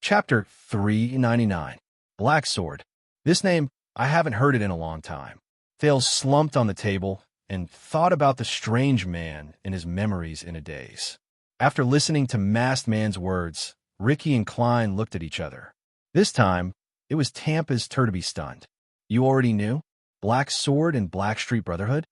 Chapter 399. Black Sword. This name, I haven't heard it in a long time. Thales slumped on the table and thought about the strange man and his memories in a daze. After listening to Masked Man's words, Ricky and Klein looked at each other. This time, it was Tampa's turn to be stunned. You already knew? Black Sword and Blackstreet Brotherhood?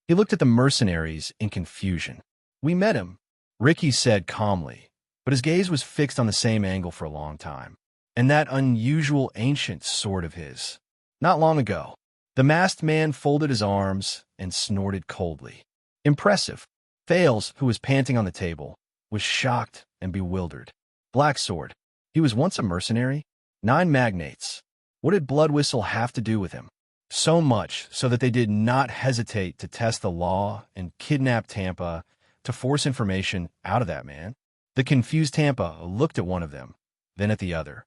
He looked at the mercenaries in confusion. We met him, Ricky said calmly, but his gaze was fixed on the same angle for a long time. And that unusual ancient sword of his. Not long ago. The masked man folded his arms and snorted coldly. Impressive. Thales, who was panting on the table, was shocked and bewildered. Black Sword. He was once a mercenary? 9 magnates. What did Blood Whistle have to do with him? So much so that they did not hesitate to test the law and kidnap Tampa to force information out of that man. The confused Tampa looked at one of them, then at the other.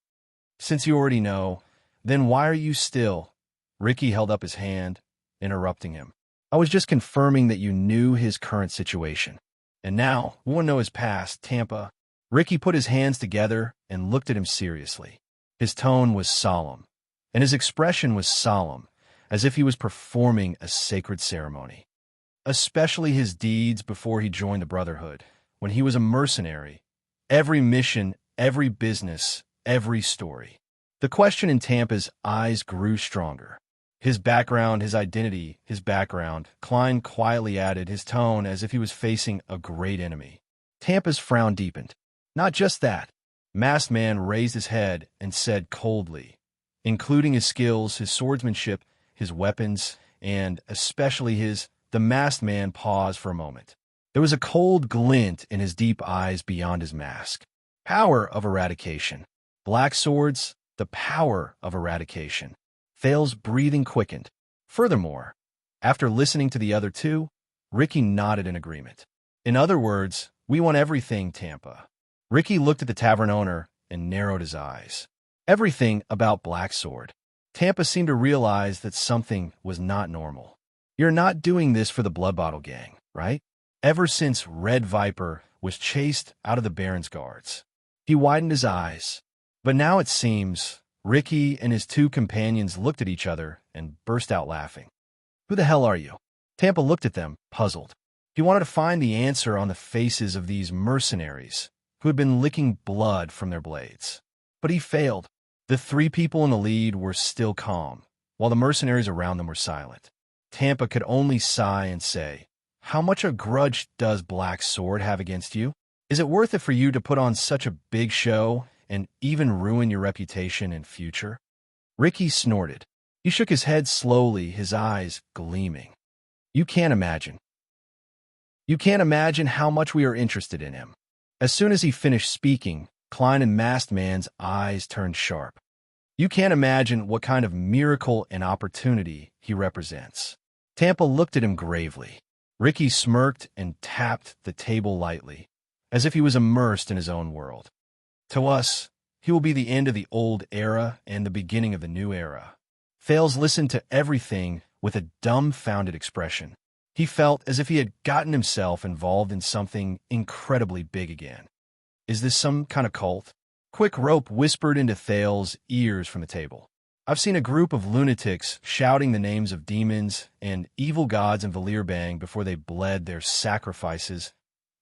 Since you already know, then why are you still? Ricky held up his hand, interrupting him. I was just confirming that you knew his current situation. And now, we want to know his past, Tampa. Ricky put his hands together and looked at him seriously. His tone was solemn, and his expression was solemn, as if he was performing a sacred ceremony. Especially his deeds before he joined the Brotherhood, when he was a mercenary. Every mission, every business, every story. The question in Tampa's eyes grew stronger. His background, his identity, his background. Klein quietly added, his tone as if he was facing a great enemy. Tampa's frown deepened. Not just that. Masked Man raised his head and said coldly, including his skills, his swordsmanship, his weapons, and especially his... The Masked Man paused for a moment. There was a cold glint in his deep eyes beyond his mask. Power of eradication. Black swords, the power of eradication. Thales' breathing quickened. Furthermore, after listening to the other two, Ricky nodded in agreement. In other words, we want everything, Tampa. Ricky looked at the tavern owner and narrowed his eyes. Everything about Black Sword. Tampa seemed to realize that something was not normal. You're not doing this for the Blood Bottle Gang, right? Ever since Red Viper was chased out of the Baron's guards. He widened his eyes. But now it seems, Ricky and his 2 companions looked at each other and burst out laughing. Who the hell are you? Tampa looked at them, puzzled. He wanted to find the answer on the faces of these mercenaries who had been licking blood from their blades. But he failed. The 3 people in the lead were still calm, while the mercenaries around them were silent. Tampa could only sigh and say, how much a grudge does Black Sword have against you? Is it worth it for you to put on such a big show and even ruin your reputation in future? Ricky snorted. He shook his head slowly, his eyes gleaming. You can't imagine. You can't imagine how much we are interested in him. As soon as he finished speaking, Klein and Masked Man's eyes turned sharp. You can't imagine what kind of miracle and opportunity he represents. Tampa looked at him gravely. Ricky smirked and tapped the table lightly, as if he was immersed in his own world. To us, he will be the end of the old era and the beginning of the new era. Thales listened to everything with a dumbfounded expression. He felt as if he had gotten himself involved in something incredibly big again. Is this some kind of cult? Quick Rope whispered into Thales' ears from the table. I've seen a group of lunatics shouting the names of demons and evil gods in Valirbang before they bled their sacrifices.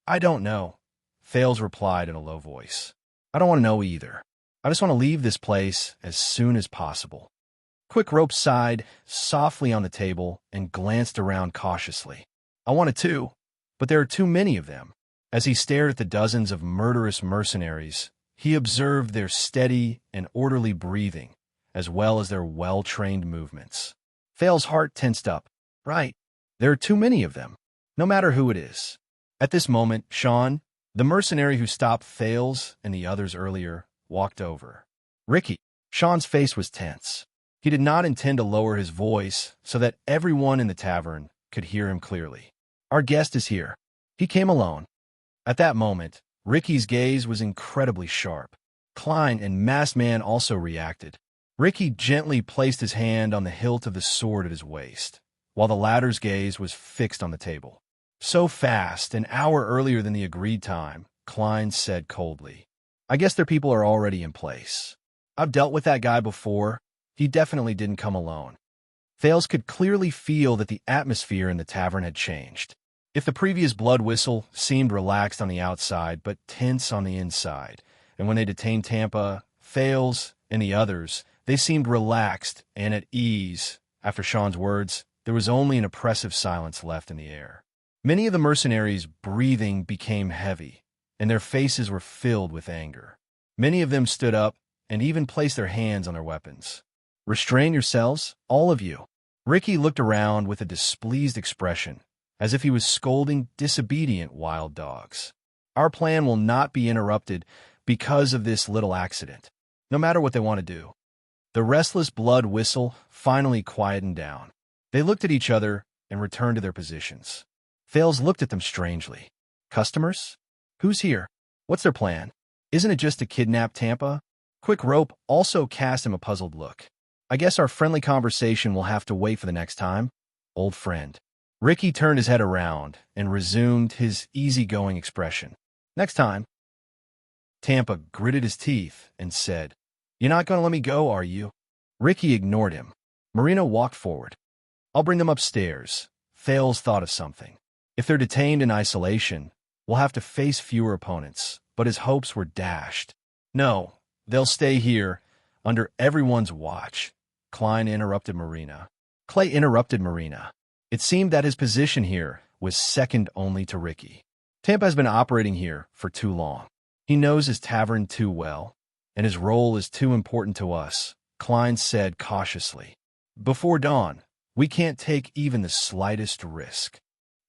I don't know, Thales replied in a low voice. I don't want to know either. I just want to leave this place as soon as possible. Quick Rope sighed softly on the table and glanced around cautiously. I wanted to, but there are too many of them. As he stared at the dozens of murderous mercenaries, he observed their steady and orderly breathing, as well as their well-trained movements. Thales' heart tensed up. Right, there are too many of them, no matter who it is. At this moment, Sean, the mercenary who stopped Thales and the others earlier, walked over. Ricky. Sean's face was tense. He did not intend to lower his voice so that everyone in the tavern could hear him clearly. Our guest is here. He came alone. At that moment, Ricky's gaze was incredibly sharp. Klein and Masked Man also reacted. Ricky gently placed his hand on the hilt of the sword at his waist, while the latter's gaze was fixed on the table. So fast, an hour earlier than the agreed time, Klein said coldly, I guess their people are already in place. I've dealt with that guy before. He definitely didn't come alone. Thales could clearly feel that the atmosphere in the tavern had changed. If the previous blood whistle seemed relaxed on the outside but tense on the inside, and when they detained Tampa, Thales, and the others, they seemed relaxed and at ease. After Sean's words, there was only an oppressive silence left in the air. Many of the mercenaries' breathing became heavy, and their faces were filled with anger. Many of them stood up and even placed their hands on their weapons. "Restrain yourselves, all of you." Ricky looked around with a displeased expression, as if he was scolding disobedient wild dogs. "Our plan will not be interrupted because of this little accident, no matter what they want to do." The restless blood whistle finally quietened down. They looked at each other and returned to their positions. Thales looked at them strangely. "Customers? Who's here? What's their plan? Isn't it just to kidnap Tampa?" Quick Rope also cast him a puzzled look. "I guess our friendly conversation will have to wait for the next time, old friend." Ricky turned his head around and resumed his easygoing expression. "Next time." Tampa gritted his teeth and said, "You're not going to let me go, are you?" Ricky ignored him. Marina walked forward. "I'll bring them upstairs." Thales thought of something. If they're detained in isolation, we'll have to face fewer opponents, but his hopes were dashed. "No, they'll stay here, under everyone's watch." Klein interrupted Marina. Clay interrupted Marina. It seemed that his position here was second only to Ricky. "Tampa has been operating here for too long. He knows his tavern too well, and his role is too important to us," Klein said cautiously. "Before dawn, we can't take even the slightest risk."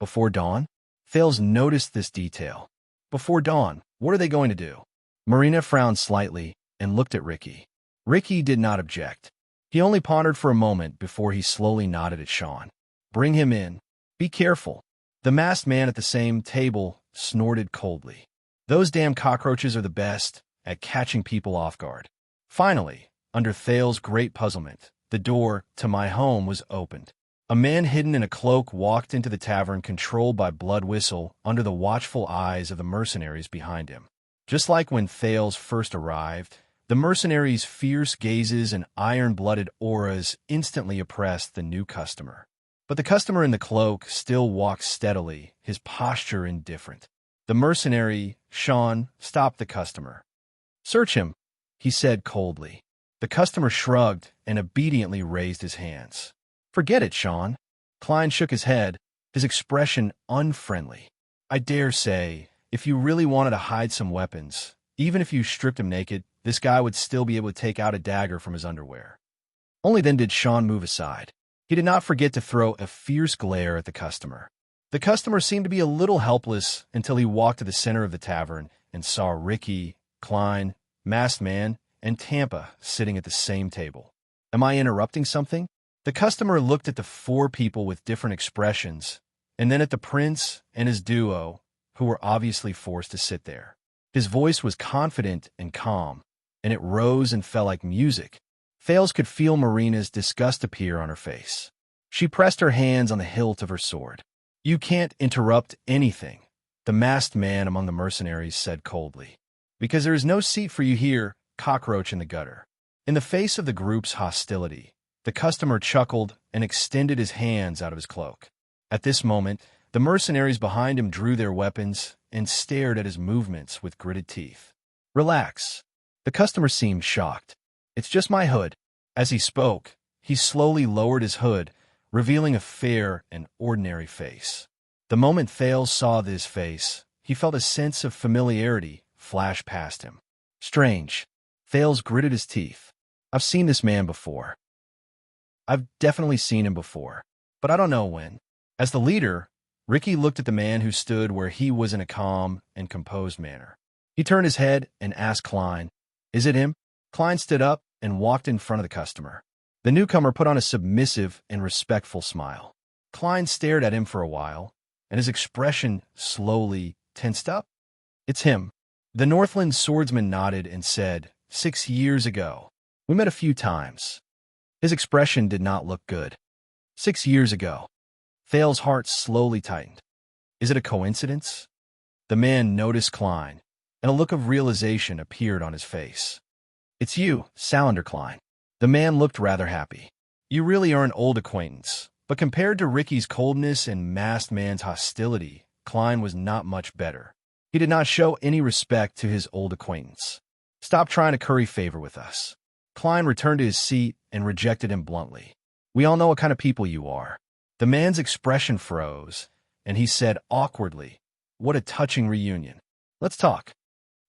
Before dawn? Thales noticed this detail. Before dawn, what are they going to do? Marina frowned slightly and looked at Ricky. Ricky did not object. He only pondered for a moment before he slowly nodded at Sean. "Bring him in. Be careful." The masked man at the same table snorted coldly. "Those damn cockroaches are the best at catching people off guard." Finally, under Thales' great puzzlement, the door to my home was opened. A man hidden in a cloak walked into the tavern, controlled by Blood Whistle, under the watchful eyes of the mercenaries behind him. Just like when Thales first arrived, the mercenaries' fierce gazes and iron-blooded auras instantly oppressed the new customer. But the customer in the cloak still walked steadily, his posture indifferent. The mercenary, Sean, stopped the customer. "Search him," he said coldly. The customer shrugged and obediently raised his hands. "Forget it, Sean." Klein shook his head, his expression unfriendly. "I dare say, if you really wanted to hide some weapons, even if you stripped him naked, this guy would still be able to take out a dagger from his underwear." Only then did Sean move aside. He did not forget to throw a fierce glare at the customer. The customer seemed to be a little helpless until he walked to the center of the tavern and saw Ricky, Klein, Masked Man, and Tampa sitting at the same table. "Am I interrupting something?" The customer looked at the four people with different expressions, and then at the prince and his duo, who were obviously forced to sit there. His voice was confident and calm, and it rose and fell like music. Thales could feel Marina's disgust appear on her face. She pressed her hands on the hilt of her sword. "You can't interrupt anything," the masked man among the mercenaries said coldly. "Because there is no seat for you here, cockroach in the gutter." In the face of the group's hostility, the customer chuckled and extended his hands out of his cloak. At this moment, the mercenaries behind him drew their weapons and stared at his movements with gritted teeth. "Relax." The customer seemed shocked. "It's just my hood." As he spoke, he slowly lowered his hood, revealing a fair and ordinary face. The moment Thales saw this face, he felt a sense of familiarity flash past him. Strange. Thales gritted his teeth. "I've seen this man before. I've definitely seen him before, but I don't know when." As the leader, Ricky looked at the man who stood where he was in a calm and composed manner. He turned his head and asked Klein, "Is it him?" Klein stood up and walked in front of the customer. The newcomer put on a submissive and respectful smile. Klein stared at him for a while, and his expression slowly tensed up. "It's him." The Northland swordsman nodded and said, 6 years ago. We met a few times." His expression did not look good. 6 years ago. Thales' heart slowly tightened. Is it a coincidence? The man noticed Klein, and a look of realization appeared on his face. "It's you, Salander Klein." The man looked rather happy. "You really are an old acquaintance." But compared to Ricky's coldness and masked man's hostility, Klein was not much better. He did not show any respect to his old acquaintance. "Stop trying to curry favor with us." Klein returned to his seat and rejected him bluntly. "We all know what kind of people you are." The man's expression froze, and he said awkwardly, "What a touching reunion. Let's talk."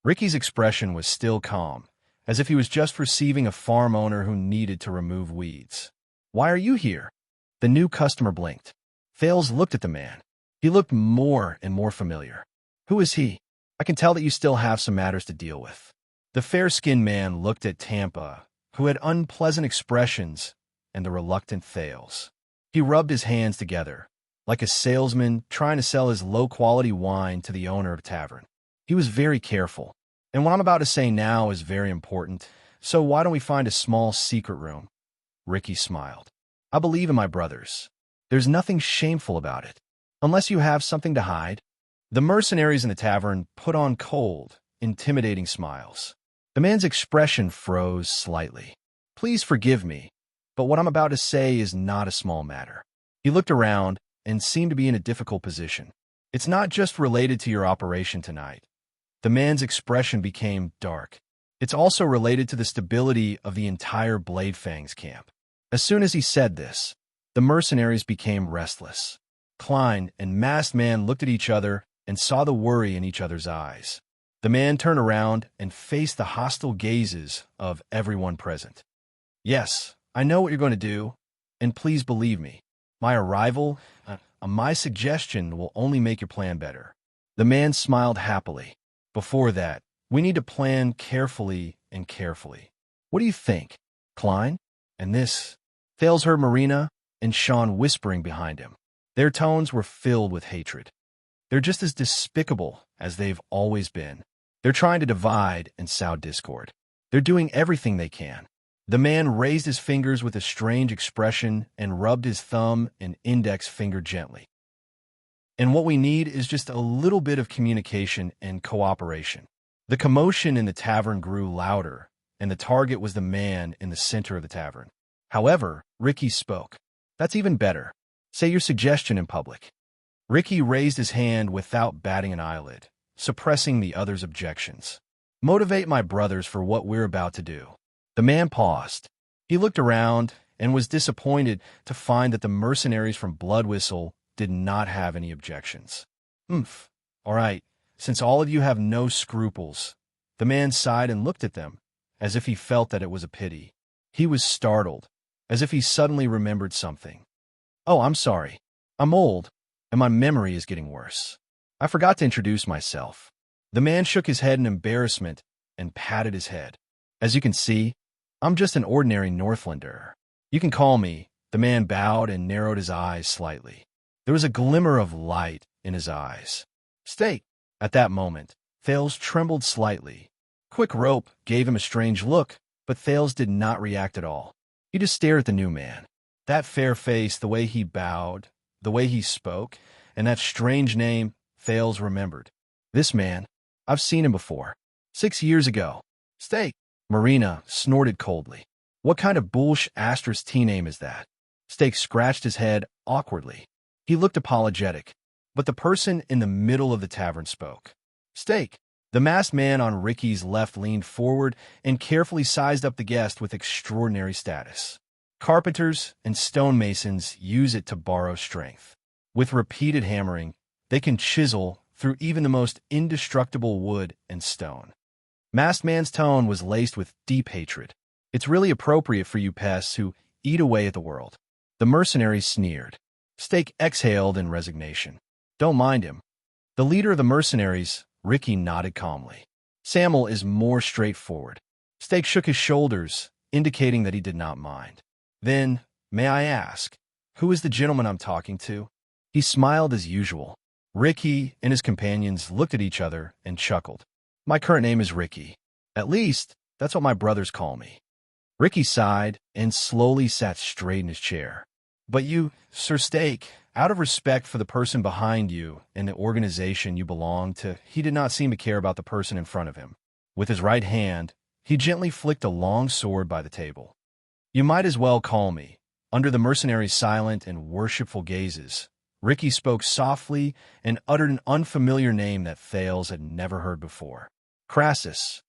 Ricky's expression was still calm, as if he was just receiving a farm owner who needed to remove weeds. "Why are you here?" The new customer blinked. Thales looked at the man. He looked more and more familiar. "Who is he? I can tell that you still have some matters to deal with." The fair-skinned man looked at Tampa, who had unpleasant expressions, and the reluctant Thales. He rubbed his hands together, like a salesman trying to sell his low-quality wine to the owner of a tavern. He was very careful. "And what I'm about to say now is very important, so why don't we find a small secret room?" Ricky smiled. "I believe in my brothers. There's nothing shameful about it, unless you have something to hide." The mercenaries in the tavern put on cold, intimidating smiles. The man's expression froze slightly. "Please forgive me, but what I'm about to say is not a small matter." He looked around and seemed to be in a difficult position. "It's not just related to your operation tonight." The man's expression became dark. "It's also related to the stability of the entire Blade Fangs camp." As soon as he said this, the mercenaries became restless. Klein and Masked Man looked at each other and saw the worry in each other's eyes. The man turned around and faced the hostile gazes of everyone present. "Yes, I know what you're going to do, and please believe me. My arrival, my suggestion will only make your plan better." The man smiled happily. "Before that, we need to plan carefully and carefully. What do you think, Klein?" And this, Thales heard Marina and Sean whispering behind him. Their tones were filled with hatred. "They're just as despicable as they've always been. They're trying to divide and sow discord. They're doing everything they can." The man raised his fingers with a strange expression and rubbed his thumb and index finger gently. "And what we need is just a little bit of communication and cooperation." The commotion in the tavern grew louder, and the target was the man in the center of the tavern. However, Ricky spoke. "That's even better. Say your suggestion in public." Ricky raised his hand without batting an eyelid, suppressing the other's objections. "Motivate my brothers for what we're about to do." The man paused. He looked around and was disappointed to find that the mercenaries from Blood Whistle did not have any objections. All right, since all of you have no scruples." The man sighed and looked at them, as if he felt that it was a pity. He was startled, as if he suddenly remembered something. "Oh, I'm sorry. I'm old, and my memory is getting worse. I forgot to introduce myself." The man shook his head in embarrassment and patted his head. "As you can see, I'm just an ordinary Northlander. You can call me." The man bowed and narrowed his eyes slightly. There was a glimmer of light in his eyes. "Steak." At that moment, Thales trembled slightly. Quick Rope gave him a strange look, but Thales did not react at all. He just stared at the new man. That fair face, the way he bowed, the way he spoke, and that strange name, Thales remembered. "This man, I've seen him before. 6 years ago." "Steak." Marina snorted coldly. "What kind of bullsh asterisk T-name is that?" Steak scratched his head awkwardly. He looked apologetic, but the person in the middle of the tavern spoke. "Steak." The masked man on Ricky's left leaned forward and carefully sized up the guest with extraordinary status. Carpenters and stonemasons use it to borrow strength. With repeated hammering, they can chisel through even the most indestructible wood and stone. Masked Man's tone was laced with deep hatred. "It's really appropriate for you pests who eat away at the world." The mercenary sneered. Steak exhaled in resignation. "Don't mind him." The leader of the mercenaries, Ricky, nodded calmly. "Samuel is more straightforward." Steak shook his shoulders, indicating that he did not mind. "Then, may I ask, who is the gentleman I'm talking to?" He smiled as usual. Ricky and his companions looked at each other and chuckled. "My current name is Ricky. At least, that's what my brothers call me." Ricky sighed and slowly sat straight in his chair. "But you, Sir Steak, Out of respect for the person behind you and the organization you belong to, he did not seem to care about the person in front of him. With his right hand, he gently flicked a long sword by the table. "You might as well call me." Under the mercenary's silent and worshipful gazes, Ricky spoke softly and uttered an unfamiliar name that Thales had never heard before. Crassus.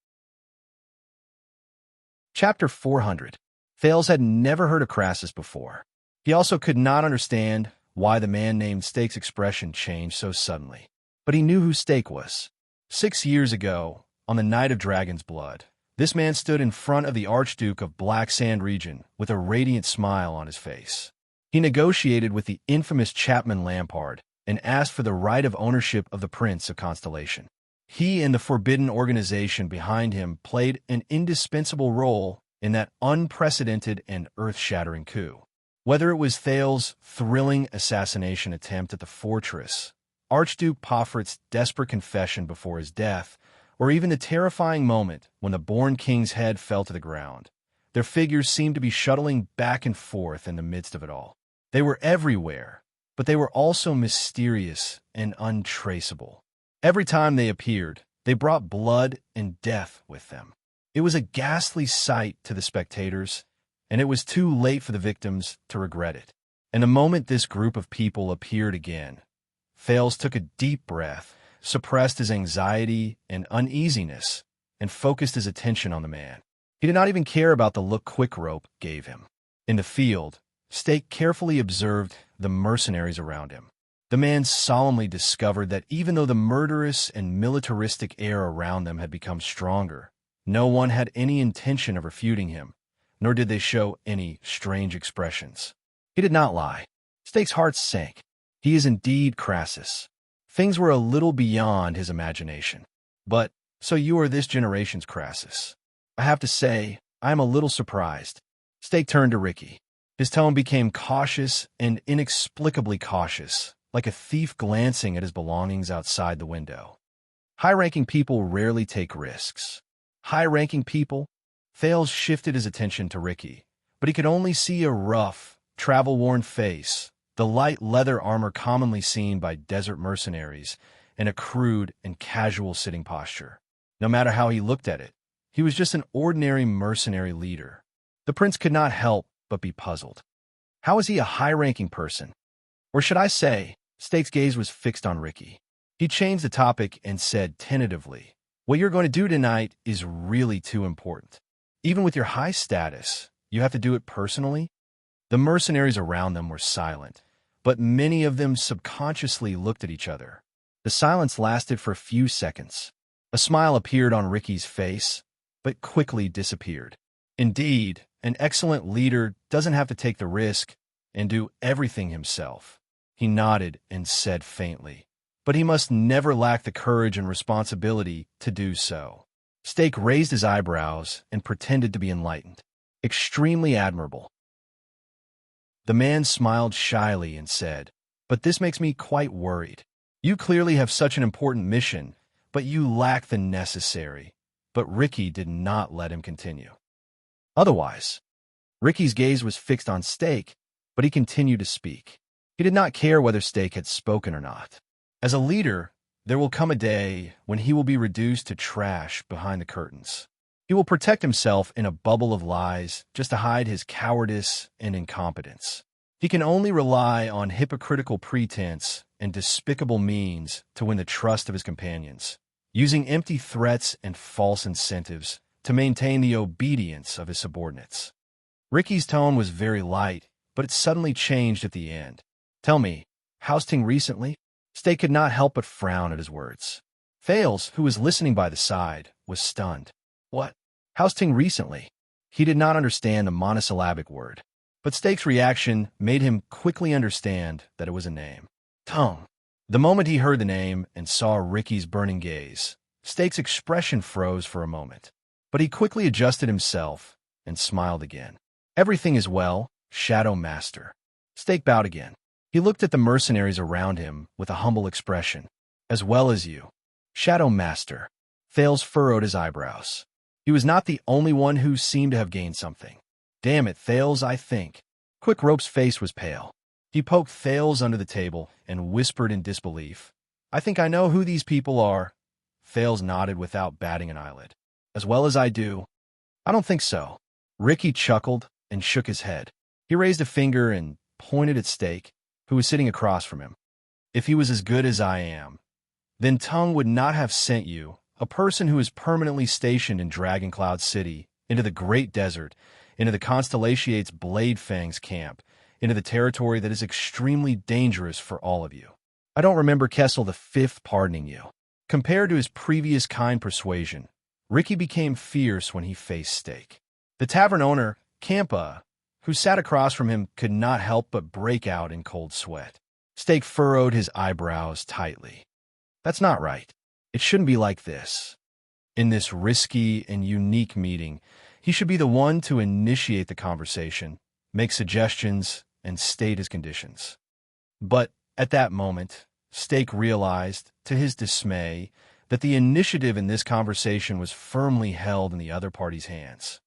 Chapter 400. Thales had never heard of Crassus before. He also could not understand why the man named Steak's expression changed so suddenly. But he knew who Steak was. 6 years ago, on the night of Dragon's Blood, this man stood in front of the Archduke of Black Sand region with a radiant smile on his face. He negotiated with the infamous Chapman Lampard and asked for the right of ownership of the Prince of Constellation. He and the forbidden organization behind him played an indispensable role in that unprecedented and earth-shattering coup. Whether it was Thales' thrilling assassination attempt at the fortress, Archduke Poffert's desperate confession before his death, or even the terrifying moment when the born king's head fell to the ground, their figures seemed to be shuttling back and forth in the midst of it all. They were everywhere, but they were also mysterious and untraceable. Every time they appeared, they brought blood and death with them. It was a ghastly sight to the spectators, and it was too late for the victims to regret it. And the moment this group of people appeared again, Thales took a deep breath, suppressed his anxiety and uneasiness, and focused his attention on the man. He did not even care about the look Quickrope gave him. In the field, Steak carefully observed the mercenaries around him. The man solemnly discovered that even though the murderous and militaristic air around them had become stronger, no one had any intention of refuting him, nor did they show any strange expressions. He did not lie. Steak's heart sank. He is indeed Crassus. Things were a little beyond his imagination. But, so you are this generation's Crassus. I have to say, I am a little surprised. Steak turned to Ricky. His tone became cautious and inexplicably cautious, like a thief glancing at his belongings outside the window. High-ranking people rarely take risks. High-ranking people? Thales shifted his attention to Ricky, but he could only see a rough, travel-worn face, the light leather armor commonly seen by desert mercenaries, and a crude and casual sitting posture. No matter how he looked at it, he was just an ordinary mercenary leader. The prince could not help but be puzzled. How is he a high-ranking person? Or should I say, Steak's gaze was fixed on Ricky. He changed the topic and said tentatively, "What you're going to do tonight is really too important. Even with your high status, you have to do it personally." The mercenaries around them were silent, but many of them subconsciously looked at each other. The silence lasted for a few seconds. A smile appeared on Ricky's face, but quickly disappeared. Indeed, an excellent leader doesn't have to take the risk and do everything himself. He nodded and said faintly, "But he must never lack the courage and responsibility to do so." Steak raised his eyebrows and pretended to be enlightened. "Extremely admirable." The man smiled shyly and said, "But this makes me quite worried. You clearly have such an important mission, but you lack the necessary." But Ricky did not let him continue. Otherwise, Ricky's gaze was fixed on Steak, but he continued to speak. He did not care whether Steak had spoken or not. As a leader, there will come a day when he will be reduced to trash behind the curtains. He will protect himself in a bubble of lies just to hide his cowardice and incompetence. He can only rely on hypocritical pretense and despicable means to win the trust of his companions, using empty threats and false incentives to maintain the obedience of his subordinates. Ricky's tone was very light, but it suddenly changed at the end. "Tell me, housing recently?" Steak could not help but frown at his words. Thales, who was listening by the side, was stunned. What? Housing recently? He did not understand the monosyllabic word, but Steak's reaction made him quickly understand that it was a name. Tongue. The moment he heard the name and saw Ricky's burning gaze, Steak's expression froze for a moment, but he quickly adjusted himself and smiled again. "Everything is well, Shadow Master." Steak bowed again. He looked at the mercenaries around him with a humble expression. "As well as you, Shadow Master." Thales furrowed his eyebrows. He was not the only one who seemed to have gained something. "Damn it, Thales, I think." Quickrope's face was pale. He poked Thales under the table and whispered in disbelief, "I think I know who these people are." Thales nodded without batting an eyelid. "As well as I do." "I don't think so." Ricky chuckled and shook his head. He raised a finger and pointed at Stake, who was sitting across from him. "If he was as good as I am, then Tongue would not have sent you, a person who is permanently stationed in Dragon Cloud City, into the Great Desert, into the Constellation's Blade Fang's camp, into the territory that is extremely dangerous for all of you. I don't remember Kessel V pardoning you." Compared to his previous kind persuasion, Ricky became fierce when he faced Stake. The tavern owner, Campa, who sat across from him, could not help but break out in cold sweat. Stake furrowed his eyebrows tightly. "That's not right. It shouldn't be like this. In this risky and unique meeting, he should be the one to initiate the conversation, make suggestions, and state his conditions." But at that moment, Stake realized, to his dismay, that the initiative in this conversation was firmly held in the other party's hands.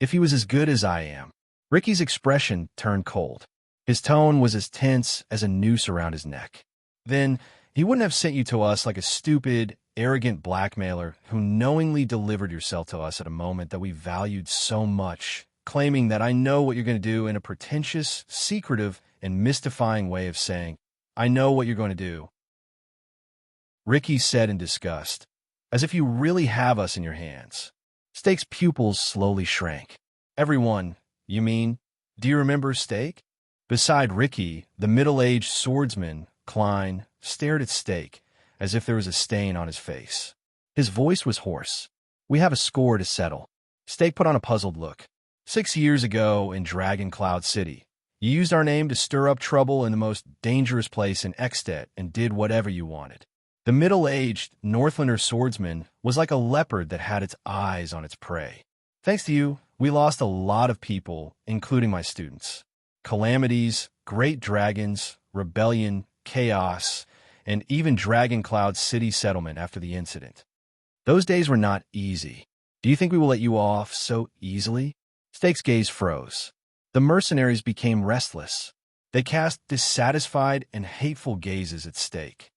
"If he was as good as I am." Ricky's expression turned cold. His tone was as tense as a noose around his neck. "Then he wouldn't have sent you to us like a stupid, arrogant blackmailer who knowingly delivered yourself to us at a moment that we valued so much, claiming that I know what you're going to do in a pretentious, secretive, and mystifying way of saying, 'I know what you're going to do.'" Ricky said in disgust, "As if you really have us in your hands." Stake's pupils slowly shrank. "Everyone, you mean? Do you remember Stake?" Beside Ricky, the middle-aged swordsman, Klein, stared at Stake, as if there was a stain on his face. His voice was hoarse. "We have a score to settle." Stake put on a puzzled look. 6 years ago in Dragon Cloud City, you used our name to stir up trouble in the most dangerous place in Extet and did whatever you wanted." The middle-aged Northlander swordsman was like a leopard that had its eyes on its prey. "Thanks to you, we lost a lot of people, including my students. Calamities, great dragons, rebellion, chaos, and even Dragon Cloud City settlement after the incident. Those days were not easy. Do you think we will let you off so easily?" Stake's gaze froze. The mercenaries became restless. They cast dissatisfied and hateful gazes at Stake.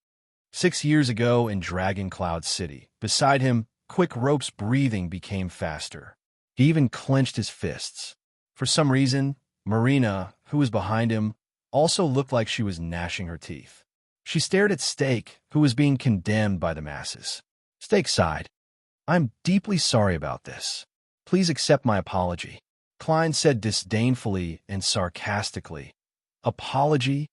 6 years ago in Dragon Cloud City, beside him, Quick Rope's breathing became faster. He even clenched his fists. For some reason, Marina, who was behind him, also looked like she was gnashing her teeth. She stared at Stake, who was being condemned by the masses. Stake sighed. "I'm deeply sorry about this. Please accept my apology." Klein said disdainfully and sarcastically, "Apology?"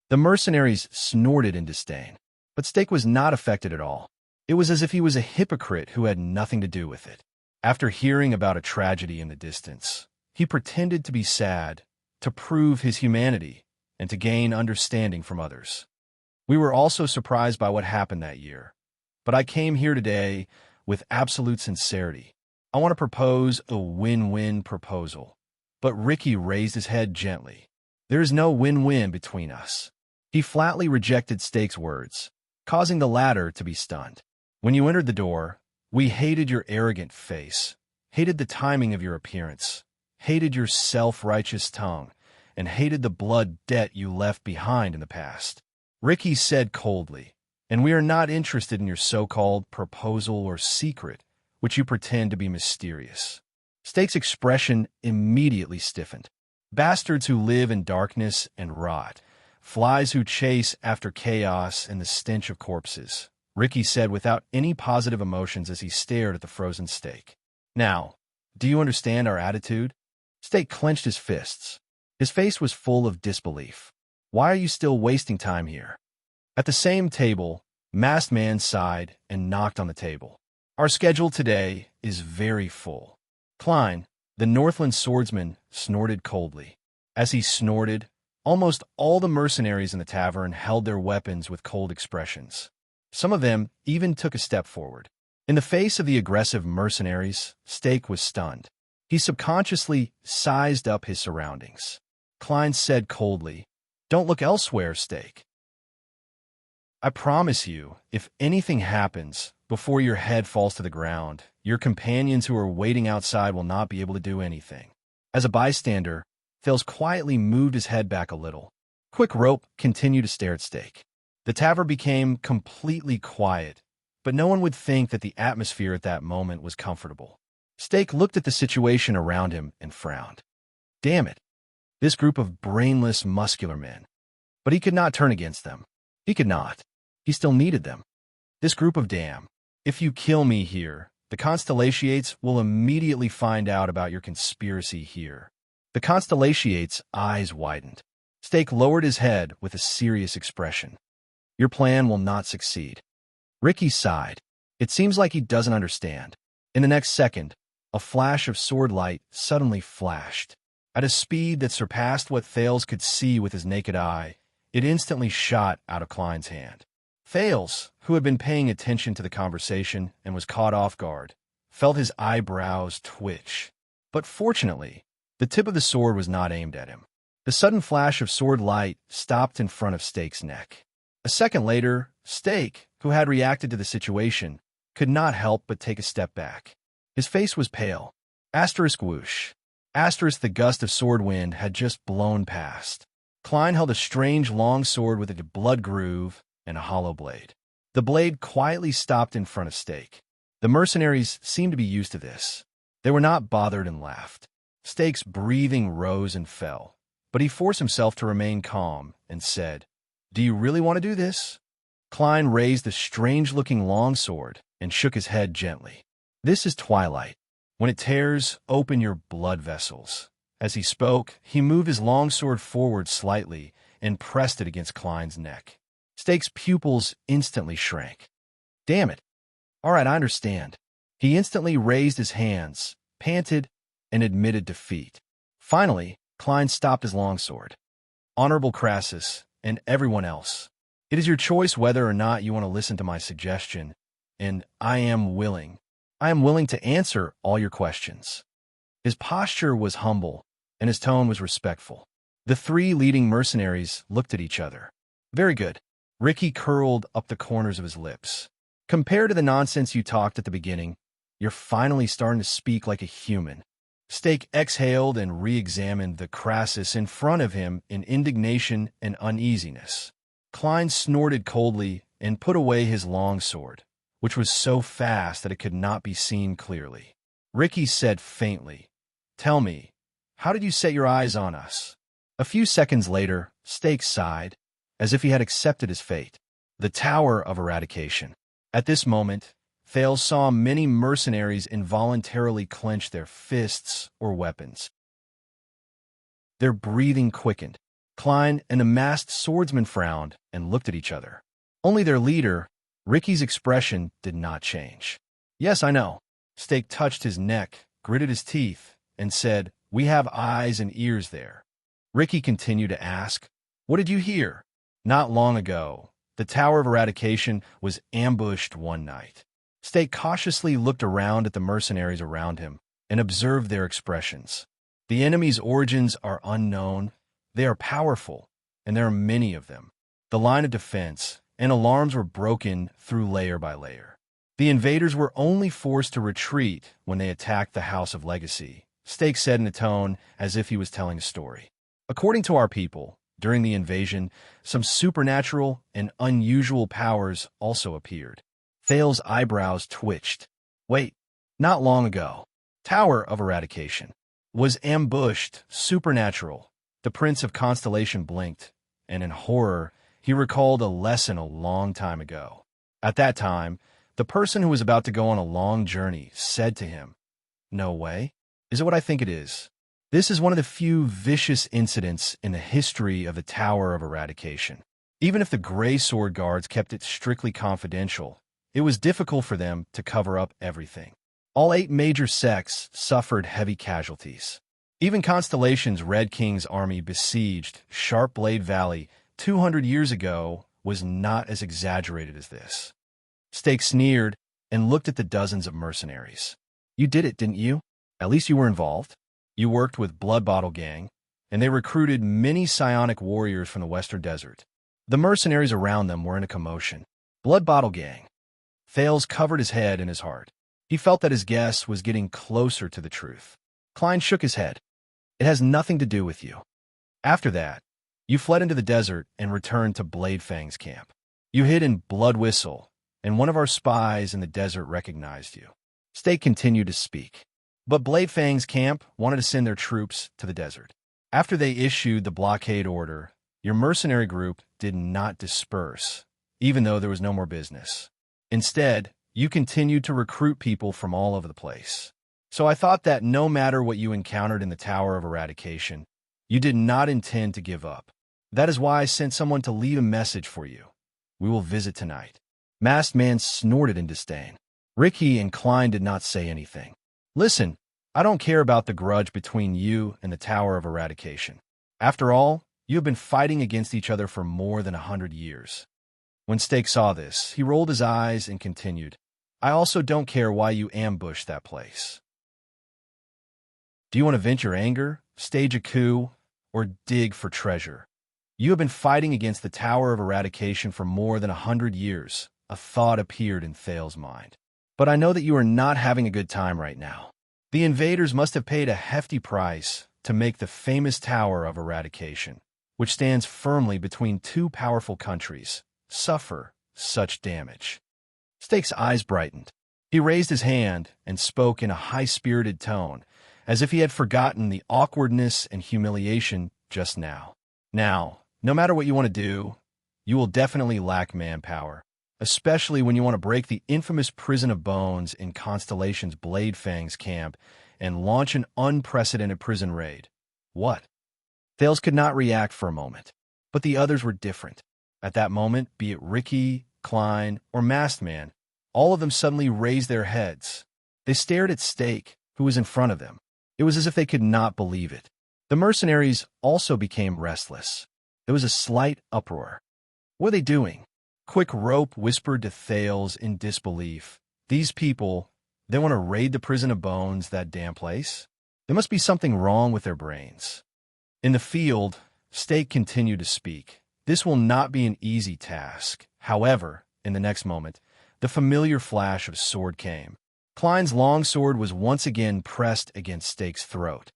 The mercenaries snorted in disdain. But Stake was not affected at all. It was as if he was a hypocrite who had nothing to do with it. After hearing about a tragedy in the distance, he pretended to be sad, to prove his humanity, and to gain understanding from others. "We were also surprised by what happened that year. But I came here today with absolute sincerity. I want to propose a win-win proposal." But Ricky raised his head gently. "There is no win-win between us." He flatly rejected Stake's words, causing the latter to be stunned. "When you entered the door, we hated your arrogant face, hated the timing of your appearance, hated your self-righteous tongue, and hated the blood debt you left behind in the past." Ricky said coldly, "And we are not interested in your so-called proposal or secret, which you pretend to be mysterious." Stake's expression immediately stiffened. "Bastards who live in darkness and rot, flies who chase after chaos and the stench of corpses," Ricky said without any positive emotions as he stared at the frozen Stake. "Now, do you understand our attitude?" Stake clenched his fists. His face was full of disbelief. "Why are you still wasting time here?" At the same table, Masked Man sighed and knocked on the table. "Our schedule today is very full." Klein, the Northland swordsman, snorted coldly. As he snorted, almost all the mercenaries in the tavern held their weapons with cold expressions. Some of them even took a step forward. In the face of the aggressive mercenaries, Stake was stunned. He subconsciously sized up his surroundings. Klein said coldly, "Don't look elsewhere, Stake. I promise you, if anything happens before your head falls to the ground, your companions who are waiting outside will not be able to do anything." As a bystander, Thales quietly moved his head back a little. Quick Rope continued to stare at Steak. The tavern became completely quiet, but no one would think that the atmosphere at that moment was comfortable. Steak looked at the situation around him and frowned. Damn it. This group of brainless, muscular men. But he could not turn against them. He could not. He still needed them. This group of damn. If you kill me here, the Constellations will immediately find out about your conspiracy here. The Constellations' eyes widened. Steak lowered his head with a serious expression. Your plan will not succeed. Ricky sighed. It seems like he doesn't understand. In the next second, a flash of sword light suddenly flashed. At a speed that surpassed what Thales could see with his naked eye, it instantly shot out of Klein's hand. Thales, who had been paying attention to the conversation and was caught off guard, felt his eyebrows twitch. But fortunately, the tip of the sword was not aimed at him. The sudden flash of sword light stopped in front of Steak's neck. A second later, Steak, who had reacted to the situation, could not help but take a step back. His face was pale. Asterisk whoosh. Asterisk the gust of sword wind had just blown past. Klein held a strange long sword with a blood groove and a hollow blade. The blade quietly stopped in front of Steak. The mercenaries seemed to be used to this. They were not bothered and laughed. Steak's breathing rose and fell, but he forced himself to remain calm and said, "Do you really want to do this?" Klein raised the strange-looking long sword and shook his head gently. "This is twilight. When it tears open your blood vessels." As he spoke, he moved his long sword forward slightly and pressed it against Klein's neck. Steak's pupils instantly shrank. "Damn it. All right, I understand." He instantly raised his hands, panted, and admitted defeat. Finally, Klein stopped his longsword. "Honorable Crassus, and everyone else, it is your choice whether or not you want to listen to my suggestion, and I am willing to answer all your questions." His posture was humble, and his tone was respectful. The three leading mercenaries looked at each other. "Very good." Ricky curled up the corners of his lips. "Compared to the nonsense you talked at the beginning, you're finally starting to speak like a human." Steak exhaled and re-examined the Crassus in front of him in indignation and uneasiness. Klein snorted coldly and put away his long sword, which was so fast that it could not be seen clearly. Ricky said faintly, "Tell me, how did you set your eyes on us?" A few seconds later, Steak sighed, as if he had accepted his fate. The Tower of Eradication. At this moment, Thales saw many mercenaries involuntarily clench their fists or weapons. Their breathing quickened. Klein and a masked swordsman frowned and looked at each other. Only their leader, Ricky's expression, did not change. "Yes, I know." Steak touched his neck, gritted his teeth, and said, "We have eyes and ears there." Ricky continued to ask, "What did you hear?" "Not long ago, the Tower of Eradication was ambushed one night." Steak cautiously looked around at the mercenaries around him and observed their expressions. The enemy's origins are unknown, they are powerful, and there are many of them. The line of defense and alarms were broken through layer by layer. The invaders were only forced to retreat when they attacked the House of Legacy, Steak said in a tone as if he was telling a story. "According to our people, during the invasion, some supernatural and unusual powers also appeared." Thales' eyebrows twitched. "Wait, not long ago, Tower of Eradication was ambushed, supernatural." The Prince of Constellation blinked, and in horror, he recalled a lesson a long time ago. At that time, the person who was about to go on a long journey said to him, "No way? Is it what I think it is?" This is one of the few vicious incidents in the history of the Tower of Eradication. Even if the Gray Sword Guards kept it strictly confidential, it was difficult for them to cover up everything. All 8 major sects suffered heavy casualties. Even Constellation's Red King's army besieged Sharp Blade Valley 200 years ago was not as exaggerated as this. Steak sneered and looked at the dozens of mercenaries. "You did it, didn't you? At least you were involved. You worked with Blood Bottle Gang, and they recruited many psionic warriors from the Western Desert." The mercenaries around them were in a commotion. Blood Bottle Gang. Thales covered his head in his heart. He felt that his guess was getting closer to the truth. Klein shook his head. "It has nothing to do with you." After that, You fled into the desert and returned to Bladefang's camp. You hid in Blood Whistle, and one of our spies in the desert recognized you. Stake continued to speak. But Bladefang's camp wanted to send their troops to the desert. After they issued the blockade order, your mercenary group did not disperse, even though there was no more business. Instead, you continued to recruit people from all over the place. So I thought that no matter what you encountered in the Tower of Eradication, you did not intend to give up. That is why I sent someone to leave a message for you. We will visit tonight. Masked Man snorted in disdain. Ricky and Klein did not say anything. Listen, I don't care about the grudge between you and the Tower of Eradication. After all, you have been fighting against each other for more than 100 years. When Stake saw this, he rolled his eyes and continued, I also don't care why you ambushed that place. Do you want to vent your anger, stage a coup, or dig for treasure? You have been fighting against the Tower of Eradication for more than 100 years, a thought appeared in Thal's mind. But I know that you are not having a good time right now. The invaders must have paid a hefty price to make the famous Tower of Eradication, which stands firmly between two powerful countries, suffer such damage. Stake's eyes brightened. He raised his hand and spoke in a high-spirited tone, as if he had forgotten the awkwardness and humiliation just now. Now, no matter what you want to do, you will definitely lack manpower, especially when you want to break the infamous Prison of Bones in Constellation's Bladefang's camp and launch an unprecedented prison raid. What? Thales could not react for a moment, but the others were different. At that moment, be it Ricky, Klein, or Masked Man, all of them suddenly raised their heads. They stared at Stake, who was in front of them. It was as if they could not believe it. The mercenaries also became restless. There was a slight uproar. What are they doing? Quick Rope whispered to Thales in disbelief. These people, they want to raid the Prison of Bones, that damn place? There must be something wrong with their brains. In the field, Stake continued to speak. This will not be an easy task. However, in the next moment, the familiar flash of sword came. Klein's longsword was once again pressed against Stake's throat.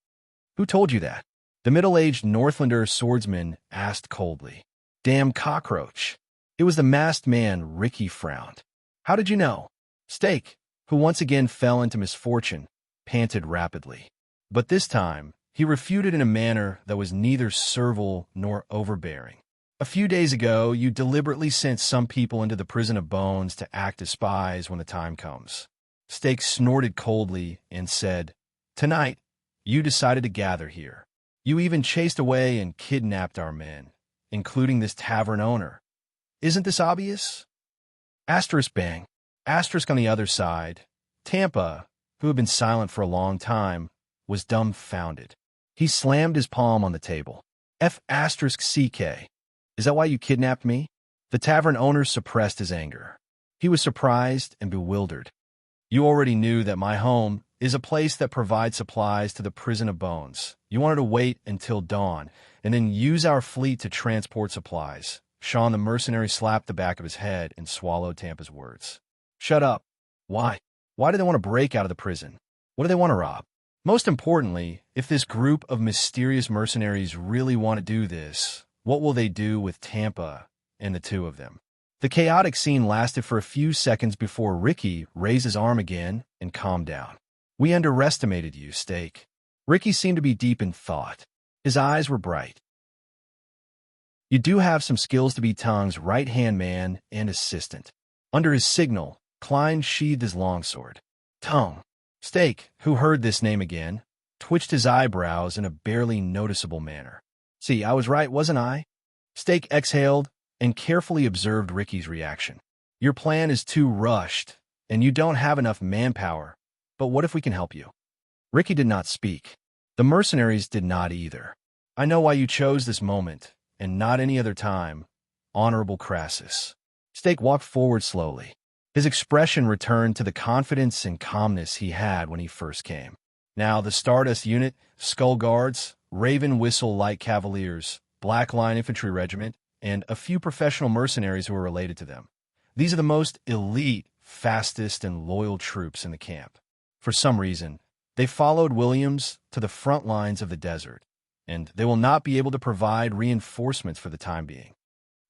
Who told you that? The middle-aged Northlander swordsman asked coldly. Damn cockroach. It was the masked man. Ricky frowned. How did you know? Stake, who once again fell into misfortune, panted rapidly. But this time, he refuted in a manner that was neither servile nor overbearing. A few days ago, you deliberately sent some people into the Prison of Bones to act as spies when the time comes. Stake snorted coldly and said, Tonight, you decided to gather here. You even chased away and kidnapped our men, including this tavern owner. Isn't this obvious? Asterisk bang. Asterisk on the other side. Tampa, who had been silent for a long time, was dumbfounded. He slammed his palm on the table. F***CK. Is that why you kidnapped me? The tavern owner suppressed his anger. He was surprised and bewildered. You already knew that my home is a place that provides supplies to the Prison of Bones. You wanted to wait until dawn and then use our fleet to transport supplies. Sean the mercenary slapped the back of his head and swallowed Tampa's words. Shut up. Why? Why do they want to break out of the prison? What do they want to rob? Most importantly, if this group of mysterious mercenaries really want to do this, what will they do with Tampa and the two of them? The chaotic scene lasted for a few seconds before Ricky raised his arm again and calmed down. We underestimated you, Stake. Ricky seemed to be deep in thought. His eyes were bright. You do have some skills to be Tong's right-hand man and assistant. Under his signal, Klein sheathed his longsword. Tong. Stake, who heard this name again, twitched his eyebrows in a barely noticeable manner. See, I was right, wasn't I? Stake exhaled and carefully observed Ricky's reaction. Your plan is too rushed, and you don't have enough manpower. But what if we can help you? Ricky did not speak. The mercenaries did not either. I know why you chose this moment, and not any other time, Honorable Crassus. Stake walked forward slowly. His expression returned to the confidence and calmness he had when he first came. Now the Stardust Unit, Skull Guards, Raven Whistle Light Cavaliers, Black Line Infantry Regiment, and a few professional mercenaries who are related to them. These are the most elite, fastest, and loyal troops in the camp. For some reason, they followed Williams to the front lines of the desert, and they will not be able to provide reinforcements for the time being.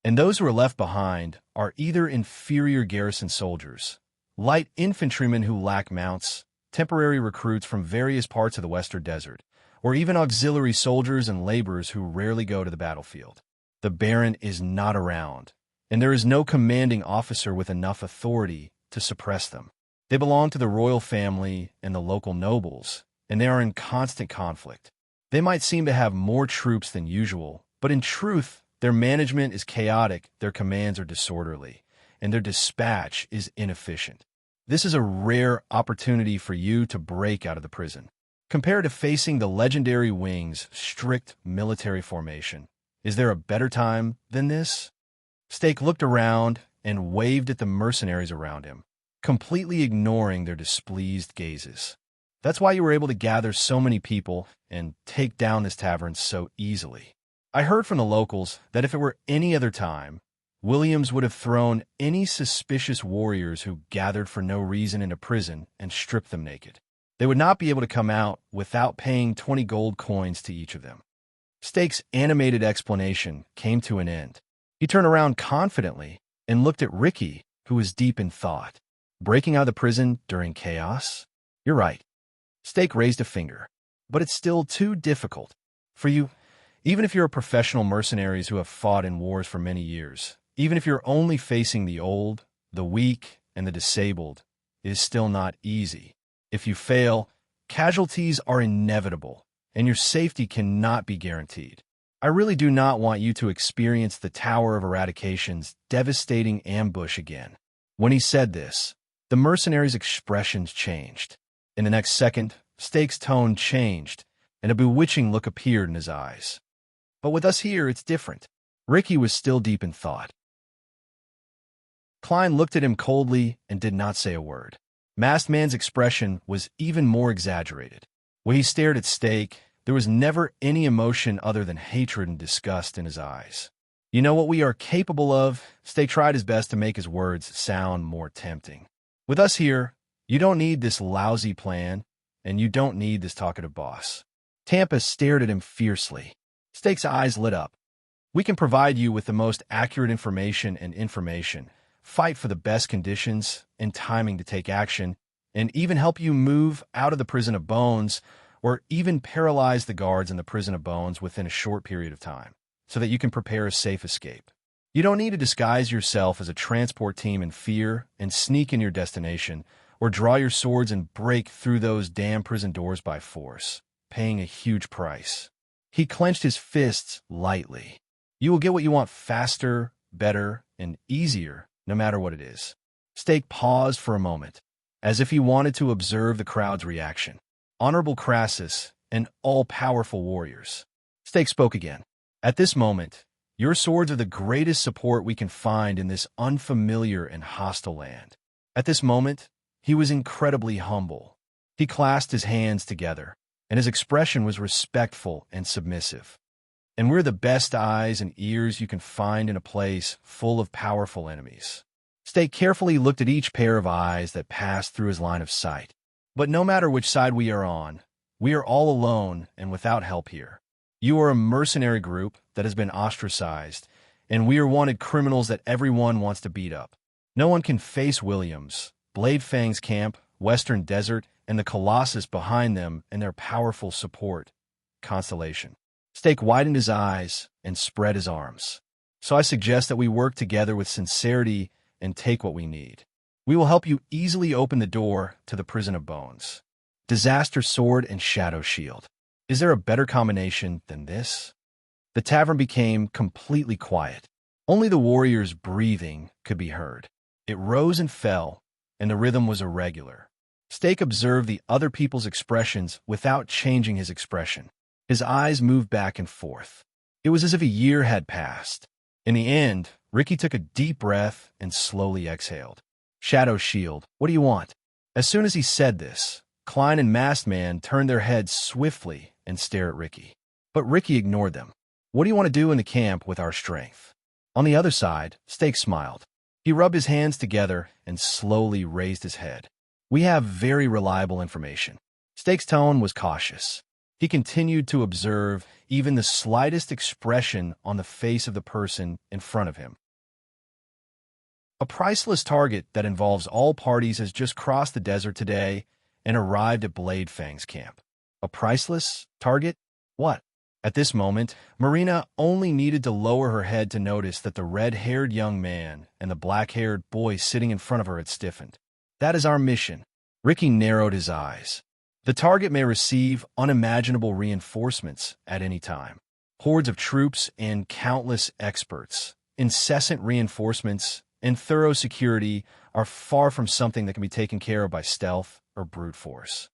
And those who are left behind are either inferior garrison soldiers, light infantrymen who lack mounts, temporary recruits from various parts of the Western Desert, or even auxiliary soldiers and laborers who rarely go to the battlefield. The Baron is not around, and there is no commanding officer with enough authority to suppress them. They belong to the royal family and the local nobles, and they are in constant conflict. They might seem to have more troops than usual, but in truth, their management is chaotic, their commands are disorderly, and their dispatch is inefficient. This is a rare opportunity for you to break out of the prison. Compared to facing the legendary Wing's strict military formation, is there a better time than this? Stake looked around and waved at the mercenaries around him, completely ignoring their displeased gazes. That's why you were able to gather so many people and take down this tavern so easily. I heard from the locals that if it were any other time, Williams would have thrown any suspicious warriors who gathered for no reason into prison and stripped them naked. They would not be able to come out without paying 20 gold coins to each of them. Stake's animated explanation came to an end. He turned around confidently and looked at Ricky, who was deep in thought. Breaking out of the prison during chaos? You're right. Stake raised a finger. But it's still too difficult. For you, even if you're a professional mercenaries who have fought in wars for many years, even if you're only facing the old, the weak, and the disabled, it is still not easy. If you fail, casualties are inevitable, and your safety cannot be guaranteed. I really do not want you to experience the Tower of Eradication's devastating ambush again. When he said this, the mercenaries' expressions changed. In the next second, Stake's tone changed, and a bewitching look appeared in his eyes. But with us here, it's different. Ricky was still deep in thought. Klein looked at him coldly and did not say a word. Masked Man's expression was even more exaggerated. When he stared at Stake, there was never any emotion other than hatred and disgust in his eyes. You know what we are capable of? Stake tried his best to make his words sound more tempting. With us here, you don't need this lousy plan, and you don't need this talkative boss. Tampa stared at him fiercely. Stake's eyes lit up. We can provide you with the most accurate information and information, fight for the best conditions and timing to take action, and even help you move out of the Prison of Bones, or even paralyze the guards in the Prison of Bones within a short period of time, so that you can prepare a safe escape. You don't need to disguise yourself as a transport team in fear and sneak in your destination, or draw your swords and break through those damn prison doors by force, paying a huge price. He clenched his fists lightly. You will get what you want faster, better, and easier, no matter what it is. Stake paused for a moment, as if he wanted to observe the crowd's reaction. Honorable Crassus and all-powerful warriors. Stake spoke again. At this moment, your swords are the greatest support we can find in this unfamiliar and hostile land. At this moment, he was incredibly humble. He clasped his hands together, and his expression was respectful and submissive. And we're the best eyes and ears you can find in a place full of powerful enemies. Stake carefully looked at each pair of eyes that passed through his line of sight. But no matter which side we are on, we are all alone and without help here. You are a mercenary group that has been ostracized, and we are wanted criminals that everyone wants to beat up. No one can face Williams, Blade Fang's camp, Western Desert, and the Colossus behind them and their powerful support, Constellation. Stake widened his eyes and spread his arms. So I suggest that we work together with sincerity and take what we need. We will help you easily open the door to the Prison of Bones. Disaster Sword and Shadow Shield. Is there a better combination than this? The tavern became completely quiet. Only the warriors' breathing could be heard. It rose and fell, and the rhythm was irregular. Stake observed the other people's expressions without changing his expression. His eyes moved back and forth. It was as if a year had passed. In the end, Ricky took a deep breath and slowly exhaled. Shadow Shield, what do you want? As soon as he said this, Klein and Masked Man turned their heads swiftly and stared at Ricky. But Ricky ignored them. What do you want to do in the camp with our strength? On the other side, Stake smiled. He rubbed his hands together and slowly raised his head. We have very reliable information. Stake's tone was cautious. He continued to observe, even the slightest expression on the face of the person in front of him. A priceless target that involves all parties has just crossed the desert today and arrived at Blade Fang's camp. A priceless target? What? At this moment, Marina only needed to lower her head to notice that the red-haired young man and the black-haired boy sitting in front of her had stiffened. That is our mission. Ricky narrowed his eyes. The target may receive unimaginable reinforcements at any time. Hordes of troops and countless experts, incessant reinforcements, and thorough security are far from something that can be taken care of by stealth or brute force.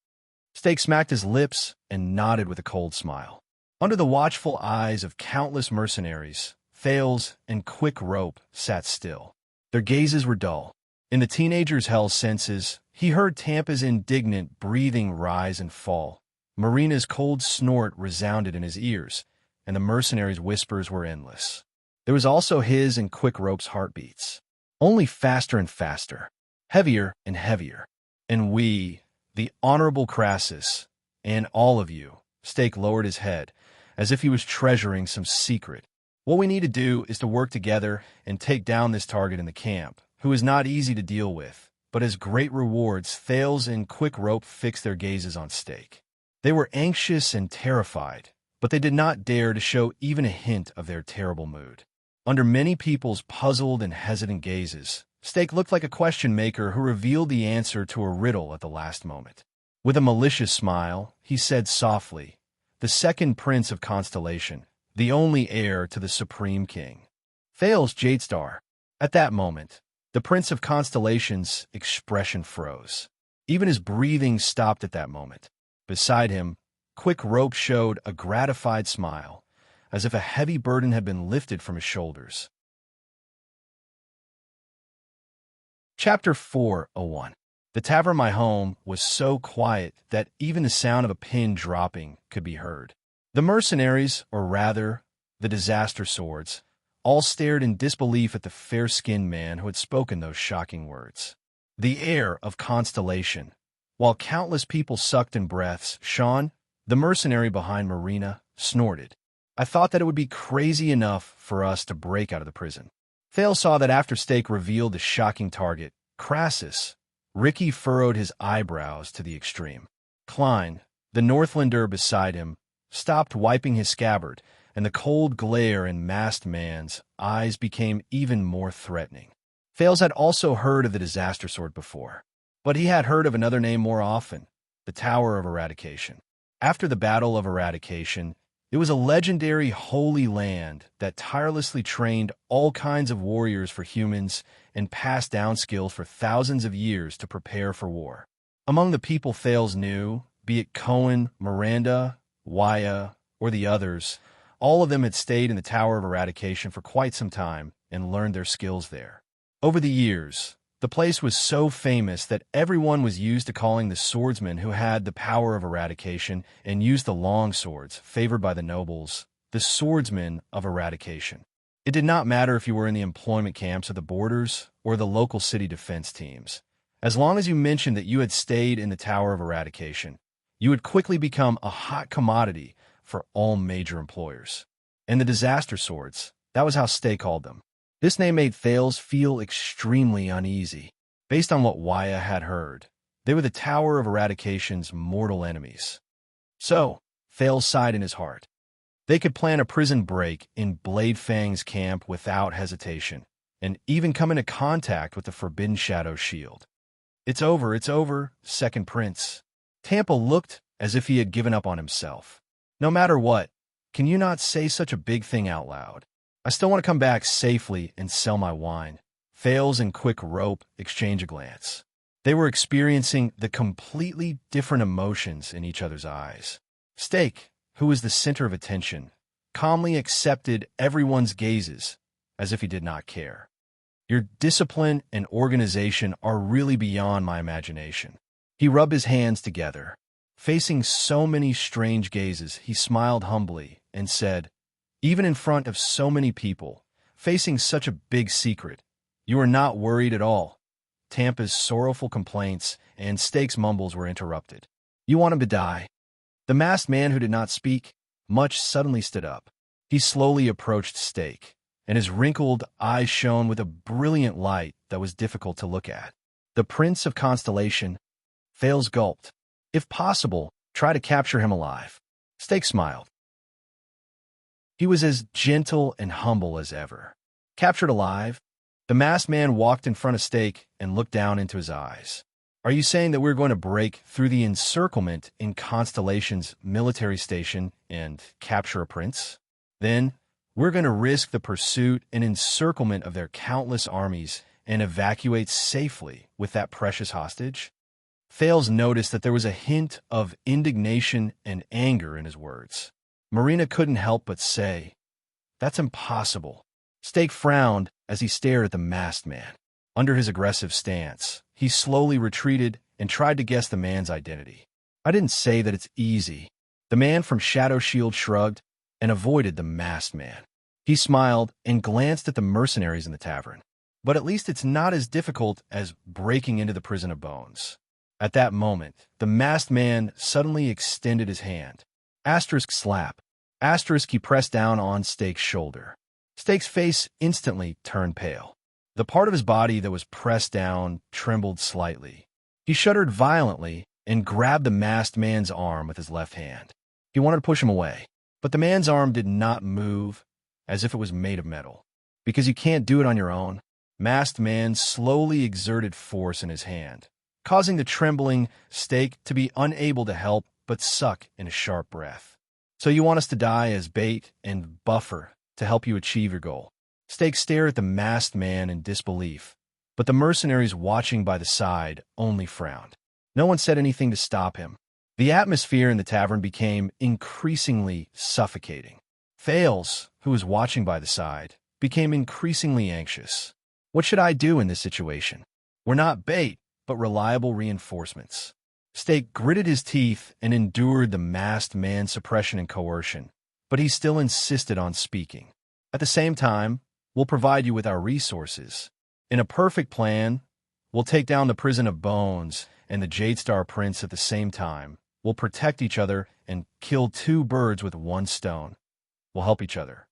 Stake smacked his lips and nodded with a cold smile. Under the watchful eyes of countless mercenaries, Thales and Quick Rope sat still. Their gazes were dull. In the teenager's held senses, he heard Tampa's indignant breathing rise and fall. Marina's cold snort resounded in his ears, and the mercenaries' whispers were endless. There was also his and Quick Rope's heartbeats, only faster and faster, heavier and heavier. And we, the Honorable Crassus, and all of you, Stake lowered his head, as if he was treasuring some secret. What we need to do is to work together and take down this target in the camp, who is not easy to deal with, but has great rewards. Thales and Quick Rope fixed their gazes on Stake. They were anxious and terrified, but they did not dare to show even a hint of their terrible mood. Under many people's puzzled and hesitant gazes, Stake looked like a question maker who revealed the answer to a riddle at the last moment. With a malicious smile, he said softly, "The second prince of Constellation, the only heir to the Supreme King." Thales Jadestar. At that moment, the Prince of Constellation's expression froze. Even his breathing stopped at that moment. Beside him, Quick Rope showed a gratified smile, as if a heavy burden had been lifted from his shoulders. Chapter 4:01. The tavern, my home, was so quiet that even the sound of a pin dropping could be heard. The mercenaries, or rather, the disaster swords, all stared in disbelief at the fair-skinned man who had spoken those shocking words. The heir of Constellation. While countless people sucked in breaths, Sean, the mercenary behind Marina, snorted. I thought that it would be crazy enough for us to break out of the prison. Thales saw that after Stake revealed the shocking target, Crassus, Ricky furrowed his eyebrows to the extreme. Klein, the Northlander beside him, stopped wiping his scabbard, and the cold glare in masked man's eyes became even more threatening. Thales had also heard of the disaster sword before, but he had heard of another name more often, the Tower of Eradication. After the Battle of Eradication, it was a legendary holy land that tirelessly trained all kinds of warriors for humans and passed down skills for thousands of years to prepare for war. Among the people Thales knew, be it Cohen, Miranda, Waya, or the others, all of them had stayed in the Tower of Eradication for quite some time and learned their skills there. Over the years, the place was so famous that everyone was used to calling the swordsman who had the power of eradication and used the long swords, favored by the nobles, the swordsman of eradication. It did not matter if you were in the employment camps at the borders or the local city defense teams. As long as you mentioned that you had stayed in the Tower of Eradication, you would quickly become a hot commodity for all major employers. And the disaster swords, that was how Stay called them. This name made Thales feel extremely uneasy. Based on what Waya had heard, they were the Tower of Eradication's mortal enemies. So, Thales sighed in his heart. They could plan a prison break in Blade Fang's camp without hesitation, and even come into contact with the Forbidden Shadow shield. It's over, Second Prince. Tampa looked as if he had given up on himself. No matter what, can you not say such a big thing out loud? I still want to come back safely and sell my wine. Thales and Quick Rope exchanged a glance. They were experiencing the completely different emotions in each other's eyes. Stake, who was the center of attention, calmly accepted everyone's gazes as if he did not care. Your discipline and organization are really beyond my imagination. He rubbed his hands together. Facing so many strange gazes, he smiled humbly and said, even in front of so many people, facing such a big secret, you are not worried at all. Tampa's sorrowful complaints and Stake's mumbles were interrupted. You want him to die? The masked man who did not speak Much suddenly stood up. He slowly approached Steak, and his wrinkled eyes shone with a brilliant light that was difficult to look at. The Prince of Constellation. Thales gulped. If possible, try to capture him alive. Steak smiled. He was as gentle and humble as ever. Captured alive? The masked man walked in front of Steak and looked down into his eyes. Are you saying that we're going to break through the encirclement in Constellation's military station and capture a prince? Then, we're going to risk the pursuit and encirclement of their countless armies and evacuate safely with that precious hostage? Thales noticed that there was a hint of indignation and anger in his words. Marina couldn't help but say, "That's impossible." Steak frowned as he stared at the masked man. Under his aggressive stance, he slowly retreated and tried to guess the man's identity. "I didn't say that it's easy." The man from Shadow Shield shrugged and avoided the masked man. He smiled and glanced at the mercenaries in the tavern. "But at least it's not as difficult as breaking into the prison of bones." At that moment, the masked man suddenly extended his hand. Asterisk slap. Asterisk he pressed down on Steak's shoulder. Steak's face instantly turned pale. The part of his body that was pressed down trembled slightly. He shuddered violently and grabbed the masked man's arm with his left hand. He wanted to push him away, but the man's arm did not move, as if it was made of metal. Because you can't do it on your own. Masked man slowly exerted force in his hand, causing the trembling Steak to be unable to help but suck in a sharp breath. "So you want us to die as bait and buffer to help you achieve your goal?" Steak stared at the masked man in disbelief, but the mercenaries watching by the side only frowned. No one said anything to stop him. The atmosphere in the tavern became increasingly suffocating. Thales, who was watching by the side, became increasingly anxious. What should I do in this situation? We're not bait, but reliable reinforcements. Steak gritted his teeth and endured the masked man's suppression and coercion, but he still insisted on speaking. "At the same time, we'll provide you with our resources. In a perfect plan, we'll take down the prison of bones and the Jadestar Prince at the same time. We'll protect each other and kill two birds with one stone. We'll help each other."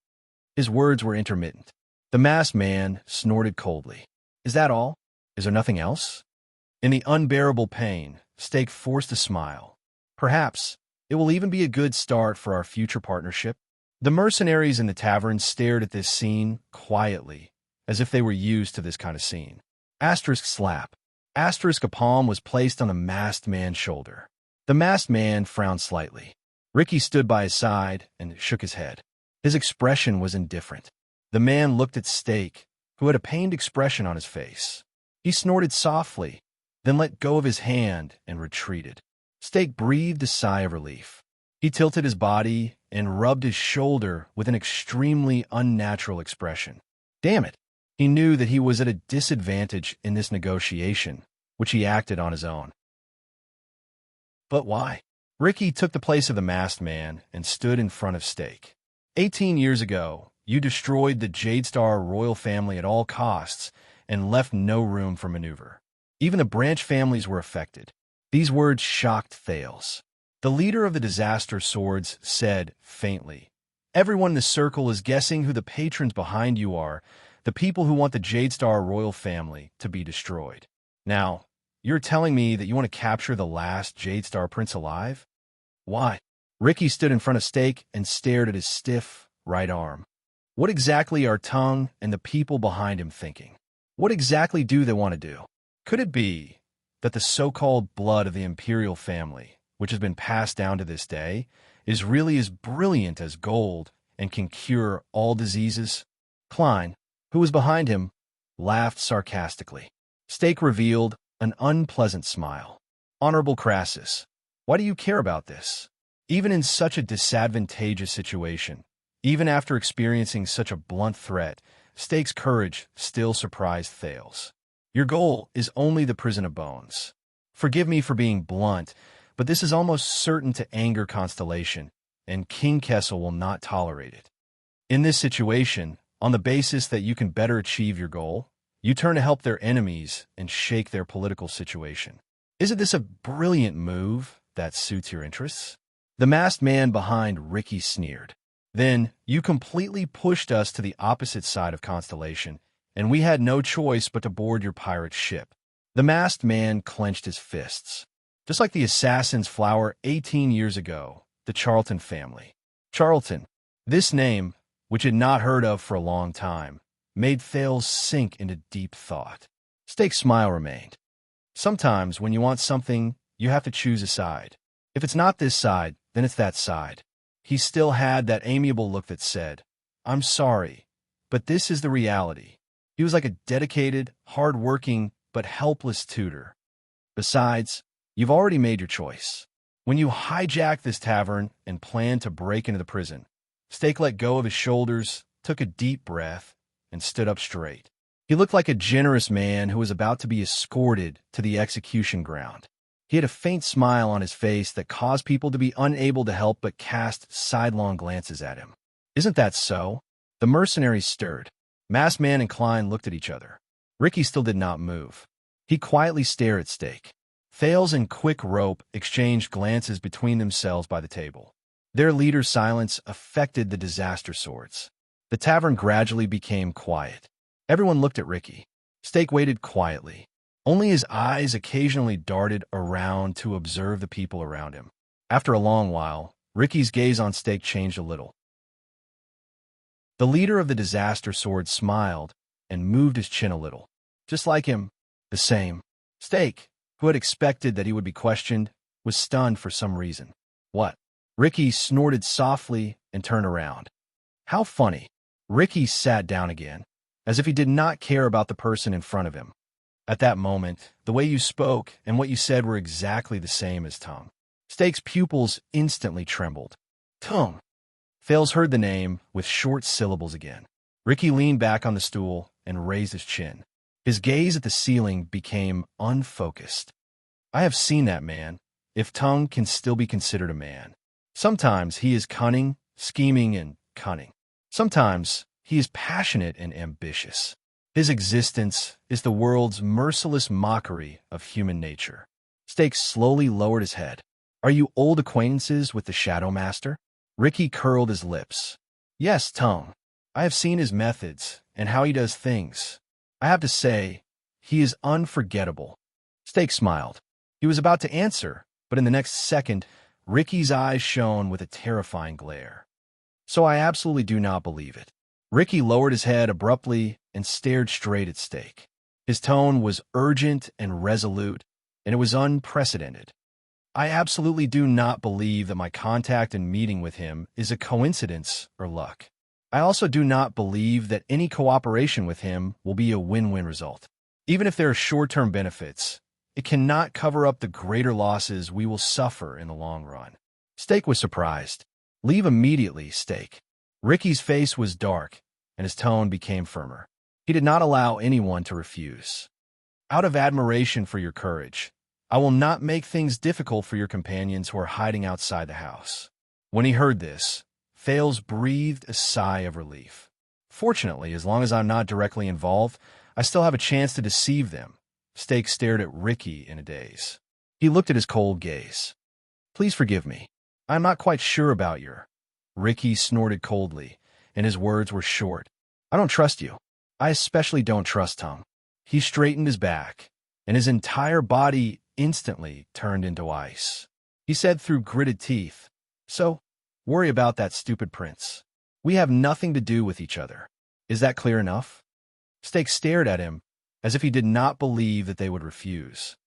His words were intermittent. The masked man snorted coldly. "Is that all? Is there nothing else?" In the unbearable pain, Steak forced a smile. "Perhaps it will even be a good start for our future partnership." The mercenaries in the tavern stared at this scene quietly, as if they were used to this kind of scene. Asterisk slap. Asterisk a palm was placed on the masked man's shoulder. The masked man frowned slightly. Ricky stood by his side and shook his head. His expression was indifferent. The man looked at Steak, who had a pained expression on his face. He snorted softly, then let go of his hand and retreated. Steak breathed a sigh of relief. He tilted his body and rubbed his shoulder with an extremely unnatural expression. Damn it! He knew that he was at a disadvantage in this negotiation, which he acted on his own. But why? Ricky took the place of the masked man and stood in front of Steak. 18 years ago, you destroyed the Jadestar royal family at all costs and left no room for maneuver. Even the branch families were affected. These words shocked Thales. The leader of the Disaster Swords said faintly, "Everyone in the circle is guessing who the patrons behind you are, the people who want the Jadestar royal family to be destroyed. Now, you're telling me that you want to capture the last Jadestar prince alive? Why?" Ricky stood in front of Steak and stared at his stiff right arm. What exactly are Tung and the people behind him thinking? What exactly do they want to do? Could it be that the so-called blood of the imperial family, which has been passed down to this day, is really as brilliant as gold and can cure all diseases? Klein, who was behind him, laughed sarcastically. Steak revealed an unpleasant smile. "Honorable Crassus, why do you care about this? Even in such a disadvantageous situation, even after experiencing such a blunt threat, Steak's courage still surprised Thales. Your goal is only the prison of bones. Forgive me for being blunt, but this is almost certain to anger Constellation, and King Kessel will not tolerate it. In this situation, on the basis that you can better achieve your goal, you turn to help their enemies and shake their political situation. Isn't this a brilliant move that suits your interests?" The masked man behind Ricky sneered. Then, you completely pushed us to the opposite side of Constellation, and we had no choice but to board your pirate ship. The masked man clenched his fists. Just like the assassin's flower 18 years ago, the Charlton family. Charlton. This name, which he'd not heard of for a long time, made Thales sink into deep thought. Stake's smile remained. Sometimes, when you want something, you have to choose a side. If it's not this side, then it's that side. He still had that amiable look that said, "I'm sorry, but this is the reality." He was like a dedicated, hard-working, but helpless tutor. Besides, you've already made your choice. When you hijacked this tavern and planned to break into the prison, Stake let go of his shoulders, took a deep breath, and stood up straight. He looked like a generous man who was about to be escorted to the execution ground. He had a faint smile on his face that caused people to be unable to help but cast sidelong glances at him. "Isn't that so?" The mercenaries stirred. Masked Man and Klein looked at each other. Ricky still did not move. He quietly stared at Stake. Thales and Quick Rope exchanged glances between themselves by the table. Their leader's silence affected the disaster swords. The tavern gradually became quiet. Everyone looked at Ricky. Stake waited quietly. Only his eyes occasionally darted around to observe the people around him. After a long while, Ricky's gaze on Stake changed a little. The leader of the disaster sword smiled and moved his chin a little. Just like him, the same. Stake, who had expected that he would be questioned, was stunned for some reason. "What?" Ricky snorted softly and turned around. "How funny." Ricky sat down again, as if he did not care about the person in front of him. "At that moment, the way you spoke and what you said were exactly the same as Tongue." Stake's pupils instantly trembled. "Tongue." Thales heard the name with short syllables again. Ricky leaned back on the stool and raised his chin. His gaze at the ceiling became unfocused. "I have seen that man, if Tongue can still be considered a man. Sometimes he is cunning, scheming, and cunning. Sometimes he is passionate and ambitious. His existence is the world's merciless mockery of human nature." Stake slowly lowered his head. "Are you old acquaintances with the Shadow Master?" Ricky curled his lips. "Yes, Tongue. I have seen his methods and how he does things. I have to say, he is unforgettable." Stake smiled. He was about to answer, but in the next second, Ricky's eyes shone with a terrifying glare. "So I absolutely do not believe it." Ricky lowered his head abruptly and stared straight at Stake. His tone was urgent and resolute, and it was unprecedented. "I absolutely do not believe that my contact and meeting with him is a coincidence or luck. I also do not believe that any cooperation with him will be a win-win result. Even if there are short-term benefits, it cannot cover up the greater losses we will suffer in the long run." Stake was surprised. "Leave immediately, Stake." Ricky's face was dark, and his tone became firmer. He did not allow anyone to refuse. "Out of admiration for your courage, I will not make things difficult for your companions who are hiding outside the house." When he heard this, Thales breathed a sigh of relief. "Fortunately, as long as I'm not directly involved, I still have a chance to deceive them." Stake stared at Ricky in a daze. He looked at his cold gaze. "Please forgive me. I'm not quite sure about your—" Ricky snorted coldly, and his words were short. "I don't trust you. I especially don't trust Tongue." He straightened his back, and his entire body instantly turned into ice. He said through gritted teeth, "So, worry about that stupid prince. We have nothing to do with each other. Is that clear enough?" Stake stared at him, as if he did not believe that they would refuse.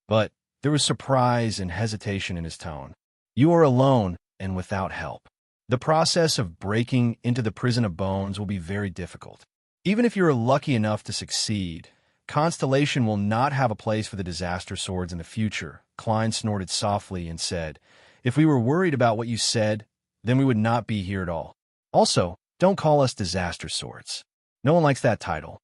But there was surprise and hesitation in his tone. "You are alone and without help. The process of breaking into the prison of bones will be very difficult. Even if you are lucky enough to succeed, Constellation will not have a place for the disaster swords in the future." Klein snorted softly and said, "If we were worried about what you said, then we would not be here at all. Also, don't call us disaster swords. No one likes that title."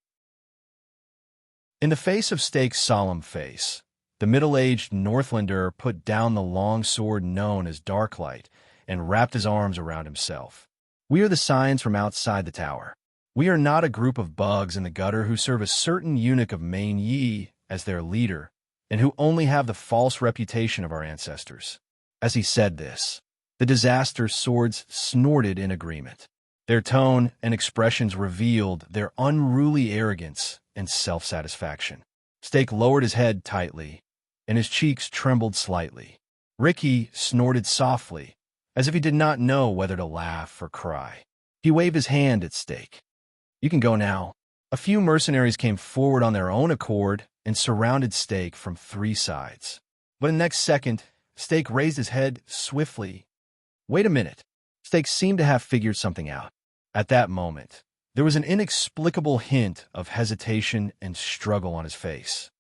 In the face of Stake's solemn face, the middle-aged Northlander put down the long sword known as Darklight and wrapped his arms around himself. "We are the signs from outside the tower. We are not a group of bugs in the gutter who serve a certain eunuch of Main Yi as their leader, and who only have the false reputation of our ancestors." As he said this, The disaster swords snorted in agreement. Their tone and expressions revealed their unruly arrogance and self-satisfaction. Stake lowered his head tightly, and his cheeks trembled slightly. Ricky snorted softly, as if he did not know whether to laugh or cry. He waved his hand at Stake. "You can go now." A few mercenaries came forward on their own accord and surrounded Stake from 3 sides. But in the next second, Stake raised his head swiftly. "Wait a minute." Stake seemed to have figured something out. At that moment, there was an inexplicable hint of hesitation and struggle on his face.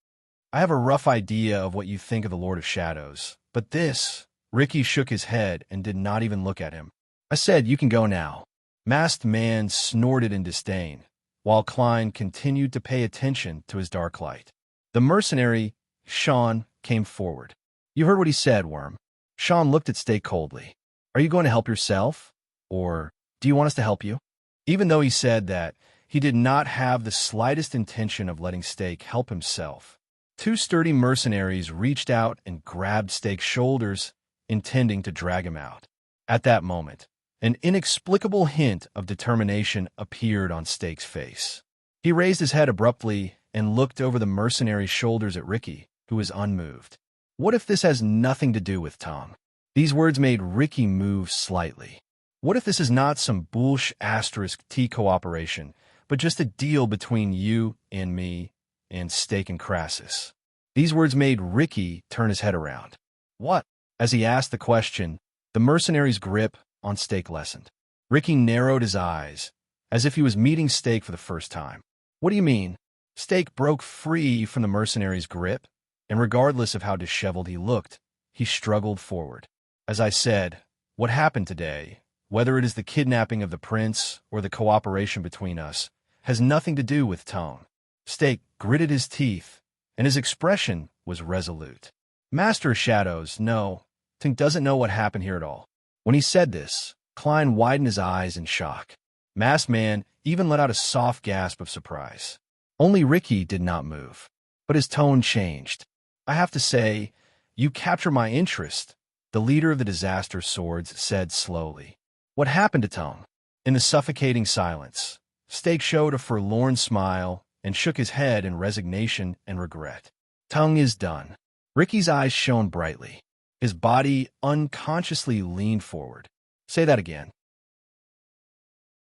"I have a rough idea of what you think of the Lord of Shadows, but this—" Ricky shook his head and did not even look at him. "I said you can go now." Masked Man snorted in disdain, while Klein continued to pay attention to his dark light. The mercenary, Sean, came forward. "You heard what he said, Worm." Sean looked at Stake coldly. "Are you going to help yourself? Or do you want us to help you?" Even though he said that, he did not have the slightest intention of letting Stake help himself. 2 sturdy mercenaries reached out and grabbed Stake's shoulders, intending to drag him out. At that moment, an inexplicable hint of determination appeared on Stake's face. He raised his head abruptly and looked over the mercenary's shoulders at Ricky, who was unmoved. "What if this has nothing to do with Tom?" These words made Ricky move slightly. "What if this is not some **T cooperation, but just a deal between you and me and Stake and Crassus?" These words made Ricky turn his head around. "What?" As he asked the question, the mercenary's grip on Stake lessened. Ricky narrowed his eyes, as if he was meeting Stake for the first time. "What do you mean?" Stake broke free from the mercenary's grip, and regardless of how disheveled he looked, he struggled forward. "As I said, what happened today, whether it is the kidnapping of the prince or the cooperation between us, has nothing to do with Tone." Stake gritted his teeth, and his expression was resolute. "Master of Shadows, no, Tink doesn't know what happened here at all." When he said this, Klein widened his eyes in shock. Masked Man even let out a soft gasp of surprise. Only Ricky did not move, but his tone changed. "I have to say, you capture my interest," the leader of the Disaster Swords said slowly. "What happened to Tone?" In the suffocating silence, Stake showed a forlorn smile and shook his head in resignation and regret. "Tongue is done." Ricky's eyes shone brightly. His body unconsciously leaned forward. "Say that again."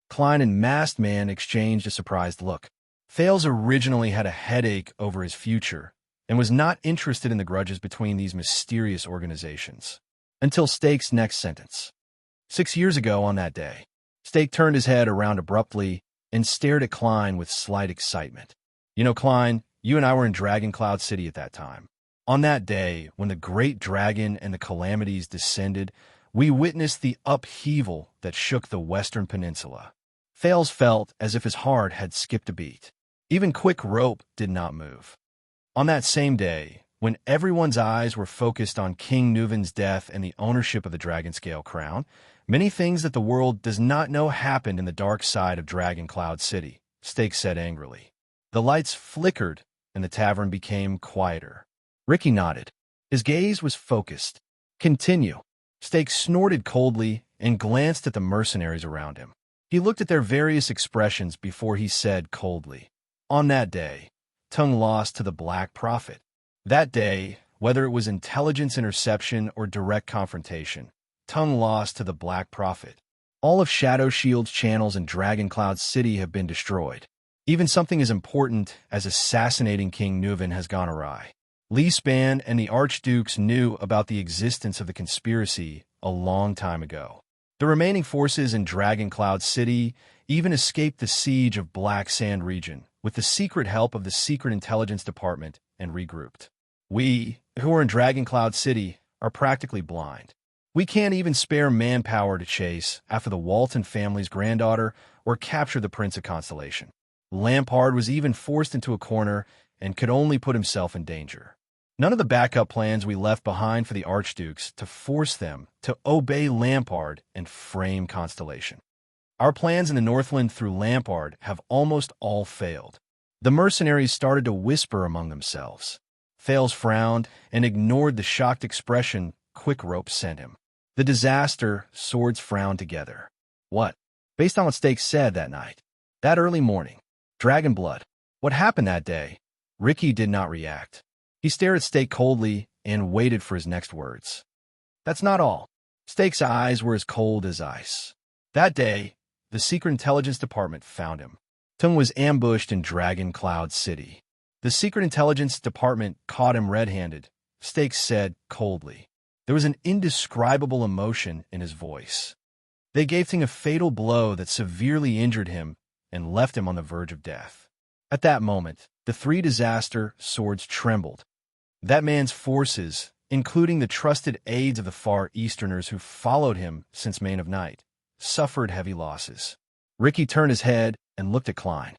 Klein and Masked Man exchanged a surprised look. Thales originally had a headache over his future and was not interested in the grudges between these mysterious organizations. Until Stake's next sentence. 6 years ago on that day, Stake turned his head around abruptly and stared at Klein with slight excitement. "You know, Klein, you and I were in Dragon Cloud City at that time. On that day, when the great dragon and the calamities descended, we witnessed the upheaval that shook the Western Peninsula." Thales felt as if his heart had skipped a beat. Even Quick Rope did not move. On that same day, when everyone's eyes were focused on King Nuven's death and the ownership of the Dragonscale crown, many things that the world does not know happened in the dark side of Dragon Cloud City, Stake said angrily. The lights flickered, and the tavern became quieter. Ricky nodded. His gaze was focused. "Continue." Stake snorted coldly and glanced at the mercenaries around him. He looked at their various expressions before he said coldly, "On that day, Tongue lost to the Black Prophet. That day, whether it was intelligence interception or direct confrontation, Tongue lost to the Black Prophet. All of Shadow Shield's channels in Dragon Cloud City have been destroyed. Even something as important as assassinating King Nuven has gone awry. Lee Span and the Archdukes knew about the existence of the conspiracy a long time ago. The remaining forces in Dragon Cloud City even escaped the siege of Black Sand region with the secret help of the Secret Intelligence Department and regrouped. We, who are in Dragon Cloud City, are practically blind. We can't even spare manpower to chase after the Walton family's granddaughter or capture the Prince of Constellation. Lampard was even forced into a corner and could only put himself in danger. None of the backup plans we left behind for the Archdukes to force them to obey Lampard and frame Constellation. Our plans in the Northland through Lampard have almost all failed." The mercenaries started to whisper among themselves. Thales frowned and ignored the shocked expression Quick Rope sent him. The disaster swords frowned together. What? Based on what Stake said that night. That early morning. Dragon blood. What happened that day? Ricky did not react. He stared at Stake coldly and waited for his next words. That's not all. Stake's eyes were as cold as ice. That day, the Secret Intelligence Department found him. Tung was ambushed in Dragon Cloud City. The Secret Intelligence Department caught him red-handed, Stake said coldly. There was an indescribable emotion in his voice. They gave Tung a fatal blow that severely injured him and left him on the verge of death. At that moment, the three disaster swords trembled. That man's forces, including the trusted aides of the Far Easterners who followed him since Main of Night, suffered heavy losses. Ricky turned his head and looked at Klein.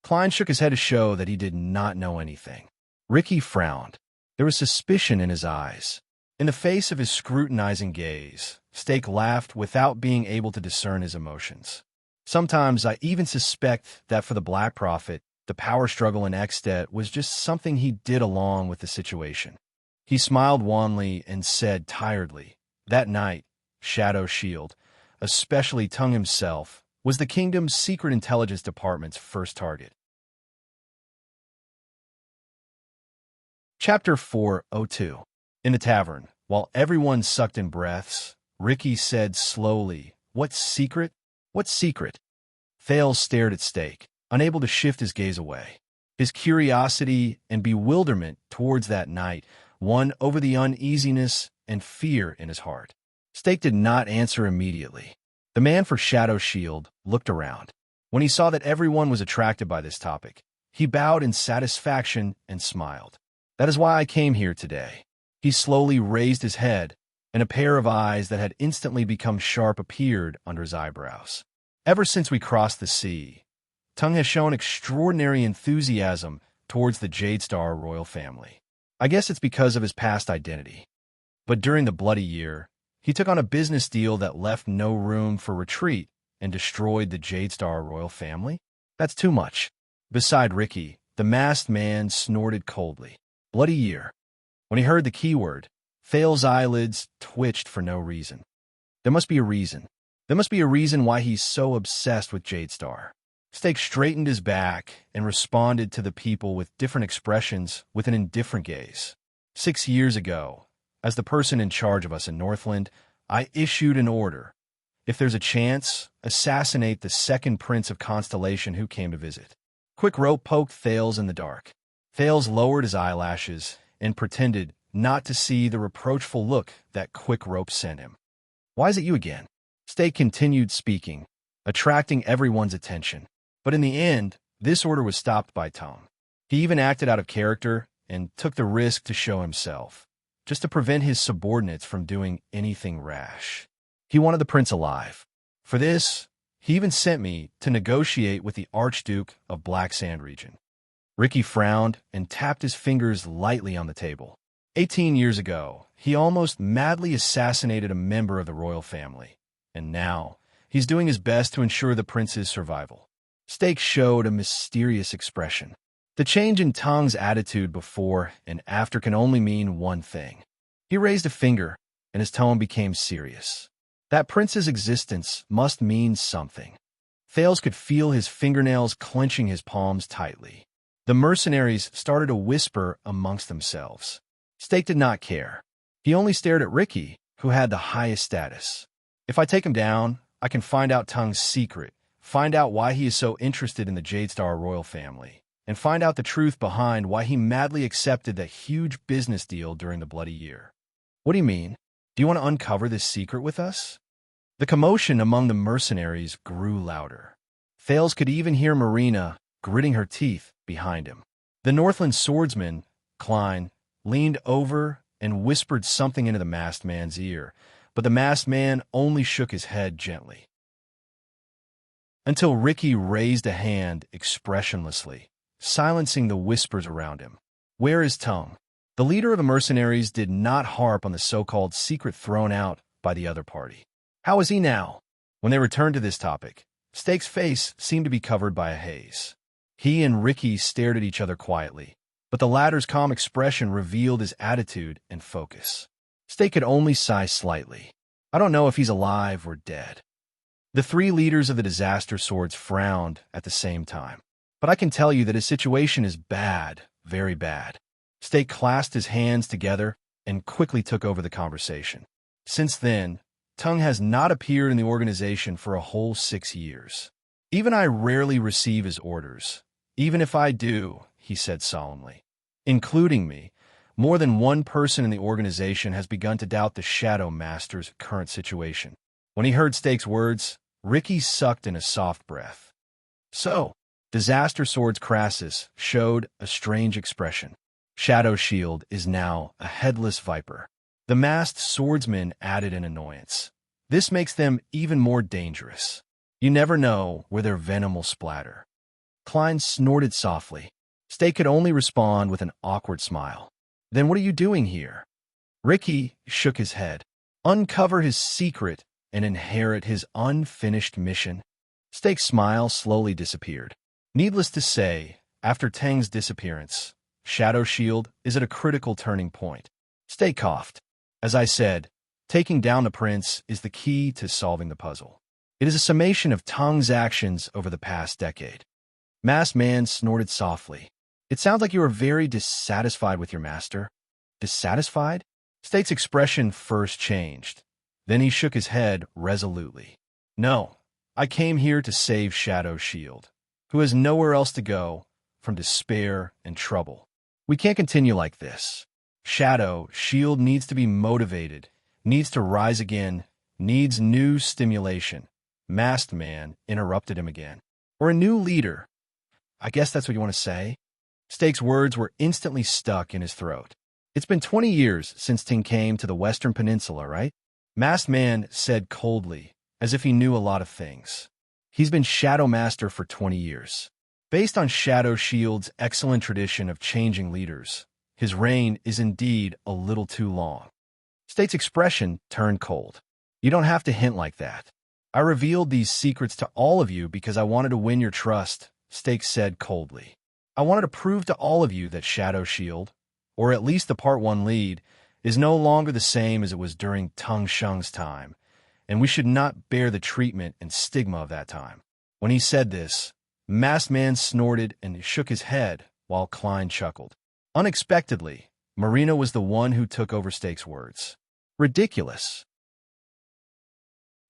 Klein shook his head to show that he did not know anything. Ricky frowned. There was suspicion in his eyes. In the face of his scrutinizing gaze, Stake laughed without being able to discern his emotions. Sometimes I even suspect that for the Black Prophet, the power struggle in Extet was just something he did along with the situation. He smiled wanly and said tiredly, that night, Shadow Shield, especially Tung himself, was the kingdom's Secret Intelligence Department's first target. Chapter 402. In the tavern, while everyone sucked in breaths, Ricky said slowly, What secret? What secret? Thales stared at Stake, unable to shift his gaze away. His curiosity and bewilderment towards that night won over the uneasiness and fear in his heart. Stake did not answer immediately. The man for Shadow Shield looked around. When he saw that everyone was attracted by this topic, he bowed in satisfaction and smiled. That is why I came here today. He slowly raised his head, and a pair of eyes that had instantly become sharp appeared under his eyebrows. Ever since we crossed the sea, Tung has shown extraordinary enthusiasm towards the Jade Star royal family. I guess it's because of his past identity. But during the Bloody Year, he took on a business deal that left no room for retreat and destroyed the Jade Star royal family? That's too much. Beside Ricky, the masked man snorted coldly. Bloody Year. When he heard the keyword, Thales' eyelids twitched for no reason. There must be a reason. There must be a reason why he's so obsessed with Jade Star. Stake straightened his back and responded to the people with different expressions with an indifferent gaze. 6 years ago, as the person in charge of us in Northland, I issued an order. If there's a chance, assassinate the second prince of Constellation who came to visit. Quick Rope poked Thales in the dark. Thales lowered his eyelashes and pretended not to see the reproachful look that Quick Rope sent him. Why is it you again? Stake continued speaking, attracting everyone's attention. But in the end, this order was stopped by Tung. He even acted out of character and took the risk to show himself, just to prevent his subordinates from doing anything rash. He wanted the prince alive. For this, he even sent me to negotiate with the Archduke of Black Sand region. Ricky frowned and tapped his fingers lightly on the table. 18 years ago, he almost madly assassinated a member of the royal family. And now, he's doing his best to ensure the prince's survival. Stake showed a mysterious expression. The change in Tung's attitude before and after can only mean one thing. He raised a finger, and his tone became serious. That prince's existence must mean something. Thales could feel his fingernails clenching his palms tightly. The mercenaries started to whisper amongst themselves. Stake did not care. He only stared at Ricky, who had the highest status. If I take him down, I can find out Tung's secret, find out why he is so interested in the Jade Star royal family, and find out the truth behind why he madly accepted that huge business deal during the Bloody Year. What do you mean? Do you want to uncover this secret with us? The commotion among the mercenaries grew louder. Thales could even hear Marina gritting her teeth behind him. The Northland swordsman, Klein, leaned over and whispered something into the masked man's ear, but the masked man only shook his head gently. Until Ricky raised a hand expressionlessly, silencing the whispers around him. Where is Tung? The leader of the mercenaries did not harp on the so-called secret thrown out by the other party. How is he now? When they returned to this topic, Stake's face seemed to be covered by a haze. He and Ricky stared at each other quietly, but the latter's calm expression revealed his attitude and focus. Stake could only sigh slightly. I don't know if he's alive or dead. The three leaders of the disaster swords frowned at the same time. But I can tell you that his situation is bad, very bad. Stake clasped his hands together and quickly took over the conversation. Since then, Tung has not appeared in the organization for a whole 6 years. Even I rarely receive his orders. Even if I do, he said solemnly, including me, more than one person in the organization has begun to doubt the Shadow Master's current situation. When he heard Stake's words, Ricky sucked in a soft breath. So, Disaster Swords Crassus showed a strange expression. Shadow Shield is now a headless viper. The masked swordsman added an annoyance. This makes them even more dangerous. You never know where their venom will splatter. Klein snorted softly. Stake could only respond with an awkward smile. Then what are you doing here? Ricky shook his head. Uncover his secret and inherit his unfinished mission. Stake's smile slowly disappeared. Needless to say, after Tang's disappearance, Shadow Shield is at a critical turning point. Stake coughed. As I said, taking down the prince is the key to solving the puzzle. It is a summation of Tang's actions over the past decade. Masked Man snorted softly. It sounds like you are very dissatisfied with your master. Dissatisfied? Stake's expression first changed. Then he shook his head resolutely. No, I came here to save Shadow Shield, who has nowhere else to go, from despair and trouble. We can't continue like this. Shadow Shield needs to be motivated, needs to rise again, needs new stimulation. Masked Man interrupted him again. Or a new leader. I guess that's what you want to say? Stake's words were instantly stuck in his throat. It's been 20 years since Ting came to the Western Peninsula, right? Masked Man said coldly, as if he knew a lot of things. He's been Shadow Master for 20 years. Based on Shadow Shield's excellent tradition of changing leaders, his reign is indeed a little too long. Stake's expression turned cold. You don't have to hint like that. I revealed these secrets to all of you because I wanted to win your trust, Stake said coldly. I wanted to prove to all of you that Shadow Shield, or at least the Part 1 lead, is no longer the same as it was during Tung Sheng's time, and we should not bear the treatment and stigma of that time. When he said this, Masked Man snorted and shook his head while Klein chuckled. Unexpectedly, Marina was the one who took over Stake's words. Ridiculous.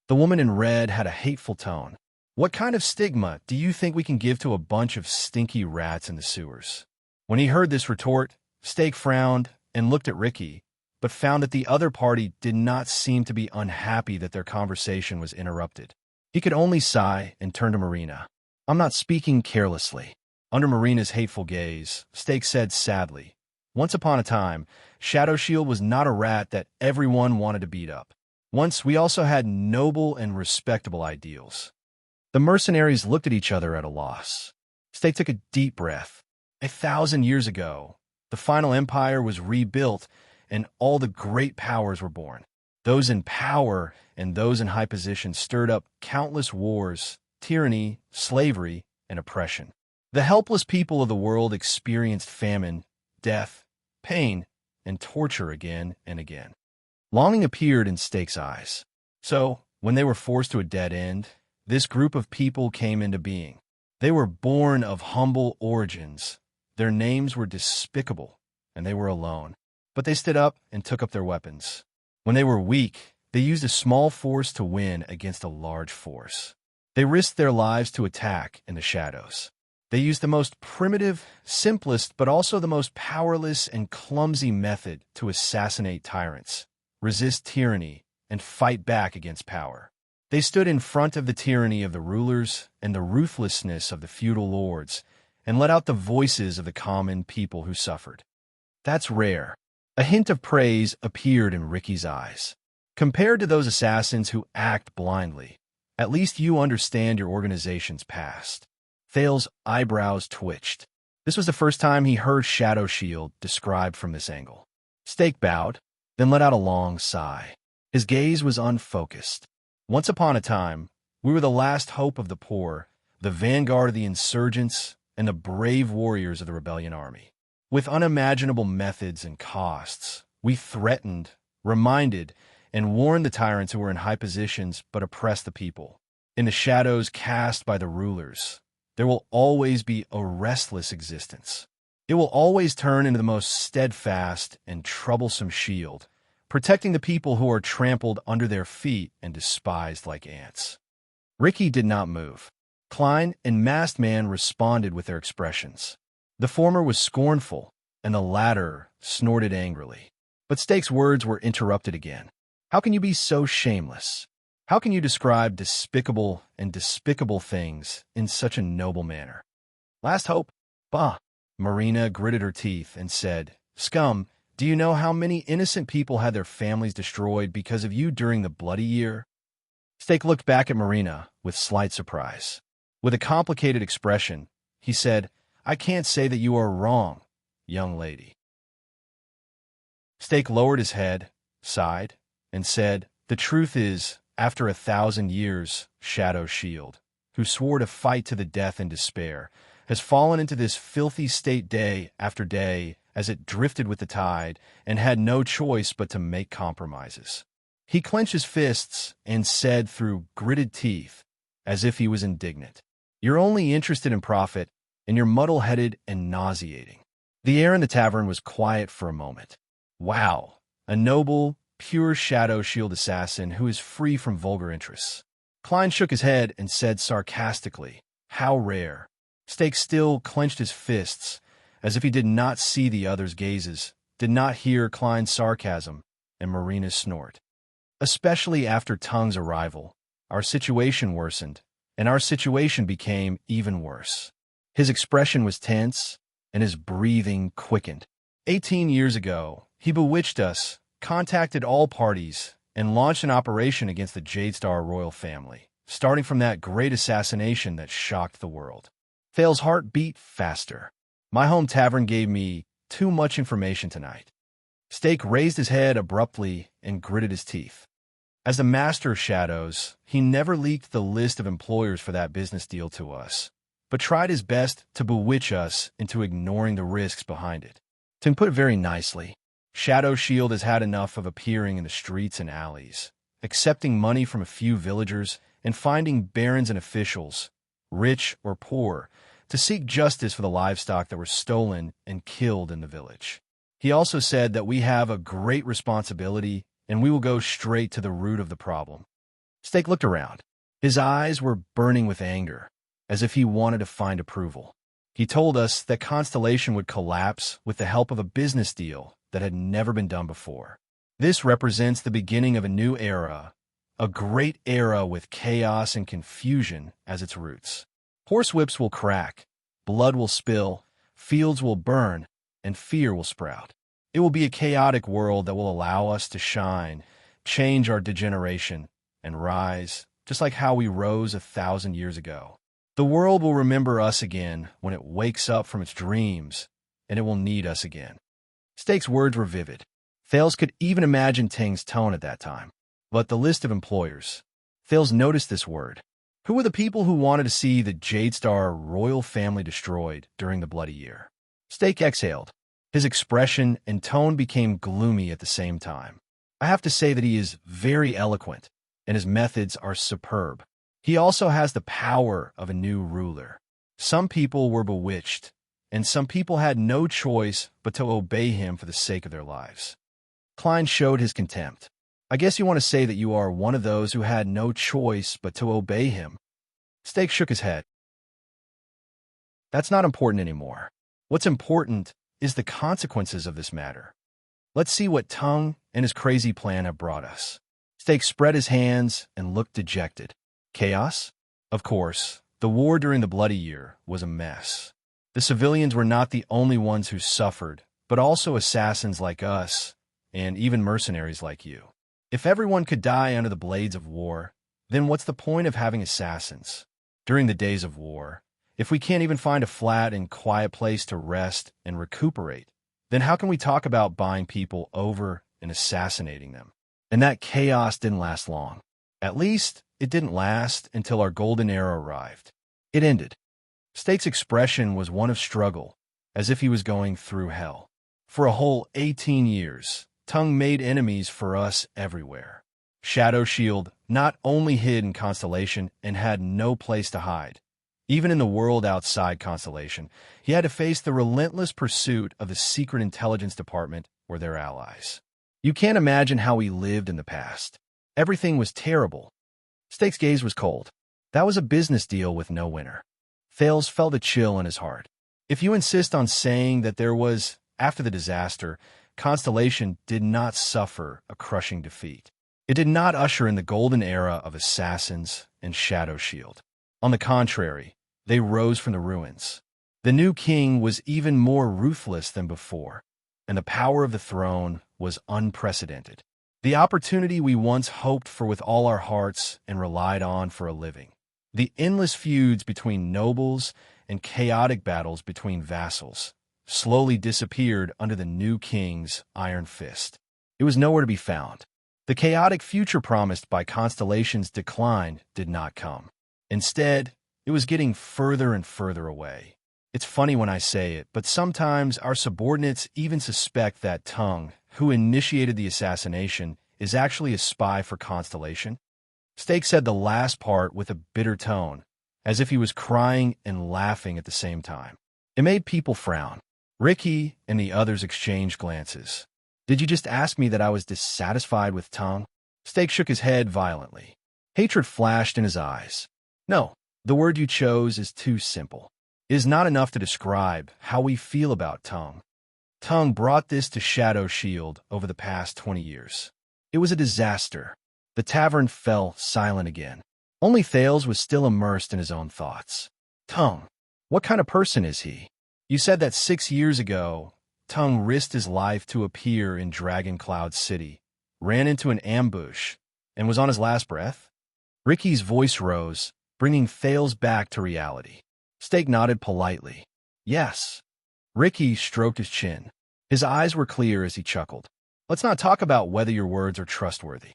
The woman in red had a hateful tone. What kind of stigma do you think we can give to a bunch of stinky rats in the sewers? When he heard this retort, Stake frowned and looked at Ricky, but found that the other party did not seem to be unhappy that their conversation was interrupted. He could only sigh and turn to Marina. I'm not speaking carelessly. Under Marina's hateful gaze, Stake said sadly, once upon a time, Shadow Shield was not a rat that everyone wanted to beat up. Once we also had noble and respectable ideals. The mercenaries looked at each other at a loss. Stake took a deep breath. 1,000 years ago, the final empire was rebuilt and all the great powers were born. Those in power and those in high position stirred up countless wars, tyranny, slavery, and oppression. The helpless people of the world experienced famine, death, pain, and torture again and again. Longing appeared in Stake's eyes. So, when they were forced to a dead end, this group of people came into being. They were born of humble origins. Their names were despicable, and they were alone. But they stood up and took up their weapons. When they were weak, they used a small force to win against a large force. They risked their lives to attack in the shadows. They used the most primitive, simplest, but also the most powerless and clumsy method to assassinate tyrants, resist tyranny, and fight back against power. They stood in front of the tyranny of the rulers and the ruthlessness of the feudal lords, and let out the voices of the common people who suffered. That's rare. A hint of praise appeared in Ricky's eyes. Compared to those assassins who act blindly, at least you understand your organization's past. Thale's eyebrows twitched. This was the first time he heard Shadow Shield described from this angle. Stake bowed, then let out a long sigh. His gaze was unfocused. Once upon a time, we were the last hope of the poor, the vanguard of the insurgents, and the brave warriors of the rebellion army. With unimaginable methods and costs, we threatened, reminded, and warned the tyrants who were in high positions but oppressed the people. In the shadows cast by the rulers, there will always be a restless existence. It will always turn into the most steadfast and troublesome shield, protecting the people who are trampled under their feet and despised like ants. Ricky did not move. Klein and Masked Man responded with their expressions. The former was scornful, and the latter snorted angrily. But Stake's words were interrupted again. How can you be so shameless? How can you describe despicable and despicable things in such a noble manner? Last hope? Bah! Marina gritted her teeth and said, Scum, do you know how many innocent people had their families destroyed because of you during the bloody year? Stake looked back at Marina with slight surprise. With a complicated expression, he said, I can't say that you are wrong, young lady. Stake lowered his head, sighed, and said, The truth is, after 1,000 years, Shadow Shield, who swore to fight to the death in despair, has fallen into this filthy state day after day as it drifted with the tide and had no choice but to make compromises. He clenched his fists and said through gritted teeth, as if he was indignant, You're only interested in profit, and you're muddle-headed and nauseating. The air in the tavern was quiet for a moment. Wow, a noble, pure Shadow Shield assassin who is free from vulgar interests. Klein shook his head and said sarcastically, How rare. Stake still clenched his fists, as if he did not see the other's gazes, did not hear Klein's sarcasm and Marina's snort. Especially after Tung's arrival, our situation worsened, and our situation became even worse. His expression was tense, and his breathing quickened. 18 years ago, he bewitched us, contacted all parties, and launched an operation against the Jadestar royal family, starting from that great assassination that shocked the world. Thale's heart beat faster. My home tavern gave me too much information tonight. Stake raised his head abruptly and gritted his teeth. As the master of shadows, he never leaked the list of employers for that business deal to us, but tried his best to bewitch us into ignoring the risks behind it. To put it very nicely, Shadow Shield has had enough of appearing in the streets and alleys, accepting money from a few villagers and finding barons and officials, rich or poor, to seek justice for the livestock that were stolen and killed in the village. He also said that we have a great responsibility and we will go straight to the root of the problem. Stake looked around. His eyes were burning with anger, as if he wanted to find approval. He told us that Constellation would collapse with the help of a business deal that had never been done before. This represents the beginning of a new era, a great era with chaos and confusion as its roots. Horsewhips will crack, blood will spill, fields will burn, and fear will sprout. It will be a chaotic world that will allow us to shine, change our degeneration, and rise, just like how we rose 1,000 years ago. The world will remember us again when it wakes up from its dreams, and it will need us again. Stake's words were vivid. Thales could even imagine Ting's tone at that time. But the list of employers. Thales noticed this word. Who were the people who wanted to see the Jadestar royal family destroyed during the bloody year? Stake exhaled. His expression and tone became gloomy at the same time. I have to say that he is very eloquent, and his methods are superb. He also has the power of a new ruler. Some people were bewitched, and some people had no choice but to obey him for the sake of their lives. Klein showed his contempt. I guess you want to say that you are one of those who had no choice but to obey him. Stake shook his head. That's not important anymore. What's important is the consequences of this matter. Let's see what Tung and his crazy plan have brought us. Stake spread his hands and looked dejected. Chaos? Of course, the war during the bloody year was a mess. The civilians were not the only ones who suffered, but also assassins like us, and even mercenaries like you. If everyone could die under the blades of war, then what's the point of having assassins? During the days of war, if we can't even find a flat and quiet place to rest and recuperate, then how can we talk about buying people over and assassinating them? And that chaos didn't last long. At least, it didn't last until our golden era arrived. It ended. Stake's expression was one of struggle, as if he was going through hell. For a whole 18 years, Tongue made enemies for us everywhere. Shadow Shield not only hid in Constellation and had no place to hide. Even in the world outside Constellation, he had to face the relentless pursuit of the Secret Intelligence Department or their allies. You can't imagine how he lived in the past. Everything was terrible. Stake's gaze was cold. That was a business deal with no winner. Thales felt a chill in his heart. If you insist on saying that there was, after the disaster, Constellation did not suffer a crushing defeat. It did not usher in the golden era of assassins and Shadow Shield. On the contrary, they rose from the ruins. The new king was even more ruthless than before, and the power of the throne was unprecedented. The opportunity we once hoped for with all our hearts and relied on for a living. The endless feuds between nobles and chaotic battles between vassals slowly disappeared under the new king's iron fist. It was nowhere to be found. The chaotic future promised by Constellation's decline did not come. Instead, it was getting further and further away. It's funny when I say it, but sometimes our subordinates even suspect that Tongue, who initiated the assassination, is actually a spy for Constellation. Stake said the last part with a bitter tone, as if he was crying and laughing at the same time. It made people frown. Ricky and the others exchanged glances. Did you just ask me that I was dissatisfied with Tongue? Stake shook his head violently. Hatred flashed in his eyes. No, the word you chose is too simple. It is not enough to describe how we feel about Tongue. Tongue brought this to Shadow Shield over the past 20 years. It was a disaster. The tavern fell silent again. Only Thales was still immersed in his own thoughts. Tongue, what kind of person is he? You said that 6 years ago, Tongue risked his life to appear in Dragon Cloud City, ran into an ambush, and was on his last breath? Ricky's voice rose, bringing Thales back to reality. Stake nodded politely. Yes. Ricky stroked his chin. His eyes were clear as he chuckled. Let's not talk about whether your words are trustworthy.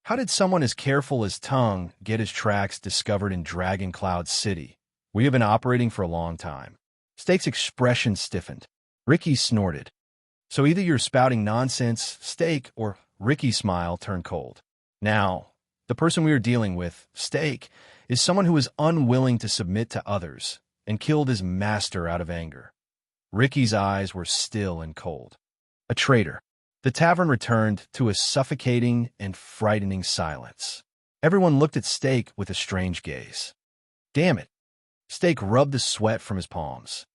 How did someone as careful as Tongue get his tracks discovered in Dragon Cloud City? We have been operating for a long time. Stake's expression stiffened. Ricky snorted. So either you're spouting nonsense, Stake, or Ricky's smile turned cold. Now, the person we are dealing with, Stake, is someone who is unwilling to submit to others and killed his master out of anger. Ricky's eyes were still and cold. A traitor. The tavern returned to a suffocating and frightening silence. Everyone looked at Stake with a strange gaze. Damn it. Stake rubbed the sweat from his palms.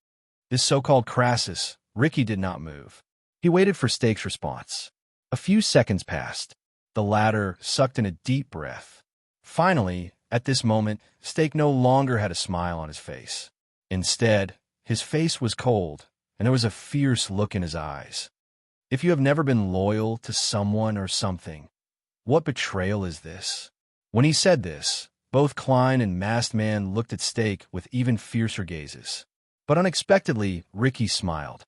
This so-called Crassus, Ricky did not move. He waited for Stake's response. A few seconds passed. The latter sucked in a deep breath. Finally, at this moment, Stake no longer had a smile on his face. Instead, his face was cold, and there was a fierce look in his eyes. If you have never been loyal to someone or something, what betrayal is this? When he said this, both Klein and Masked Man looked at Stake with even fiercer gazes. But unexpectedly, Ricky smiled.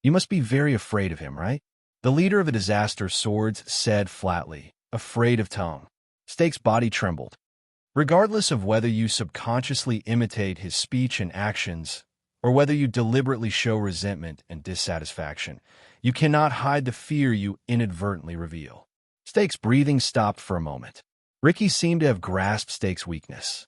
You must be very afraid of him, right? The leader of the disaster swords said flatly, afraid of Tongue. Stake's body trembled. Regardless of whether you subconsciously imitate his speech and actions, or whether you deliberately show resentment and dissatisfaction, you cannot hide the fear you inadvertently reveal. Stake's breathing stopped for a moment. Ricky seemed to have grasped Stake's weakness.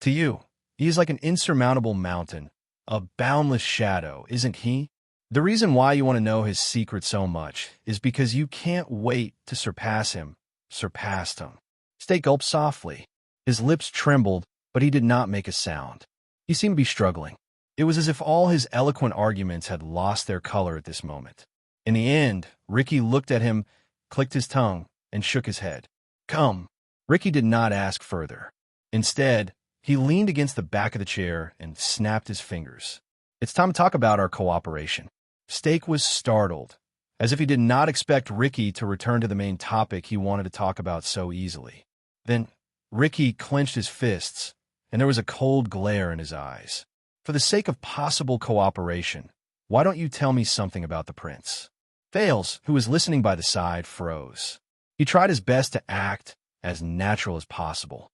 To you, he is like an insurmountable mountain, a boundless shadow, isn't he? The reason why you want to know his secret so much is because you can't wait to surpass him. Surpassed him. Stake gulped softly. His lips trembled, but he did not make a sound. He seemed to be struggling. It was as if all his eloquent arguments had lost their color at this moment. In the end, Ricky looked at him, clicked his tongue, and shook his head. Come. Ricky did not ask further. Instead, he leaned against the back of the chair and snapped his fingers. It's time to talk about our cooperation. Stake was startled, as if he did not expect Ricky to return to the main topic he wanted to talk about so easily. Then, Ricky clenched his fists, and there was a cold glare in his eyes. For the sake of possible cooperation, why don't you tell me something about the prince? Thales, who was listening by the side, froze. He tried his best to act as natural as possible.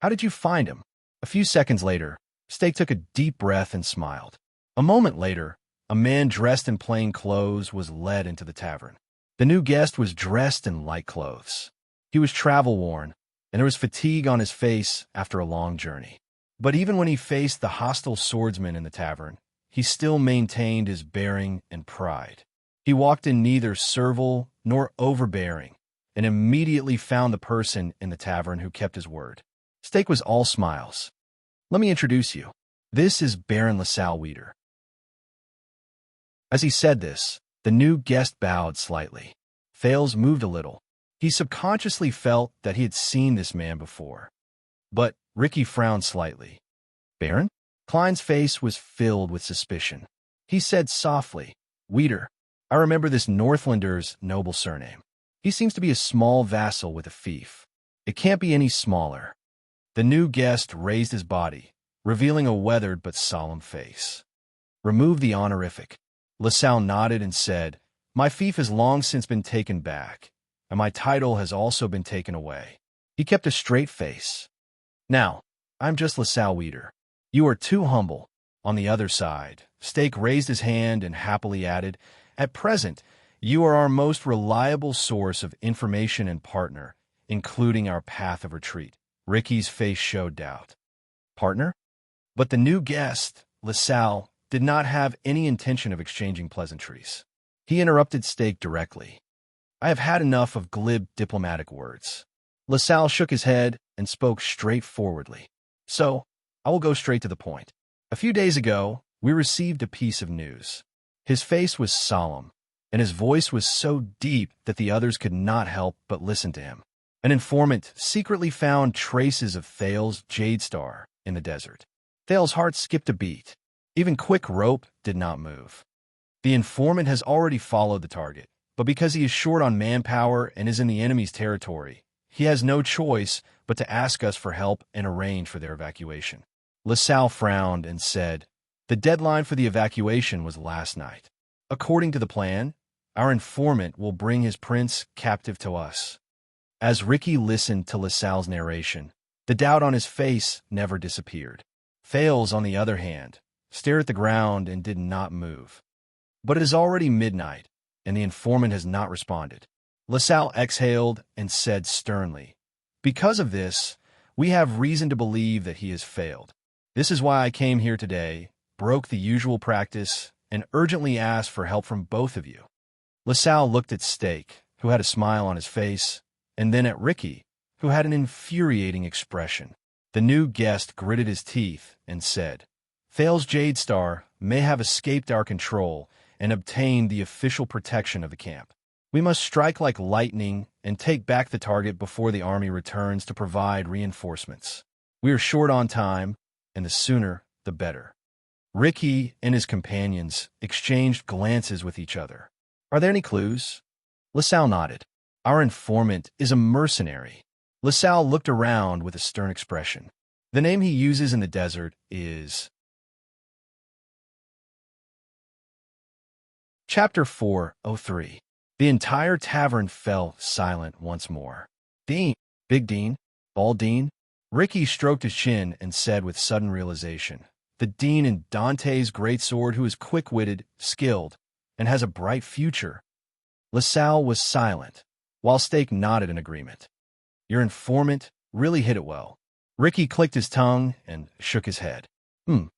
How did you find him? A few seconds later, Stake took a deep breath and smiled. A moment later, a man dressed in plain clothes was led into the tavern. The new guest was dressed in light clothes. He was travel-worn, and there was fatigue on his face after a long journey. But even when he faced the hostile swordsman in the tavern, he still maintained his bearing and pride. He walked in neither servile nor overbearing, and immediately found the person in the tavern who kept his word. Steak was all smiles. "Let me introduce you. This is Baron LaSalle Weeder." As he said this, the new guest bowed slightly. Thales moved a little. He subconsciously felt that he had seen this man before. But Ricky frowned slightly. "Baron?" Klein's face was filled with suspicion. He said softly, "Weeder, I remember this Northlander's noble surname. He seems to be a small vassal with a fief. It can't be any smaller." The new guest raised his body, revealing a weathered but solemn face. "Remove the honorific." LaSalle nodded and said, "My fief has long since been taken back, and my title has also been taken away." He kept a straight face. "Now, I'm just LaSalle Weeder. You are too humble." On the other side, Steak raised his hand and happily added, "At present, you are our most reliable source of information and partner, including our path of retreat." Ricky's face showed doubt. "Partner?" But the new guest, LaSalle, did not have any intention of exchanging pleasantries. He interrupted Steak directly. "I have had enough of glib diplomatic words." LaSalle shook his head and spoke straightforwardly. "So, I will go straight to the point. A few days ago, we received a piece of news." His face was solemn, and his voice was so deep that the others could not help but listen to him. An informant secretly found traces of Thales' Jade Star in the desert. Thales' heart skipped a beat. Even quick rope did not move. The informant has already followed the target, but because he is short on manpower and is in the enemy's territory, he has no choice but to ask us for help and arrange for their evacuation. LaSalle frowned and said, "The deadline for the evacuation was last night. According to the plan, our informant will bring his prince captive to us." As Ricky listened to LaSalle's narration, the doubt on his face never disappeared. Thales, on the other hand, stared at the ground and did not move. But it is already midnight, and the informant has not responded. LaSalle exhaled and said sternly, "Because of this, we have reason to believe that he has failed. This is why I came here today, broke the usual practice, and urgently asked for help from both of you." LaSalle looked at Steak, who had a smile on his face, and then at Ricky, who had an infuriating expression. The new guest gritted his teeth and said, "Thales' Jade Star may have escaped our control and obtained the official protection of the camp. We must strike like lightning and take back the target before the army returns to provide reinforcements. We are short on time, and the sooner, the better." Ricky and his companions exchanged glances with each other. "Are there any clues?" LaSalle nodded. "Our informant is a mercenary." LaSalle looked around with a stern expression. "The name he uses in the desert is..." Chapter 403. The entire tavern fell silent once more. "Dean, Big Dean, Bald Dean?" Ricky stroked his chin and said with sudden realization, "The Dean in Dante's great sword who is quick-witted, skilled, and has a bright future." LaSalle was silent, while Steak nodded in agreement. "Your informant really hit it well." Ricky clicked his tongue and shook his head.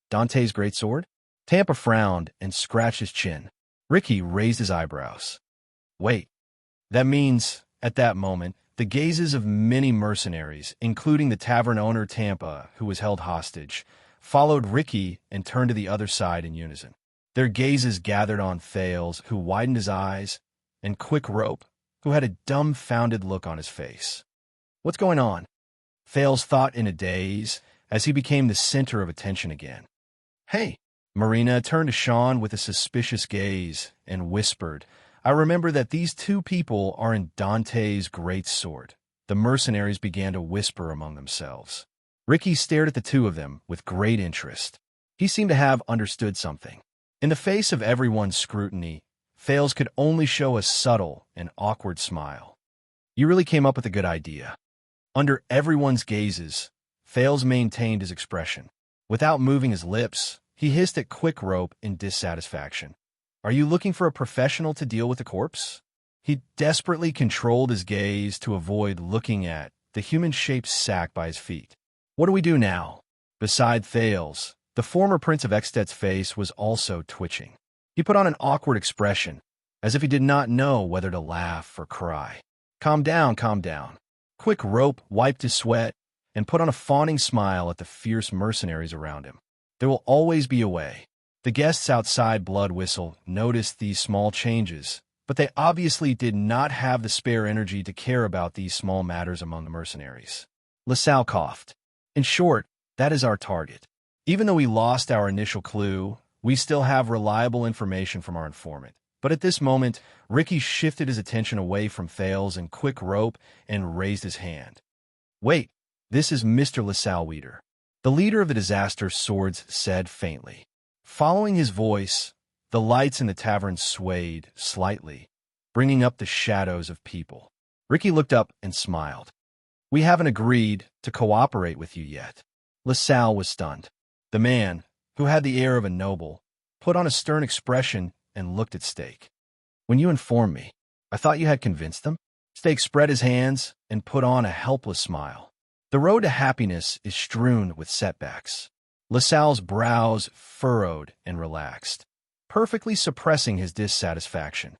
Dante's great sword?" Tampa frowned and scratched his chin. Ricky raised his eyebrows. "Wait. That means, at that moment, the gazes of many mercenaries, including the tavern owner Tampa, who was held hostage, followed Ricky and turned to the other side in unison. Their gazes gathered on Thales, who widened his eyes, and Quick Rope, who had a dumbfounded look on his face. "What's going on?" Thales thought in a daze, as he became the center of attention again. "Hey!" Marina turned to Sean with a suspicious gaze and whispered, "I remember that these two people are in Dante's great sword." The mercenaries began to whisper among themselves. Ricky stared at the two of them with great interest. He seemed to have understood something. In the face of everyone's scrutiny, Thales could only show a subtle and awkward smile. "You really came up with a good idea." Under everyone's gazes, Thales maintained his expression. Without moving his lips, He hissed at Quick Rope in dissatisfaction. Are you looking for a professional to deal with the corpse? He desperately controlled his gaze to avoid looking at the human-shaped sack by his feet. What do we do now? Beside Thales, the former Prince of Eksted's face was also twitching. He put on an awkward expression, as if he did not know whether to laugh or cry. Calm down, calm down. Quick Rope wiped his sweat and put on a fawning smile at the fierce mercenaries around him. There will always be a way. The guests outside Blood Whistle noticed these small changes, but they obviously did not have the spare energy to care about these small matters among the mercenaries. LaSalle coughed. In short, that is our target. Even though we lost our initial clue, we still have reliable information from our informant. But at this moment, Ricky shifted his attention away from Thales and Quick Rope and raised his hand. Wait, this is Mr. LaSalle Weeder. The leader of the Disaster Swords said faintly. Following his voice, the lights in the tavern swayed slightly, bringing up the shadows of people. Ricky looked up and smiled. We haven't agreed to cooperate with you yet. LaSalle was stunned. The man, who had the air of a noble, put on a stern expression and looked at Stake. When you informed me, I thought you had convinced them? Stake spread his hands and put on a helpless smile. The road to happiness is strewn with setbacks. LaSalle's brows furrowed and relaxed, perfectly suppressing his dissatisfaction.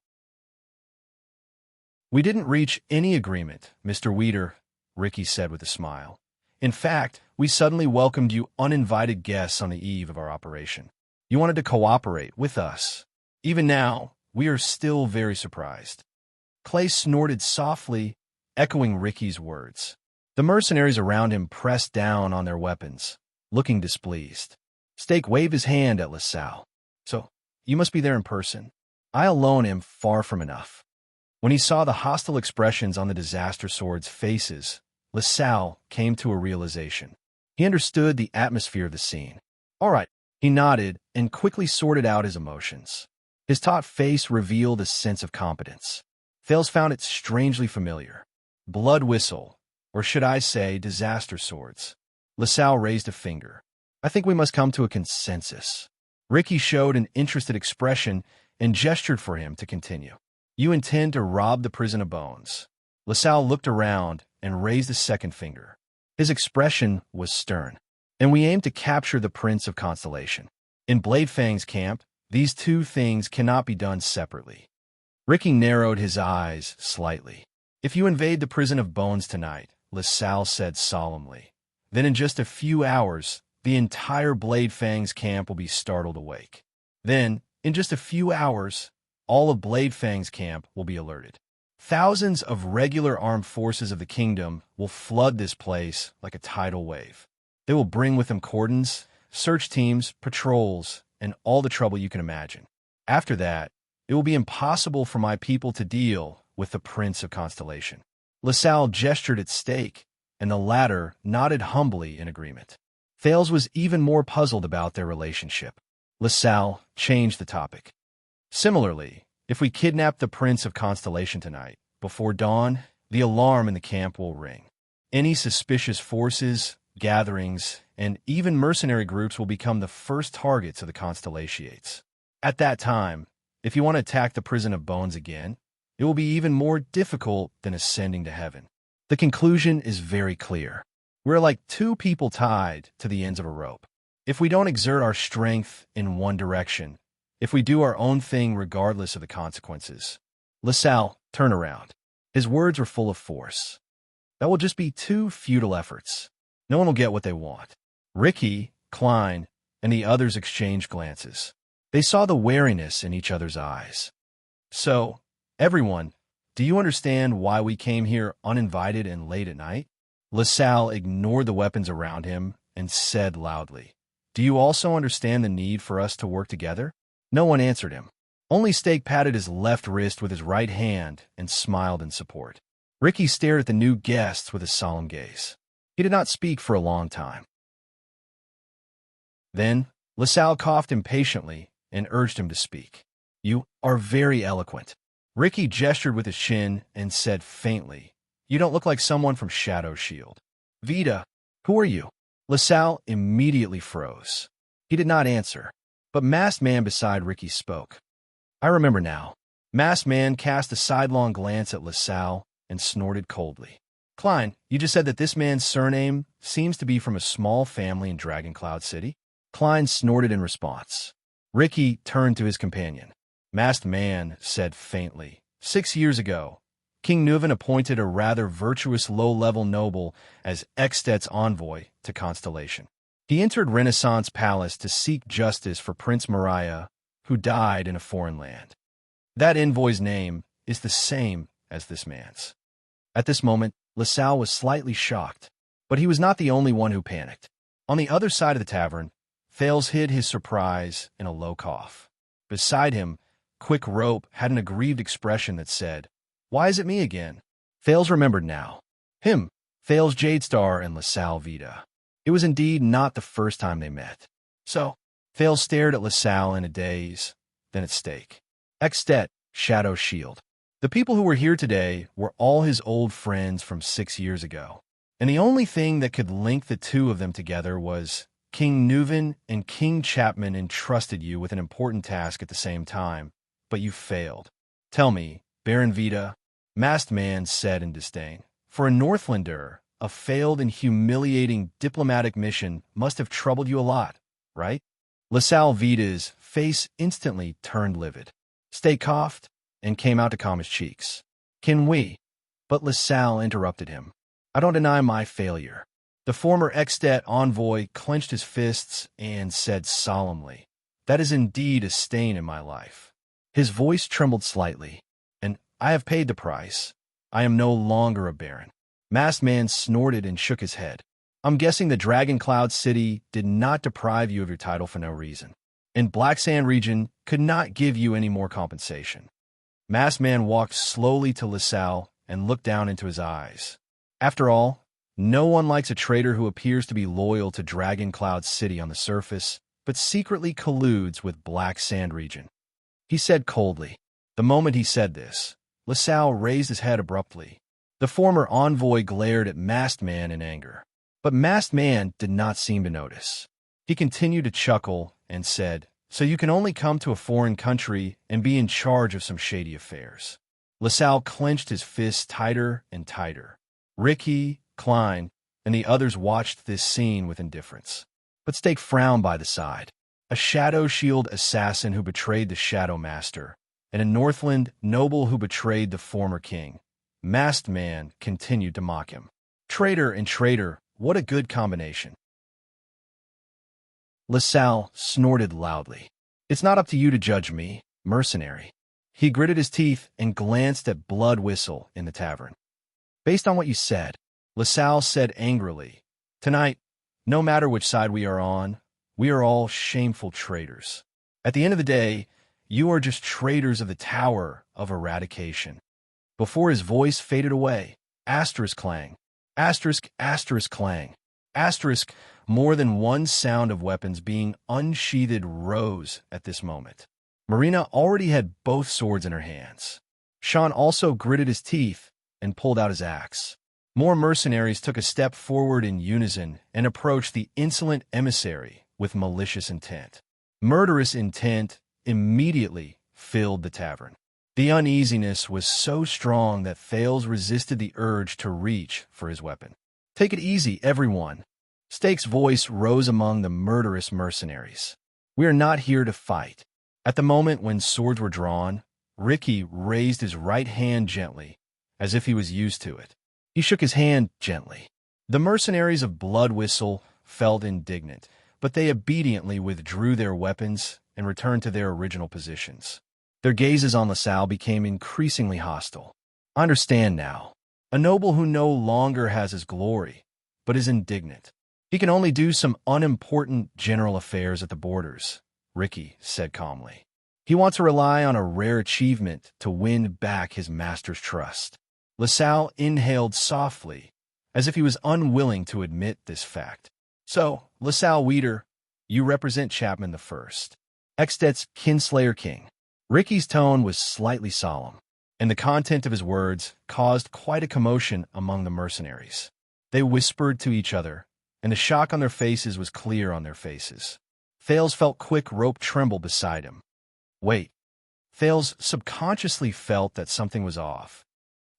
We didn't reach any agreement, Mr. Weeder, Ricky said with a smile. In fact, we suddenly welcomed you uninvited guests on the eve of our operation. You wanted to cooperate with us. Even now, we are still very surprised. Clay snorted softly, echoing Ricky's words. The mercenaries around him pressed down on their weapons, looking displeased. Stake waved his hand at LaSalle. So, you must be there in person. I alone am far from enough. When he saw the hostile expressions on the Disaster Swords' faces, LaSalle came to a realization. He understood the atmosphere of the scene. All right, he nodded and quickly sorted out his emotions. His taut face revealed a sense of competence. Thales found it strangely familiar. Blood Whistle, or should I say Disaster Swords. LaSalle raised a finger. I think we must come to a consensus. Ricky showed an interested expression and gestured for him to continue. You intend to rob the prison of bones. LaSalle looked around and raised a second finger. His expression was stern. And we aim to capture the Prince of Constellation. In Bladefang's camp, these two things cannot be done separately. Ricky narrowed his eyes slightly. If you invade the prison of bones tonight, LaSalle said solemnly, then in just a few hours, the entire Bladefang's camp will be startled awake. Then, in just a few hours, all of Bladefang's camp will be alerted. Thousands of regular armed forces of the kingdom will flood this place like a tidal wave. They will bring with them cordons, search teams, patrols, and all the trouble you can imagine. After that, it will be impossible for my people to deal with the Prince of Constellation. LaSalle gestured at Stake, and the latter nodded humbly in agreement. Thales was even more puzzled about their relationship. LaSalle changed the topic. Similarly, if we kidnap the Prince of Constellation tonight, before dawn, the alarm in the camp will ring. Any suspicious forces, gatherings, and even mercenary groups will become the first targets of the Constellations. At that time, if you want to attack the prison of bones again, it will be even more difficult than ascending to heaven. The conclusion is very clear. We're like two people tied to the ends of a rope. If we don't exert our strength in one direction, if we do our own thing regardless of the consequences, LaSalle, turn around. His words were full of force. That will just be two futile efforts. No one will get what they want. Ricky, Klein, and the others exchanged glances. They saw the wariness in each other's eyes. So, everyone, do you understand why we came here uninvited and late at night? LaSalle ignored the weapons around him and said loudly, Do you also understand the need for us to work together? No one answered him. Only Stake patted his left wrist with his right hand and smiled in support. Ricky stared at the new guests with a solemn gaze. He did not speak for a long time. Then, LaSalle coughed impatiently and urged him to speak. You are very eloquent. Ricky gestured with his chin and said faintly, You don't look like someone from Shadow Shield. Vita, who are you? LaSalle immediately froze. He did not answer, but masked man beside Ricky spoke. I remember now. Masked man cast a sidelong glance at LaSalle and snorted coldly. Klein, you just said that this man's surname seems to be from a small family in Dragon Cloud City? Klein snorted in response. Ricky turned to his companion. Masked man said faintly, 6 years ago, King Nuven appointed a rather virtuous low-level noble as Ekstet's envoy to Constellation. He entered Renaissance Palace to seek justice for Prince Mariah, who died in a foreign land. That envoy's name is the same as this man's. At this moment, LaSalle was slightly shocked, but he was not the only one who panicked. On the other side of the tavern, Thales hid his surprise in a low cough. Beside him, Quick Rope had an aggrieved expression that said, Why is it me again? Thales remembered now. Him, Thales Jadestar and LaSalle Vita. It was indeed not the first time they met. So, Thales stared at LaSalle in a daze, then at Stake. Ekstet, Shadow Shield. The people who were here today were all his old friends from 6 years ago, and the only thing that could link the two of them together was King Nuven and King Chapman entrusted you with an important task at the same time, but you failed. Tell me, Baron Vita, masked man said in disdain, for a Northlander, a failed and humiliating diplomatic mission must have troubled you a lot, right? LaSalle Vita's face instantly turned livid. Stake coughed and came out to calm his cheeks. Can we? But LaSalle interrupted him. I don't deny my failure. The former Ekstet envoy clenched his fists and said solemnly, That is indeed a stain in my life. His voice trembled slightly, and I have paid the price. I am no longer a baron. Masked man snorted and shook his head. I'm guessing the Dragon Cloud City did not deprive you of your title for no reason, and Black Sand region could not give you any more compensation. Masked man walked slowly to LaSalle and looked down into his eyes. After all, no one likes a traitor who appears to be loyal to Dragon Cloud City on the surface, but secretly colludes with Black Sand region. He said coldly. The moment he said this, LaSalle raised his head abruptly. The former envoy glared at Masked Man in anger. But Masked Man did not seem to notice. He continued to chuckle and said, So you can only come to a foreign country and be in charge of some shady affairs. LaSalle clenched his fists tighter and tighter. Ricky, Klein, and the others watched this scene with indifference. But Stake frowned by the side. A Shadow Shield assassin who betrayed the Shadow Master, and a Northland noble who betrayed the former king. Masked Man continued to mock him. Traitor and traitor, what a good combination. LaSalle snorted loudly. It's not up to you to judge me, mercenary. He gritted his teeth and glanced at Blood Whistle in the tavern. Based on what you said, LaSalle said angrily, Tonight, no matter which side we are on, we are all shameful traitors. At the end of the day, you are just traitors of the Tower of Eradication. Before his voice faded away, asterisk clang, asterisk, asterisk clang, asterisk, more than one sound of weapons being unsheathed rose at this moment. Marina already had both swords in her hands. Sean also gritted his teeth and pulled out his axe. More mercenaries took a step forward in unison and approached the insolent emissary with malicious intent. Murderous intent immediately filled the tavern. The uneasiness was so strong that Thales resisted the urge to reach for his weapon. Take it easy, everyone. Stake's voice rose among the murderous mercenaries. We are not here to fight. At the moment when swords were drawn, Ricky raised his right hand gently, as if he was used to it. He shook his hand gently. The mercenaries of Blood Whistle felt indignant, but they obediently withdrew their weapons and returned to their original positions. Their gazes on LaSalle became increasingly hostile. I understand now. A noble who no longer has his glory, but is indignant. He can only do some unimportant general affairs at the borders, Ricky said calmly. He wants to rely on a rare achievement to win back his master's trust. LaSalle inhaled softly, as if he was unwilling to admit this fact. So, LaSalle Weeder, you represent Chapman the First, Ekstet's Kinslayer King. Ricky's tone was slightly solemn, and the content of his words caused quite a commotion among the mercenaries. They whispered to each other, and the shock on their faces was clear on their faces. Thales felt quick rope tremble beside him. Wait. Thales subconsciously felt that something was off.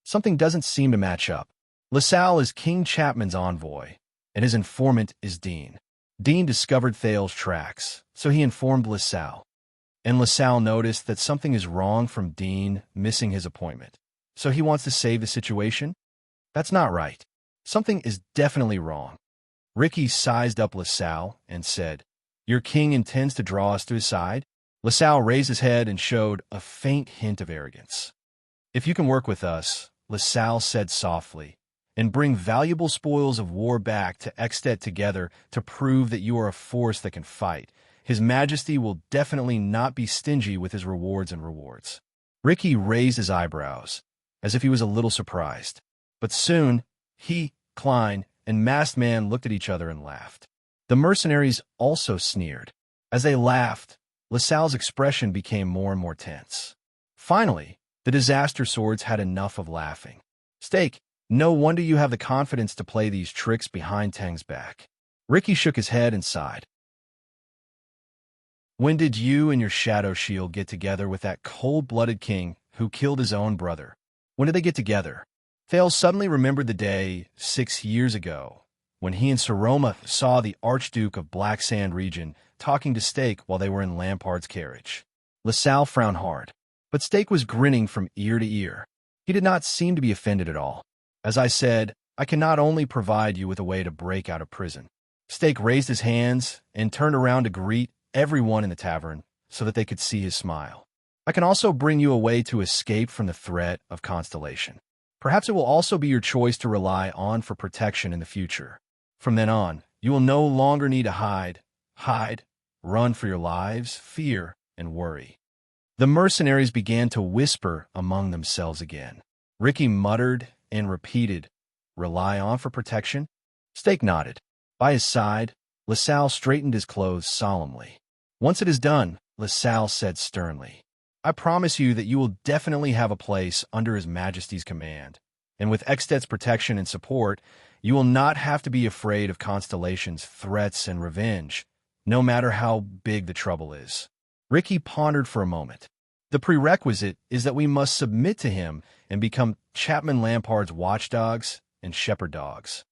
Something doesn't seem to match up. LaSalle is King Chapman's envoy, and his informant is Dean. Dean discovered Thales' tracks, so he informed LaSalle. And LaSalle noticed that something is wrong from Dean missing his appointment. So he wants to save the situation? That's not right. Something is definitely wrong. Ricky sized up LaSalle and said, "Your king intends to draw us to his side?" LaSalle raised his head and showed a faint hint of arrogance. "If you can work with us," LaSalle said softly, "and bring valuable spoils of war back to Extet together to prove that you are a force that can fight, His Majesty will definitely not be stingy with his rewards. Ricky raised his eyebrows, as if he was a little surprised. But soon, he, Klein, and Masked Man looked at each other and laughed. The mercenaries also sneered. As they laughed, LaSalle's expression became more and more tense. Finally, the disaster swords had enough of laughing. "Steak, no wonder you have the confidence to play these tricks behind Tang's back." Ricky shook his head and sighed. "When did you and your Shadow Shield get together with that cold-blooded king who killed his own brother? When did they get together?" Thales suddenly remembered the day 6 years ago, when he and Saroma saw the Archduke of Black Sand region talking to Steak while they were in Lampard's carriage. LaSalle frowned hard, but Steak was grinning from ear to ear. He did not seem to be offended at all. "As I said, I can not only provide you with a way to break out of prison." Steak raised his hands and turned around to greet everyone in the tavern so that they could see his smile. "I can also bring you a way to escape from the threat of Constellation. Perhaps it will also be your choice to rely on for protection in the future. From then on, you will no longer need to hide, run for your lives, fear, and worry." The mercenaries began to whisper among themselves again. Ricky muttered and repeated, "Rely on for protection?" Steak nodded. By his side, LaSalle straightened his clothes solemnly. "Once it is done," LaSalle said sternly, "I promise you that you will definitely have a place under His Majesty's command, and with Extet's protection and support, you will not have to be afraid of Constellation's threats and revenge, no matter how big the trouble is." Ricky pondered for a moment. "The prerequisite is that we must submit to him and become Chapman Lampard's watchdogs and shepherd dogs."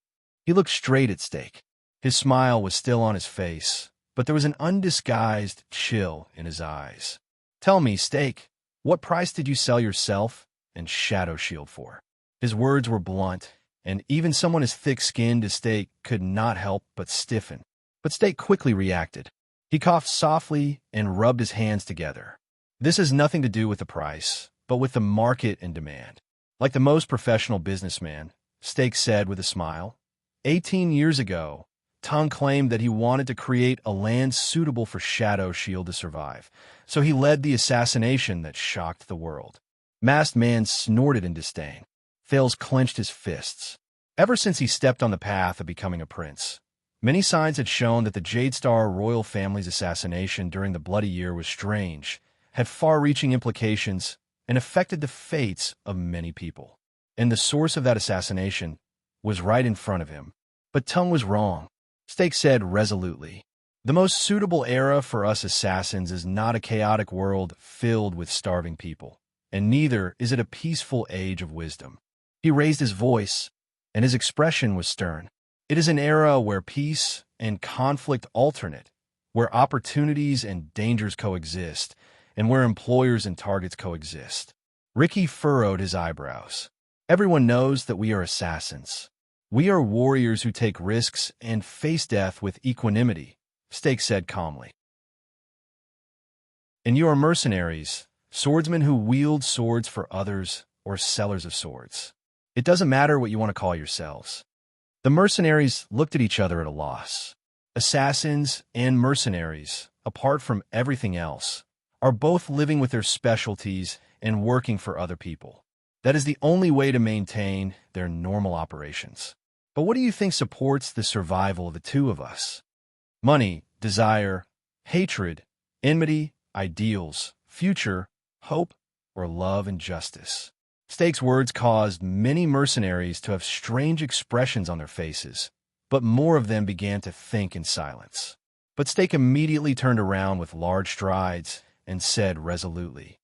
He looked straight at Steak. His smile was still on his face, but there was an undisguised chill in his eyes. "Tell me, Steak, what price did you sell yourself and Shadow Shield for?" His words were blunt, and even someone as thick-skinned as Steak could not help but stiffen. But Steak quickly reacted. He coughed softly and rubbed his hands together. "This has nothing to do with the price, but with the market and demand." Like the most professional businessman, Steak said with a smile, 18 years ago, Tung claimed that he wanted to create a land suitable for Shadow Shield to survive, so he led the assassination that shocked the world. Masked Man snorted in disdain. Thales clenched his fists. Ever since he stepped on the path of becoming a prince, many signs had shown that the Jade Star royal family's assassination during the Bloody Year was strange, had far-reaching implications, and affected the fates of many people. And the source of that assassination was right in front of him. But Tung was wrong. Steak said resolutely, "The most suitable era for us assassins is not a chaotic world filled with starving people, and neither is it a peaceful age of wisdom." He raised his voice, and his expression was stern. "It is an era where peace and conflict alternate, where opportunities and dangers coexist, and where employers and targets coexist." Ricky furrowed his eyebrows. "Everyone knows that we are assassins. We are warriors who take risks and face death with equanimity," Steak said calmly. "And you are mercenaries, swordsmen who wield swords for others, or sellers of swords. It doesn't matter what you want to call yourselves." The mercenaries looked at each other at a loss. Assassins and mercenaries, apart from everything else, are both living with their specialties and working for other people. That is the only way to maintain their normal operations. But what do you think supports the survival of the two of us? Money, desire, hatred, enmity, ideals, future, hope, or love and justice? Steak's words caused many mercenaries to have strange expressions on their faces, but more of them began to think in silence. But Steak immediately turned around with large strides and said resolutely,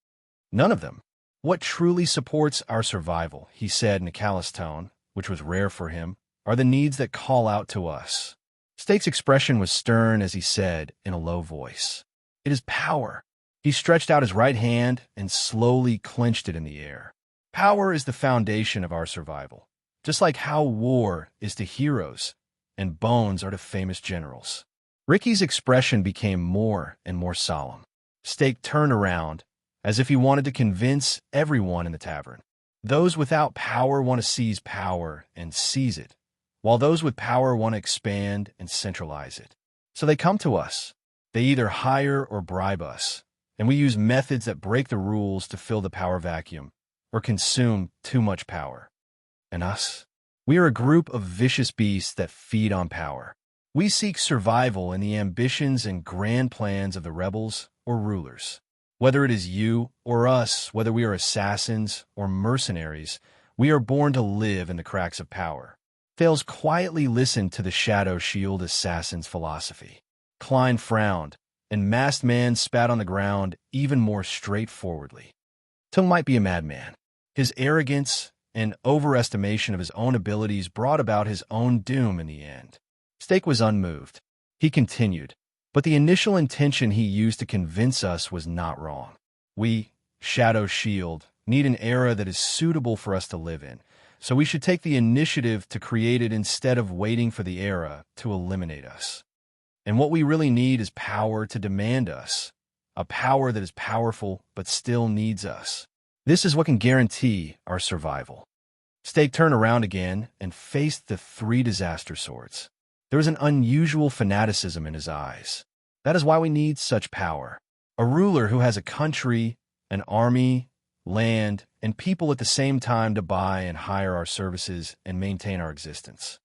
"None of them. What truly supports our survival," he said in a callous tone, which was rare for him, "are the needs that call out to us." Steak's expression was stern as he said in a low voice, "It is power." He stretched out his right hand and slowly clenched it in the air. Power is the foundation of our survival, just like how war is to heroes and bones are to famous generals. Ricky's expression became more and more solemn. Steak turned around, as if he wanted to convince everyone in the tavern. Those without power want to seize power and seize it, while those with power want to expand and centralize it. So they come to us. They either hire or bribe us, and we use methods that break the rules to fill the power vacuum or consume too much power. And us? We are a group of vicious beasts that feed on power. We seek survival in the ambitions and grand plans of the rebels or rulers. Whether it is you or us, whether we are assassins or mercenaries, we are born to live in the cracks of power. Thales quietly listened to the Shadow Shield assassin's philosophy. Klein frowned, and Masked Man spat on the ground even more straightforwardly. Tung might be a madman. His arrogance and overestimation of his own abilities brought about his own doom in the end. Steak was unmoved. He continued, "But the initial intention he used to convince us was not wrong. We, Shadow Shield, need an era that is suitable for us to live in, so we should take the initiative to create it instead of waiting for the era to eliminate us. And what we really need is power to demand us, a power that is powerful but still needs us. This is what can guarantee our survival." Steak turned around again and faced the three disaster swords. There was an unusual fanaticism in his eyes. "That is why we need such power. A ruler who has a country, an army, land, and people at the same time to buy and hire our services and maintain our existence.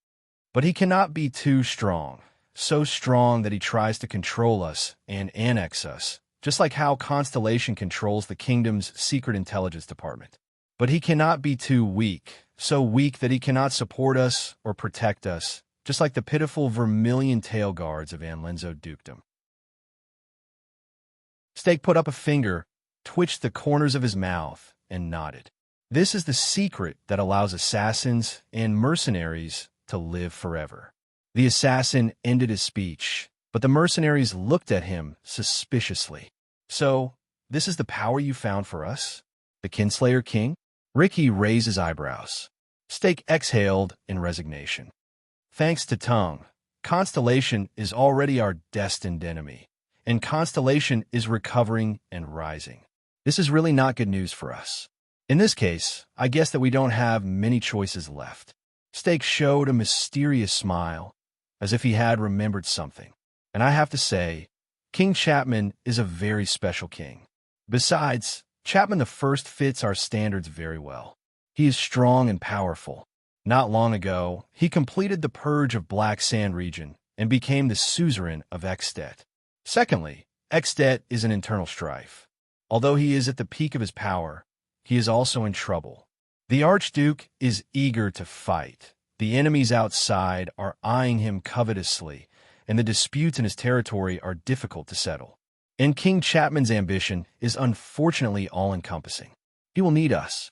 But he cannot be too strong, so strong that he tries to control us and annex us, just like how Constellation controls the kingdom's secret intelligence department. But he cannot be too weak, so weak that he cannot support us or protect us, just like the pitiful vermilion tail guards of Anlenzo Dukedom." Steak put up a finger, twitched the corners of his mouth, and nodded. This is the secret that allows assassins and mercenaries to live forever. The assassin ended his speech, but the mercenaries looked at him suspiciously. "So, this is the power you found for us? The Kinslayer King?" Ricky raised his eyebrows. Steak exhaled in resignation. "Thanks to Tung, Constellation is already our destined enemy, and Constellation is recovering and rising. This is really not good news for us. In this case, I guess that we don't have many choices left." Steak showed a mysterious smile, as if he had remembered something. "And I have to say, King Chapman is a very special king. Besides, Chapman the First fits our standards very well. He is strong and powerful. Not long ago, he completed the purge of Black Sand region and became the suzerain of Extet. Secondly, Extet is an internal strife. Although he is at the peak of his power, he is also in trouble. The Archduke is eager to fight. The enemies outside are eyeing him covetously, and the disputes in his territory are difficult to settle. And King Chapman's ambition is unfortunately all-encompassing. He will need us."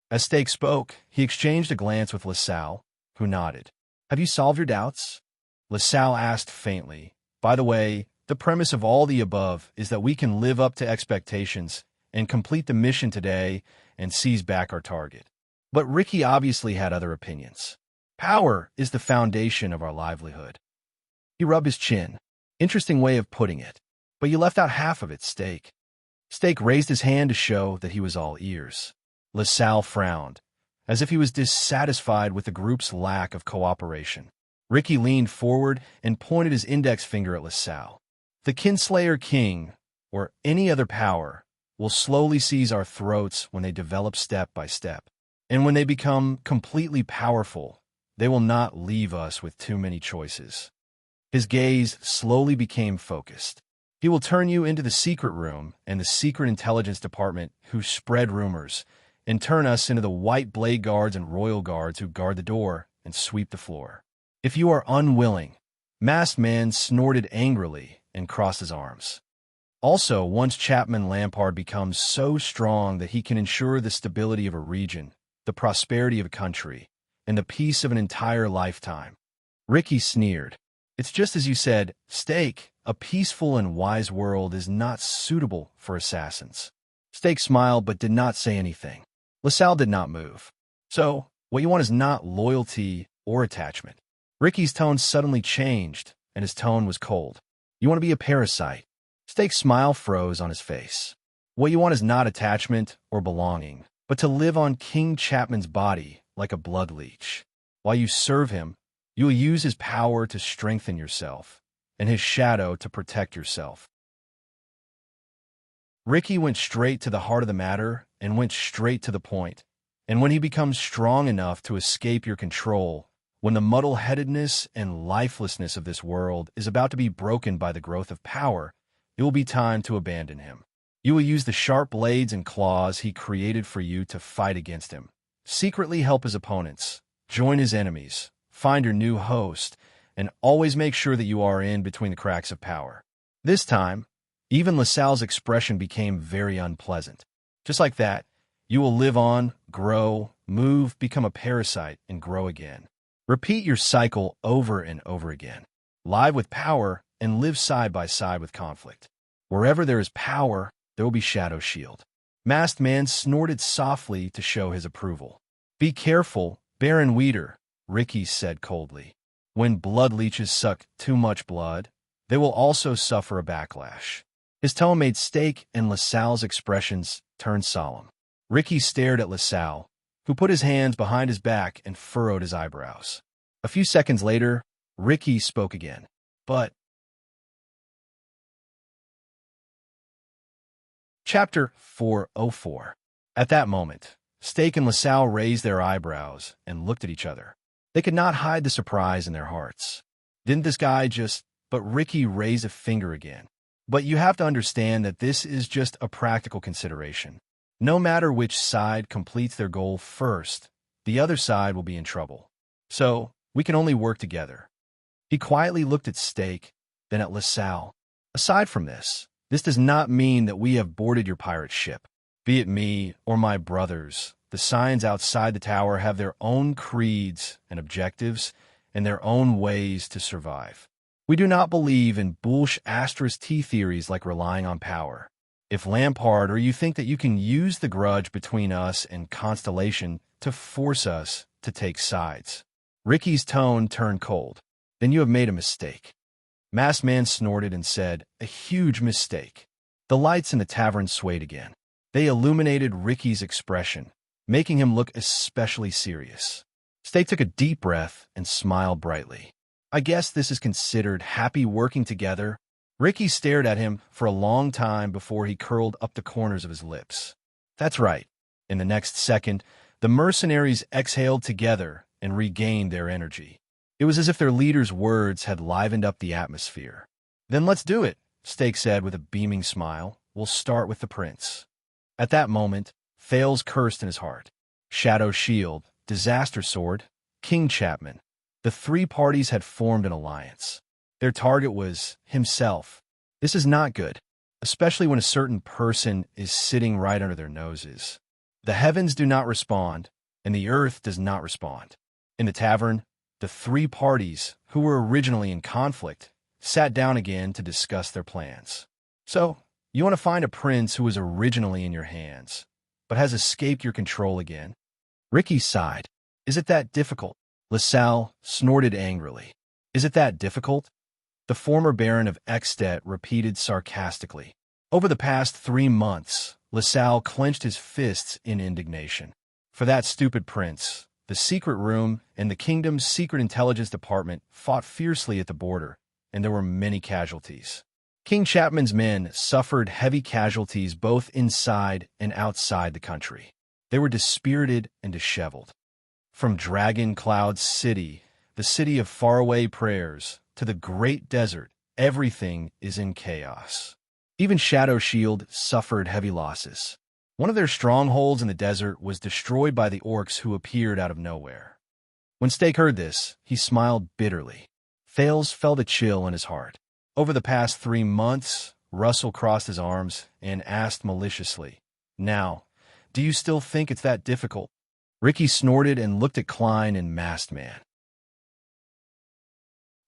As Steak spoke, he exchanged a glance with LaSalle, who nodded. "Have you solved your doubts?" LaSalle asked faintly, "By the way, the premise of all the above is that we can live up to expectations and complete the mission today and seize back our target." But Ricky obviously had other opinions. "Power is the foundation of our livelihood." He rubbed his chin. "Interesting way of putting it. But you left out half of it, Steak." Steak raised his hand to show that he was all ears. LaSalle frowned, as if he was dissatisfied with the group's lack of cooperation. Ricky leaned forward and pointed his index finger at LaSalle. "The Kinslayer King, or any other power, will slowly seize our throats when they develop step by step. And when they become completely powerful, they will not leave us with too many choices." His gaze slowly became focused. "He will turn you into the secret room and the secret intelligence department who spread rumors, and turn us into the white blade guards and royal guards who guard the door and sweep the floor. If you are unwilling, Masked Man snorted angrily and crossed his arms. Also, once Chapman Lampard becomes so strong that he can ensure the stability of a region, the prosperity of a country, and the peace of an entire lifetime. Ricky sneered. It's just as you said, Steak, a peaceful and wise world is not suitable for assassins. Steak smiled but did not say anything. LaSalle did not move. So, what you want is not loyalty or attachment. Ricky's tone suddenly changed, and his tone was cold. You want to be a parasite. Steak's smile froze on his face. What you want is not attachment or belonging, but to live on King Chapman's body like a blood leech. While you serve him, you will use his power to strengthen yourself, and his shadow to protect yourself. Ricky went straight to the heart of the matter and went straight to the point. And when he becomes strong enough to escape your control, when the muddle-headedness and lifelessness of this world is about to be broken by the growth of power, it will be time to abandon him. You will use the sharp blades and claws he created for you to fight against him, secretly help his opponents, join his enemies, find your new host, and always make sure that you are in between the cracks of power. This time, even LaSalle's expression became very unpleasant. Just like that, you will live on, grow, move, become a parasite, and grow again. Repeat your cycle over and over again. Live with power and live side by side with conflict. Wherever there is power, there will be Shadow Shield. Masked Man snorted softly to show his approval. Be careful, Baron Weeder, Ricky said coldly. When blood leeches suck too much blood, they will also suffer a backlash. His tone made Steak and LaSalle's expressions turn solemn. Ricky stared at LaSalle, who put his hands behind his back and furrowed his eyebrows. A few seconds later, Ricky spoke again. But Chapter 404. At that moment, Steak and LaSalle raised their eyebrows and looked at each other. They could not hide the surprise in their hearts. Didn't this guy just... But Ricky raised a finger again. But you have to understand that this is just a practical consideration. No matter which side completes their goal first, the other side will be in trouble. So, we can only work together. He quietly looked at Steak, then at LaSalle. Aside from this does not mean that we have boarded your pirate ship. Be it me or my brothers, the signs outside the tower have their own creeds and objectives and their own ways to survive. We do not believe in bullsh**T theories like relying on power. If Lampard or you think that you can use the grudge between us and Constellation to force us to take sides. Ricky's tone turned cold. Then you have made a mistake. Masked Man snorted and said, a huge mistake. The lights in the tavern swayed again. They illuminated Ricky's expression, making him look especially serious. Steak took a deep breath and smiled brightly. I guess this is considered happy working together. Ricky stared at him for a long time before he curled up the corners of his lips. That's right. In the next second, the mercenaries exhaled together and regained their energy. It was as if their leader's words had livened up the atmosphere. Then let's do it, Steak said with a beaming smile. We'll start with the prince. At that moment, Thales cursed in his heart. Shadow Shield, Disaster Sword, King Chapman. The three parties had formed an alliance. Their target was himself. This is not good, especially when a certain person is sitting right under their noses. The heavens do not respond, and the earth does not respond. In the tavern, the three parties, who were originally in conflict, sat down again to discuss their plans. So, you want to find a prince who was originally in your hands, but has escaped your control again? Ricky sighed. Is it that difficult? LaSalle snorted angrily. Is it that difficult? The former Baron of Ekstedt repeated sarcastically. Over the past 3 months, LaSalle clenched his fists in indignation. For that stupid prince, the secret room and the kingdom's secret intelligence department fought fiercely at the border, and there were many casualties. King Chapman's men suffered heavy casualties both inside and outside the country. They were dispirited and disheveled. From Dragon Cloud City, the city of faraway prayers, to the great desert, everything is in chaos. Even Shadow Shield suffered heavy losses. One of their strongholds in the desert was destroyed by the orcs who appeared out of nowhere. When Steak heard this, he smiled bitterly. Thales felt a chill in his heart. Over the past 3 months, Russell crossed his arms and asked maliciously, "Now, do you still think it's that difficult?" Ricky snorted and looked at Klein and Masked Man.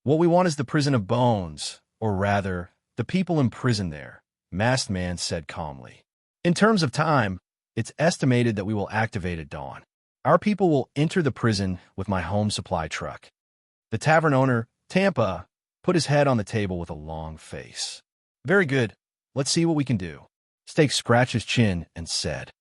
"What we want is the prison of bones, or rather, the people imprisoned there," Masked Man said calmly. "In terms of time, it's estimated that we will activate at dawn. Our people will enter the prison with my home supply truck." The tavern owner, Tampa, put his head on the table with a long face. "Very good. Let's see what we can do." Steak scratched his chin and said,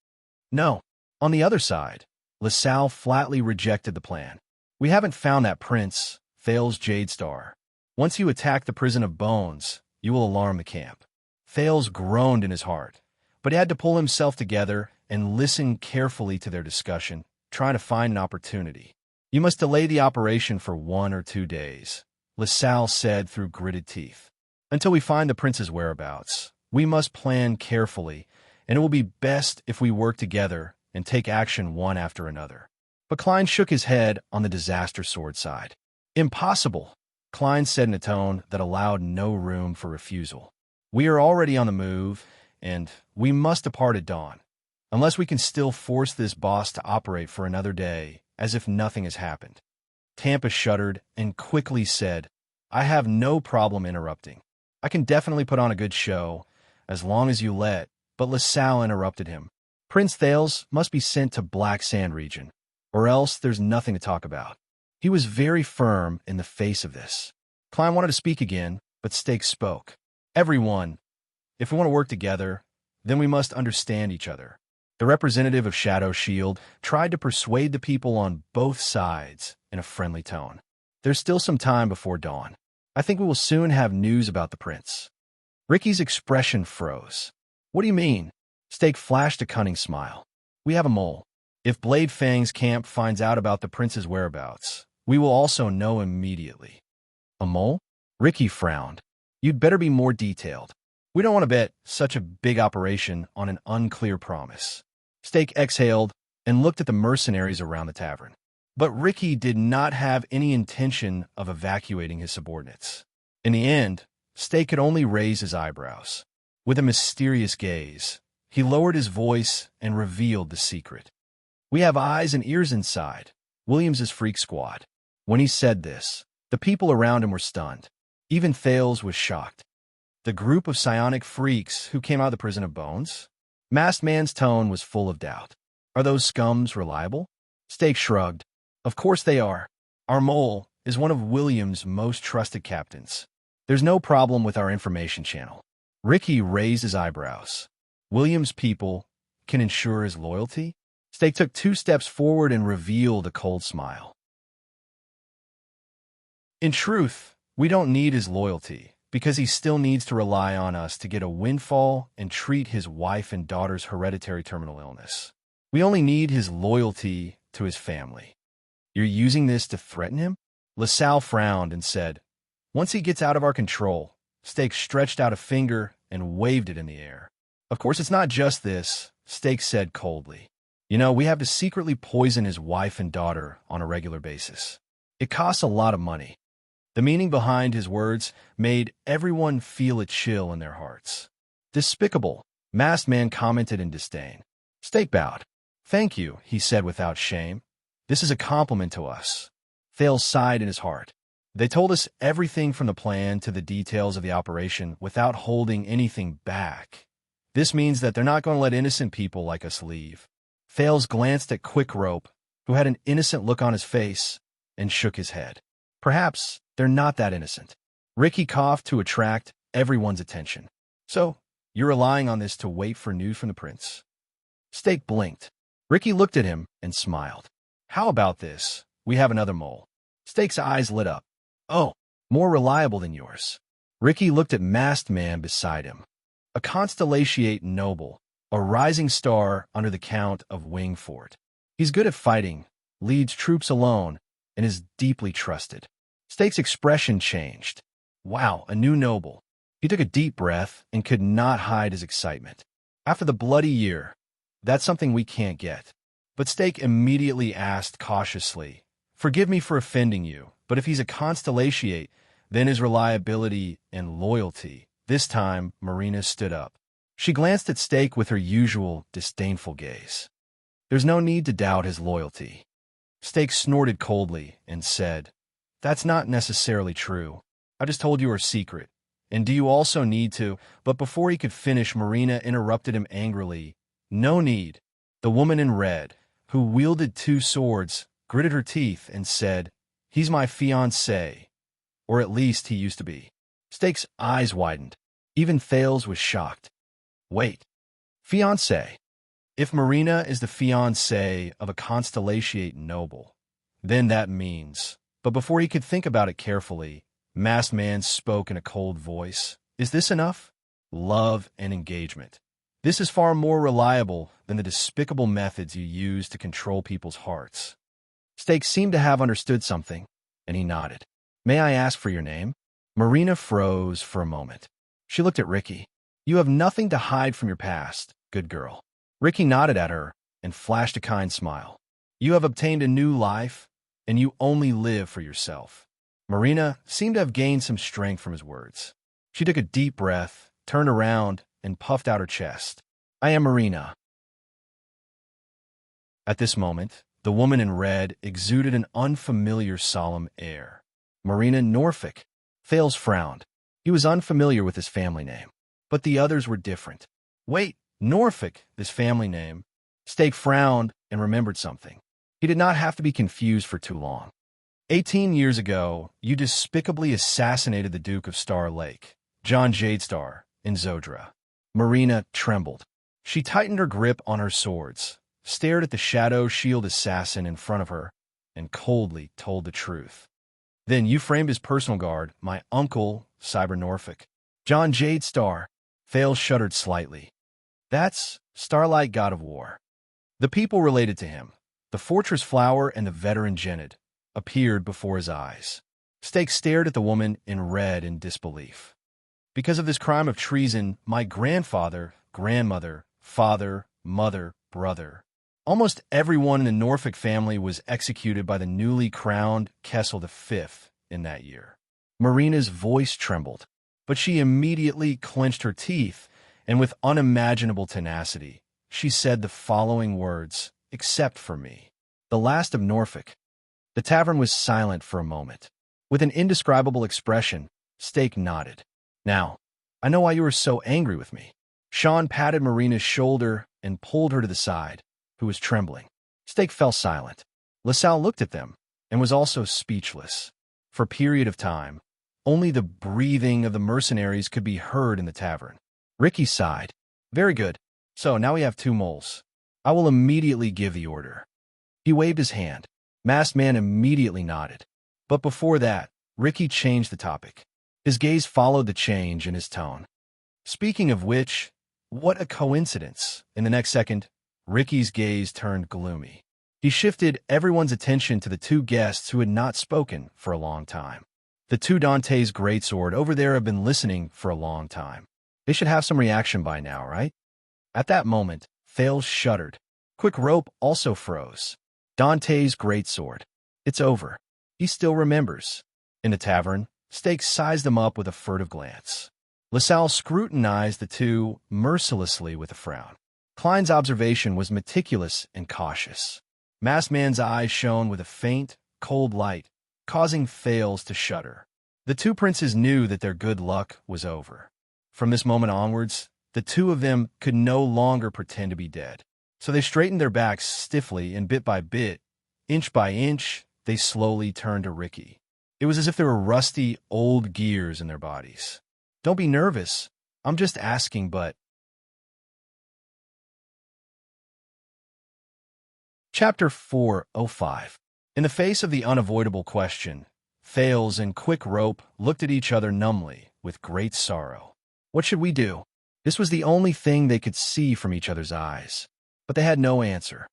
"No." On the other side, LaSalle flatly rejected the plan. "We haven't found that prince, Thales Jade Star. Once you attack the prison of bones, you will alarm the camp." Thales groaned in his heart, but he had to pull himself together and listen carefully to their discussion, trying to find an opportunity. "You must delay the operation for 1 or 2 days," LaSalle said through gritted teeth. "Until we find the prince's whereabouts, we must plan carefully, and it will be best if we work together and take action one after another." But Klein shook his head on the disaster sword side. "Impossible," Klein said in a tone that allowed no room for refusal. "We are already on the move, and we must depart at dawn. Unless we can still force this boss to operate for another day, as if nothing has happened." Tampa shuddered and quickly said, "I have no problem interrupting. I can definitely put on a good show, as long as you let," but LaSalle interrupted him. "Prince Thales must be sent to Black Sand region, or else there's nothing to talk about." He was very firm in the face of this. Klein wanted to speak again, but Steak spoke. "Everyone, if we want to work together, then we must understand each other." The representative of Shadow Shield tried to persuade the people on both sides in a friendly tone. "There's still some time before dawn. I think we will soon have news about the prince." Ricky's expression froze. "What do you mean?" Steak flashed a cunning smile. "We have a mole. If Blade Fang's camp finds out about the prince's whereabouts, we will also know immediately." "A mole?" Ricky frowned. "You'd better be more detailed. We don't want to bet such a big operation on an unclear promise." Steak exhaled and looked at the mercenaries around the tavern. But Ricky did not have any intention of evacuating his subordinates. In the end, Steak could only raise his eyebrows. With a mysterious gaze, he lowered his voice and revealed the secret. "We have eyes and ears inside Williams's freak squad." When he said this, the people around him were stunned. Even Thales was shocked. "The group of psionic freaks who came out of the prison of bones?" Masked Man's tone was full of doubt. "Are those scums reliable?" Steak shrugged. "Of course they are. Our mole is one of William's most trusted captains. There's no problem with our information channel." Ricky raised his eyebrows. "William's people can ensure his loyalty?" Steak took 2 steps forward and revealed a cold smile. "In truth, we don't need his loyalty, because he still needs to rely on us to get a windfall and treat his wife and daughter's hereditary terminal illness. We only need his loyalty to his family." "You're using this to threaten him?" LaSalle frowned and said, "Once he gets out of our control." Steak stretched out a finger and waved it in the air. "Of course, it's not just this," Steak said coldly. "You know, we have to secretly poison his wife and daughter on a regular basis. It costs a lot of money." The meaning behind his words made everyone feel a chill in their hearts. "Despicable," Masked Man commented in disdain. Steak bowed. "Thank you," he said without shame. "This is a compliment to us." Thales sighed in his heart. "They told us everything from the plan to the details of the operation without holding anything back. This means that they're not going to let innocent people like us leave." Thales glanced at Quick Rope, who had an innocent look on his face, and shook his head. "Perhaps they're not that innocent." Ricky coughed to attract everyone's attention. "So, you're relying on this to wait for news from the prince?" Steak blinked. Ricky looked at him and smiled. "How about this? We have another mole." Steak's eyes lit up. "Oh, more reliable than yours." Ricky looked at Masked Man beside him. "A constellatiate noble, a rising star under the Count of Wingfort. He's good at fighting, leads troops alone, and is deeply trusted." Steak's expression changed. "Wow, a new noble." He took a deep breath and could not hide his excitement. "After the bloody year, that's something we can't get." But Steak immediately asked cautiously, "Forgive me for offending you, but if he's a constellatiate, then his reliability and loyalty. This time, Marina stood up. She glanced at Stake with her usual disdainful gaze. There's no need to doubt his loyalty. Stake snorted coldly and said, That's not necessarily true. I just told you our secret. And do you also need to? But before he could finish, Marina interrupted him angrily. No need. The woman in red, who wielded two swords, gritted her teeth and said, He's my fiancé. Or at least he used to be. Stake's eyes widened. Even Thales was shocked. Wait. Fiancé. If Marina is the fiancé of a constellatiate noble, then that means... But before he could think about it carefully, Masked Man spoke in a cold voice. Is this enough? Love and engagement. This is far more reliable than the despicable methods you use to control people's hearts. Stake seemed to have understood something, and he nodded. May I ask for your name? Marina froze for a moment. She looked at Ricky. You have nothing to hide from your past, good girl. Ricky nodded at her and flashed a kind smile. You have obtained a new life, and you only live for yourself. Marina seemed to have gained some strength from his words. She took a deep breath, turned around, and puffed out her chest. I am Marina. At this moment, the woman in red exuded an unfamiliar solemn air. Marina Norfolk. Thales frowned. He was unfamiliar with his family name. But the others were different. Wait, Norfolk, this family name. Stake frowned and remembered something. He did not have to be confused for too long. 18 years ago, you despicably assassinated the Duke of Star Lake, John Jadestar, in Zodra. Marina trembled. She tightened her grip on her swords, stared at the shadow shield assassin in front of her, and coldly told the truth. Then you framed his personal guard, my uncle, Cyber Norfolk. John Jadestar. Thales shuddered slightly. That's Starlight God of War. The people related to him, the Fortress Flower and the veteran Genid, appeared before his eyes. Stake stared at the woman in red in disbelief. Because of this crime of treason, my grandfather, grandmother, father, mother, brother, almost everyone in the Norfolk family was executed by the newly crowned Kessel V in that year. Marina's voice trembled, but she immediately clenched her teeth, and with unimaginable tenacity, she said the following words, except for me. The last of Norfolk. The tavern was silent for a moment. With an indescribable expression, Stake nodded. Now, I know why you were so angry with me. Sean patted Marina's shoulder and pulled her to the side, who was trembling. Stake fell silent. LaSalle looked at them and was also speechless. For a period of time, only the breathing of the mercenaries could be heard in the tavern. Ricky sighed. Very good. So now we have 2 moles. I will immediately give the order. He waved his hand. Masked Man immediately nodded. But before that, Ricky changed the topic. His gaze followed the change in his tone. Speaking of which, what a coincidence. In the next second, Ricky's gaze turned gloomy. He shifted everyone's attention to the 2 guests who had not spoken for a long time. The 2 Dante's greatsword over there have been listening for a long time. They should have some reaction by now, right? At that moment, Thales shuddered. Quick Rope also froze. Dante's greatsword. It's over. He still remembers. In the tavern, Stake sized them up with a furtive glance. LaSalle scrutinized the 2 mercilessly with a frown. Klein's observation was meticulous and cautious. Masked Man's eyes shone with a faint, cold light, causing Thales to shudder. The 2 princes knew that their good luck was over. From this moment onwards, the 2 of them could no longer pretend to be dead. So they straightened their backs stiffly, and bit by bit, inch by inch, they slowly turned to Ricky. It was as if there were rusty, old gears in their bodies. Don't be nervous. I'm just asking, but... Chapter 405. In the face of the unavoidable question, Thales and Quick Rope looked at each other numbly, with great sorrow. What should we do? This was the only thing they could see from each other's eyes. But they had no answer.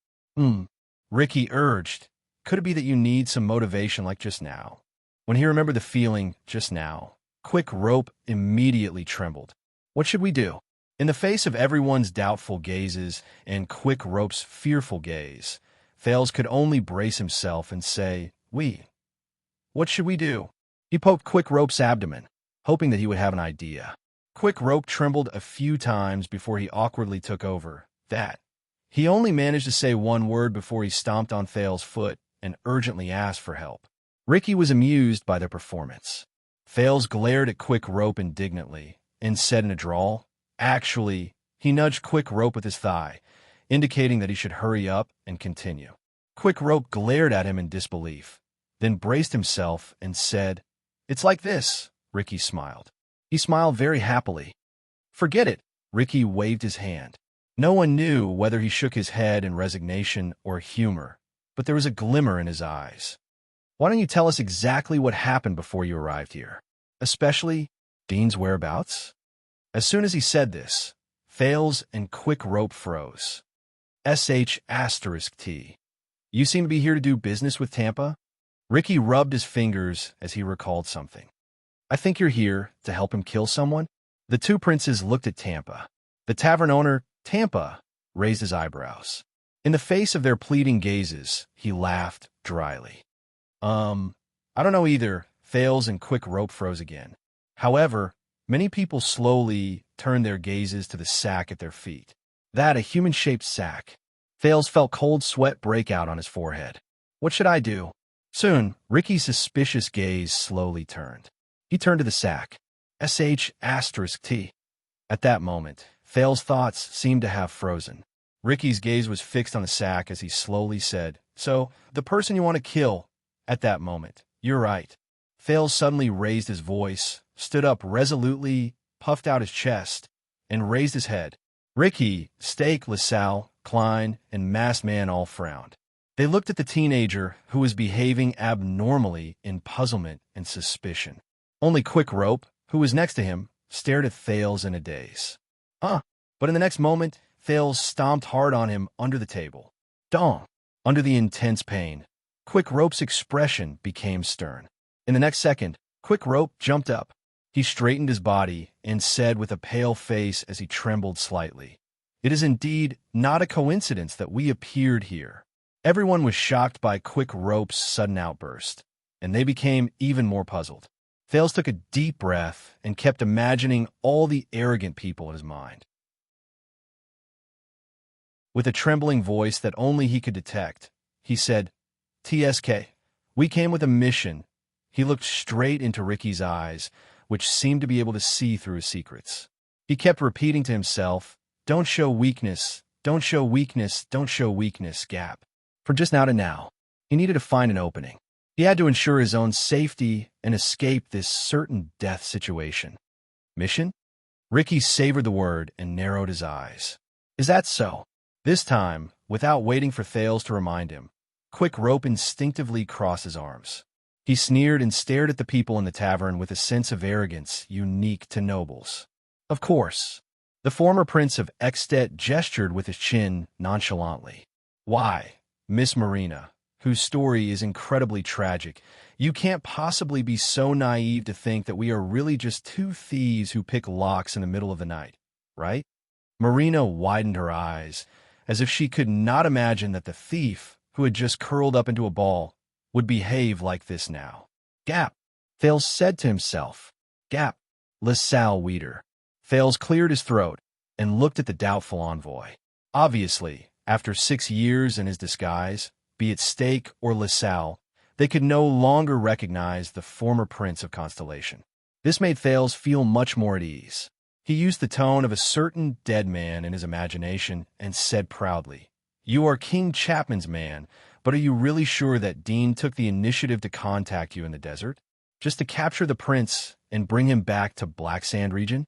Ricky urged. Could it be that you need some motivation like just now? When he remembered the feeling just now, Quick Rope immediately trembled. What should we do? In the face of everyone's doubtful gazes and Quick Rope's fearful gaze, Thales could only brace himself and say, We. What should we do? He poked Quick Rope's abdomen, hoping that he would have an idea. Quick Rope trembled a few times before he awkwardly took over. That. He only managed to say one word before he stomped on Thale's foot and urgently asked for help. Ricky was amused by their performance. Thales glared at Quick Rope indignantly and said in a drawl, "Actually," he nudged Quick Rope with his thigh, indicating that he should hurry up and continue. Quick Rope glared at him in disbelief, then braced himself and said, "It's like this." Ricky smiled. He smiled very happily. "Forget it." Ricky waved his hand. No one knew whether he shook his head in resignation or humor, but there was a glimmer in his eyes. "Why don't you tell us exactly what happened before you arrived here? Especially Dean's whereabouts?" As soon as he said this, Thales and Quick Rope froze. **T. You seem to be here to do business with Tampa?" Ricky rubbed his fingers as he recalled something. "I think you're here to help him kill someone?" The two princes looked at Tampa. The tavern owner, Tampa, raised his eyebrows. In the face of their pleading gazes, he laughed dryly. I don't know either." Thales and Quick Rope froze again. However, many people slowly turned their gazes to the sack at their feet. That, a human-shaped sack. Thales felt cold sweat break out on his forehead. "What should I do?" Soon, Ricky's suspicious gaze slowly turned. He turned to the sack. **T. At that moment, Thales' thoughts seemed to have frozen. Ricky's gaze was fixed on the sack as he slowly said, "So, the person you want to kill." At that moment, "You're right." Thales suddenly raised his voice, stood up resolutely, puffed out his chest, and raised his head. Ricky, Stake, LaSalle, Klein, and Masked Man all frowned. They looked at the teenager, who was behaving abnormally in puzzlement and suspicion. Only Quick Rope, who was next to him, stared at Thales in a daze. But in the next moment, Thales stomped hard on him under the table. Dong! Under the intense pain, Quick Rope's expression became stern. In the next second, Quick Rope jumped up. He straightened his body and said with a pale face as he trembled slightly, "It is indeed not a coincidence that we appeared here." Everyone was shocked by Quick Rope's sudden outburst, and they became even more puzzled. Thales took a deep breath and kept imagining all the arrogant people in his mind. With a trembling voice that only he could detect, he said, "TSK, we came with a mission." He looked straight into Ricky's eyes, which seemed to be able to see through his secrets. He kept repeating to himself, "Don't show weakness, don't show weakness, don't show weakness, gap." For just now to now, he needed to find an opening. He had to ensure his own safety and escape this certain death situation. Mission? Ricky savored the word and narrowed his eyes. Is that so? This time, without waiting for Thales to remind him, Quick Rope instinctively crossed his arms. He sneered and stared at the people in the tavern with a sense of arrogance unique to nobles. Of course. The former Prince of Extet gestured with his chin nonchalantly. "Why, Miss Marina, whose story is incredibly tragic, you can't possibly be so naive to think that we are really just two thieves who pick locks in the middle of the night, right?" Marina widened her eyes, as if she could not imagine that the thief, who had just curled up into a ball, would behave like this now. "Gap," Thales said to himself. "Gap, LaSalle Weeder." Thales cleared his throat and looked at the doubtful envoy. Obviously, after 6 years in his disguise, be it Stake or LaSalle, they could no longer recognize the former Prince of Constellation. This made Thales feel much more at ease. He used the tone of a certain dead man in his imagination and said proudly, "You are King Chapman's man, but are you really sure that Dean took the initiative to contact you in the desert? Just to capture the prince and bring him back to Black Sand region?"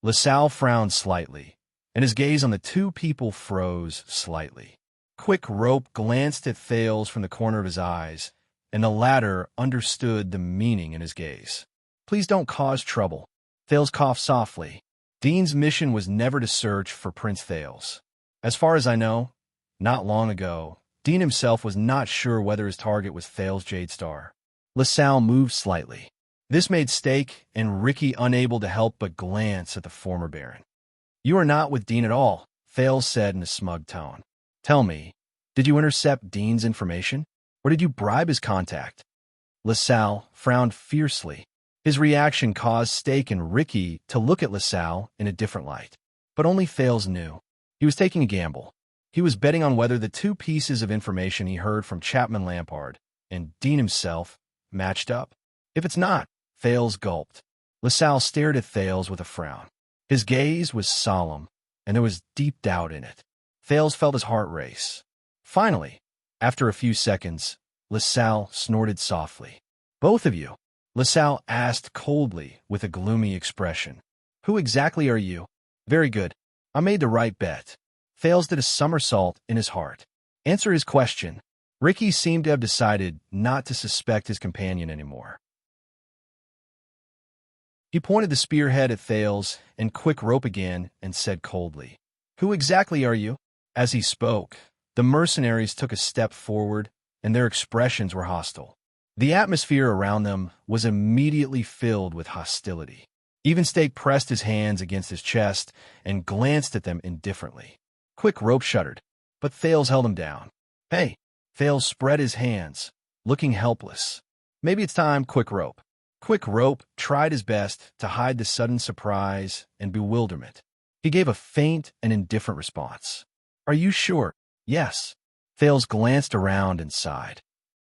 LaSalle frowned slightly, and his gaze on the two people froze slightly. Quick Rope glanced at Thales from the corner of his eyes, and the latter understood the meaning in his gaze. "Please don't cause trouble." Thales coughed softly. Dean's mission was never to search for Prince Thales. As far as I know, not long ago, Dean himself was not sure whether his target was Thales Jadestar. LaSalle moved slightly. This made Stake and Ricky unable to help but glance at the former Baron. "You are not with Dean at all," Thales said in a smug tone. "Tell me, did you intercept Dean's information? Or did you bribe his contact?" LaSalle frowned fiercely. His reaction caused Steak and Ricky to look at LaSalle in a different light. But only Thales knew. He was taking a gamble. He was betting on whether the two pieces of information he heard from Chapman Lampard and Dean himself matched up. If it's not, Thales gulped. LaSalle stared at Thales with a frown. His gaze was solemn, and there was deep doubt in it. Thales felt his heart race. Finally, after a few seconds, LaSalle snorted softly. "Both of you?" LaSalle asked coldly with a gloomy expression. "Who exactly are you?" "Very good. I made the right bet." Thales did a somersault in his heart. "Answer his question." Ricky seemed to have decided not to suspect his companion anymore. He pointed the spearhead at Thales and Quick Rope again and said coldly, "Who exactly are you?" As he spoke, the mercenaries took a step forward, and their expressions were hostile. The atmosphere around them was immediately filled with hostility. Even Steak pressed his hands against his chest and glanced at them indifferently. Quick Rope shuddered, but Thales held him down. "Hey!" Thales spread his hands, looking helpless. "Maybe it's time, Quick Rope." Quick Rope tried his best to hide the sudden surprise and bewilderment. He gave a faint and indifferent response. "Are you sure?" "Yes." Thales glanced around and sighed.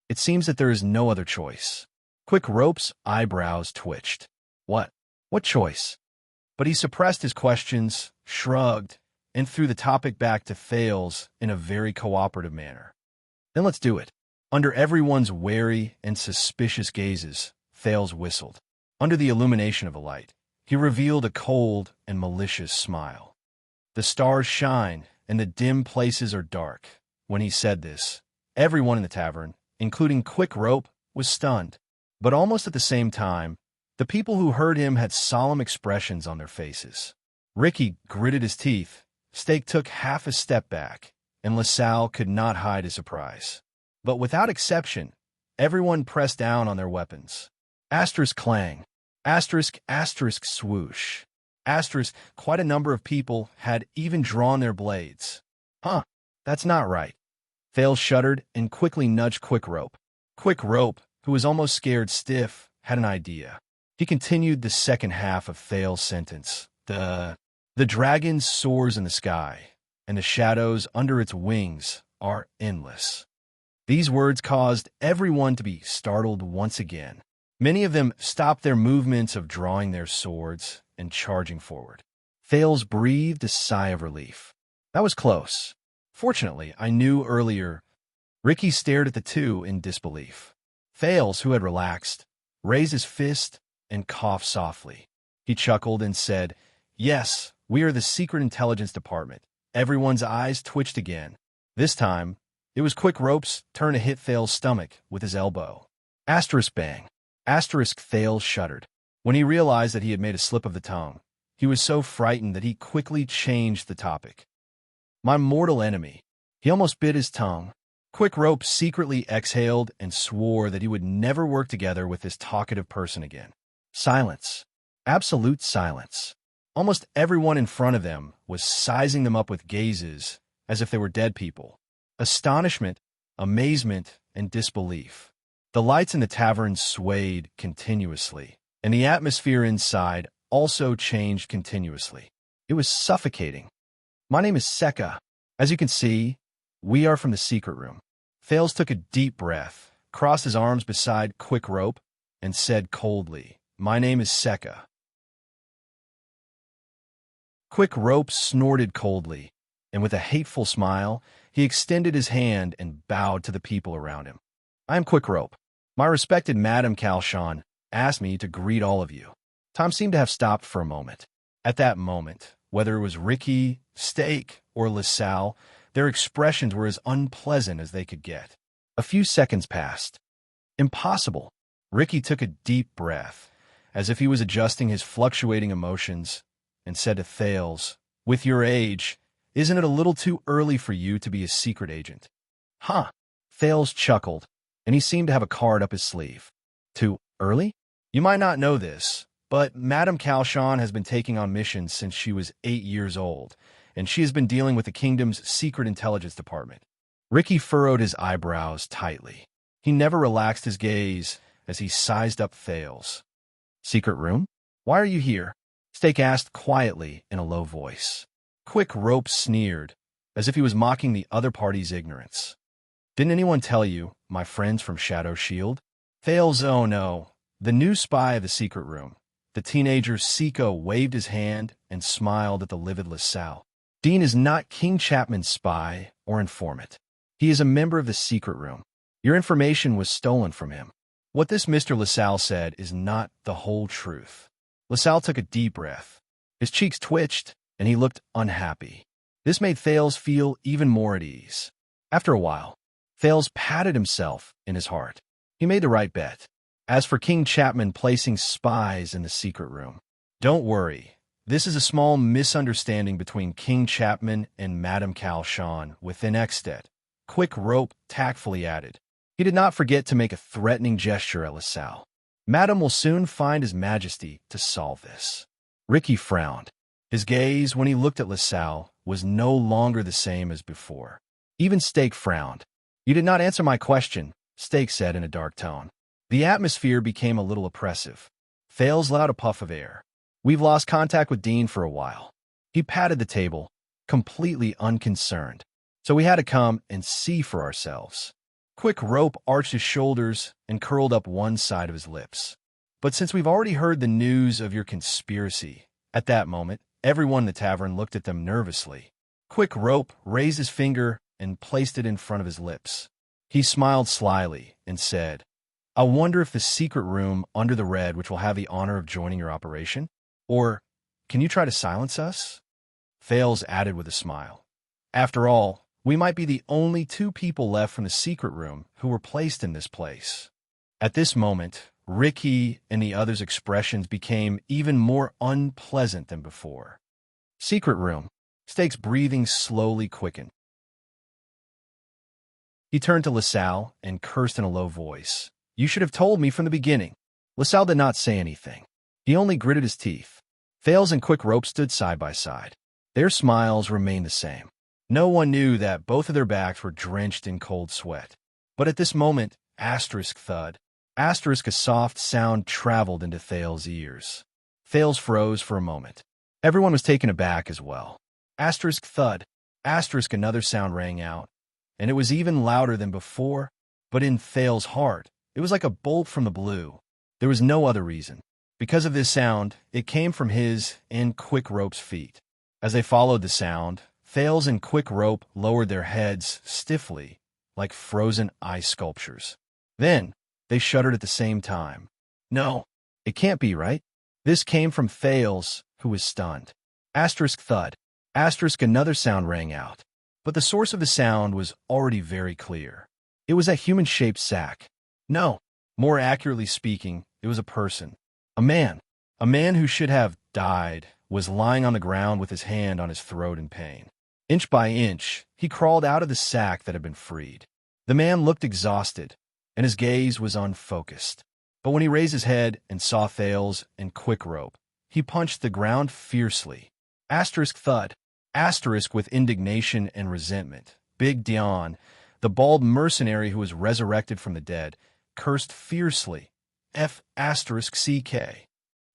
"It seems that there is no other choice." Quick Rope's eyebrows twitched. "What? What choice?" But he suppressed his questions, shrugged, and threw the topic back to Thales in a very cooperative manner. "Then let's do it." Under everyone's wary and suspicious gazes, Thales whistled. Under the illumination of a light, he revealed a cold and malicious smile. "The stars shine, and the dim places are dark." When he said this, everyone in the tavern, including Quick Rope, was stunned. But almost at the same time, the people who heard him had solemn expressions on their faces. Ricky gritted his teeth, Steak took half a step back, and LaSalle could not hide his surprise. But without exception, everyone pressed down on their weapons. Asterisk clang. Asterisk swoosh. Asterisk, quite a number of people had even drawn their blades. "Huh, that's not right." Thales shuddered and quickly nudged Quick Rope. Quick Rope, who was almost scared stiff, had an idea. He continued the second half of Thales' sentence. The dragon soars in the sky, and the shadows under its wings are endless." These words caused everyone to be startled once again. Many of them stopped their movements of drawing their swords and charging forward. Thales breathed a sigh of relief. "That was close. Fortunately, I knew earlier." Ricky stared at the two in disbelief. Thales, who had relaxed, raised his fist and coughed softly. He chuckled and said, "Yes, we are the Secret Intelligence Department." Everyone's eyes twitched again. This time, it was Quick Rope's turn to hit Thales' stomach with his elbow. Asterisk bang. Asterisk Thales shuddered. When he realized that he had made a slip of the tongue, he was so frightened that he quickly changed the topic. "My mortal enemy." He almost bit his tongue. Quick Rope secretly exhaled and swore that he would never work together with this talkative person again. Silence. Absolute silence. Almost everyone in front of them was sizing them up with gazes as if they were dead people. Astonishment, amazement, and disbelief. The lights in the tavern swayed continuously, and the atmosphere inside also changed continuously. It was suffocating. "My name is Seka. As you can see, we are from the secret room." Thales took a deep breath, crossed his arms beside Quick Rope, and said coldly, "My name is Seka." Quick Rope snorted coldly, and with a hateful smile, he extended his hand and bowed to the people around him. "I am Quick Rope. My respected Madame Calshon asked me to greet all of you." Time seemed to have stopped for a moment. At that moment, whether it was Ricky, Steak, or LaSalle, their expressions were as unpleasant as they could get. A few seconds passed. Impossible. Ricky took a deep breath, as if he was adjusting his fluctuating emotions, and said to Thales, "With your age, isn't it a little too early for you to be a secret agent?" "Huh." Thales chuckled, and he seemed to have a card up his sleeve. "Too early? You might not know this, but Madame Calshon has been taking on missions since she was 8 years old, and she has been dealing with the kingdom's secret intelligence department." Ricky furrowed his eyebrows tightly. He never relaxed his gaze, as he sized up Thales. "Secret room? Why are you here?" Steak asked quietly in a low voice. Quick Rope sneered, as if he was mocking the other party's ignorance. "Didn't anyone tell you, my friends from Shadow Shield?" Thales, "Oh no, the new spy of the secret room." The teenager Seiko waved his hand and smiled at the livid LaSalle. "Dean is not King Chapman's spy or informant. He is a member of the secret room. Your information was stolen from him." What this Mr. LaSalle said is not the whole truth. LaSalle took a deep breath. His cheeks twitched, and he looked unhappy. This made Thales feel even more at ease. After a while, Thales patted himself in his heart. He made the right bet. As for King Chapman placing spies in the secret room, don't worry. This is a small misunderstanding between King Chapman and Madame Calshon within Extet. Quick Rope tactfully added. He did not forget to make a threatening gesture at LaSalle. "Madame will soon find His Majesty to solve this." Ricky frowned. His gaze, when he looked at LaSalle, was no longer the same as before. Even Steak frowned. "You did not answer my question," Steak said in a dark tone. The atmosphere became a little oppressive. Thales let out a puff of air. "We've lost contact with Dean for a while." He patted the table, completely unconcerned. "So we had to come and see for ourselves." Quick Rope arched his shoulders and curled up one side of his lips. "But since we've already heard the news of your conspiracy," at that moment, everyone in the tavern looked at them nervously. Quick Rope raised his finger and placed it in front of his lips. He smiled slyly and said, "I wonder if the secret room under the red which will have the honor of joining your operation? Or can you try to silence us?" Thales added with a smile. "After all, we might be the only two people left from the secret room who were placed in this place." At this moment, Ricky and the others' expressions became even more unpleasant than before. "Secret room." Steak's breathing slowly quickened. He turned to LaSalle and cursed in a low voice. "You should have told me from the beginning." LaSalle did not say anything. He only gritted his teeth. Thales and Quick Rope stood side by side. Their smiles remained the same. No one knew that both of their backs were drenched in cold sweat. But at this moment, thud, a soft sound traveled into Thales' ears. Thales froze for a moment. Everyone was taken aback as well. Thud, another sound rang out, and it was even louder than before, but in Thales' heart, it was like a bolt from the blue. There was no other reason. Because of this sound, it came from his and Quick Rope's feet. As they followed the sound, Thales and Quick Rope lowered their heads stiffly, like frozen ice sculptures. Then, they shuddered at the same time. "No, it can't be right." This came from Thales, who was stunned. Thud, another sound rang out. But the source of the sound was already very clear. It was a human-shaped sack. No, more accurately speaking, it was a person. A man who should have died, was lying on the ground with his hand on his throat in pain. Inch by inch, he crawled out of the sack that had been freed. The man looked exhausted, and his gaze was unfocused. But when he raised his head and saw Thales and Quick Rope, he punched the ground fiercely. Thud, with indignation and resentment. Big Dion, the bald mercenary who was resurrected from the dead, cursed fiercely. CK.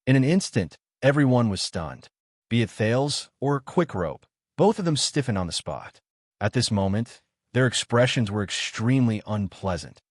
In an instant, everyone was stunned. Be it Thales or Quick Rope, both of them stiffened on the spot. At this moment, their expressions were extremely unpleasant.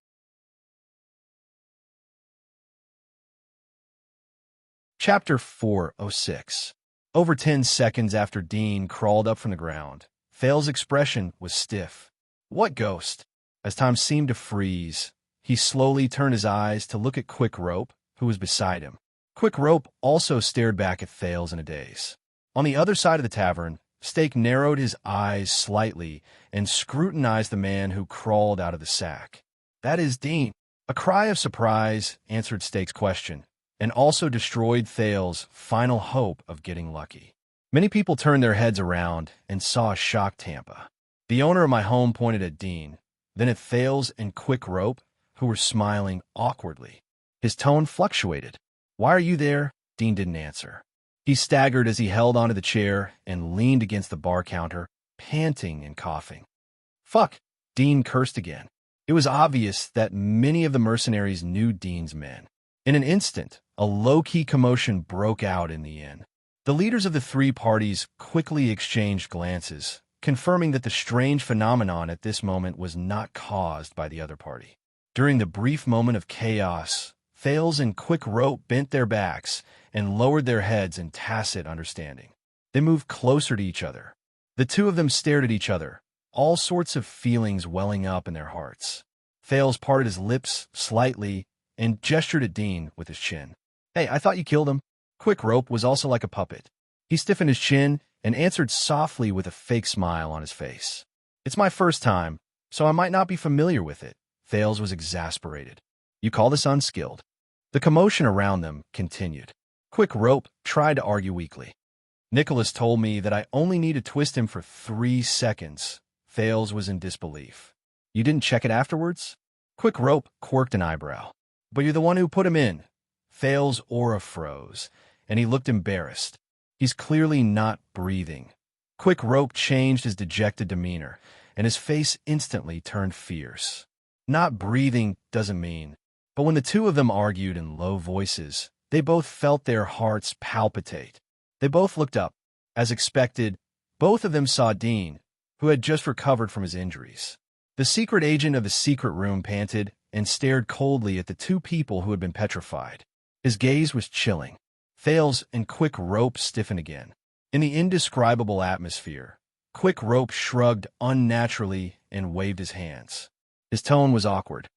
Chapter 406. Over 10 seconds after Dean crawled up from the ground, Thales' expression was stiff. What ghost? As time seemed to freeze, he slowly turned his eyes to look at Quick Rope, who was beside him. Quick Rope also stared back at Thales in a daze. On the other side of the tavern, Steak narrowed his eyes slightly and scrutinized the man who crawled out of the sack. "That is Dean." A cry of surprise answered Steak's question, and also destroyed Thales' final hope of getting lucky. Many people turned their heads around and saw a shocked Tampa. The owner of my home pointed at Dean, then at Thales and Quick Rope, who were smiling awkwardly. His tone fluctuated. "Why are you there?" Dean didn't answer. He staggered as he held onto the chair and leaned against the bar counter, panting and coughing. "Fuck!" Dean cursed again. It was obvious that many of the mercenaries knew Dean's men. In an instant, a low-key commotion broke out in the inn. The leaders of the three parties quickly exchanged glances, confirming that the strange phenomenon at this moment was not caused by the other party. During the brief moment of chaos, Thales and Quick Rope bent their backs and lowered their heads in tacit understanding. They moved closer to each other. The two of them stared at each other, all sorts of feelings welling up in their hearts. Thales parted his lips slightly and gestured at Dean with his chin. "Hey, I thought you killed him." Quick Rope was also like a puppet. He stiffened his chin and answered softly with a fake smile on his face. "It's my first time, so I might not be familiar with it." Thales was exasperated. "You call this unskilled?" The commotion around them continued. Quick Rope tried to argue weakly. "Nicholas told me that I only need to twist him for 3 seconds. Thales was in disbelief. "You didn't check it afterwards?" Quick Rope quirked an eyebrow. "But you're the one who put him in." Thales' aura froze, and he looked embarrassed. He's clearly not breathing. Quick Rope changed his dejected demeanor, and his face instantly turned fierce. Not breathing doesn't mean. But when the two of them argued in low voices, they both felt their hearts palpitate. They both looked up. As expected, both of them saw Dean, who had just recovered from his injuries. The secret agent of the secret room panted and stared coldly at the two people who had been petrified. His gaze was chilling. Thales and Quick Rope stiffened again. In the indescribable atmosphere, Quick Rope shrugged unnaturally and waved his hands. His tone was awkward.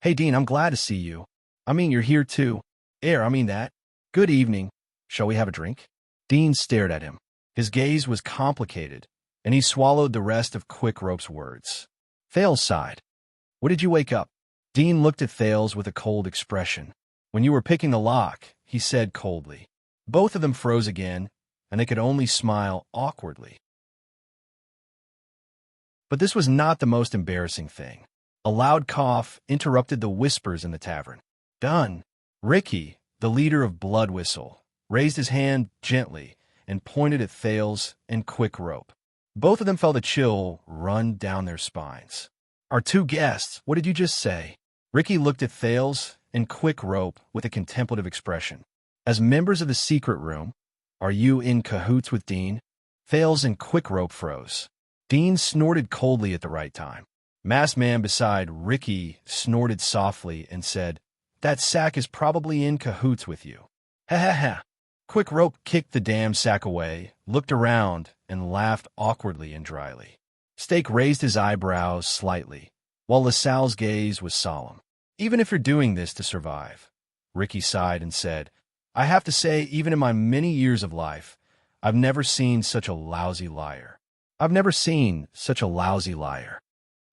"Hey, Dean, I'm glad to see you. I mean, you're here too. I mean that. Good evening. Shall we have a drink?" Dean stared at him. His gaze was complicated, and he swallowed the rest of Quick Rope's words. Thales sighed. "What did you wake up?" Dean looked at Thales with a cold expression. "When you were picking the lock," he said coldly. Both of them froze again, and they could only smile awkwardly. But this was not the most embarrassing thing. A loud cough interrupted the whispers in the tavern. "Done." Ricky, the leader of Blood Whistle, raised his hand gently and pointed at Thales and Quick Rope. Both of them felt a chill run down their spines. "Our two guests, what did you just say?" Ricky looked at Thales and Quick Rope with a contemplative expression. "As members of the secret room, are you in cahoots with Dean?" Thales and Quick Rope froze. Dean snorted coldly at the right time. Masked Man beside Ricky snorted softly and said, "That sack is probably in cahoots with you." "Ha ha ha." Quick Rope kicked the damn sack away, looked around, and laughed awkwardly and dryly. Stake raised his eyebrows slightly, while LaSalle's gaze was solemn. "Even if you're doing this to survive," Ricky sighed and said, "I have to say, even in my many years of life, I've never seen such a lousy liar. I've never seen such a lousy liar."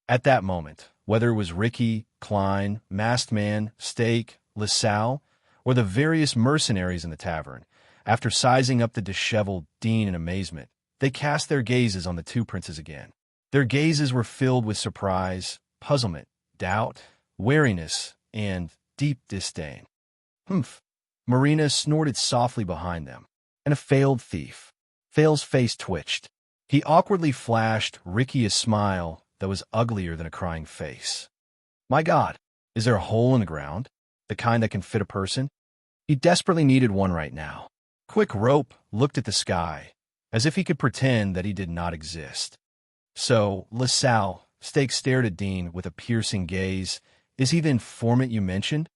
At that moment, whether it was Ricky, Klein, Masked Man, Stake, LaSalle, or the various mercenaries in the tavern, after sizing up the disheveled Dean in amazement, they cast their gazes on the two princes again. Their gazes were filled with surprise, puzzlement, doubt, wariness, and deep disdain. "Humph." Marina snorted softly behind them. "And a failed thief." Thales' face twitched. He awkwardly flashed Ricky a smile that was uglier than a crying face. "My God, is there a hole in the ground? The kind that can fit a person?" He desperately needed one right now. Quick Rope looked at the sky, as if he could pretend that he did not exist. "So, LaSalle," Stake stared at Dean with a piercing gaze, "is he the informant you mentioned?"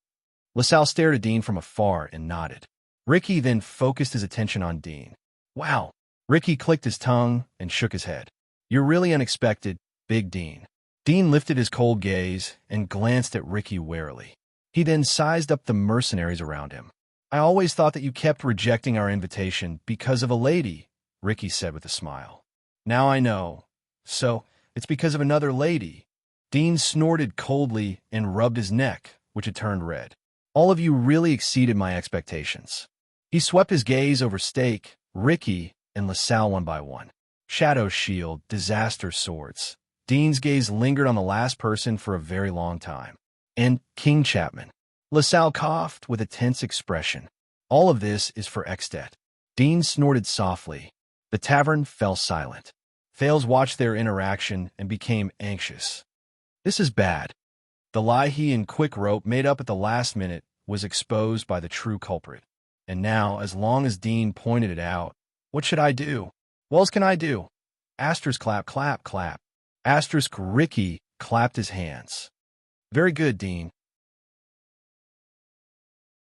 LaSalle stared at Dean from afar and nodded. Ricky then focused his attention on Dean. "Wow." Ricky clicked his tongue and shook his head. "You're really unexpected, Big Dean." Dean lifted his cold gaze and glanced at Ricky warily. He then sized up the mercenaries around him. "I always thought that you kept rejecting our invitation because of a lady," Ricky said with a smile. "Now I know. So, it's because of another lady." Dean snorted coldly and rubbed his neck, which had turned red. "All of you really exceeded my expectations." He swept his gaze over Stake, Ricky, and LaSalle one by one. Shadow Shield, Disaster Swords. Dean's gaze lingered on the last person for a very long time. And King Chapman. LaSalle coughed with a tense expression. "All of this is for Extet." Dean snorted softly. The tavern fell silent. Thales watched their interaction and became anxious. "This is bad." The lie he and Quick Rope made up at the last minute was exposed by the true culprit. And now, as long as Dean pointed it out, what should I do? What else can I do? Asterisk clap, clap, clap. Asterisk Ricky clapped his hands. Very good, Dean.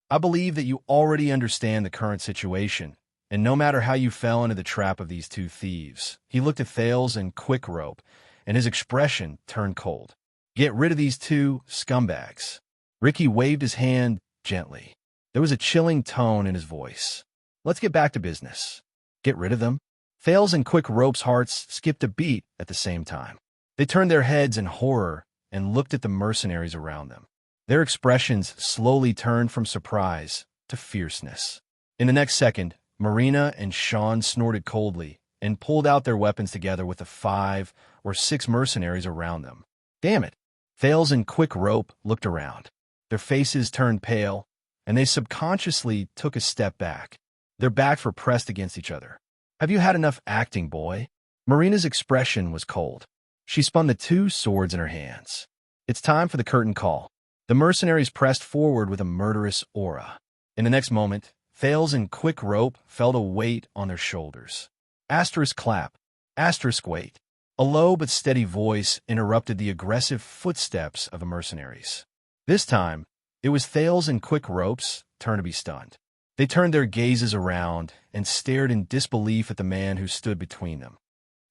I believe that you already understand the current situation, and no matter how you fell into the trap of these two thieves, he looked at Thales and Quick Rope, and his expression turned cold. Get rid of these two scumbags. Ricky waved his hand gently. There was a chilling tone in his voice. Let's get back to business. Get rid of them? Thales and Quick Rope's hearts skipped a beat at the same time. They turned their heads in horror and looked at the mercenaries around them. Their expressions slowly turned from surprise to fierceness. In the next second, Marina and Sean snorted coldly and pulled out their weapons together with the 5 or 6 mercenaries around them. Damn it! Thales and Quick Rope looked around. Their faces turned pale, and they subconsciously took a step back. Their backs were pressed against each other. Have you had enough acting, boy? Marina's expression was cold. She spun the 2 swords in her hands. It's time for the curtain call. The mercenaries pressed forward with a murderous aura. In the next moment, Thales and Quick Rope felt a weight on their shoulders. Asterisk clap. Asterisk wait. A low but steady voice interrupted the aggressive footsteps of the mercenaries. This time, it was Thales and Quick Rope's turn to be stunned. They turned their gazes around and stared in disbelief at the man who stood between them.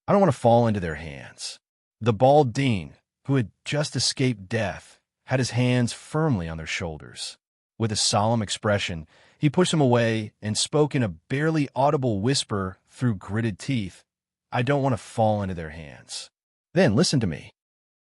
I don't want to fall into their hands. The bald Dean, who had just escaped death, had his hands firmly on their shoulders. With a solemn expression, he pushed them away and spoke in a barely audible whisper through gritted teeth. I don't want to fall into their hands. Then listen to me.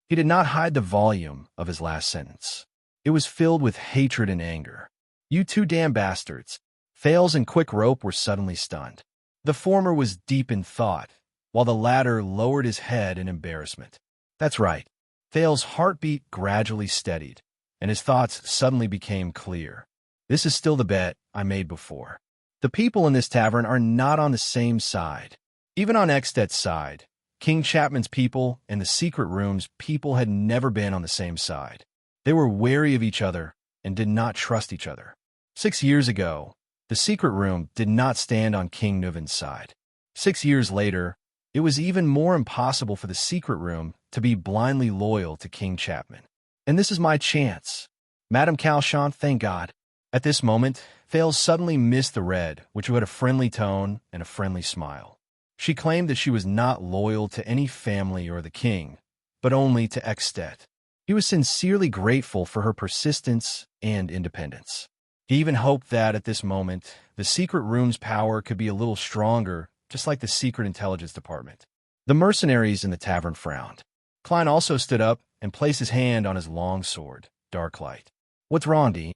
He did not hide the volume of his last sentence. It was filled with hatred and anger. You 2 damn bastards. Thales and Quick Rope were suddenly stunned. The former was deep in thought, while the latter lowered his head in embarrassment. That's right. Thales' heartbeat gradually steadied, and his thoughts suddenly became clear. This is still the bet I made before. The people in this tavern are not on the same side. Even on Extet's side, King Chapman's people and the secret room's people had never been on the same side. They were wary of each other and did not trust each other. 6 years ago, the secret room did not stand on King Nuvin's side. 6 years later, it was even more impossible for the secret room to be blindly loyal to King Chapman. And this is my chance. Madame Calchant, thank God. At this moment, Thales suddenly missed the red, which had a friendly tone and a friendly smile. She claimed that she was not loyal to any family or the king, but only to Extet. He was sincerely grateful for her persistence and independence. He even hoped that, at this moment, the secret room's power could be a little stronger, just like the secret intelligence department. The mercenaries in the tavern frowned. Klein also stood up and placed his hand on his long sword, Darklight. What's wrong, Dean?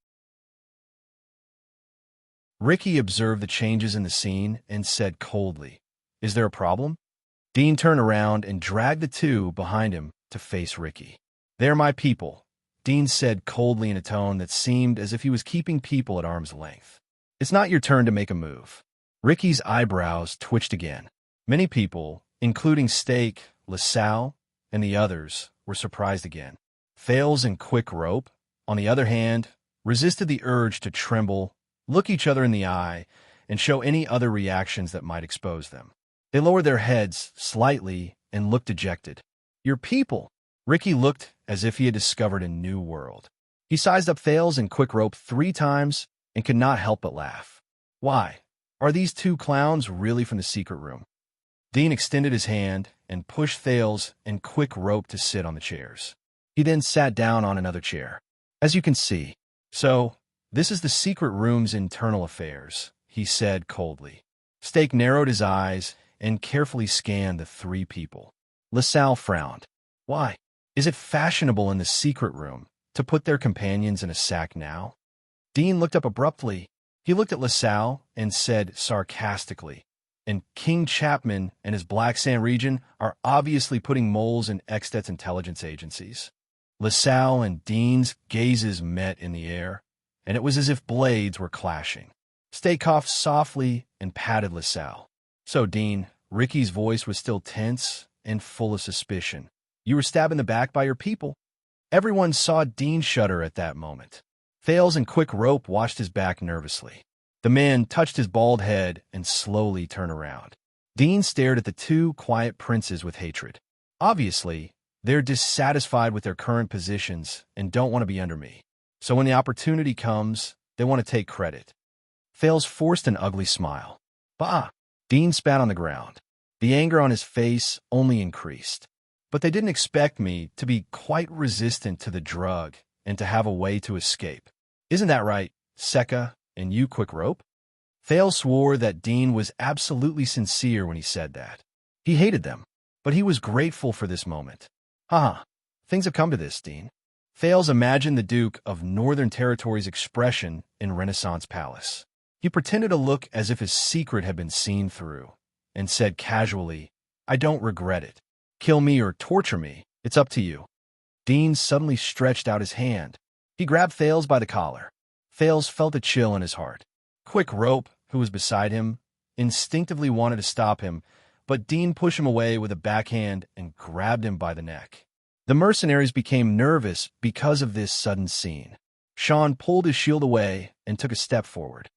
Ricky observed the changes in the scene and said coldly, Is there a problem? Dean turned around and dragged the 2 behind him to face Ricky. They're my people, Dean said coldly in a tone that seemed as if he was keeping people at arm's length. It's not your turn to make a move. Ricky's eyebrows twitched again. Many people, including Stake, LaSalle, and the others, were surprised again. Thales and Quick Rope, on the other hand, resisted the urge to tremble, look each other in the eye, and show any other reactions that might expose them. They lowered their heads slightly and looked dejected. Your people! Ricky looked as if he had discovered a new world. He sized up Thales and Quick Rope 3 times and could not help but laugh. Why? Are these 2 clowns really from the secret room? Dean extended his hand and pushed Thales and Quick Rope to sit on the chairs. He then sat down on another chair. As you can see, so, this is the secret room's internal affairs, he said coldly. Stake narrowed his eyes and carefully scanned the 3 people. LaSalle frowned. Why? Is it fashionable in the secret room to put their companions in a sack now? Dean looked up abruptly. He looked at LaSalle and said sarcastically, And King Chapman and his Black Sand region are obviously putting moles in Extet's intelligence agencies. LaSalle and Dean's gazes met in the air, and it was as if blades were clashing. Stake coughed softly and patted LaSalle. So, Dean, Ricky's voice was still tense and full of suspicion. You were stabbed in the back by your people. Everyone saw Dean shudder at that moment. Thales and Quick Rope watched his back nervously. The man touched his bald head and slowly turned around. Dean stared at the two quiet princes with hatred. Obviously, they're dissatisfied with their current positions and don't want to be under me. So when the opportunity comes, they want to take credit. Thales forced an ugly smile. Bah! Dean spat on the ground. The anger on his face only increased. But they didn't expect me to be quite resistant to the drug and to have a way to escape. Isn't that right, Sekka and you, Quick Rope? Thales swore that Dean was absolutely sincere when he said that. He hated them, but he was grateful for this moment. Haha, things have come to this, Dean. Thales imagined the Duke of Northern Territory's expression in Renaissance Palace. He pretended to look as if his secret had been seen through, and said casually, I don't regret it. Kill me or torture me, it's up to you. Dean suddenly stretched out his hand. He grabbed Thales by the collar. Thales felt a chill in his heart. Quick Rope, who was beside him, instinctively wanted to stop him, but Dean pushed him away with a backhand and grabbed him by the neck. The mercenaries became nervous because of this sudden scene. Sean pulled his shield away and took a step forward.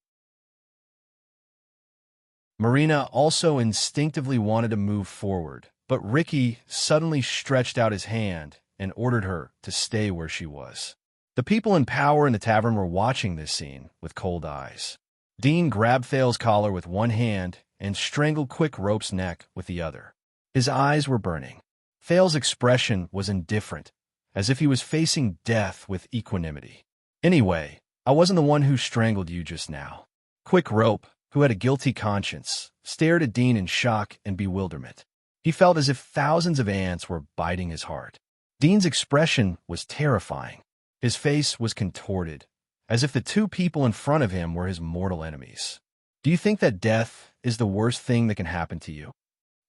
Marina also instinctively wanted to move forward, but Ricky suddenly stretched out his hand and ordered her to stay where she was. The people in power in the tavern were watching this scene with cold eyes. Dean grabbed Thales' collar with one hand and strangled Quick Rope's neck with the other. His eyes were burning. Thales' expression was indifferent, as if he was facing death with equanimity. Anyway, I wasn't the one who strangled you just now. Quick Rope, who had a guilty conscience, stared at Dean in shock and bewilderment. He felt as if thousands of ants were biting his heart. Dean's expression was terrifying. His face was contorted, as if the two people in front of him were his mortal enemies. Do you think that death is the worst thing that can happen to you?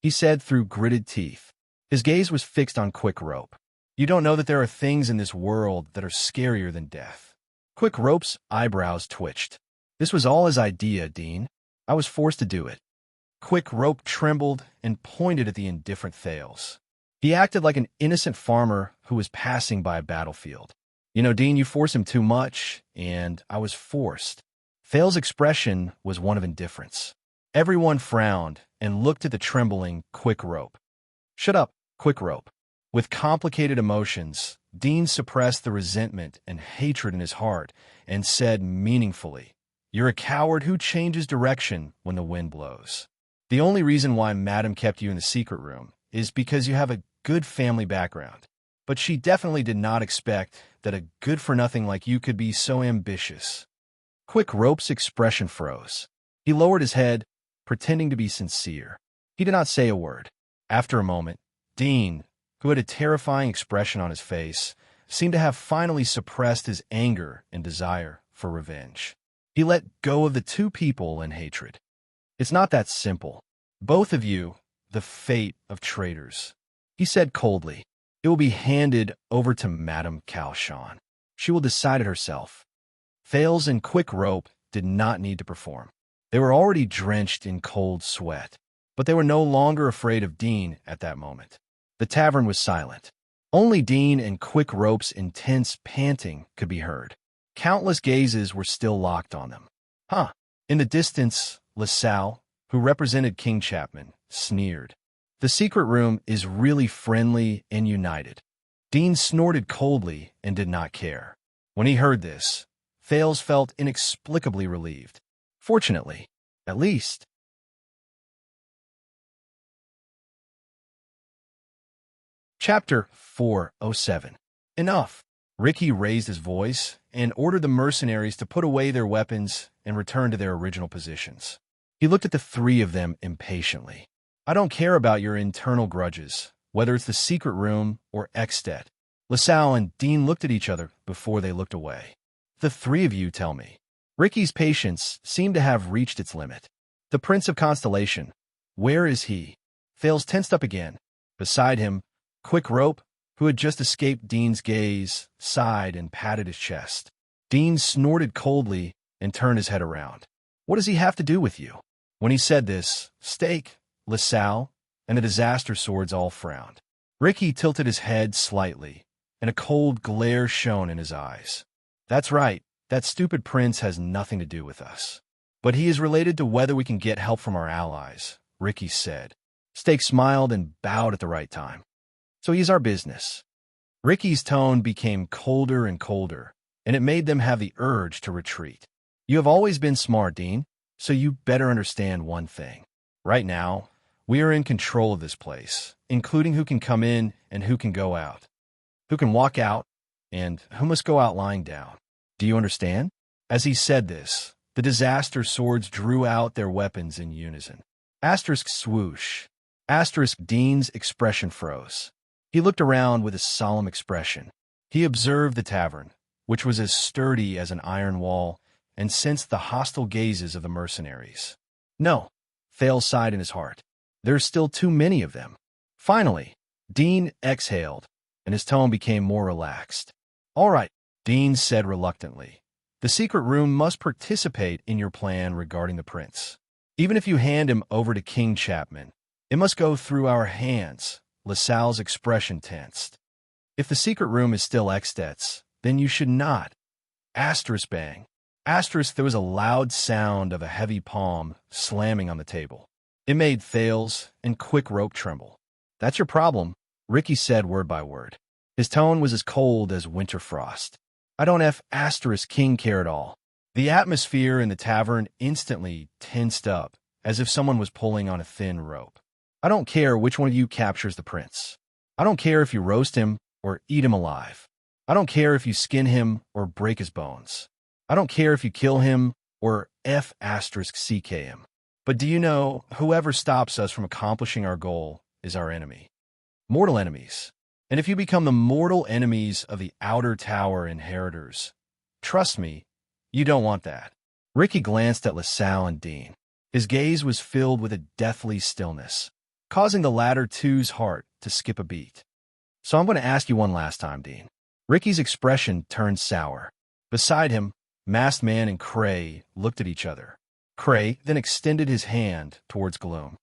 He said through gritted teeth. His gaze was fixed on Quick Rope. You don't know that there are things in this world that are scarier than death. Quick Rope's eyebrows twitched. This was all his idea, Dean. I was forced to do it. Quick Rope trembled and pointed at the indifferent Thales. He acted like an innocent farmer who was passing by a battlefield. You know, Dean, you force him too much, and I was forced. Thales' expression was one of indifference. Everyone frowned and looked at the trembling Quick Rope. Shut up, Quick Rope. With complicated emotions, Dean suppressed the resentment and hatred in his heart and said meaningfully, You're a coward who changes direction when the wind blows. The only reason why Madam kept you in the secret room is because you have a good family background. But she definitely did not expect that a good-for-nothing like you could be so ambitious. Quick Rope's expression froze. He lowered his head, pretending to be sincere. He did not say a word. After a moment, Dean, who had a terrifying expression on his face, seemed to have finally suppressed his anger and desire for revenge. He let go of the two people in hatred. It's not that simple. Both of you, the fate of traitors. He said coldly, It will be handed over to Madame Calshon. She will decide it herself. Thales and Quick Rope did not need to perform. They were already drenched in cold sweat, but they were no longer afraid of Dean at that moment. The tavern was silent. Only Dean and Quick Rope's intense panting could be heard. Countless gazes were still locked on them. Huh. In the distance, LaSalle, who represented King Chapman, sneered. The secret room is really friendly and united. Dean snorted coldly and did not care. When he heard this, Thales felt inexplicably relieved. Fortunately, at least. Chapter 407. Enough. Ricky raised his voice and ordered the mercenaries to put away their weapons and return to their original positions. He looked at the three of them impatiently. I don't care about your internal grudges, whether it's the secret room or Extet. LaSalle and Dean looked at each other before they looked away. The three of you tell me. Ricky's patience seemed to have reached its limit. The Prince of Constellation. Where is he? Thales tensed up again. Beside him, Quick Rope, who had just escaped Dean's gaze, sighed and patted his chest. Dean snorted coldly and turned his head around. What does he have to do with you? When he said this, Stake, LaSalle, and the Disaster Swords all frowned. Ricky tilted his head slightly, and a cold glare shone in his eyes. That's right, that stupid prince has nothing to do with us. But he is related to whether we can get help from our allies, Ricky said. Stake smiled and bowed at the right time. So he's our business. Ricky's tone became colder and colder, and it made them have the urge to retreat. You have always been smart, Dean, so you better understand one thing. Right now, we are in control of this place, including who can come in and who can go out, who can walk out, and who must go out lying down. Do you understand? As he said this, the disaster swords drew out their weapons in unison. Asterisk swoosh. Asterisk Dean's expression froze. He looked around with a solemn expression. He observed the tavern, which was as sturdy as an iron wall, and sensed the hostile gazes of the mercenaries. No, Thales sighed in his heart. There's still too many of them. Finally, Dean exhaled, and his tone became more relaxed. All right, Dean said reluctantly. The secret room must participate in your plan regarding the prince. Even if you hand him over to King Chapman, it must go through our hands. LaSalle's expression tensed. If the secret room is still Extet's, then you should not. Asterisk bang. Asterisk there was a loud sound of a heavy palm slamming on the table. It made Thales and Quick Rope tremble. That's your problem, Ricky said word by word. His tone was as cold as winter frost. I don't asterisk King care at all. The atmosphere in the tavern instantly tensed up, as if someone was pulling on a thin rope. I don't care which one of you captures the prince. I don't care if you roast him or eat him alive. I don't care if you skin him or break his bones. I don't care if you kill him or *CK him. But do you know, whoever stops us from accomplishing our goal is our enemy. Mortal enemies. And if you become the mortal enemies of the Outer Tower inheritors, trust me, you don't want that. Ricky glanced at LaSalle and Dean. His gaze was filled with a deathly stillness, causing the latter two's heart to skip a beat. So I'm going to ask you one last time, Dean. Ricky's expression turned sour. Beside him, Masked Man and Cray looked at each other. Cray then extended his hand towards Gloom.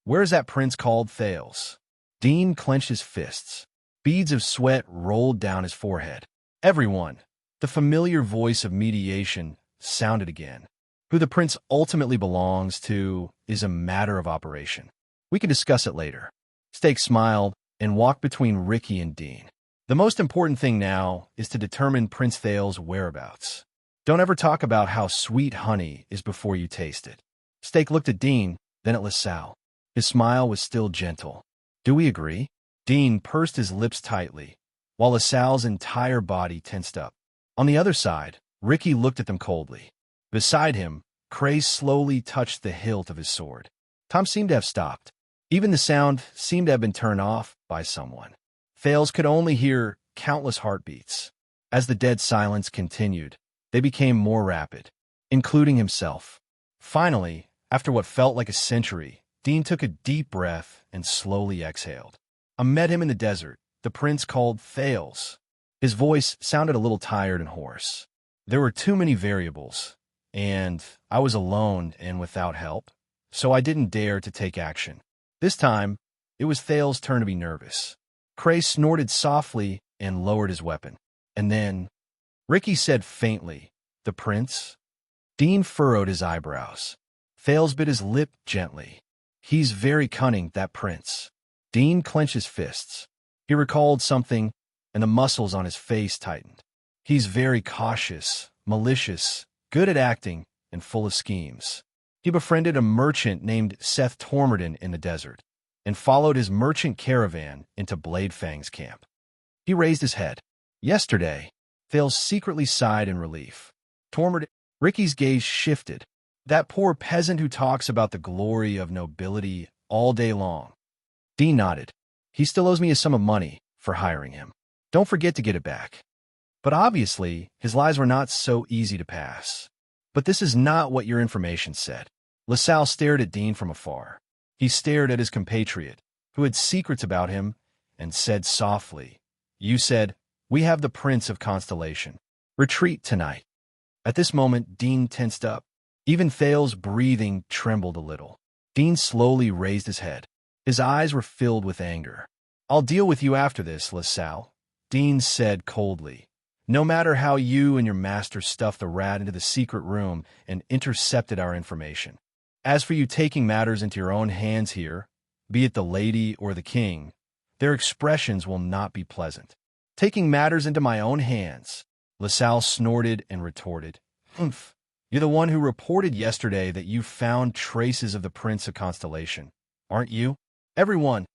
Where's that prince called Thales? Dean clenched his fists. Beads of sweat rolled down his forehead. Everyone, the familiar voice of mediation, sounded again. Who the prince ultimately belongs to is a matter of operation. We can discuss it later. Stake smiled and walked between Ricky and Dean. The most important thing now is to determine Prince Thales' whereabouts. Don't ever talk about how sweet honey is before you taste it. Stake looked at Dean, then at LaSalle. His smile was still gentle. Do we agree? Dean pursed his lips tightly, while LaSalle's entire body tensed up. On the other side, Ricky looked at them coldly. Beside him, Cray slowly touched the hilt of his sword. Tom seemed to have stopped. Even the sound seemed to have been turned off by someone. Thales could only hear countless heartbeats. As the dead silence continued, they became more rapid, including himself. Finally, after what felt like a century, Dean took a deep breath and slowly exhaled. I met him in the desert, the prince called Thales. His voice sounded a little tired and hoarse. There were too many variables, and I was alone and without help, so I didn't dare to take action. This time, it was Thales' turn to be nervous. Cray snorted softly and lowered his weapon. And then, Ricky said faintly, the prince? Dean furrowed his eyebrows. Thales bit his lip gently. He's very cunning, that prince. Dean clenched his fists. He recalled something, and the muscles on his face tightened. He's very cautious, malicious, good at acting, and full of schemes. He befriended a merchant named Seth Tormerton in the desert, and followed his merchant caravan into Bladefang's camp. He raised his head. Yesterday, Thales secretly sighed in relief. Tormerton. Ricky's gaze shifted. That poor peasant who talks about the glory of nobility all day long. Dean nodded. He still owes me a sum of money for hiring him. Don't forget to get it back. But obviously, his lies were not so easy to pass. But this is not what your information said. LaSalle stared at Dean from afar. He stared at his compatriot, who had secrets about him, and said softly, You said, we have the Prince of Constellation. Retreat tonight. At this moment, Dean tensed up. Even Thales' breathing trembled a little. Dean slowly raised his head. His eyes were filled with anger. I'll deal with you after this, LaSalle, Dean said coldly. No matter how you and your master stuffed the rat into the secret room and intercepted our information. As for you taking matters into your own hands here, be it the lady or the king, their expressions will not be pleasant. Taking matters into my own hands, LaSalle snorted and retorted. Humph. You're the one who reported yesterday that you found traces of the Prince of Constellation, aren't you? Everyone.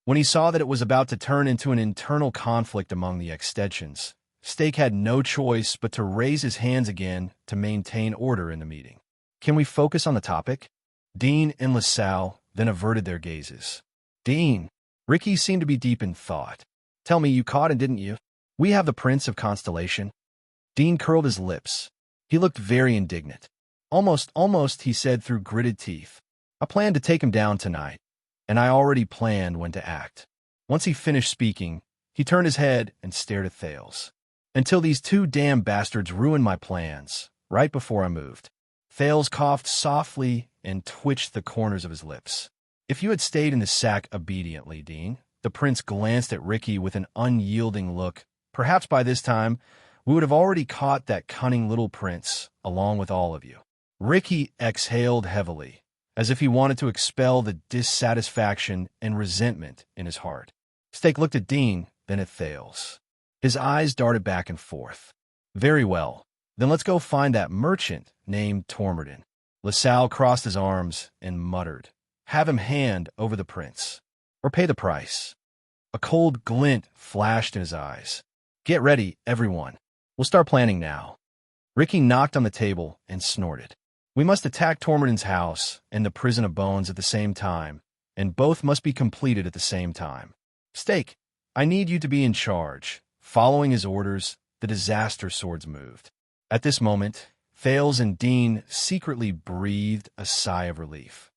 When he saw that it was about to turn into an internal conflict among the extensions, Stake had no choice but to raise his hands again to maintain order in the meeting. Can we focus on the topic? Dean and LaSalle then averted their gazes. Dean. Ricky seemed to be deep in thought. Tell me, you caught him, didn't you? We have the Prince of Constellation. Dean curled his lips. He looked very indignant. Almost, he said through gritted teeth. I planned to take him down tonight, and I already planned when to act. Once he finished speaking, he turned his head and stared at Thales. Until these two damn bastards ruined my plans, right before I moved. Thales coughed softly and twitched the corners of his lips. If you had stayed in the sack obediently, Dean, the prince glanced at Ricky with an unyielding look. Perhaps by this time, we would have already caught that cunning little prince, along with all of you. Ricky exhaled heavily, as if he wanted to expel the dissatisfaction and resentment in his heart. Stake looked at Dean, then at Thales. His eyes darted back and forth. Very well. Then let's go find that merchant named Tormerdin. LaSalle crossed his arms and muttered, have him hand over the prince, or pay the price. A cold glint flashed in his eyes. Get ready, everyone. We'll start planning now. Ricky knocked on the table and snorted. We must attack Tormerdin's house and the prison of bones at the same time, and both must be completed at the same time. Stake, I need you to be in charge. Following his orders, the disaster swords moved. At this moment, Thales and Dean secretly breathed a sigh of relief.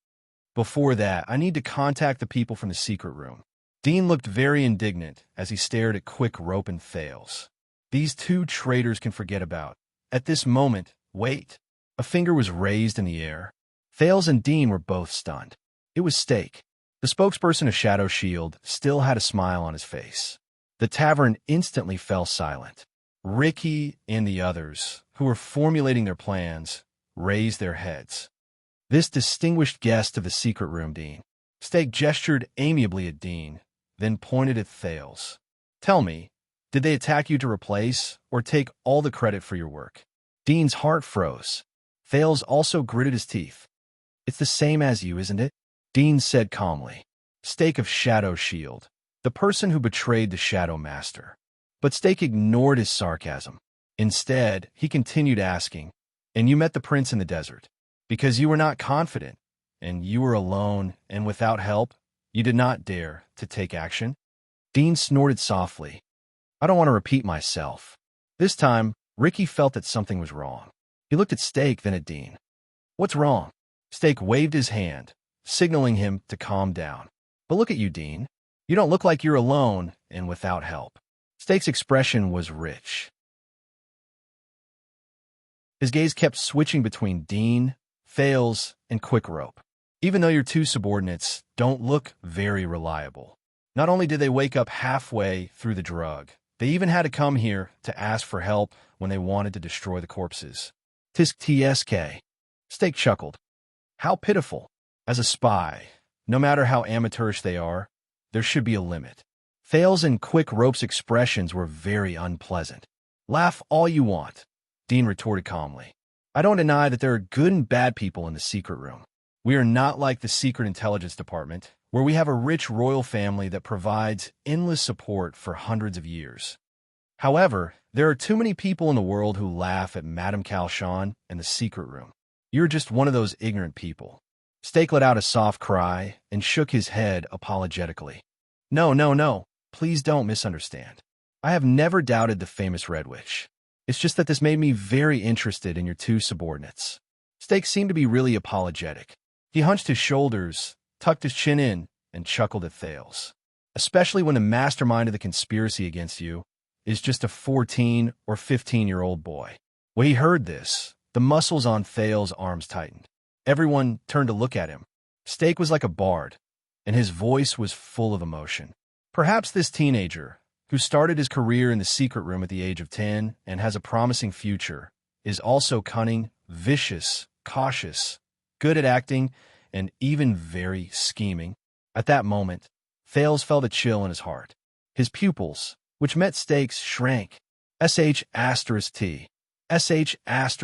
Before that, I need to contact the people from the secret room. Dean looked very indignant as he stared at Quick Rope and Thales. These two traitors can forget about. At this moment, wait. A finger was raised in the air. Thales and Dean were both stunned. It was Stake. The spokesperson of Shadow Shield still had a smile on his face. The tavern instantly fell silent. Ricky and the others, who were formulating their plans, raised their heads. This distinguished guest of the secret room, Dean. Stake gestured amiably at Dean, then pointed at Thales. Tell me, did they attack you to replace or take all the credit for your work? Dean's heart froze. Thales also gritted his teeth. It's the same as you, isn't it? Dean said calmly. Stake of Shadow Shield, the person who betrayed the Shadow Master. But Stake ignored his sarcasm. Instead, he continued asking, and you met the prince in the desert, because you were not confident, and you were alone and without help, you did not dare to take action? Dean snorted softly. I don't want to repeat myself. This time, Ricky felt that something was wrong. He looked at Stake, then at Dean. What's wrong? Stake waved his hand, signaling him to calm down. But look at you, Dean. You don't look like you're alone and without help. Stake's expression was rich. His gaze kept switching between Dean, Thales, and Quick Rope. Even though your two subordinates don't look very reliable. Not only did they wake up halfway through the drug, they even had to come here to ask for help when they wanted to destroy the corpses. Tisk TSK. Stake chuckled. How pitiful. As a spy, no matter how amateurish they are, there should be a limit. Thales and Quick Rope's expressions were very unpleasant. Laugh all you want, Dean retorted calmly. I don't deny that there are good and bad people in the secret room. We are not like the Secret Intelligence Department, where we have a rich royal family that provides endless support for hundreds of years. However, there are too many people in the world who laugh at Madame Calshon and the secret room. You're just one of those ignorant people. Stake let out a soft cry and shook his head apologetically. No. Please don't misunderstand. I have never doubted the famous Red Witch. It's just that this made me very interested in your two subordinates. Stake seemed to be really apologetic. He hunched his shoulders, tucked his chin in, and chuckled at Thales. Especially when the mastermind of the conspiracy against you is just a 14 or 15-year-old boy. When he heard this, the muscles on Thales' arms tightened. Everyone turned to look at him. Stake was like a bard, and his voice was full of emotion. Perhaps this teenager, who started his career in the secret room at the age of 10 and has a promising future, is also cunning, vicious, cautious, good at acting, and even very scheming. At that moment, Thales felt a chill in his heart. His pupils, which met stakes, shrank. sh*t.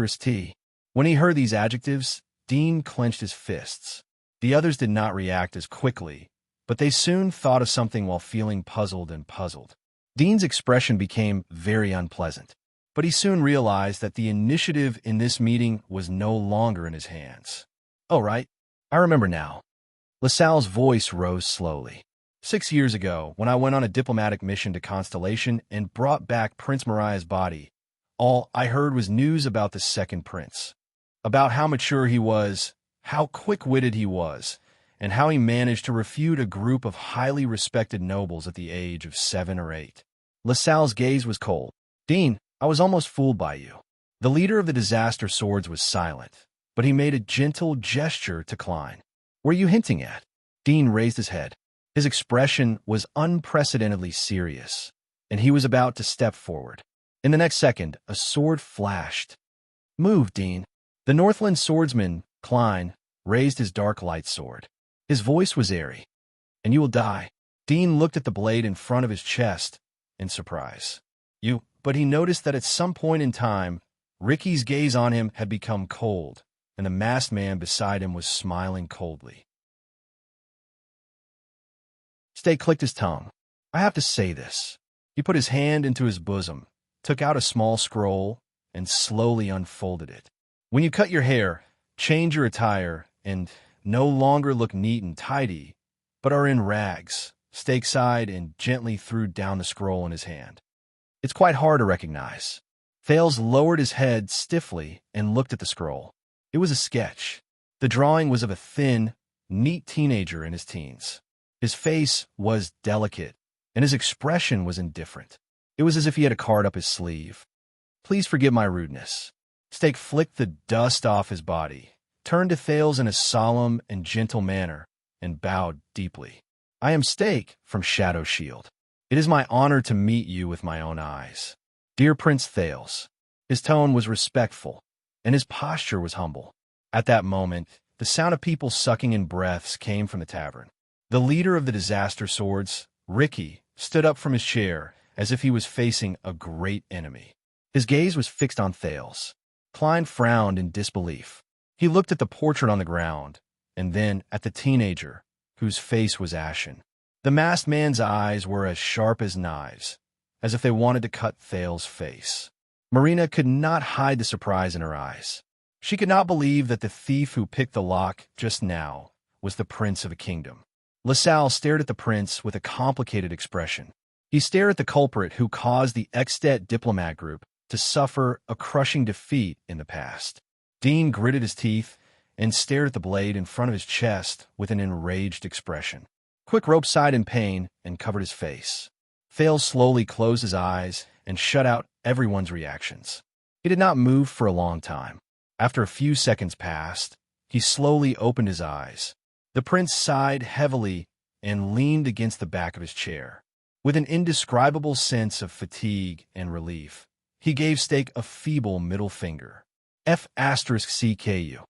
sh*t. When he heard these adjectives, Dean clenched his fists. The others did not react as quickly, but they soon thought of something while feeling puzzled and puzzled. Dean's expression became very unpleasant, but he soon realized that the initiative in this meeting was no longer in his hands. "Oh, right. I remember now." LaSalle's voice rose slowly. 6 years ago, when I went on a diplomatic mission to Constellation and brought back Prince Mariah's body, all I heard was news about the second prince, about how mature he was, how quick-witted he was, and how he managed to refute a group of highly respected nobles at the age of 7 or 8. LaSalle's gaze was cold. "Dean, I was almost fooled by you." The leader of the Disaster Swords was silent, but he made a gentle gesture to Klein. "What are you hinting at?" Dean raised his head. His expression was unprecedentedly serious, and he was about to step forward. In the next second, a sword flashed. "Move, Dean." The Northland swordsman, Klein, raised his dark light sword. His voice was airy. "And you will die." Dean looked at the blade in front of his chest in surprise. But he noticed that at some point in time, Ricky's gaze on him had become cold, and the masked man beside him was smiling coldly. Stay clicked his tongue. "I have to say this." He put his hand into his bosom, took out a small scroll, and slowly unfolded it. "When you cut your hair, change your attire, and no longer look neat and tidy, but are in rags," Stake sighed and gently threw down the scroll in his hand. "It's quite hard to recognize." Thales lowered his head stiffly and looked at the scroll. It was a sketch. The drawing was of a thin, neat teenager in his teens. His face was delicate, and his expression was indifferent. It was as if he had a card up his sleeve. "Please forgive my rudeness." Stake flicked the dust off his body, turned to Thales in a solemn and gentle manner, and bowed deeply. "I am Stake from Shadow Shield. It is my honor to meet you with my own eyes. Dear Prince Thales." His tone was respectful, and his posture was humble. At that moment, the sound of people sucking in breaths came from the tavern. The leader of the Disaster Swords, Ricky, stood up from his chair as if he was facing a great enemy. His gaze was fixed on Thales. Klein frowned in disbelief. He looked at the portrait on the ground, and then at the teenager, whose face was ashen. The masked man's eyes were as sharp as knives, as if they wanted to cut Thales' face. Marina could not hide the surprise in her eyes. She could not believe that the thief who picked the lock just now was the prince of a kingdom. LaSalle stared at the prince with a complicated expression. He stared at the culprit who caused the Extet diplomat group to suffer a crushing defeat in the past. Dean gritted his teeth and stared at the blade in front of his chest with an enraged expression. Quick Rope sighed in pain and covered his face. Thales slowly closed his eyes and shut out everyone's reactions. He did not move for a long time. After a few seconds passed, he slowly opened his eyes. The prince sighed heavily and leaned against the back of his chair. With an indescribable sense of fatigue and relief, he gave Stake a feeble middle finger. F***CKU.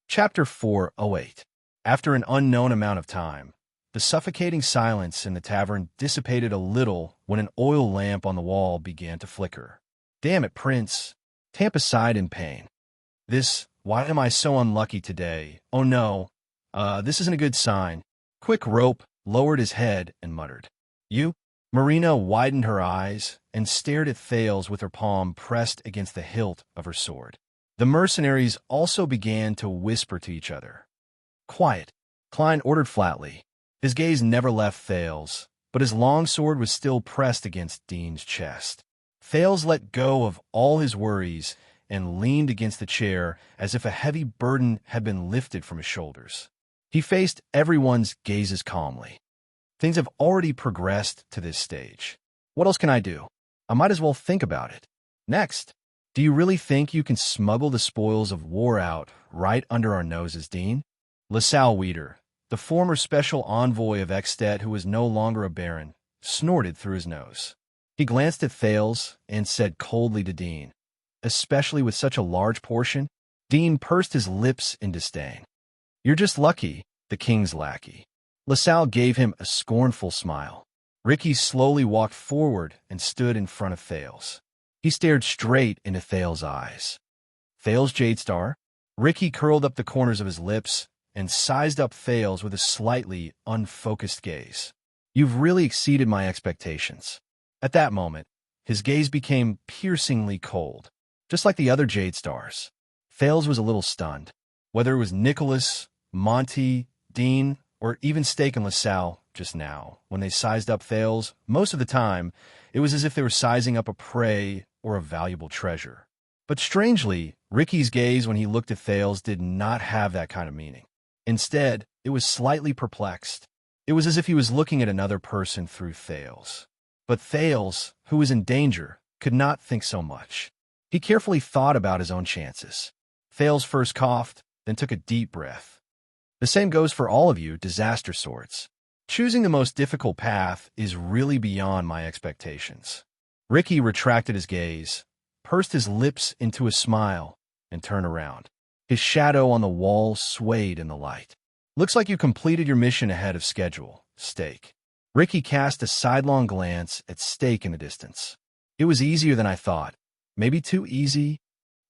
Chapter 408. After an unknown amount of time, the suffocating silence in the tavern dissipated a little when an oil lamp on the wall began to flicker. "Damn it, Prince." Tampa sighed in pain. Why am I so unlucky today? Oh no, this isn't a good sign." Quick Rope lowered his head and muttered, "You?" Marina widened her eyes and stared at Thales with her palm pressed against the hilt of her sword. The mercenaries also began to whisper to each other. "Quiet," Klein ordered flatly. His gaze never left Thales, but his long sword was still pressed against Dean's chest. Thales let go of all his worries and leaned against the chair as if a heavy burden had been lifted from his shoulders. He faced everyone's gazes calmly. Things have already progressed to this stage. What else can I do? I might as well think about it. Next. Do you really think you can smuggle the spoils of war out right under our noses, Dean? LaSalle Weeder, the former special envoy of Extet who was no longer a baron, snorted through his nose. He glanced at Thales and said coldly to Dean, especially with such a large portion. Dean pursed his lips in disdain. You're just lucky, the king's lackey. LaSalle gave him a scornful smile. Ricky slowly walked forward and stood in front of Thales. He stared straight into Thales' eyes. Thales Jadestar? Ricky curled up the corners of his lips and sized up Thales with a slightly unfocused gaze. You've really exceeded my expectations. At that moment, his gaze became piercingly cold, just like the other Jadestars. Thales was a little stunned. Whether it was Nicholas, Monty, Dean, or even Stake and LaSalle just now, when they sized up Thales, most of the time, it was as if they were sizing up a prey or a valuable treasure. But strangely, Ricky's gaze when he looked at Thales did not have that kind of meaning. Instead, it was slightly perplexed. It was as if he was looking at another person through Thales. But Thales, who was in danger, could not think so much. He carefully thought about his own chances. Thales first coughed, then took a deep breath. The same goes for all of you, disaster swords. Choosing the most difficult path is really beyond my expectations. Ricky retracted his gaze, pursed his lips into a smile, and turned around. His shadow on the wall swayed in the light. Looks like you completed your mission ahead of schedule, Stake. Ricky cast a sidelong glance at Stake in the distance. It was easier than I thought. Maybe too easy?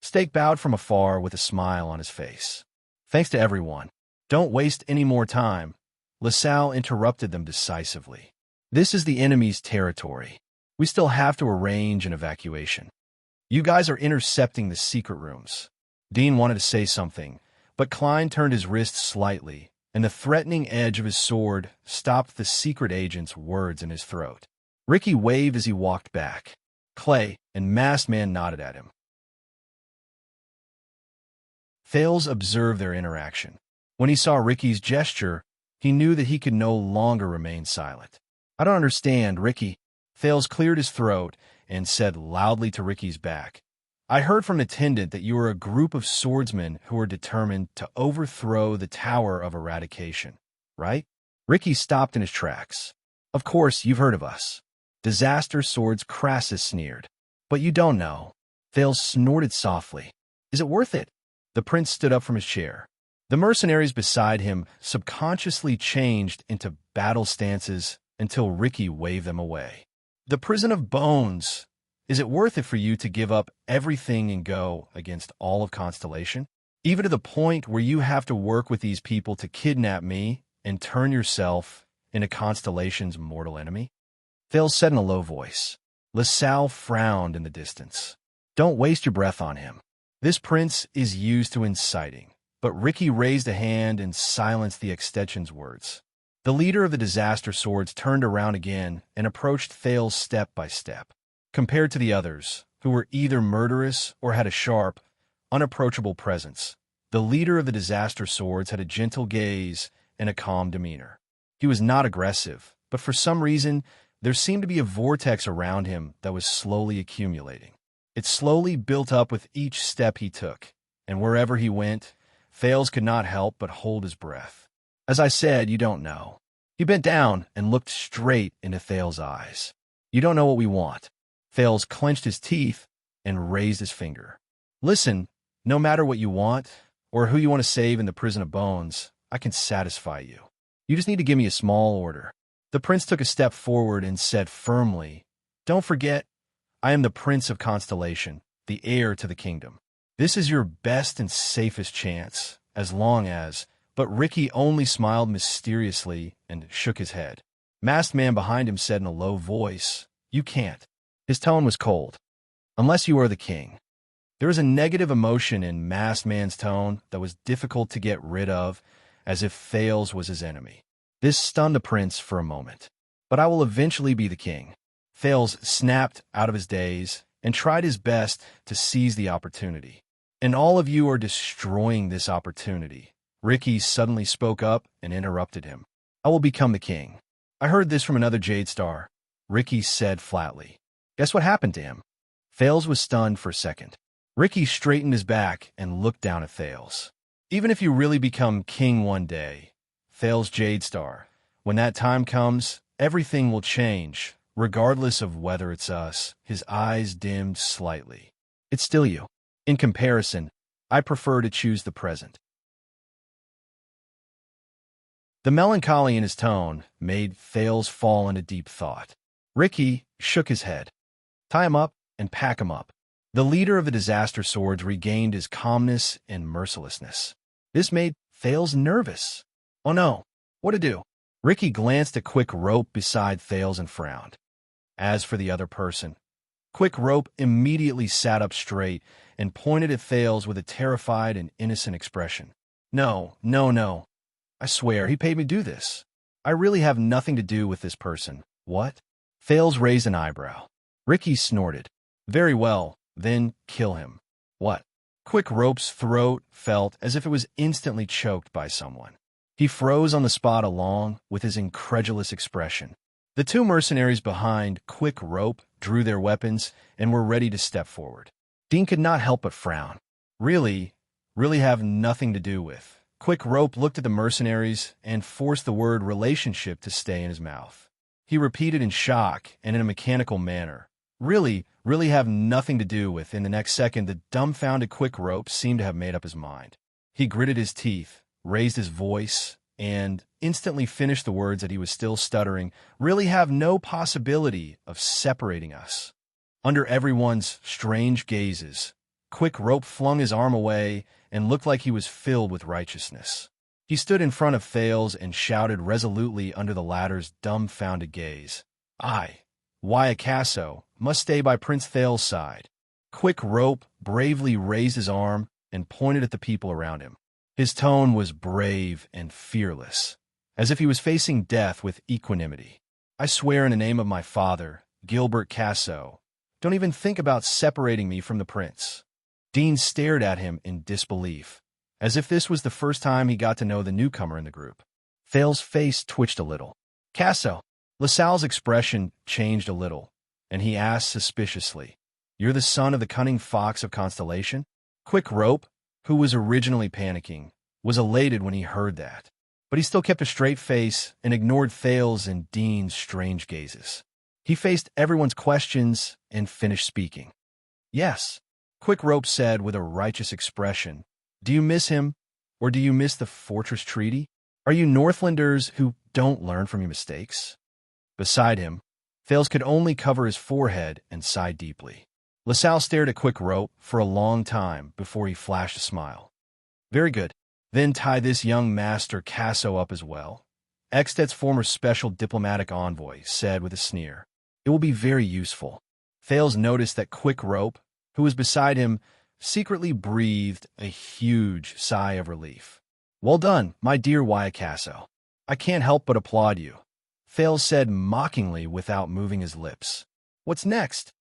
Stake bowed from afar with a smile on his face. Thanks to everyone. Don't waste any more time. LaSalle interrupted them decisively. This is the enemy's territory. We still have to arrange an evacuation. You guys are intercepting the secret rooms. Dean wanted to say something, but Klein turned his wrist slightly, and the threatening edge of his sword stopped the secret agent's words in his throat. Ricky waved as he walked back. Clay and Masked Man nodded at him. Thales observed their interaction. When he saw Ricky's gesture, he knew that he could no longer remain silent. I don't understand, Ricky. Thales cleared his throat and said loudly to Ricky's back, I heard from an attendant that you are a group of swordsmen who are determined to overthrow the Tower of Eradication, right? Ricky stopped in his tracks. Of course, you've heard of us. Disaster Swords, Crassus sneered. But you don't know. Thales snorted softly. Is it worth it? The prince stood up from his chair. The mercenaries beside him subconsciously changed into battle stances until Ricky waved them away. The prison of bones. Is it worth it for you to give up everything and go against all of Constellation? Even to the point where you have to work with these people to kidnap me and turn yourself into Constellation's mortal enemy? Thales said in a low voice. LaSalle frowned in the distance. Don't waste your breath on him. This prince is used to inciting. But Ricky raised a hand and silenced the extension's words. The leader of the Disaster Swords turned around again and approached Thales step by step. Compared to the others, who were either murderous or had a sharp, unapproachable presence, the leader of the Disaster Swords had a gentle gaze and a calm demeanor. He was not aggressive, but for some reason, there seemed to be a vortex around him that was slowly accumulating. It slowly built up with each step he took, and wherever he went, Thales could not help but hold his breath. As I said, you don't know. He bent down and looked straight into Thales' eyes. You don't know what we want. Thales clenched his teeth and raised his finger. Listen, no matter what you want, or who you want to save in the prison of bones, I can satisfy you. You just need to give me a small order. The prince took a step forward and said firmly, Don't forget, I am the Prince of Constellation, the heir to the kingdom. This is your best and safest chance, as long as... But Ricky only smiled mysteriously and shook his head. Masked Man behind him said in a low voice, You can't. His tone was cold. Unless you are the king. There was a negative emotion in Masked Man's tone that was difficult to get rid of, as if Thales was his enemy. This stunned the prince for a moment. But I will eventually be the king. Thales snapped out of his daze and tried his best to seize the opportunity. And all of you are destroying this opportunity. Ricky suddenly spoke up and interrupted him. I will become the king. I heard this from another Jadestar. Ricky said flatly. Guess what happened to him? Thales was stunned for a second. Ricky straightened his back and looked down at Thales. Even if you really become king one day, Thales Jadestar, when that time comes, everything will change, regardless of whether it's us. His eyes dimmed slightly. It's still you. In comparison, I prefer to choose the present. The melancholy in his tone made Thales fall into deep thought. Ricky shook his head. Tie him up and pack him up. The leader of the disaster swords regained his calmness and mercilessness. This made Thales nervous. Oh no, what to do? Ricky glanced at Quick Rope beside Thales and frowned. As for the other person, Quick Rope immediately sat up straight and pointed at Thales with a terrified and innocent expression. No, no, no. I swear, he paid me to do this. I really have nothing to do with this person. What? Thales raised an eyebrow. Ricky snorted. Very well, then kill him. What? Quick Rope's throat felt as if it was instantly choked by someone. He froze on the spot along with his incredulous expression. The two mercenaries behind Quick Rope drew their weapons and were ready to step forward. Dean could not help but frown. Really have nothing to do with. Quick Rope looked at the mercenaries and forced the word relationship to stay in his mouth. He repeated in shock and in a mechanical manner. Really have nothing to do with. In the next second, the dumbfounded Quick Rope seemed to have made up his mind. He gritted his teeth, raised his voice, and instantly finished the words that he was still stuttering. Really have no possibility of separating us. Under everyone's strange gazes, Quick Rope flung his arm away and looked like he was filled with righteousness. He stood in front of Thales and shouted resolutely under the latter's dumbfounded gaze. I, Wyacasso, must stay by Prince Thales' side. Quick Rope bravely raised his arm and pointed at the people around him. His tone was brave and fearless, as if he was facing death with equanimity. I swear in the name of my father, Gilbert Casso, don't even think about separating me from the prince. Dean stared at him in disbelief, as if this was the first time he got to know the newcomer in the group. Thales' face twitched a little. Casso. LaSalle's expression changed a little, and he asked suspiciously, You're the son of the cunning fox of Constellation? Quick Rope, who was originally panicking, was elated when he heard that, but he still kept a straight face and ignored Thales and Dean's strange gazes. He faced everyone's questions and finished speaking. Yes, Quick Rope said with a righteous expression. Do you miss him, or do you miss the Fortress Treaty? Are you Northlanders who don't learn from your mistakes? Beside him, Thales could only cover his forehead and sigh deeply. LaSalle stared at Quick Rope for a long time before he flashed a smile. Very good. Then tie this young master Casso up as well. Eksted's former special diplomatic envoy said with a sneer. It will be very useful. Thales noticed that Quick Rope, who was beside him, secretly breathed a huge sigh of relief. Well done, my dear Wyacasso. I can't help but applaud you. Thales said mockingly without moving his lips. What's next?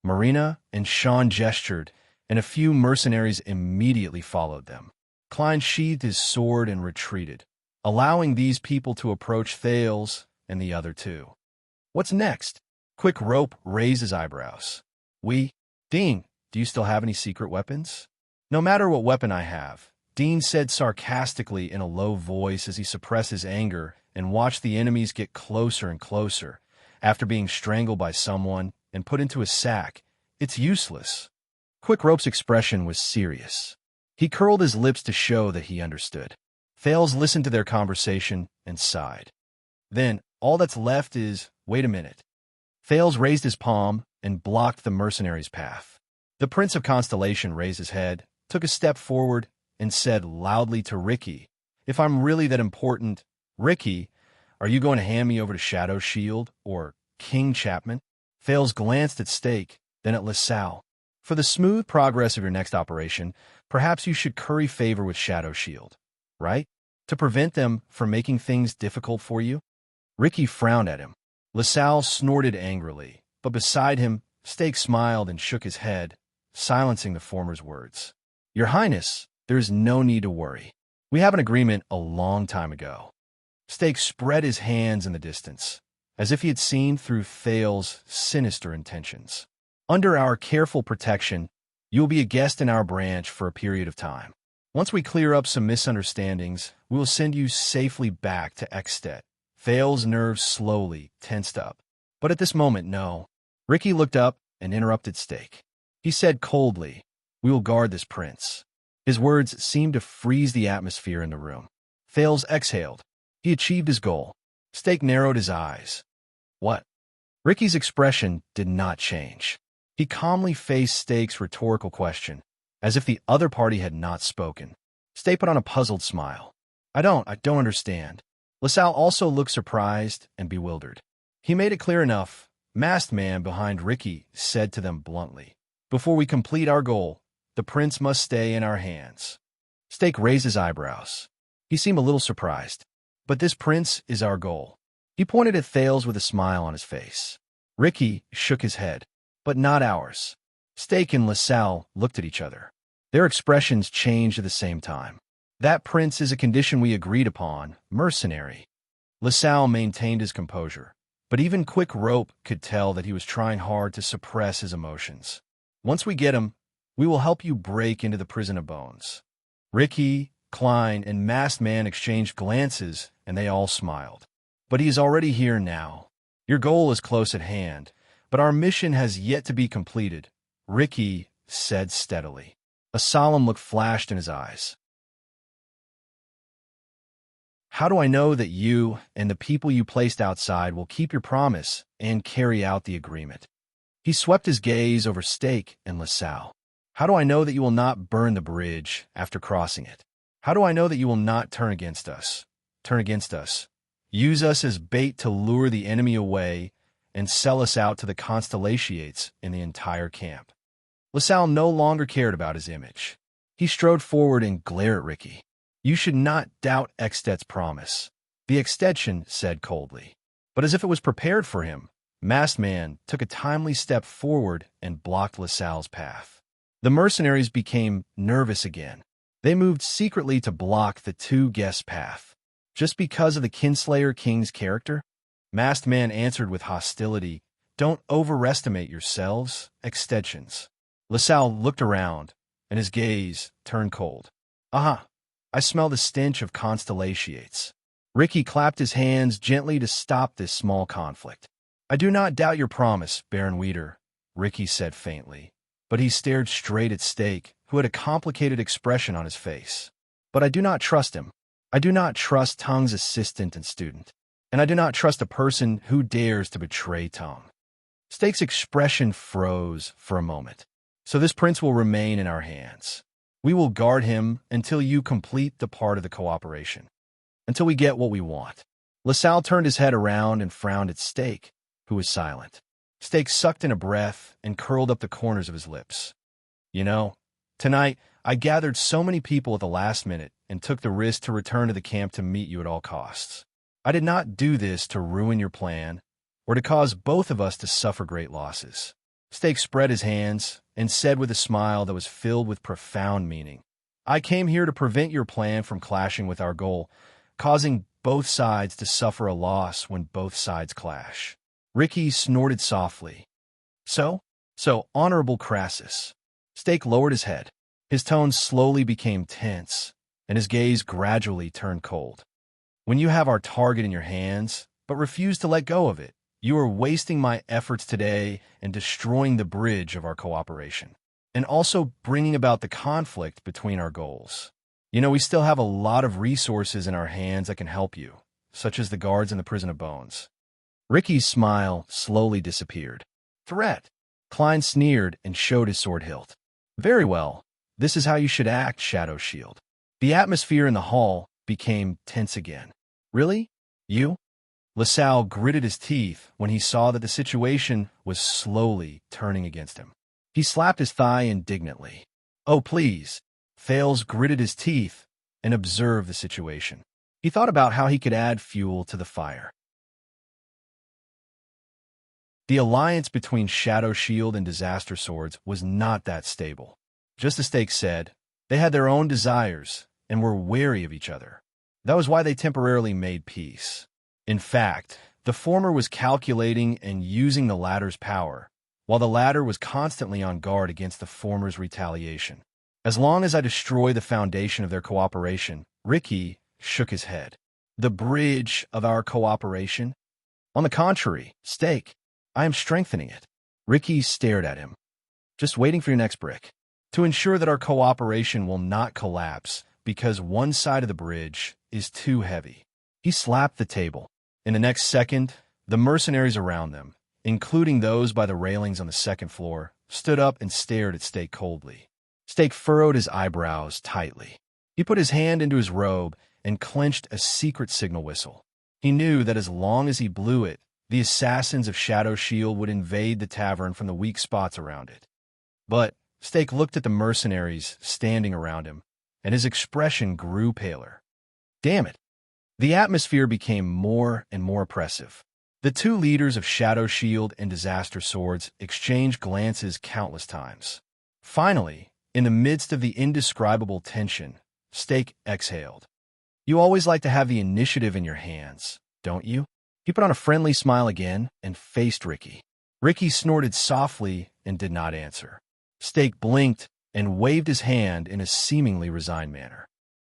Marina and Sean gestured, and a few mercenaries immediately followed them. Klein sheathed his sword and retreated, allowing these people to approach Thales and the other two. What's next? Quick Rope raised his eyebrows. Dean, do you still have any secret weapons? No matter what weapon I have, Dean said sarcastically in a low voice as he suppressed his anger and watched the enemies get closer and closer. After being strangled by someone and put into a sack, it's useless. Quick Rope's expression was serious. He curled his lips to show that he understood. Thales listened to their conversation and sighed. Then, all that's left is, wait a minute. Thales raised his palm and blocked the mercenary's path. The Prince of Constellation raised his head, took a step forward, and said loudly to Ricky, If I'm really that important, Ricky, are you going to hand me over to Shadow Shield or King Chapman? Thales glanced at Stake, then at LaSalle. For the smooth progress of your next operation, perhaps you should curry favor with Shadow Shield, right? To prevent them from making things difficult for you? Ricky frowned at him. LaSalle snorted angrily, but beside him, Stake smiled and shook his head, silencing the former's words. Your Highness, there is no need to worry. We have an agreement a long time ago. Stake spread his hands in the distance, as if he had seen through Thales' sinister intentions. Under our careful protection, you will be a guest in our branch for a period of time. Once we clear up some misunderstandings, we will send you safely back to Ekstedt. Thales's nerves slowly tensed up. But at this moment, no. Ricky looked up and interrupted Steak. He said coldly, "We will guard this prince." His words seemed to freeze the atmosphere in the room. Thales exhaled. He achieved his goal. Steak narrowed his eyes. What? Ricky's expression did not change. He calmly faced Steak's rhetorical question, as if the other party had not spoken. Steak put on a puzzled smile. I don't understand. LaSalle also looked surprised and bewildered. He made it clear enough. Masked man behind Ricky said to them bluntly, "Before we complete our goal, the prince must stay in our hands." Steak raised his eyebrows. He seemed a little surprised. But this prince is our goal. He pointed at Thales with a smile on his face. Ricky shook his head. But not ours. Steak and LaSalle looked at each other. Their expressions changed at the same time. That prince is a condition we agreed upon, mercenary. LaSalle maintained his composure, but even Quick Rope could tell that he was trying hard to suppress his emotions. Once we get him, we will help you break into the prison of bones. Ricky, Klein, and Masked Man exchanged glances, and they all smiled. But he is already here now. Your goal is close at hand, but our mission has yet to be completed, Ricky said steadily. A solemn look flashed in his eyes. How do I know that you and the people you placed outside will keep your promise and carry out the agreement? He swept his gaze over Steak and LaSalle. How do I know that you will not burn the bridge after crossing it? How do I know that you will not turn against us? Use us as bait to lure the enemy away and sell us out to the constellations in the entire camp. LaSalle no longer cared about his image. He strode forward and glared at Ricky. You should not doubt Ekstedt's promise, the extension said coldly. But as if it was prepared for him, Masked Man took a timely step forward and blocked LaSalle's path. The mercenaries became nervous again. They moved secretly to block the two guests' path. Just because of the Kinslayer King's character? Masked Man answered with hostility, Don't overestimate yourselves, extensions. LaSalle looked around, and his gaze turned cold. Aha, I smell the stench of constellations. Ricky clapped his hands gently to stop this small conflict. I do not doubt your promise, Baron Weeder, Ricky said faintly, but he stared straight at Steak, who had a complicated expression on his face. But I do not trust him. I do not trust Tung's assistant and student. And I do not trust a person who dares to betray Tung. Steak's expression froze for a moment. So this prince will remain in our hands. We will guard him until you complete the part of the cooperation. Until we get what we want. LaSalle turned his head around and frowned at Steak, who was silent. Steak sucked in a breath and curled up the corners of his lips. You know, tonight I gathered so many people at the last minute and took the risk to return to the camp to meet you at all costs. I did not do this to ruin your plan or to cause both of us to suffer great losses. Steak spread his hands and said with a smile that was filled with profound meaning, I came here to prevent your plan from clashing with our goal, causing both sides to suffer a loss when both sides clash. Ricky snorted softly. So, Honorable Crassus. Steak lowered his head. His tone slowly became tense, and his gaze gradually turned cold. When you have our target in your hands, but refuse to let go of it, you are wasting my efforts today and destroying the bridge of our cooperation, and also bringing about the conflict between our goals. You know, we still have a lot of resources in our hands that can help you, such as the guards in the prison of bones. Ricky's smile slowly disappeared. Threat. Klein sneered and showed his sword hilt. Very well. This is how you should act, Shadow Shield. The atmosphere in the hall became tense again. Really? You? LaSalle gritted his teeth when he saw that the situation was slowly turning against him. He slapped his thigh indignantly. Oh, please. Thales gritted his teeth and observed the situation. He thought about how he could add fuel to the fire. The alliance between Shadow Shield and Disaster Swords was not that stable. Just as Steak said, they had their own desires and were wary of each other. That was why they temporarily made peace. In fact, the former was calculating and using the latter's power, while the latter was constantly on guard against the former's retaliation. As long as I destroy the foundation of their cooperation, Ricky shook his head. The bridge of our cooperation? On the contrary, Steak, I am strengthening it. Ricky stared at him. Just waiting for your next brick. To ensure that our cooperation will not collapse because one side of the bridge is too heavy. He slapped the table. In the next second, the mercenaries around them, including those by the railings on the second floor, stood up and stared at Steak coldly. Steak furrowed his eyebrows tightly. He put his hand into his robe and clenched a secret signal whistle. He knew that as long as he blew it, the assassins of Shadow Shield would invade the tavern from the weak spots around it. But Steak looked at the mercenaries standing around him, and his expression grew paler. Damn it! The atmosphere became more and more oppressive. The two leaders of Shadow Shield and Disaster Swords exchanged glances countless times. Finally, in the midst of the indescribable tension, Steak exhaled. You always like to have the initiative in your hands, don't you? He put on a friendly smile again and faced Ricky. Ricky snorted softly and did not answer. Steak blinked and waved his hand in a seemingly resigned manner.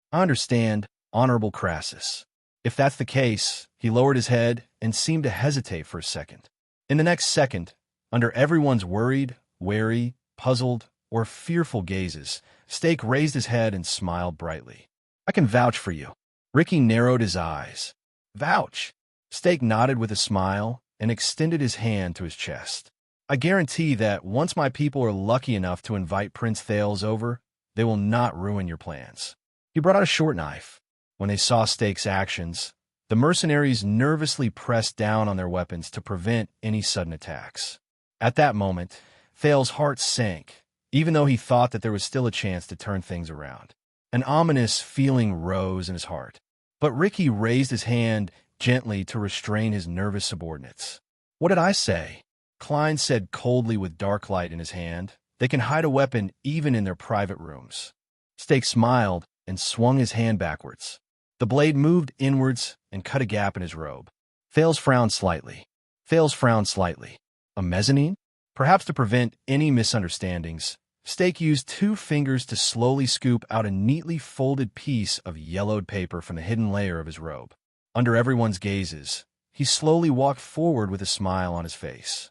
I understand, Honorable Crassus. If that's the case, he lowered his head and seemed to hesitate for a second. In the next second, under everyone's worried, wary, puzzled, or fearful gazes, Steak raised his head and smiled brightly. I can vouch for you. Ricky narrowed his eyes. Vouch? Steak nodded with a smile and extended his hand to his chest. I guarantee that once my people are lucky enough to invite Prince Thales over, they will not ruin your plans. He brought out a short knife. When they saw Steak's actions, the mercenaries nervously pressed down on their weapons to prevent any sudden attacks. At that moment, Thales' heart sank, even though he thought that there was still a chance to turn things around. An ominous feeling rose in his heart. But Ricky raised his hand gently to restrain his nervous subordinates. What did I say? Klein said coldly with dark light in his hand. They can hide a weapon even in their private rooms. Steak smiled and swung his hand backwards. The blade moved inwards and cut a gap in his robe. Thales frowned slightly. A mezzanine? Perhaps to prevent any misunderstandings, Steak used 2 fingers to slowly scoop out a neatly folded piece of yellowed paper from the hidden layer of his robe. Under everyone's gazes, he slowly walked forward with a smile on his face.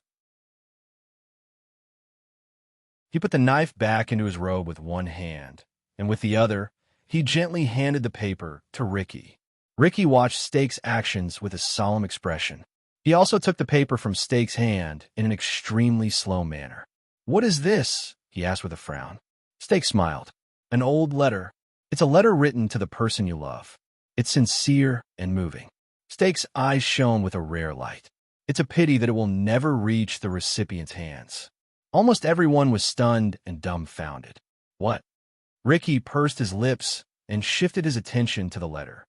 He put the knife back into his robe with one hand, and with the other, he gently handed the paper to Ricky. Ricky watched Steak's actions with a solemn expression. He also took the paper from Steak's hand in an extremely slow manner. What is this? He asked with a frown. Steak smiled. An old letter. It's a letter written to the person you love. It's sincere and moving. Steak's eyes shone with a rare light. It's a pity that it will never reach the recipient's hands. Almost everyone was stunned and dumbfounded. What? Ricky pursed his lips and shifted his attention to the letter.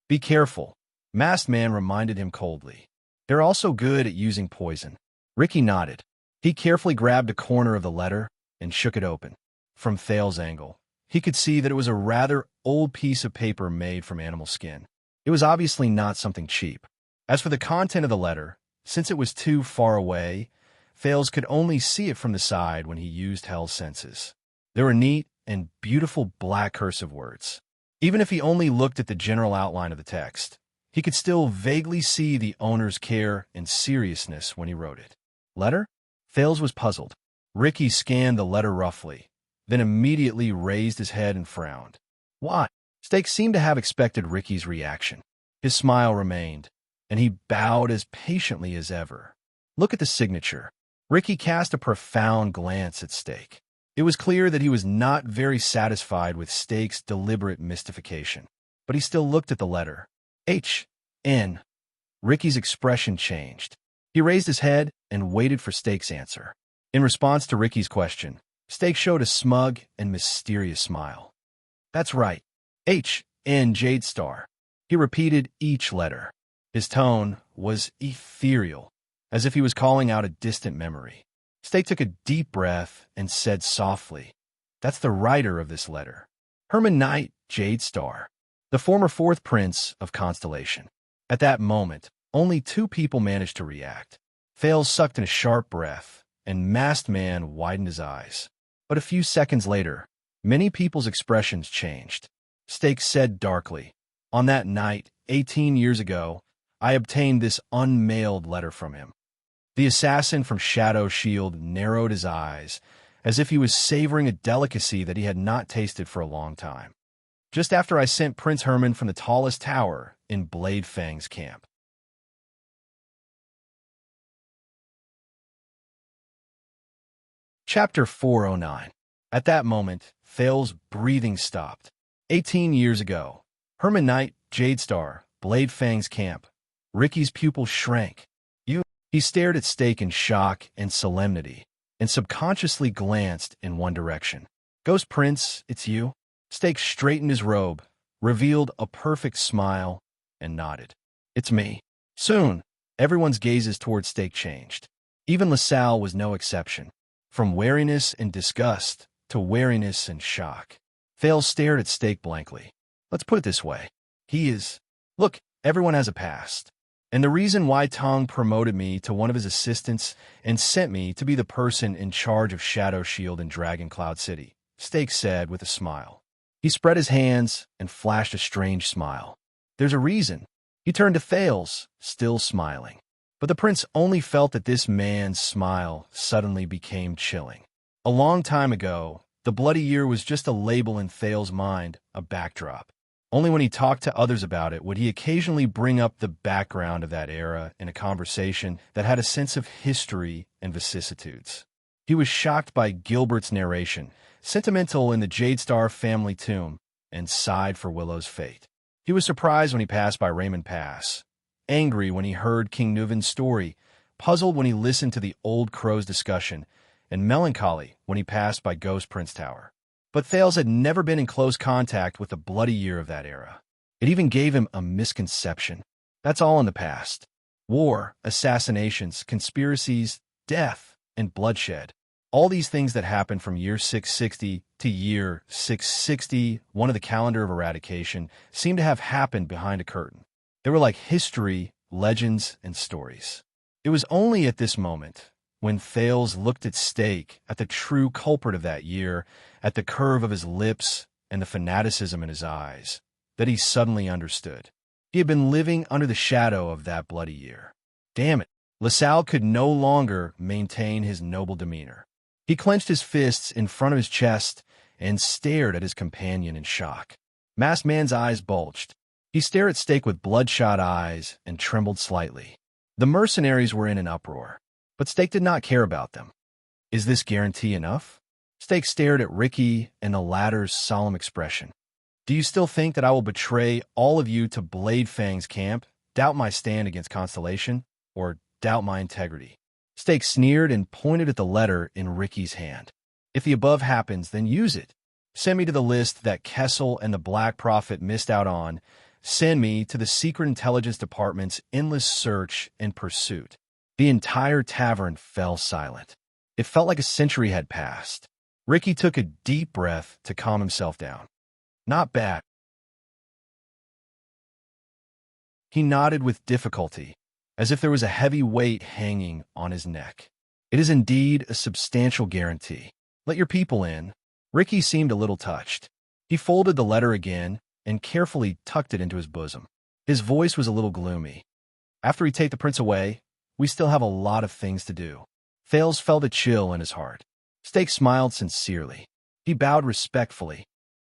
Be careful, Masked Man reminded him coldly. They're also good at using poison. Ricky nodded. He carefully grabbed a corner of the letter and shook it open. From Thales' angle, he could see that it was a rather old piece of paper made from animal skin. It was obviously not something cheap. As for the content of the letter, since it was too far away, Thales could only see it from the side when he used Hell's senses. There were neat and beautiful black cursive words. Even if he only looked at the general outline of the text, he could still vaguely see the owner's care and seriousness when he wrote it. Letter? Thales was puzzled. Ricky scanned the letter roughly, then immediately raised his head and frowned. What? Steak seemed to have expected Ricky's reaction. His smile remained, and he bowed as patiently as ever. Look at the signature. Ricky cast a profound glance at Steak. It was clear that he was not very satisfied with Steak's deliberate mystification, but he still looked at the letter. H.N. Ricky's expression changed. He raised his head and waited for Steak's answer. In response to Ricky's question, Steak showed a smug and mysterious smile. That's right. H.N. Jade Star. He repeated each letter. His tone was ethereal, as if he was calling out a distant memory. Steak took a deep breath and said softly, That's the writer of this letter. Herman Knight Jade Star, the former 4th Prince of Constellation. At that moment, only 2 people managed to react. Thales sucked in a sharp breath and masked man widened his eyes. But a few seconds later, many people's expressions changed. Stake said darkly, "On that night, 18 years ago, I obtained this unmailed letter from him." The assassin from Shadow Shield narrowed his eyes, as if he was savoring a delicacy that he had not tasted for a long time. "Just after I sent Prince Herman from the tallest tower in Blade Fang's camp." Chapter 409. At that moment, Thal's breathing stopped. 18 years ago. Herman Knight, Jadestar, Blade Fang's camp. Ricky's pupil shrank. He stared at Stake in shock and solemnity, and subconsciously glanced in one direction. "Ghost Prince, it's you?" Stake straightened his robe, revealed a perfect smile, and nodded. "It's me." Soon, everyone's gazes toward Stake changed. Even LaSalle was no exception. From wariness and disgust to wariness and shock. Thale stared at Stake blankly. "Let's put it this way. He is... Look, everyone has a past. And the reason why Tong promoted me to one of his assistants and sent me to be the person in charge of Shadow Shield in Dragon Cloud City," Stake said with a smile. He spread his hands and flashed a strange smile. "There's a reason." He turned to Thales, still smiling. But the prince only felt that this man's smile suddenly became chilling. A long time ago, the Bloody Year was just a label in Thale's mind, a backdrop. Only when he talked to others about it would he occasionally bring up the background of that era in a conversation that had a sense of history and vicissitudes. He was shocked by Gilbert's narration, sentimental in the Jadestar family tomb, and sighed for Willow's fate. He was surprised when he passed by Raymond Pass, angry when he heard King Nuvin's story, puzzled when he listened to the Old Crow's discussion, and melancholy when he passed by Ghost Prince Tower. But Thales had never been in close contact with the Bloody Year of that era. It even gave him a misconception. That's all in the past. War, assassinations, conspiracies, death, and bloodshed. All these things that happened from year 660 to year 661 of the calendar of eradication seemed to have happened behind a curtain. They were like history, legends, and stories. It was only at this moment, when Thales looked at Stake, at the true culprit of that year, at the curve of his lips and the fanaticism in his eyes, that he suddenly understood. He had been living under the shadow of that Bloody Year. Damn it, LaSalle could no longer maintain his noble demeanor. He clenched his fists in front of his chest and stared at his companion in shock. Masked Man's eyes bulged. He stared at Stake with bloodshot eyes and trembled slightly. The mercenaries were in an uproar, but Stake did not care about them. Is this guarantee enough? Stake stared at Ricky and the latter's solemn expression. "Do you still think that I will betray all of you to Blade Fang's camp, doubt my stand against Constellation, or doubt my integrity?" Stake sneered and pointed at the letter in Ricky's hand. "If the above happens, then use it. Send me to the list that Kessel and the Black Prophet missed out on. Send me to the Secret Intelligence Department's endless search and pursuit." The entire tavern fell silent. It felt like a century had passed. Ricky took a deep breath to calm himself down. "Not bad." He nodded with difficulty, as if there was a heavy weight hanging on his neck. "It is indeed a substantial guarantee. Let your people in." Ricky seemed a little touched. He folded the letter again and carefully tucked it into his bosom. His voice was a little gloomy. "After we take the prince away, we still have a lot of things to do." Thales felt a chill in his heart. Stake smiled sincerely. He bowed respectfully.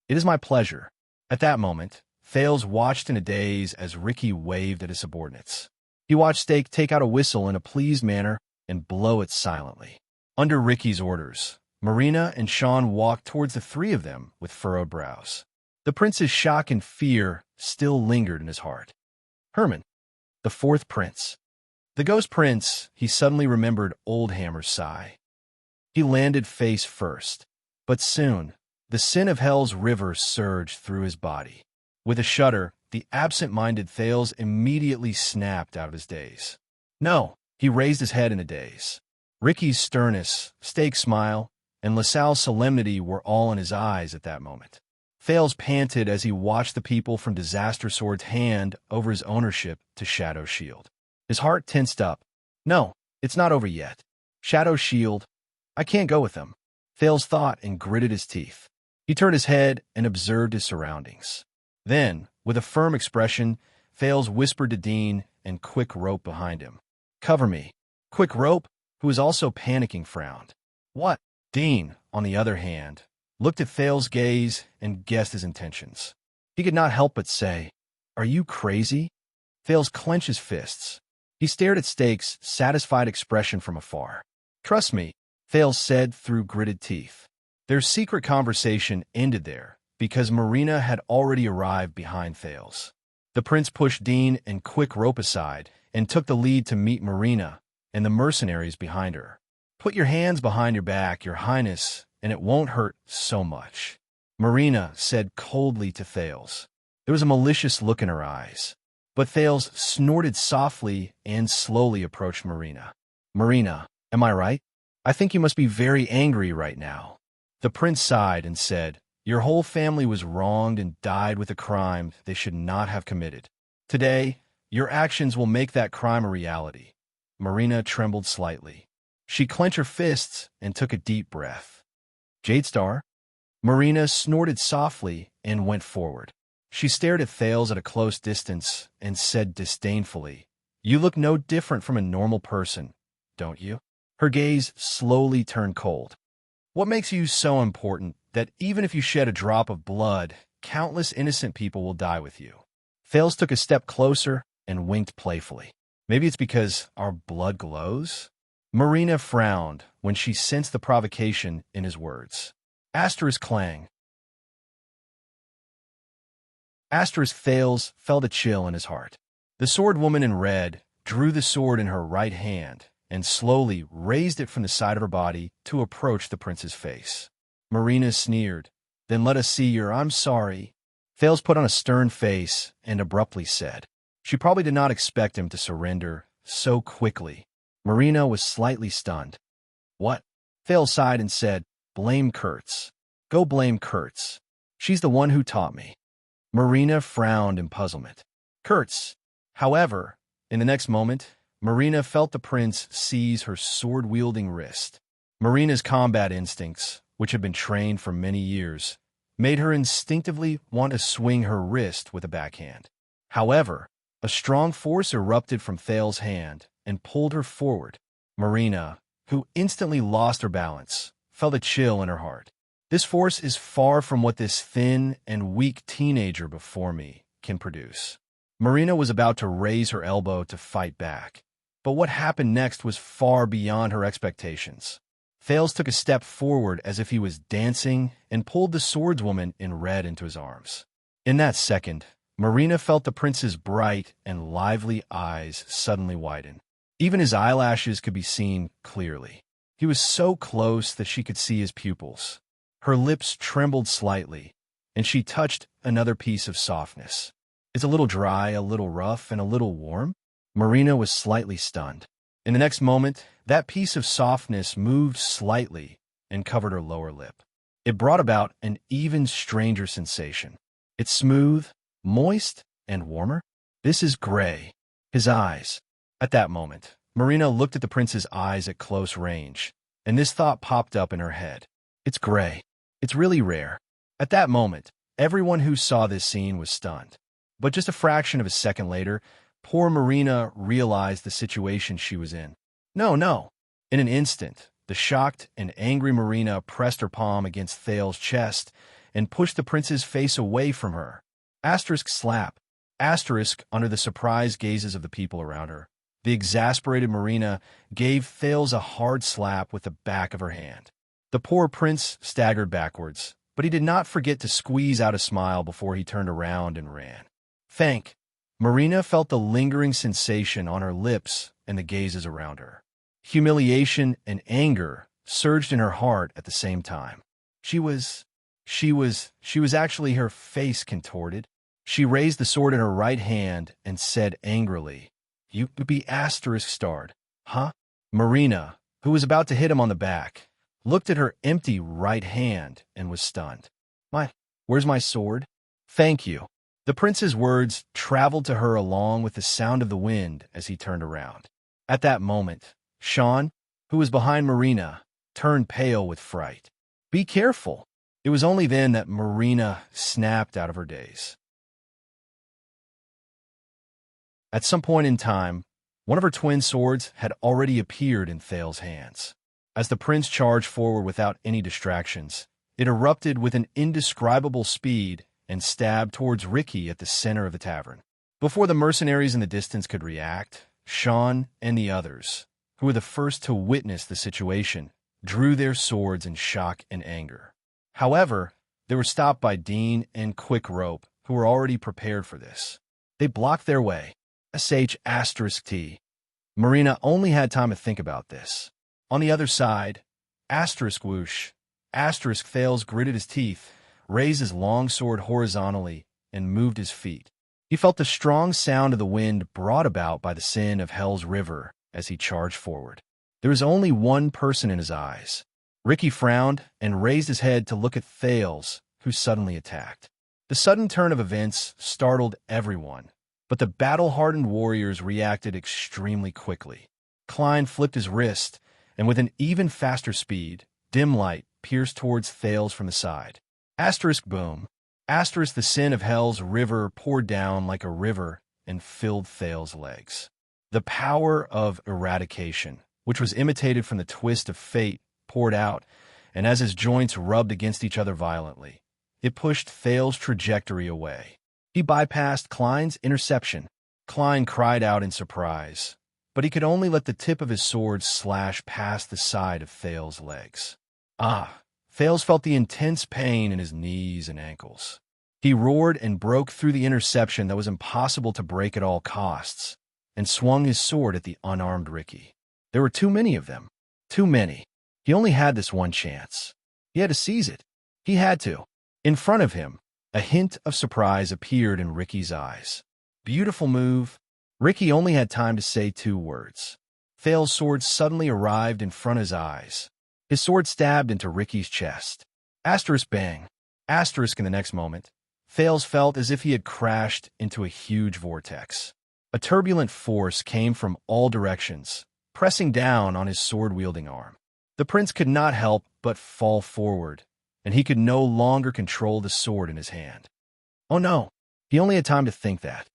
"It is my pleasure." At that moment, Thales watched in a daze as Ricky waved at his subordinates. He watched Stake take out a whistle in a pleased manner and blow it silently. Under Ricky's orders, Marina and Sean walked towards the three of them with furrowed brows. The prince's shock and fear still lingered in his heart. Herman, the fourth prince. The ghost prince, he suddenly remembered Oldhammer's sigh. He landed face first, but soon, the sin of hell's river surged through his body. With a shudder, the absent-minded Thales immediately snapped out of his daze. "No," he raised his head in a daze. Ricky's sternness, Stake's smile, and LaSalle's solemnity were all in his eyes at that moment. Thales panted as he watched the people from Disaster Sword's hand over his ownership to Shadow Shield. His heart tensed up. "No, it's not over yet." Shadow shield. I can't go with them. Thales thought and gritted his teeth. He turned his head and observed his surroundings. Then, with a firm expression, Thales whispered to Dean and Quick Rope behind him. Cover me. Quick Rope, who was also panicking, frowned. What? Dean, on the other hand, looked at Thales' gaze and guessed his intentions. He could not help but say, Are you crazy? Thales clenched his fists. He stared at Stake's satisfied expression from afar. Trust me, Thales said through gritted teeth. Their secret conversation ended there, because Marina had already arrived behind Thales. The prince pushed Dean and Quick Rope aside and took the lead to meet Marina and the mercenaries behind her. Put your hands behind your back, your highness, and it won't hurt so much, Marina said coldly to Thales. There was a malicious look in her eyes. But Thales snorted softly and slowly approached Marina. Marina, am I right? I think you must be very angry right now. The prince sighed and said, Your whole family was wronged and died with a crime they should not have committed. Today, your actions will make that crime a reality. Marina trembled slightly. She clenched her fists and took a deep breath. Jadestar? Marina snorted softly and went forward. She stared at Thales at a close distance and said disdainfully, You look no different from a normal person, don't you? Her gaze slowly turned cold. What makes you so important that even if you shed a drop of blood, countless innocent people will die with you? Thales took a step closer and winked playfully. Maybe it's because our blood glows? Marina frowned when she sensed the provocation in his words. Asterisk clang. Asterisk Thales felt a chill in his heart. The sword woman in red drew the sword in her right hand and slowly raised it from the side of her body to approach the prince's face. Marina sneered. Then let us see your I'm sorry. Thales put on a stern face and abruptly said. She probably did not expect him to surrender so quickly. Marina was slightly stunned. What? Thales sighed and said, Blame Kurtz. Go blame Kurtz. She's the one who taught me. Marina frowned in puzzlement. Kurtz. However, in the next moment, Marina felt the prince seize her sword-wielding wrist. Marina's combat instincts, which had been trained for many years, made her instinctively want to swing her wrist with a backhand. However, a strong force erupted from Thales' hand and pulled her forward. Marina, who instantly lost her balance, felt a chill in her heart. This force is far from what this thin and weak teenager before me can produce. Marina was about to raise her elbow to fight back, but what happened next was far beyond her expectations. Thales took a step forward as if he was dancing and pulled the swordswoman in red into his arms. In that second, Marina felt the prince's bright and lively eyes suddenly widen. Even his eyelashes could be seen clearly. He was so close that she could see his pupils. Her lips trembled slightly, and she touched another piece of softness. It's a little dry, a little rough, and a little warm. Marina was slightly stunned. In the next moment, that piece of softness moved slightly and covered her lower lip. It brought about an even stranger sensation. It's smooth, moist, and warmer. This is gray. His eyes. At that moment, Marina looked at the prince's eyes at close range, and this thought popped up in her head. It's gray. It's really rare. At that moment, everyone who saw this scene was stunned. But just a fraction of a second later, poor Marina realized the situation she was in. No. In an instant, the shocked and angry Marina pressed her palm against Thales' chest and pushed the prince's face away from her. Asterisk slap. Asterisk under the surprised gazes of the people around her. The exasperated Marina gave Thales a hard slap with the back of her hand. The poor prince staggered backwards, but he did not forget to squeeze out a smile before he turned around and ran. Thank. Marina felt the lingering sensation on her lips and the gazes around her. Humiliation and anger surged in her heart at the same time. She was actually, her face contorted. She raised the sword in her right hand and said angrily, You be asterisk starred, huh? Marina, who was about to hit him on the back, looked at her empty right hand and was stunned. Where's my sword? Thank you. The prince's words traveled to her along with the sound of the wind as he turned around. At that moment, Sean, who was behind Marina, turned pale with fright. "Be careful!" It was only then that Marina snapped out of her daze. At some point in time, one of her twin swords had already appeared in Thales's hands. As the prince charged forward without any distractions, it erupted with an indescribable speed and stabbed towards Ricky at the center of the tavern. Before the mercenaries in the distance could react, Sean and the others, who were the first to witness the situation, drew their swords in shock and anger. However, they were stopped by Dean and Quick Rope, who were already prepared for this. They blocked their way. *T. Marina only had time to think about this. On the other side, *whoosh, Thales gritted his teeth, raised his long sword horizontally, and moved his feet. He felt the strong sound of the wind brought about by the sin of Hell's River as he charged forward. There was only one person in his eyes. Ricky frowned and raised his head to look at Thales, who suddenly attacked. The sudden turn of events startled everyone, but the battle-hardened warriors reacted extremely quickly. Klein flipped his wrist, and with an even faster speed, dim light pierced towards Thales from the side. Boom. The sin of Hell's River poured down like a river and filled Thales' legs. The power of eradication, which was imitated from the twist of fate, poured out, and as his joints rubbed against each other violently, it pushed Thales' trajectory away. He bypassed Klein's interception. Klein cried out in surprise, but he could only let the tip of his sword slash past the side of Thales' legs. Thales felt the intense pain in his knees and ankles. He roared and broke through the interception that was impossible to break at all costs, and swung his sword at the unarmed Ricky. There were too many of them. Too many. He only had this one chance. He had to seize it. He had to. In front of him, a hint of surprise appeared in Ricky's eyes. Beautiful move. Ricky only had time to say 2 words. Thales' sword suddenly arrived in front of his eyes. His sword stabbed into Ricky's chest. Bang. In the next moment, Thales felt as if he had crashed into a huge vortex. A turbulent force came from all directions, pressing down on his sword-wielding arm. The prince could not help but fall forward, and he could no longer control the sword in his hand. Oh no, he only had time to think that.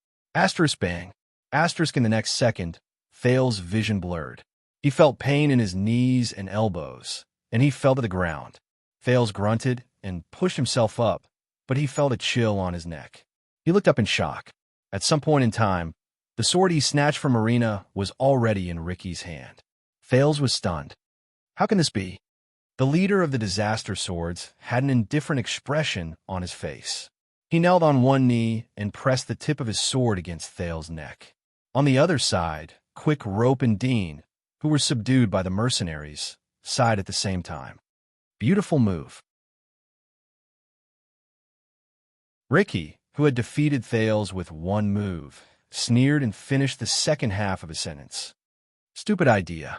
Bang. In the next second, Thales' vision blurred. He felt pain in his knees and elbows, and he fell to the ground. Thales grunted and pushed himself up, but he felt a chill on his neck. He looked up in shock. At some point in time, the sword he snatched from Marina was already in Ricky's hand. Thales was stunned. How can this be? The leader of the disaster swords had an indifferent expression on his face. He knelt on one knee and pressed the tip of his sword against Thales' neck. On the other side, Quick Rope and Dean, who were subdued by the mercenaries, sighed at the same time. Beautiful move. Ricky, who had defeated Thales with one move, sneered and finished the second half of his sentence. Stupid idea.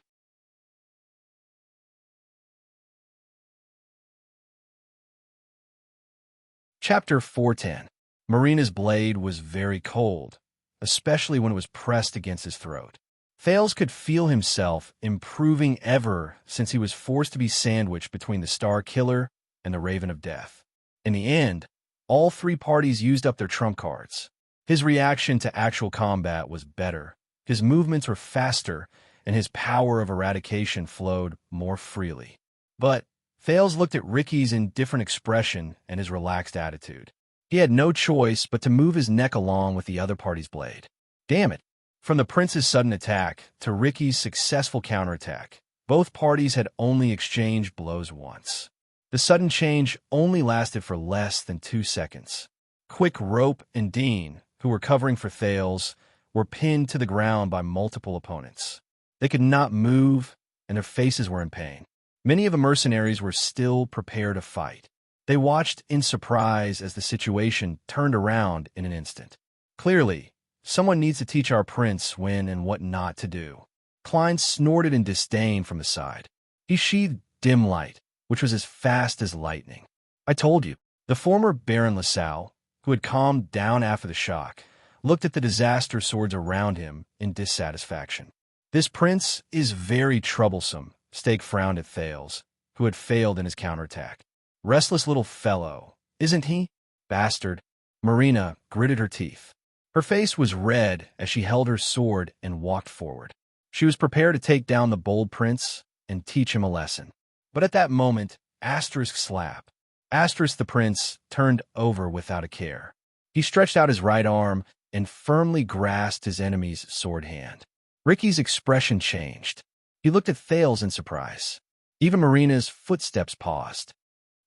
Chapter 410. Marina's blade was very cold, especially when it was pressed against his throat. Thales could feel himself improving ever since he was forced to be sandwiched between the Star Killer and the Raven of Death. In the end, all 3 parties used up their trump cards. His reaction to actual combat was better, his movements were faster, and his power of eradication flowed more freely. But Thales looked at Ricky's indifferent expression and his relaxed attitude. He had no choice but to move his neck along with the other party's blade. Damn it! From the prince's sudden attack to Ricky's successful counterattack, both parties had only exchanged blows once. The sudden change only lasted for less than 2 seconds. Quick Rope and Dean, who were covering for Thales, were pinned to the ground by multiple opponents. They could not move, and their faces were in pain. Many of the mercenaries were still prepared to fight. They watched in surprise as the situation turned around in an instant. Clearly, someone needs to teach our prince when and what not to do. Klein snorted in disdain from the side. He sheathed dim light, which was as fast as lightning. I told you. The former Baron LaSalle, who had calmed down after the shock, looked at the disaster swords around him in dissatisfaction. This prince is very troublesome, Stake frowned at Thales, who had failed in his counterattack. Restless little fellow, isn't he? Bastard. Marina gritted her teeth. Her face was red as she held her sword and walked forward. She was prepared to take down the bold prince and teach him a lesson. But at that moment, Asterisk slap. Asterisk the prince turned over without a care. He stretched out his right arm and firmly grasped his enemy's sword hand. Ricky's expression changed. He looked at Thales in surprise. Even Marina's footsteps paused.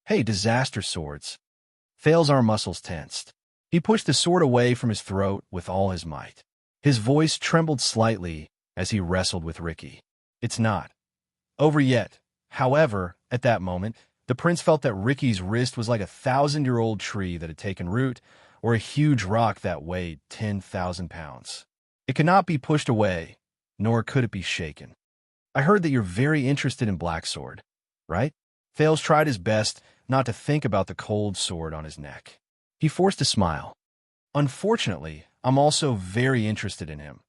Hey, disaster swords. Thales' arm muscles tensed. He pushed the sword away from his throat with all his might. His voice trembled slightly as he wrestled with Ricky. It's not over yet. However, at that moment, the prince felt that Ricky's wrist was like a 1,000-year-old tree that had taken root, or a huge rock that weighed 10,000 pounds. It could not be pushed away, nor could it be shaken. I heard that you're very interested in Black Sword, right? Thales tried his best not to think about the cold sword on his neck. He forced a smile. Unfortunately, I'm also very interested in him.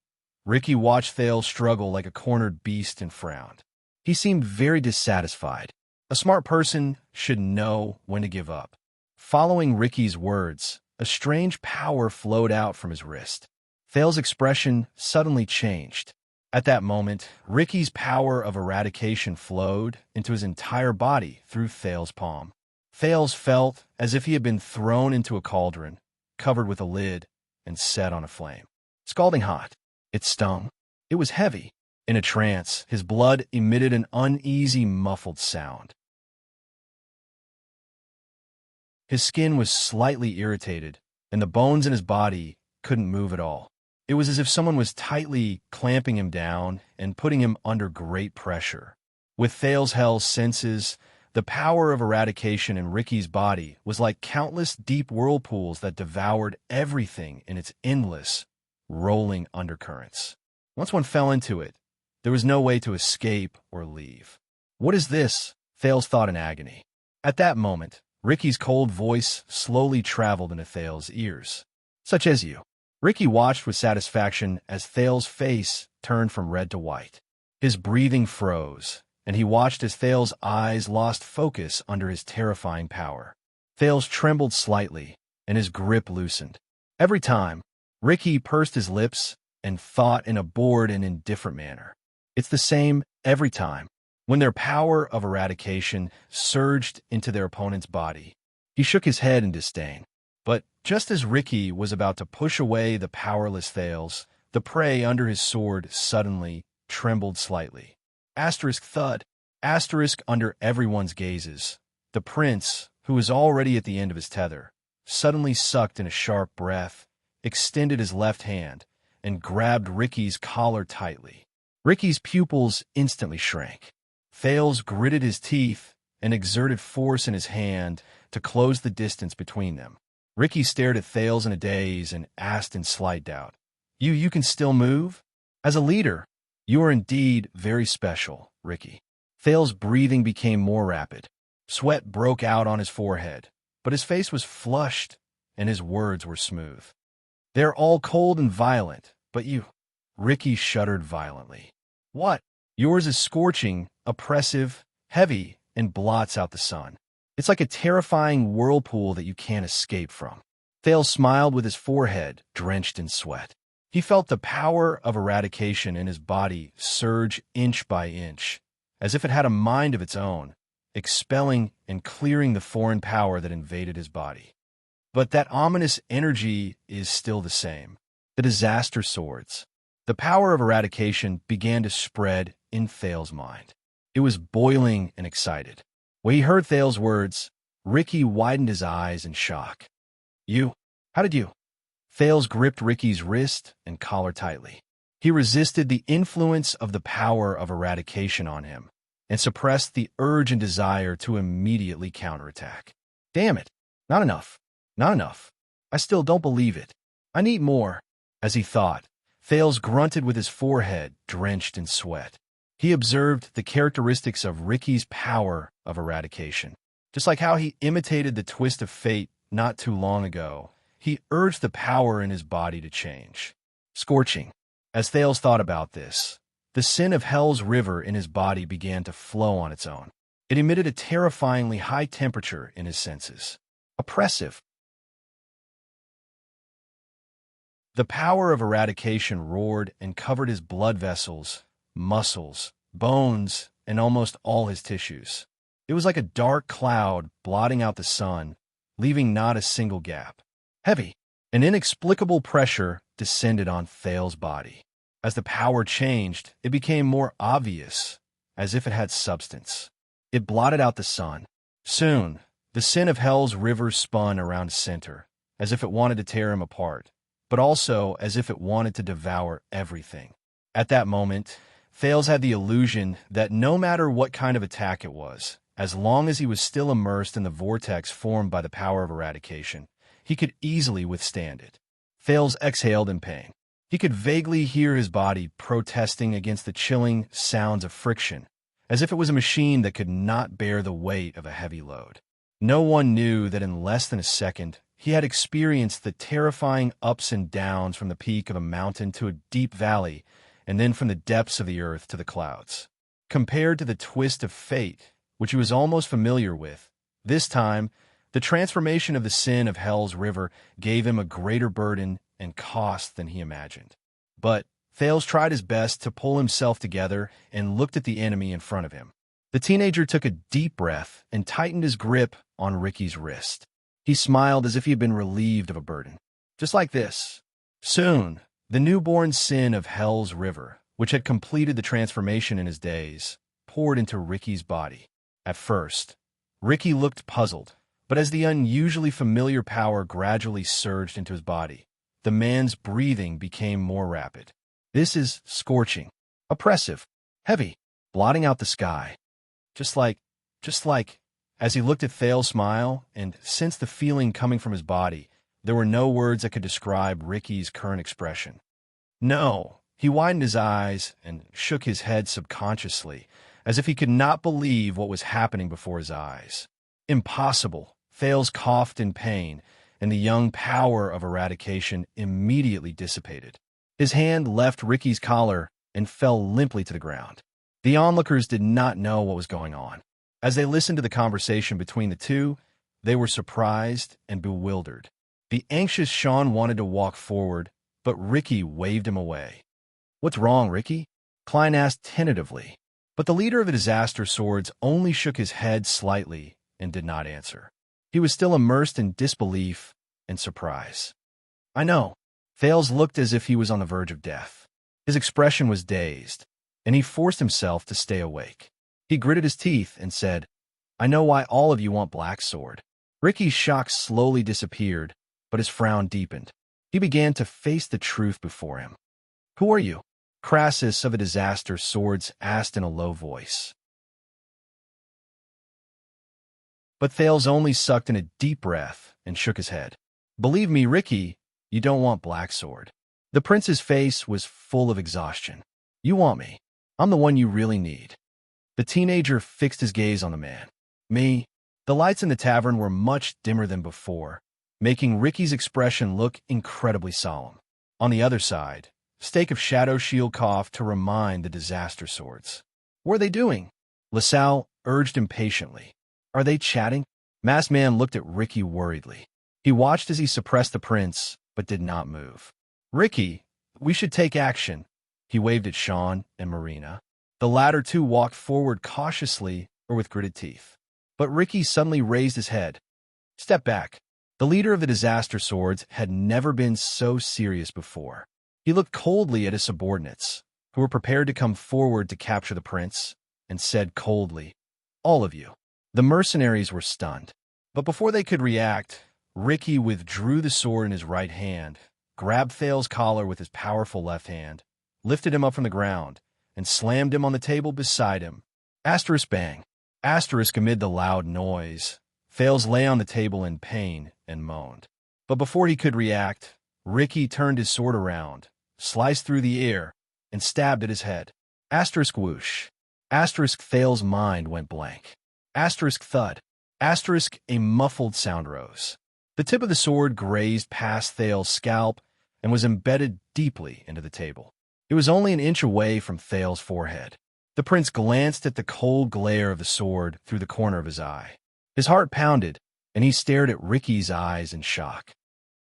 Ricky watched Thales struggle like a cornered beast and frowned. He seemed very dissatisfied. A smart person should know when to give up. Following Ricky's words, a strange power flowed out from his wrist. Thales' expression suddenly changed. At that moment, Ricky's power of eradication flowed into his entire body through Thales' palm. Thales felt as if he had been thrown into a cauldron, covered with a lid, and set on a flame. Scalding hot. It stung. It was heavy. In a trance, his blood emitted an uneasy, muffled sound. His skin was slightly irritated, and the bones in his body couldn't move at all. It was as if someone was tightly clamping him down and putting him under great pressure. With Thales' hell's senses, the power of eradication in Ricky's body was like countless deep whirlpools that devoured everything in its endless, rolling undercurrents. Once one fell into it, there was no way to escape or leave. What is this? Thales thought in agony. At that moment, Ricky's cold voice slowly traveled into Thales' ears. Such as you. Ricky watched with satisfaction as Thales' face turned from red to white. His breathing froze, and he watched as Thales' eyes lost focus under his terrifying power. Thales trembled slightly, and his grip loosened. Every time, Ricky pursed his lips and thought in a bored and indifferent manner. It's the same every time. When their power of eradication surged into their opponent's body, he shook his head in disdain. But just as Ricky was about to push away the powerless Thales, the prey under his sword suddenly trembled slightly. Asterisk thud. Asterisk under everyone's gazes. The prince, who was already at the end of his tether, suddenly sucked in a sharp breath, extended his left hand, and grabbed Ricky's collar tightly. Ricky's pupils instantly shrank. Thales gritted his teeth and exerted force in his hand to close the distance between them. Ricky stared at Thales in a daze and asked in slight doubt, You can still move? As a leader, you are indeed very special, Ricky. Thales' breathing became more rapid. Sweat broke out on his forehead, but his face was flushed and his words were smooth. They're all cold and violent, but you... Ricky shuddered violently. What? Yours is scorching, oppressive, heavy, and blots out the sun. It's like a terrifying whirlpool that you can't escape from. Thales smiled with his forehead drenched in sweat. He felt the power of eradication in his body surge inch by inch, as if it had a mind of its own, expelling and clearing the foreign power that invaded his body. But that ominous energy is still the same. The disaster swords. The power of eradication began to spread in Thales' mind. It was boiling and excited. When he heard Thales' words, Ricky widened his eyes in shock. You? How did you? Thales gripped Ricky's wrist and collar tightly. He resisted the influence of the power of eradication on him and suppressed the urge and desire to immediately counterattack. Damn it! Not enough. Not enough. I still don't believe it. I need more. As he thought, Thales grunted with his forehead drenched in sweat. He observed the characteristics of Ricky's power of eradication. Just like how he imitated the twist of fate not too long ago, he urged the power in his body to change. Scorching. As Thales thought about this, the sin of Hell's river in his body began to flow on its own. It emitted a terrifyingly high temperature in his senses. Oppressive. The power of eradication roared and covered his blood vessels, muscles, bones, and almost all his tissues. It was like a dark cloud blotting out the sun, leaving not a single gap. Heavy, an inexplicable pressure descended on Thal's body. As the power changed, it became more obvious, as if it had substance. It blotted out the sun. Soon, the sin of Hell's river spun around its center, as if it wanted to tear him apart, but also as if it wanted to devour everything. At that moment, Thales had the illusion that no matter what kind of attack it was, as long as he was still immersed in the vortex formed by the power of eradication, he could easily withstand it. Thales exhaled in pain. He could vaguely hear his body protesting against the chilling sounds of friction, as if it was a machine that could not bear the weight of a heavy load. No one knew that in less than a second, he had experienced the terrifying ups and downs from the peak of a mountain to a deep valley, and then from the depths of the earth to the clouds. Compared to the twist of fate, which he was almost familiar with, this time, the transformation of the sin of Hell's river gave him a greater burden and cost than he imagined. But Thales tried his best to pull himself together and looked at the enemy in front of him. The teenager took a deep breath and tightened his grip on Ricky's wrist. He smiled as if he had been relieved of a burden. Just like this. Soon, the newborn sin of Hell's river, which had completed the transformation in his days, poured into Ricky's body. At first, Ricky looked puzzled, but as the unusually familiar power gradually surged into his body, the man's breathing became more rapid. This is scorching, oppressive, heavy, blotting out the sky. Just like, as he looked at Thales smile and sensed the feeling coming from his body, there were no words that could describe Ricky's current expression. No, he widened his eyes and shook his head subconsciously, as if he could not believe what was happening before his eyes. Impossible. Thales coughed in pain, and the young power of eradication immediately dissipated. His hand left Ricky's collar and fell limply to the ground. The onlookers did not know what was going on. As they listened to the conversation between the two, they were surprised and bewildered. The anxious Sean wanted to walk forward, but Ricky waved him away. "What's wrong, Ricky?" Klein asked tentatively, but the leader of the Disaster Swords only shook his head slightly and did not answer. He was still immersed in disbelief and surprise. "I know." Thales looked as if he was on the verge of death. His expression was dazed, and he forced himself to stay awake. He gritted his teeth and said, "I know why all of you want Black Sword." Ricky's shock slowly disappeared, but his frown deepened. He began to face the truth before him. "Who are you?" Crassus of the Disaster Swords asked in a low voice. But Thales only sucked in a deep breath and shook his head. "Believe me, Ricky, you don't want Black Sword." The prince's face was full of exhaustion. "You want me. I'm the one you really need." The teenager fixed his gaze on the man. "Me?" The lights in the tavern were much dimmer than before, making Ricky's expression look incredibly solemn. On the other side, Stake of Shadow Shield coughed to remind the Disaster Swords. "What are they doing?" LaSalle urged impatiently. "Are they chatting?" Masked Man looked at Ricky worriedly. He watched as he suppressed the prince, but did not move. "Ricky, we should take action." He waved at Sean and Marina. The latter two walked forward cautiously or with gritted teeth. But Ricky suddenly raised his head. "Step back." The leader of the Disaster Swords had never been so serious before. He looked coldly at his subordinates, who were prepared to come forward to capture the prince, and said coldly, "All of you." The mercenaries were stunned. But before they could react, Ricky withdrew the sword in his right hand, grabbed Thal's collar with his powerful left hand, lifted him up from the ground, and slammed him on the table beside him. Asterisk bang. Asterisk amid the loud noise. Thales lay on the table in pain and moaned. But before he could react, Ricky turned his sword around, sliced through the air, and stabbed at his head. Asterisk whoosh. Asterisk Thales' mind went blank. Asterisk thud. Asterisk a muffled sound rose. The tip of the sword grazed past Thales' scalp and was embedded deeply into the table. It was only an inch away from Thale's forehead. The prince glanced at the cold glare of the sword through the corner of his eye. His heart pounded, and he stared at Ricky's eyes in shock.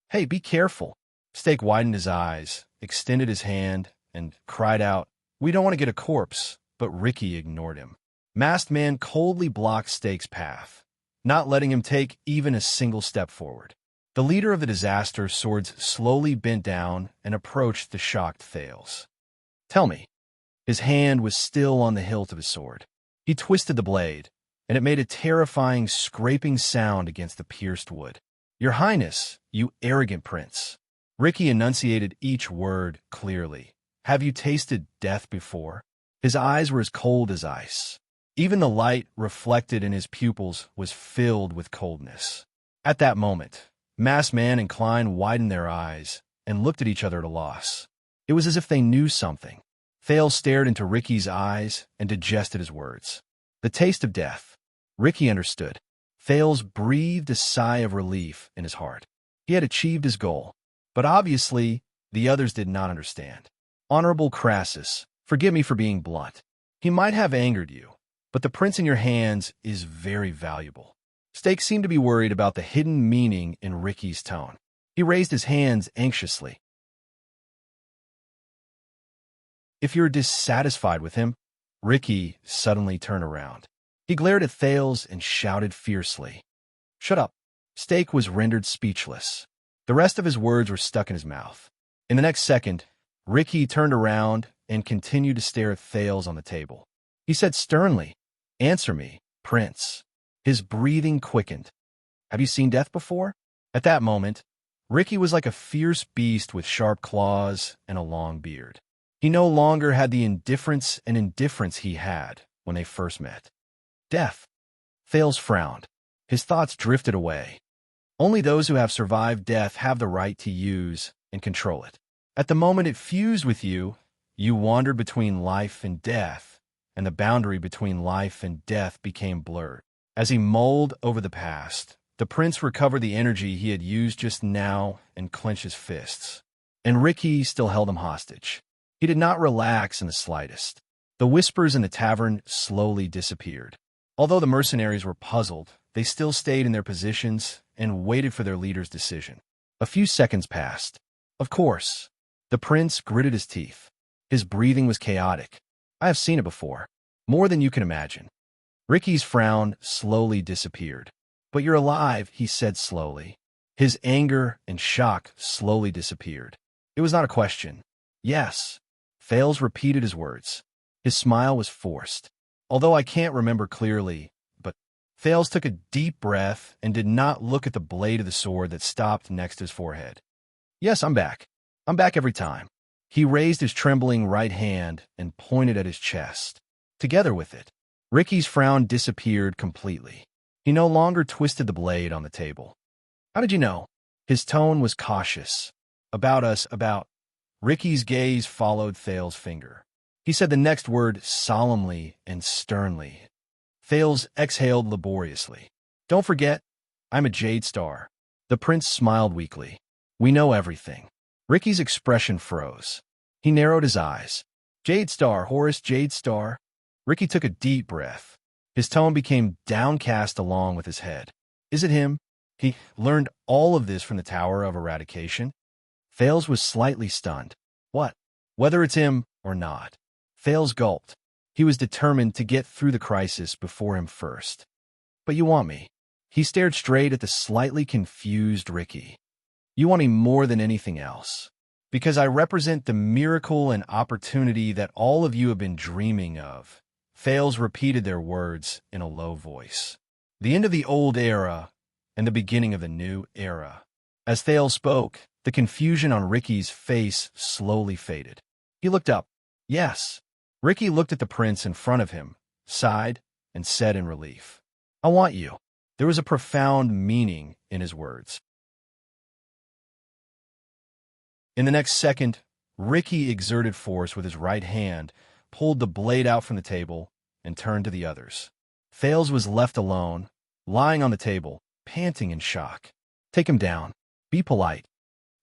"Hey, be careful." Stake widened his eyes, extended his hand, and cried out, "We don't want to get a corpse," but Ricky ignored him. Masked Man coldly blocked Stake's path, not letting him take even a single step forward. The leader of the disaster swords slowly bent down and approached the shocked Thales. "Tell me." His hand was still on the hilt of his sword. He twisted the blade, and it made a terrifying scraping sound against the pierced wood. "Your Highness, you arrogant prince." Ricky enunciated each word clearly. "Have you tasted death before?" His eyes were as cold as ice. Even the light reflected in his pupils was filled with coldness. At that moment, Masked Man and Klein widened their eyes and looked at each other at a loss. It was as if they knew something. Thale stared into Ricky's eyes and digested his words. The taste of death. Ricky understood. Thales breathed a sigh of relief in his heart. He had achieved his goal, but obviously the others did not understand. "Honorable Crassus, forgive me for being blunt. He might have angered you, but the prince in your hands is very valuable." Stake seemed to be worried about the hidden meaning in Ricky's tone. He raised his hands anxiously. "If you're dissatisfied with him..." Ricky suddenly turned around. He glared at Thales and shouted fiercely, "Shut up!" Stake was rendered speechless. The rest of his words were stuck in his mouth. In the next second, Ricky turned around and continued to stare at Thales on the table. He said sternly, "Answer me, Prince." His breathing quickened. "Have you seen death before?" At that moment, Ricky was like a fierce beast with sharp claws and a long beard. He no longer had the indifference and indifference he had when they first met. "Death." Thales frowned. His thoughts drifted away. Only those who have survived death have the right to use and control it. At the moment it fused with you, you wandered between life and death, and the boundary between life and death became blurred. As he mulled over the past, the prince recovered the energy he had used just now and clenched his fists. And Ricky still held him hostage. He did not relax in the slightest. The whispers in the tavern slowly disappeared. Although the mercenaries were puzzled, they still stayed in their positions and waited for their leader's decision. A few seconds passed. Of course, the prince gritted his teeth. His breathing was chaotic. "I have seen it before. More than you can imagine." Ricky's frown slowly disappeared. "But you're alive," he said slowly. His anger and shock slowly disappeared. It was not a question. "Yes." Thales repeated his words. His smile was forced. "Although I can't remember clearly, but..." Thales took a deep breath and did not look at the blade of the sword that stopped next to his forehead. "Yes, I'm back. I'm back every time." He raised his trembling right hand and pointed at his chest. Together with it, Ricky's frown disappeared completely. He no longer twisted the blade on the table. "How did you know?" His tone was cautious. "About us, about..." Ricky's gaze followed Thales' finger. He said the next word solemnly and sternly. Thales exhaled laboriously. "Don't forget, I'm a Jade Star." The prince smiled weakly. "We know everything." Ricky's expression froze. He narrowed his eyes. "Jade Star, Horus Jade Star." Ricky took a deep breath. His tone became downcast along with his head. "Is it him? He learned all of this from the Tower of Eradication?" Thales was slightly stunned. "What? Whether it's him or not." Thales gulped. He was determined to get through the crisis before him first. "But you want me." He stared straight at the slightly confused Ricky. "You want me more than anything else. Because I represent the miracle and opportunity that all of you have been dreaming of." Thales repeated their words in a low voice. "The end of the old era and the beginning of the new era." As Thales spoke, the confusion on Ricky's face slowly faded. He looked up. "Yes." Ricky looked at the prince in front of him, sighed, and said in relief, "I want you." There was a profound meaning in his words. In the next second, Ricky exerted force with his right hand, pulled the blade out from the table, and turned to the others. Thales was left alone, lying on the table, panting in shock. "Take him down. Be polite."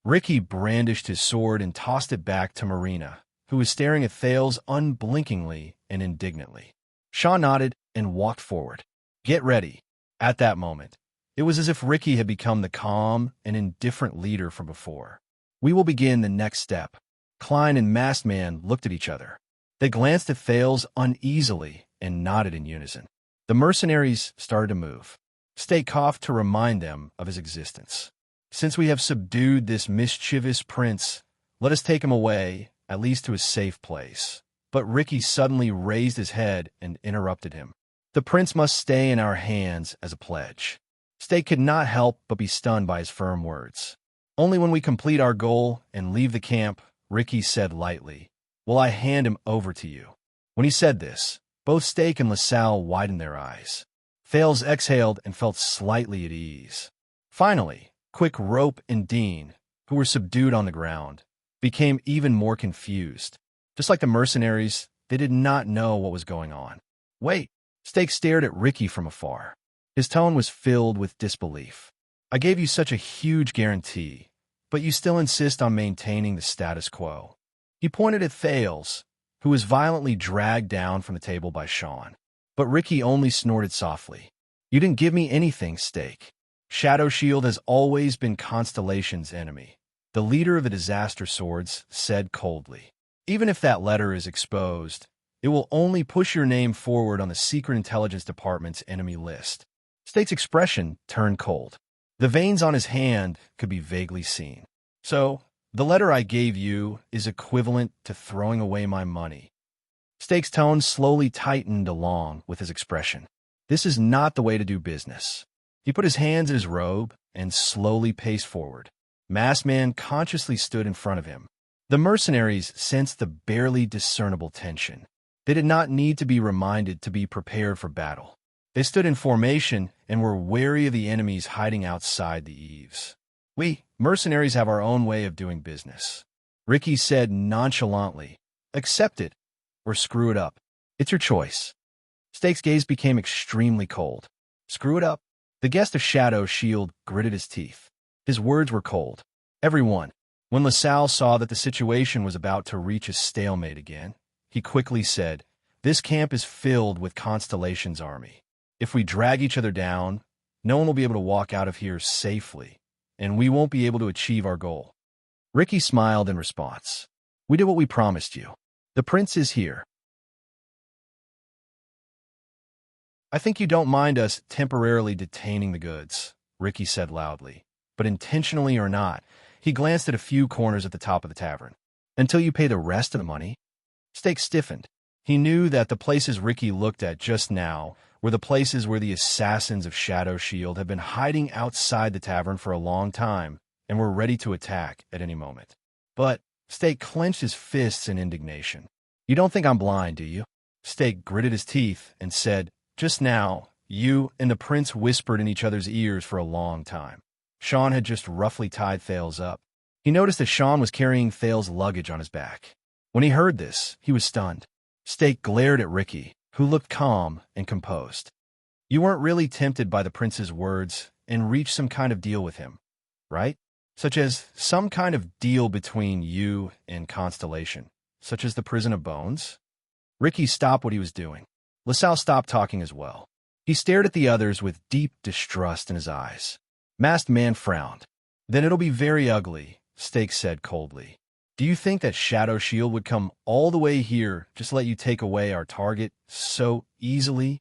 Ricky brandished his sword and tossed it back to Marina, who was staring at Thales unblinkingly and indignantly. Sean nodded and walked forward. Get ready. At that moment, it was as if Ricky had become the calm and indifferent leader from before. We will begin the next step. Klein and Masked Man looked at each other. They glanced at Thales uneasily and nodded in unison. The mercenaries started to move. Stake coughed to remind them of his existence. Since we have subdued this mischievous prince, let us take him away, at least to a safe place. But Ricky suddenly raised his head and interrupted him. The prince must stay in our hands as a pledge. Stake could not help but be stunned by his firm words. Only when we complete our goal and leave the camp, Ricky said lightly, will I hand him over to you. When he said this, both Stake and LaSalle widened their eyes. Thales exhaled and felt slightly at ease. Finally, Quick, Rope, and Dean, who were subdued on the ground, became even more confused. Just like the mercenaries, they did not know what was going on. Wait, Stake stared at Ricky from afar. His tone was filled with disbelief. I gave you such a huge guarantee, but you still insist on maintaining the status quo. He pointed at Thales, who was violently dragged down from the table by Sean. But Ricky only snorted softly. You didn't give me anything, Stake. Shadow Shield has always been Constellation's enemy. The leader of the Disaster Swords said coldly. Even if that letter is exposed, it will only push your name forward on the Secret Intelligence Department's enemy list. Stake's expression turned cold. The veins on his hand could be vaguely seen. So, the letter I gave you is equivalent to throwing away my money. Stake's tone slowly tightened along with his expression. This is not the way to do business. He put his hands in his robe and slowly paced forward. Masked Man consciously stood in front of him. The mercenaries sensed the barely discernible tension. They did not need to be reminded to be prepared for battle. They stood in formation and were wary of the enemies hiding outside the eaves. We, mercenaries, have our own way of doing business. Ricky said nonchalantly, accept it or screw it up. It's your choice. Stake's gaze became extremely cold. Screw it up. The guest of Shadow Shield gritted his teeth. His words were cold. Everyone. When LaSalle saw that the situation was about to reach a stalemate again, he quickly said, this camp is filled with Constellation's army. If we drag each other down, no one will be able to walk out of here safely, and we won't be able to achieve our goal. Ricky smiled in response. We did what we promised you. The prince is here. I think you don't mind us temporarily detaining the goods, Ricky said loudly. But intentionally or not, he glanced at a few corners at the top of the tavern. Until you pay the rest of the money? Stake stiffened. He knew that the places Ricky looked at just now were the places where the assassins of Shadow Shield had been hiding outside the tavern for a long time and were ready to attack at any moment. But Stake clenched his fists in indignation. You don't think I'm blind, do you? Stake gritted his teeth and said, just now, you and the prince whispered in each other's ears for a long time. Sean had just roughly tied Thales up. He noticed that Sean was carrying Thales' luggage on his back. When he heard this, he was stunned. Stake glared at Ricky, who looked calm and composed. You weren't really tempted by the prince's words and reached some kind of deal with him, right? Such as some kind of deal between you and Constellation, such as the Prison of Bones? Ricky stopped what he was doing. LaSalle stopped talking as well. He stared at the others with deep distrust in his eyes. Masked Man frowned. Then it'll be very ugly, Stake said coldly. Do you think that Shadow Shield would come all the way here just to let you take away our target so easily?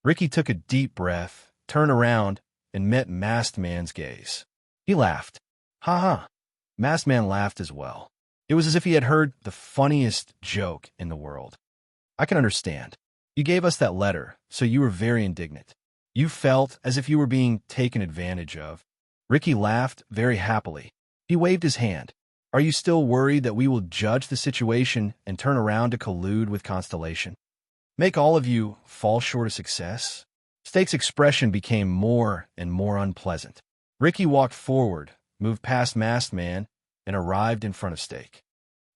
Ricky took a deep breath, turned around, and met Masked Man's gaze. He laughed. Ha ha. Masked Man laughed as well. It was as if he had heard the funniest joke in the world. I can understand. You gave us that letter, so you were very indignant. You felt as if you were being taken advantage of. Ricky laughed very happily. He waved his hand. Are you still worried that we will judge the situation and turn around to collude with Constellation? Make all of you fall short of success? Stake's expression became more and more unpleasant. Ricky walked forward, moved past Masked Man, and arrived in front of Stake.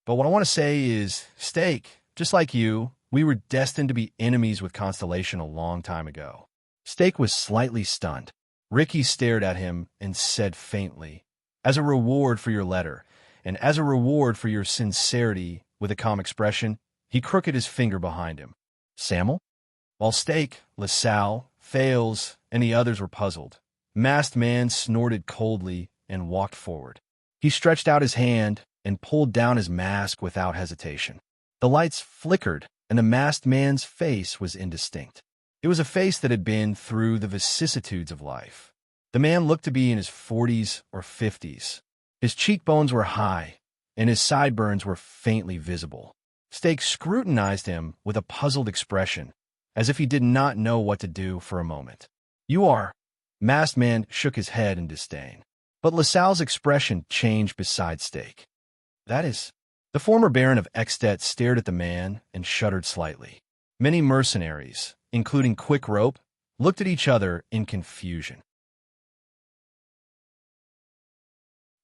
But what I want to say is, Stake, just like you, we were destined to be enemies with Constellation a long time ago. Stake was slightly stunned. Ricky stared at him and said faintly, as a reward for your letter, and as a reward for your sincerity, with a calm expression. He crooked his finger behind him. Samuel? While Stake, LaSalle, Thales, and the others were puzzled, Masked Man snorted coldly and walked forward. He stretched out his hand and pulled down his mask without hesitation. The lights flickered, and the masked man's face was indistinct. It was a face that had been through the vicissitudes of life. The man looked to be in his 40s or 50s. His cheekbones were high, and his sideburns were faintly visible. Stake scrutinized him with a puzzled expression, as if he did not know what to do for a moment. You are. Masked Man shook his head in disdain. But LaSalle's expression changed beside Stake. That is. The former Baron of Extet stared at the man and shuddered slightly. Many mercenaries, including Quick Rope, looked at each other in confusion.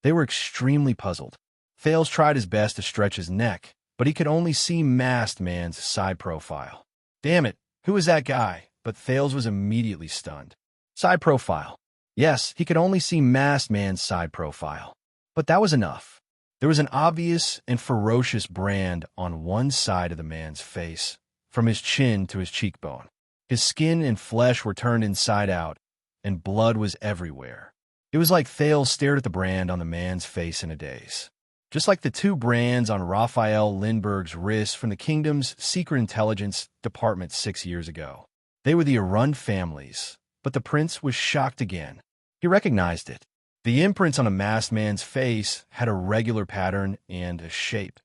They were extremely puzzled. Thales tried his best to stretch his neck, but he could only see Masked Man's side profile. Damn it, who is that guy? But Thales was immediately stunned. Side profile. Yes, he could only see Masked Man's side profile. But that was enough. There was an obvious and ferocious brand on one side of the man's face, from his chin to his cheekbone. His skin and flesh were turned inside out, and blood was everywhere. It was like Thales stared at the brand on the man's face in a daze. Just like the two brands on Raphael Lindbergh's wrist from the kingdom's secret intelligence department 6 years ago. They were the Arund families, but the prince was shocked again. He recognized it. The imprints on a masked man's face had a regular pattern and a shape.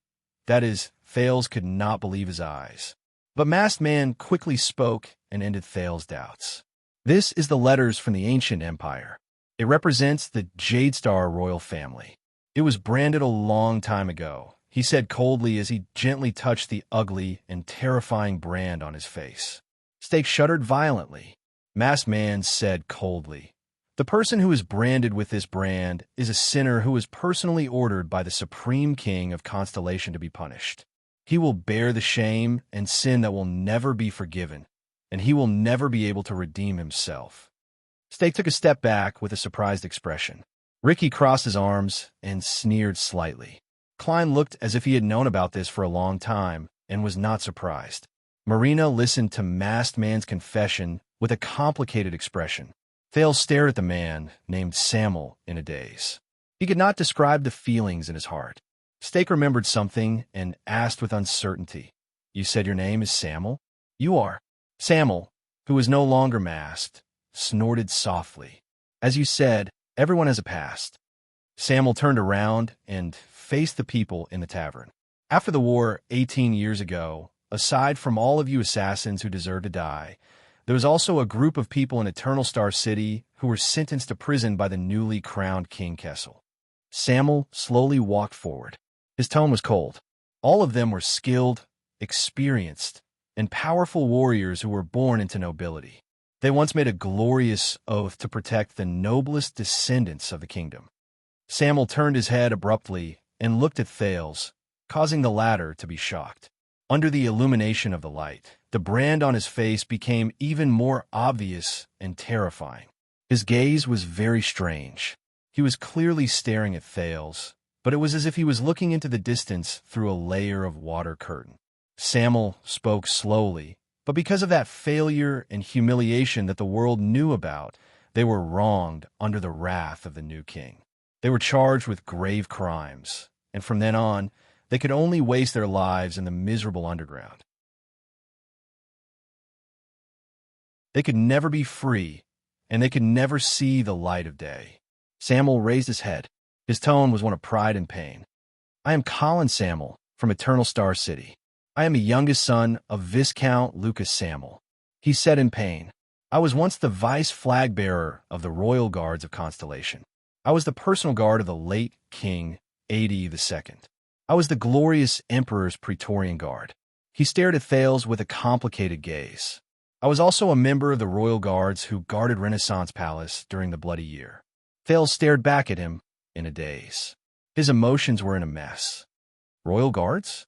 That is, Thales could not believe his eyes. But Masked Man quickly spoke and ended Thales' doubts. This is the letters from the ancient empire. It represents the Jade Star royal family. It was branded a long time ago, he said coldly as he gently touched the ugly and terrifying brand on his face. Stake shuddered violently. Masked Man said coldly, the person who is branded with this brand is a sinner who was personally ordered by the Supreme King of Constellation to be punished. He will bear the shame and sin that will never be forgiven, and he will never be able to redeem himself. Stake took a step back with a surprised expression. Ricky crossed his arms and sneered slightly. Klein looked as if he had known about this for a long time and was not surprised. Marina listened to Masked Man's confession with a complicated expression. Thales stared at the man named Samuel in a daze. He could not describe the feelings in his heart. Stake remembered something and asked with uncertainty, You said your name is Samuel? You are. Samuel, who was no longer masked, snorted softly. As you said, everyone has a past. Samuel turned around and faced the people in the tavern. After the war 18 years ago, aside from all of you assassins who deserve to die, there was also a group of people in Eternal Star City who were sentenced to prison by the newly crowned King Kessel. Samuel slowly walked forward. His tone was cold. All of them were skilled, experienced, and powerful warriors who were born into nobility. They once made a glorious oath to protect the noblest descendants of the kingdom. Samuel turned his head abruptly and looked at Thales, causing the latter to be shocked. Under the illumination of the light, the brand on his face became even more obvious and terrifying. His gaze was very strange. He was clearly staring at Thales, but it was as if he was looking into the distance through a layer of water curtain. Samuel spoke slowly, but because of that failure and humiliation that the world knew about, they were wronged under the wrath of the new king. They were charged with grave crimes, and from then on, they could only waste their lives in the miserable underground. They could never be free, and they could never see the light of day. Samuel raised his head. His tone was one of pride and pain. I am Colin Samuel from Eternal Star City. I am the youngest son of Viscount Lucas Samuel. He said in pain, I was once the vice flag bearer of the Royal Guards of Constellation. I was the personal guard of the late King AD II. I was the glorious Emperor's Praetorian Guard. He stared at Thales with a complicated gaze. I was also a member of the Royal Guards who guarded Renaissance Palace during the Bloody Year. Thales stared back at him in a daze. His emotions were in a mess. Royal Guards?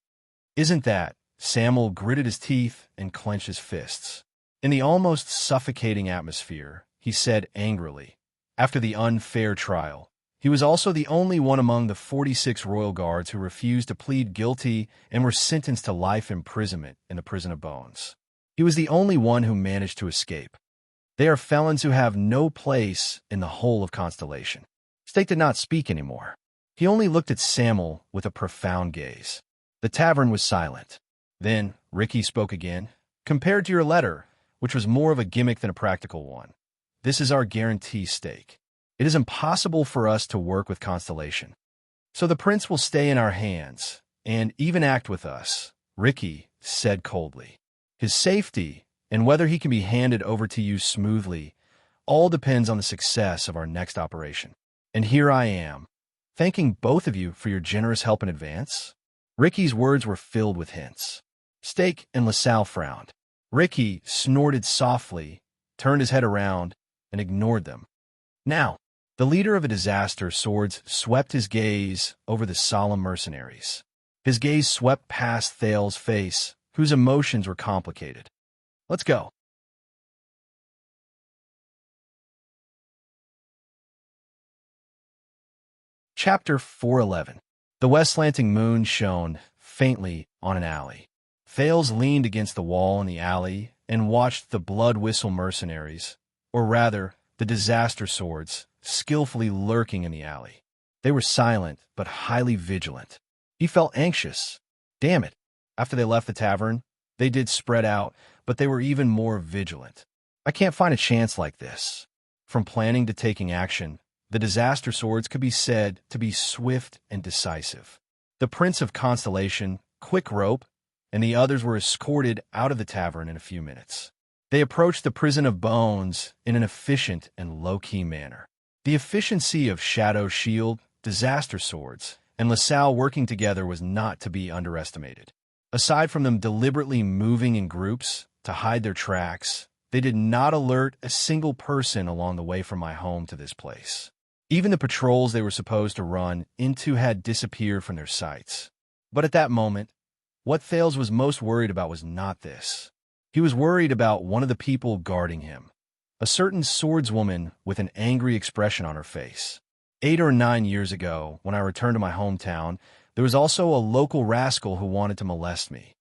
Isn't that? Samuel gritted his teeth and clenched his fists. In the almost suffocating atmosphere, he said angrily, after the unfair trial, He was also the only one among the 46 royal guards who refused to plead guilty and were sentenced to life imprisonment in the prison of bones. He was the only one who managed to escape. They are felons who have no place in the whole of Constellation. Stake did not speak anymore. He only looked at Samuel with a profound gaze. The tavern was silent. Then Ricky spoke again. Compared to your letter, which was more of a gimmick than a practical one, this is our guarantee, Stake. It is impossible for us to work with Constellation. So the prince will stay in our hands, and even act with us, Ricky said coldly. His safety, and whether he can be handed over to you smoothly, all depends on the success of our next operation. And here I am, thanking both of you for your generous help in advance. Ricky's words were filled with hints. Stake and LaSalle frowned. Ricky snorted softly, turned his head around, and ignored them. Now, the leader of a disaster swords swept his gaze over the solemn mercenaries. His gaze swept past Thale's face, whose emotions were complicated. Let's go. Chapter 411. The west-slanting moon shone faintly on an alley. Thales leaned against the wall in the alley and watched the blood-whistle mercenaries, or rather, the disaster swords, skillfully lurking in the alley. They were silent, but highly vigilant. He felt anxious. Damn it. After they left the tavern, they did spread out, but they were even more vigilant. I can't find a chance like this. From planning to taking action, the disaster swords could be said to be swift and decisive. The Prince of Constellation, Quick Rope, and the others were escorted out of the tavern in a few minutes. They approached the prison of bones in an efficient and low-key manner. The efficiency of Shadow Shield, Disaster Swords, and LaSalle working together was not to be underestimated. Aside from them deliberately moving in groups to hide their tracks, they did not alert a single person along the way from my home to this place. Even the patrols they were supposed to run into had disappeared from their sights. But at that moment, what Thales was most worried about was not this. He was worried about one of the people guarding him, a certain swordswoman with an angry expression on her face. 8 or 9 years ago, when I returned to my hometown, there was also a local rascal who wanted to molest me.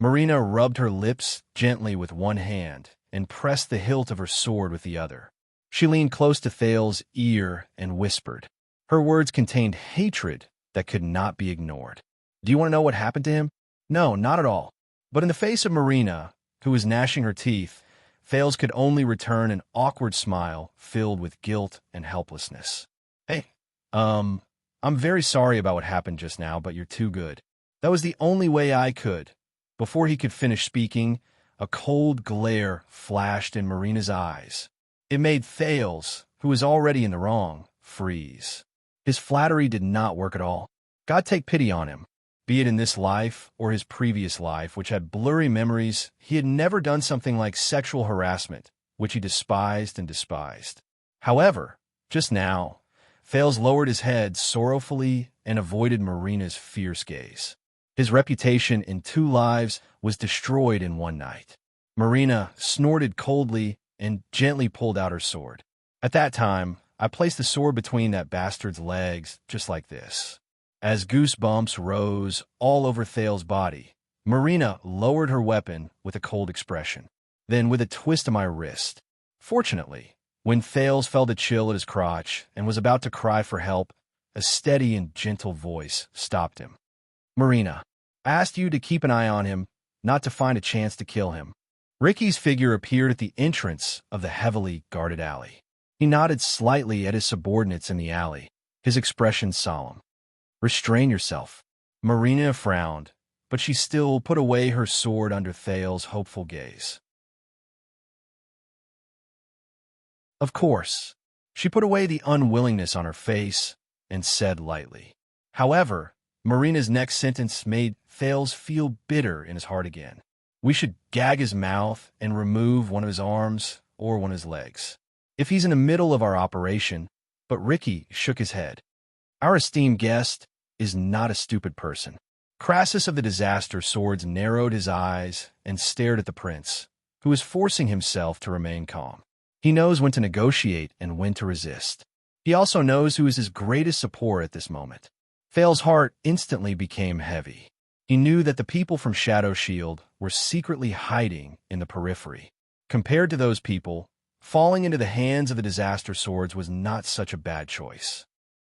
Marina rubbed her lips gently with one hand and pressed the hilt of her sword with the other. She leaned close to Thales' ear and whispered. Her words contained hatred that could not be ignored. Do you want to know what happened to him? No, not at all. But in the face of Marina, who was gnashing her teeth, Thales could only return an awkward smile filled with guilt and helplessness. Hey, I'm very sorry about what happened just now, but you're too good. That was the only way I could. Before he could finish speaking, a cold glare flashed in Marina's eyes. It made Thales, who was already in the wrong, freeze. His flattery did not work at all. God take pity on him. Be it in this life or his previous life, which had blurry memories, he had never done something like sexual harassment, which he despised and despised. However, just now, Thales lowered his head sorrowfully and avoided Marina's fierce gaze. His reputation in 2 lives was destroyed in one night. Marina snorted coldly and gently pulled out her sword. At that time, I placed the sword between that bastard's legs, just like this. As goosebumps rose all over Thales' body, Marina lowered her weapon with a cold expression, then with a twist of my wrist. Fortunately, when Thales felt a chill at his crotch and was about to cry for help, a steady and gentle voice stopped him. Marina, I asked you to keep an eye on him, not to find a chance to kill him. Ricky's figure appeared at the entrance of the heavily guarded alley. He nodded slightly at his subordinates in the alley, his expression solemn. Restrain yourself. Marina frowned, but she still put away her sword under Thales' hopeful gaze. Of course, she put away the unwillingness on her face and said lightly. However, Marina's next sentence made Thales feel bitter in his heart again. We should gag his mouth and remove one of his arms or one of his legs, if he's in the middle of our operation. But Ricky shook his head. Our esteemed guest is not a stupid person. Crassus of the disaster swords narrowed his eyes and stared at the prince, who was forcing himself to remain calm. He knows when to negotiate and when to resist. He also knows who is his greatest support at this moment. Fail's heart instantly became heavy. He knew that the people from Shadow Shield were secretly hiding in the periphery. Compared to those people, falling into the hands of the Disaster Swords was not such a bad choice.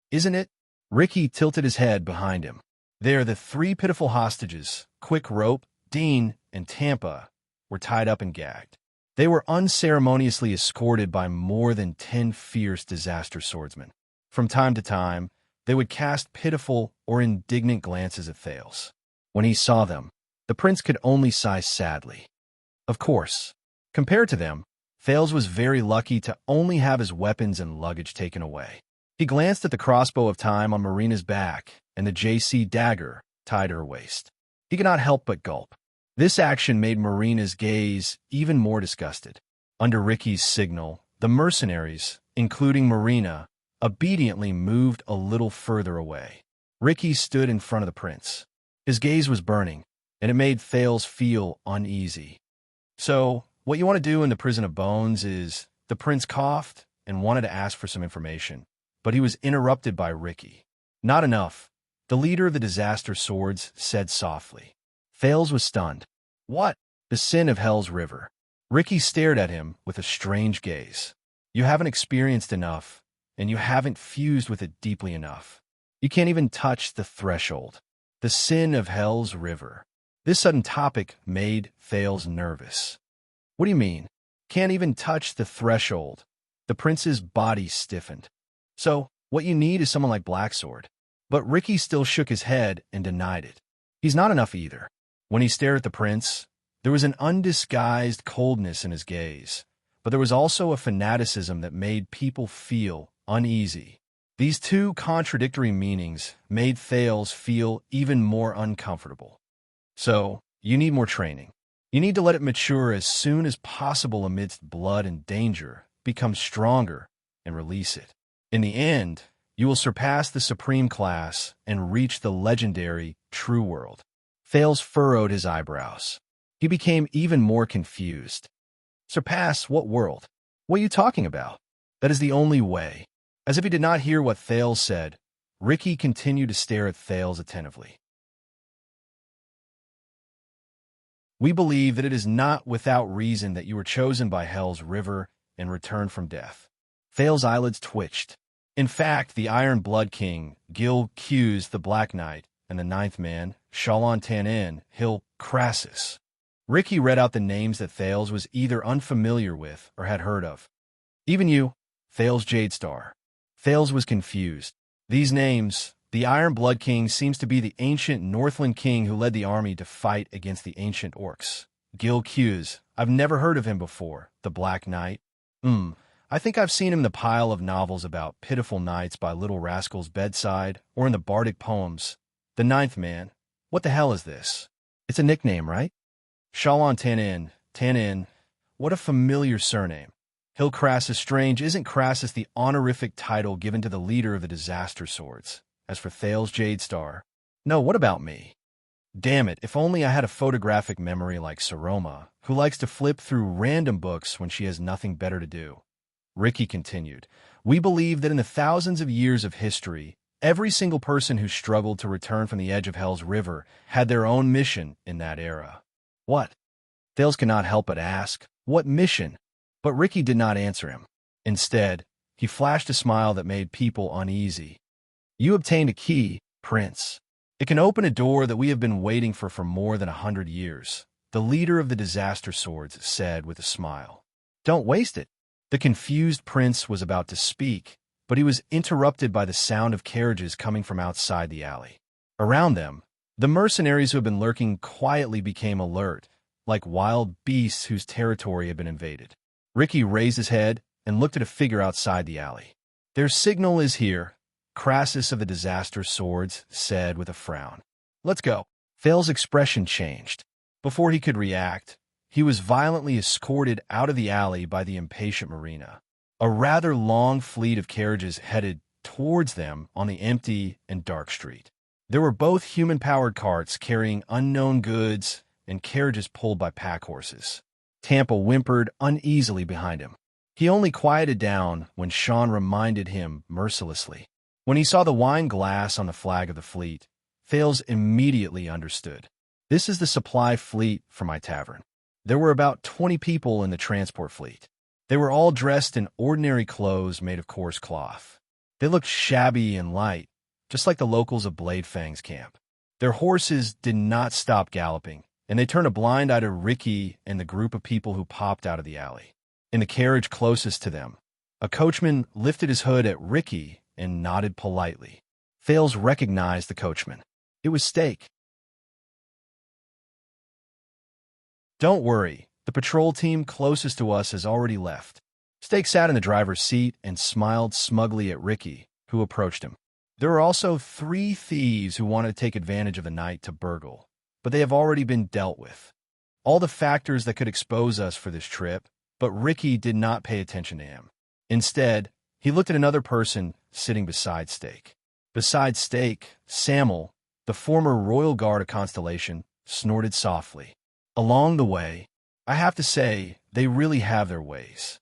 Isn't it? Ricky tilted his head behind him. There, the three pitiful hostages, Quick Rope, Dean, and Tampa, were tied up and gagged. They were unceremoniously escorted by more than 10 fierce Disaster Swordsmen. From time to time, they would cast pitiful or indignant glances at Thales. When he saw them, the prince could only sigh sadly. Of course, compared to them, Thales was very lucky to only have his weapons and luggage taken away. He glanced at the crossbow of time on Marina's back and the JC dagger tied to her waist. He could not help but gulp. This action made Marina's gaze even more disgusted. Under Ricky's signal, the mercenaries, including Marina, obediently moved a little further away. Ricky stood in front of the prince. His gaze was burning, and it made Thales feel uneasy. "So, what you want to do in the Prison of Bones is..." The prince coughed and wanted to ask for some information, but he was interrupted by Ricky. "Not enough," the leader of the Disaster Swords said softly. Thales was stunned. "What?" "The sin of Hell's River." Ricky stared at him with a strange gaze. "You haven't experienced enough, and you haven't fused with it deeply enough. You can't even touch the threshold. The sin of Hell's River." This sudden topic made Thales nervous. "What do you mean? Can't even touch the threshold?" The prince's body stiffened. "So, what you need is someone like Blacksword." But Ricky still shook his head and denied it. He's not enough either. When he stared at the prince, there was an undisguised coldness in his gaze, but there was also a fanaticism that made people feel uneasy. These two contradictory meanings made Thales feel even more uncomfortable. "So, you need more training. You need to let it mature as soon as possible amidst blood and danger, become stronger, and release it. In the end, you will surpass the Supreme Class and reach the legendary True World." Thales furrowed his eyebrows. He became even more confused. "Surpass what world? What are you talking about? That is the only way." As if he did not hear what Thales said, Ricky continued to stare at Thales attentively. "We believe that it is not without reason that you were chosen by Hell's River and returned from death." Thales' eyelids twitched. In fact, the Iron Blood King, Gil Q's the Black Knight, and the Ninth Man, Shalon Tanin, Hill Crassus. Ricky read out the names that Thales was either unfamiliar with or had heard of. "Even you, Thales Jadestar." Thales was confused. These names, the Iron Blood King seems to be the ancient Northland king who led the army to fight against the ancient orcs. Gil Q's, I've never heard of him before. The Black Knight. I think I've seen him in the pile of novels about pitiful nights by Little Rascal's bedside, or in the bardic poems. The Ninth Man. What the hell is this? It's a nickname, right? Shalon Tanin. What a familiar surname. Hill Crassus. Strange, isn't Crassus the honorific title given to the leader of the Disaster Swords? As for Thales Jadestar, no, what about me? Damn it, if only I had a photographic memory like Saroma, who likes to flip through random books when she has nothing better to do. Ricky continued, "We believe that in the thousands of years of history, every single person who struggled to return from the edge of Hell's River had their own mission in that era." "What?" Thales could not help but ask. "What mission?" But Ricky did not answer him. Instead, he flashed a smile that made people uneasy. "You obtained a key, Prince. It can open a door that we have been waiting for more than 100 years, the leader of the Disaster Swords said with a smile. "Don't waste it." The confused prince was about to speak, but he was interrupted by the sound of carriages coming from outside the alley. Around them, the mercenaries who had been lurking quietly became alert, like wild beasts whose territory had been invaded. Ricky raised his head and looked at a figure outside the alley. "Their signal is here," Crassus of the Disaster Swords said with a frown. "Let's go." Thales' expression changed. Before he could react, he was violently escorted out of the alley by the impatient Marina. A rather long fleet of carriages headed towards them on the empty and dark street. There were both human-powered carts carrying unknown goods and carriages pulled by pack horses. Tampa whimpered uneasily behind him. He only quieted down when Sean reminded him mercilessly. When he saw the wine glass on the flag of the fleet, Thales immediately understood. This is the supply fleet for my tavern. There were about 20 people in the transport fleet. They were all dressed in ordinary clothes made of coarse cloth. They looked shabby and light, just like the locals of Blade Fang's camp. Their horses did not stop galloping, and they turned a blind eye to Ricky and the group of people who popped out of the alley. In the carriage closest to them, a coachman lifted his hood at Ricky and nodded politely. Thales recognized the coachman. It was Steak. Don't worry, the patrol team closest to us has already left. Steak sat in the driver's seat and smiled smugly at Ricky, who approached him. There are also 3 thieves who want to take advantage of the night to burgle, but they have already been dealt with. All the factors that could expose us for this trip, but Ricky did not pay attention to him. Instead, he looked at another person sitting beside Steak. Beside Steak, Samuel, the former royal guard of Constellation, snorted softly. Along the way, I have to say, they really have their ways.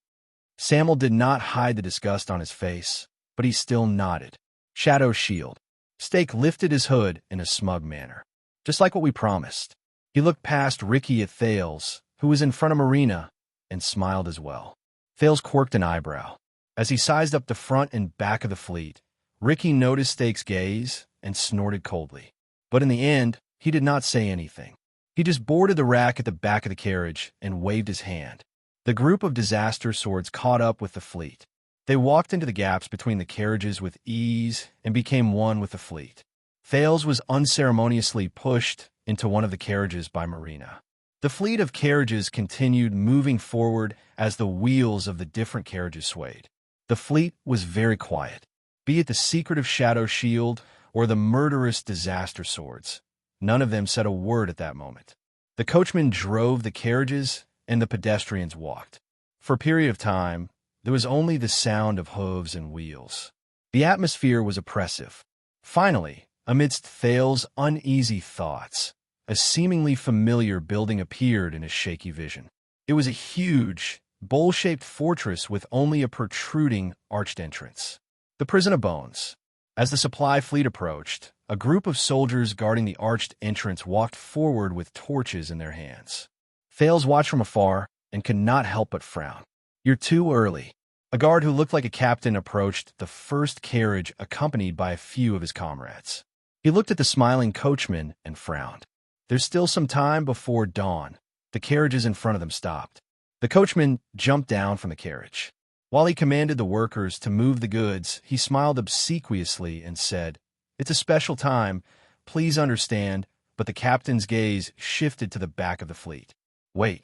Samuel did not hide the disgust on his face, but he still nodded. Shadow shield. Steak lifted his hood in a smug manner. Just like what we promised. He looked past Ricky at Thales, who was in front of Marina, and smiled as well. Thales quirked an eyebrow. As he sized up the front and back of the fleet, Ricky noticed Steak's gaze and snorted coldly. But in the end, he did not say anything. He just boarded the rack at the back of the carriage and waved his hand. The group of disaster swords caught up with the fleet. They walked into the gaps between the carriages with ease and became one with the fleet. Thales was unceremoniously pushed into one of the carriages by Marina. The fleet of carriages continued moving forward as the wheels of the different carriages swayed. The fleet was very quiet, be it the secretive Shadow Shield or the murderous disaster swords. None of them said a word at that moment. The coachman drove the carriages, and the pedestrians walked. For a period of time, there was only the sound of hooves and wheels. The atmosphere was oppressive. Finally, amidst Thales' uneasy thoughts, a seemingly familiar building appeared in his shaky vision. It was a huge, bowl-shaped fortress with only a protruding, arched entrance. The Prison of Bones. As the supply fleet approached, a group of soldiers guarding the arched entrance walked forward with torches in their hands. Thales watched from afar and could not help but frown. You're too early. A guard who looked like a captain approached the first carriage accompanied by a few of his comrades. He looked at the smiling coachman and frowned. There's still some time before dawn. The carriages in front of them stopped. The coachman jumped down from the carriage. While he commanded the workers to move the goods, he smiled obsequiously and said, "It's a special time. Please understand," but the captain's gaze shifted to the back of the fleet. "Wait,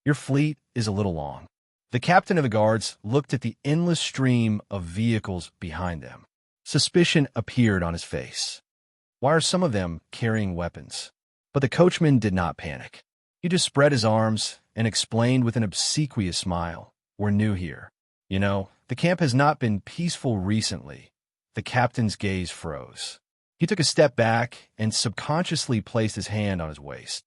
your fleet is a little long." The captain of the guards looked at the endless stream of vehicles behind them. Suspicion appeared on his face. Why are some of them carrying weapons? But the coachman did not panic. He just spread his arms and explained with an obsequious smile, "We're new here. You know, the camp has not been peaceful recently." The captain's gaze froze. He took a step back and subconsciously placed his hand on his waist.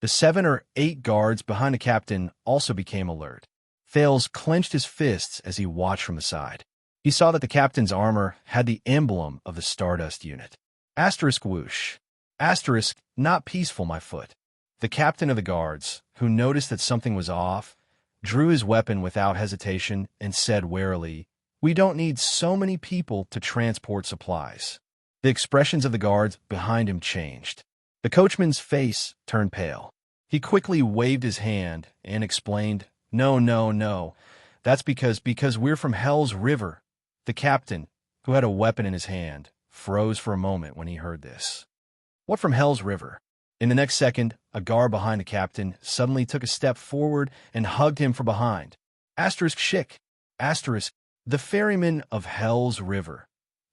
The 7 or 8 guards behind the captain also became alert. Thales clenched his fists as he watched from the side. He saw that the captain's armor had the emblem of the Stardust unit. Asterisk whoosh. Asterisk, not peaceful, my foot. The captain of the guards, who noticed that something was off, drew his weapon without hesitation and said warily, "We don't need so many people to transport supplies." The expressions of the guards behind him changed. The coachman's face turned pale. He quickly waved his hand and explained, "No, no, no. That's because we're from Hell's River." The captain, who had a weapon in his hand, froze for a moment when he heard this. What from Hell's River? In the next second, a guard behind the captain suddenly took a step forward and hugged him from behind. Asterisk Schick. Asterisk, the ferryman of Hell's River.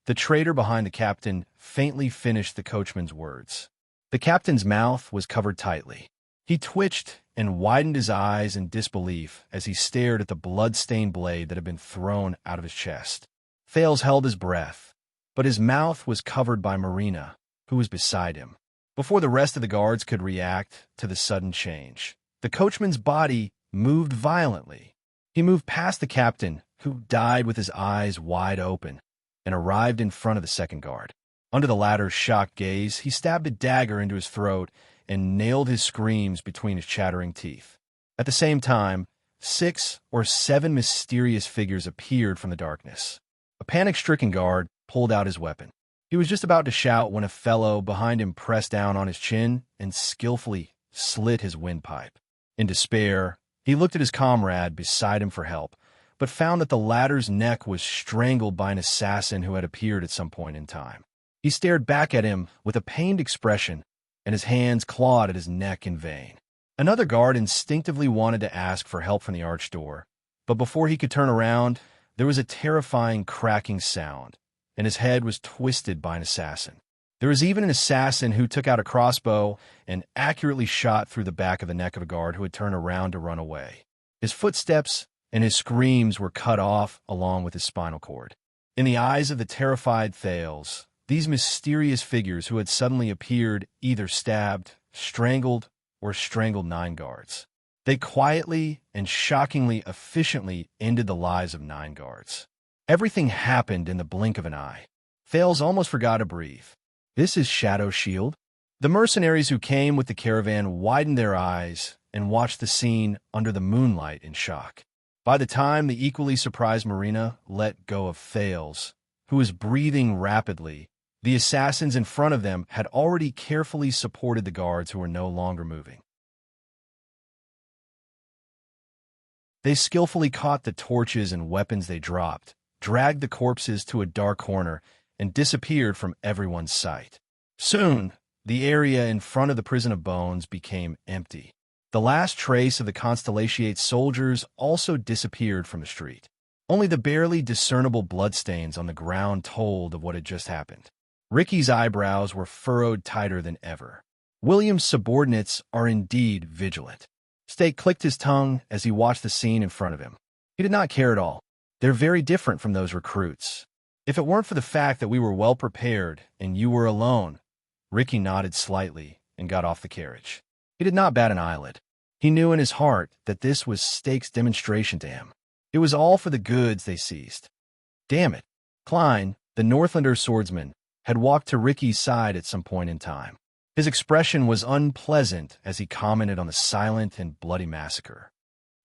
The traitor behind the captain faintly finished the coachman's words. The captain's mouth was covered tightly. He twitched and widened his eyes in disbelief as he stared at the blood-stained blade that had been thrown out of his chest. Thales held his breath, but his mouth was covered by Marina, who was beside him. Before the rest of the guards could react to the sudden change, The coachman's body moved violently. He moved past the captain, who died with his eyes wide open, and arrived in front of the second guard. Under the latter's shocked gaze, he stabbed a dagger into his throat and nailed his screams between his chattering teeth. At the same time, 6 or 7 mysterious figures appeared from the darkness. A panic-stricken guard pulled out his weapon. He was just about to shout when a fellow behind him pressed down on his chin and skillfully slit his windpipe. In despair, he looked at his comrade beside him for help, but found that the latter's neck was strangled by an assassin who had appeared at some point in time. He stared back at him with a pained expression, and his hands clawed at his neck in vain. Another guard instinctively wanted to ask for help from the arched door, but before he could turn around, there was a terrifying cracking sound, and his head was twisted by an assassin. There was even an assassin who took out a crossbow and accurately shot through the back of the neck of a guard who had turned around to run away. His footsteps and his screams were cut off along with his spinal cord. In the eyes of the terrified Thales, these mysterious figures who had suddenly appeared either stabbed, strangled, or strangled 9 guards. They quietly and shockingly efficiently ended the lives of 9 guards. Everything happened in the blink of an eye. Thales almost forgot to breathe. This is Shadow Shield? The mercenaries who came with the caravan widened their eyes and watched the scene under the moonlight in shock. By the time the equally surprised Marina let go of Thales, who was breathing rapidly, the assassins in front of them had already carefully supported the guards who were no longer moving. They skillfully caught the torches and weapons they dropped, dragged the corpses to a dark corner, and disappeared from everyone's sight. Soon, the area in front of the prison of bones became empty. The last trace of the Constellatiate soldiers also disappeared from the street. Only the barely discernible bloodstains on the ground told of what had just happened. Ricky's eyebrows were furrowed tighter than ever. William's subordinates are indeed vigilant. Stake clicked his tongue as he watched the scene in front of him. He did not care at all. They're very different from those recruits. If it weren't for the fact that we were well prepared and you were alone, Ricky nodded slightly and got off the carriage. He did not bat an eyelid. He knew in his heart that this was Stake's demonstration to him. It was all for the goods they seized. Damn it. Klein, the Northlander swordsman, had walked to Ricky's side at some point in time. His expression was unpleasant as he commented on the silent and bloody massacre.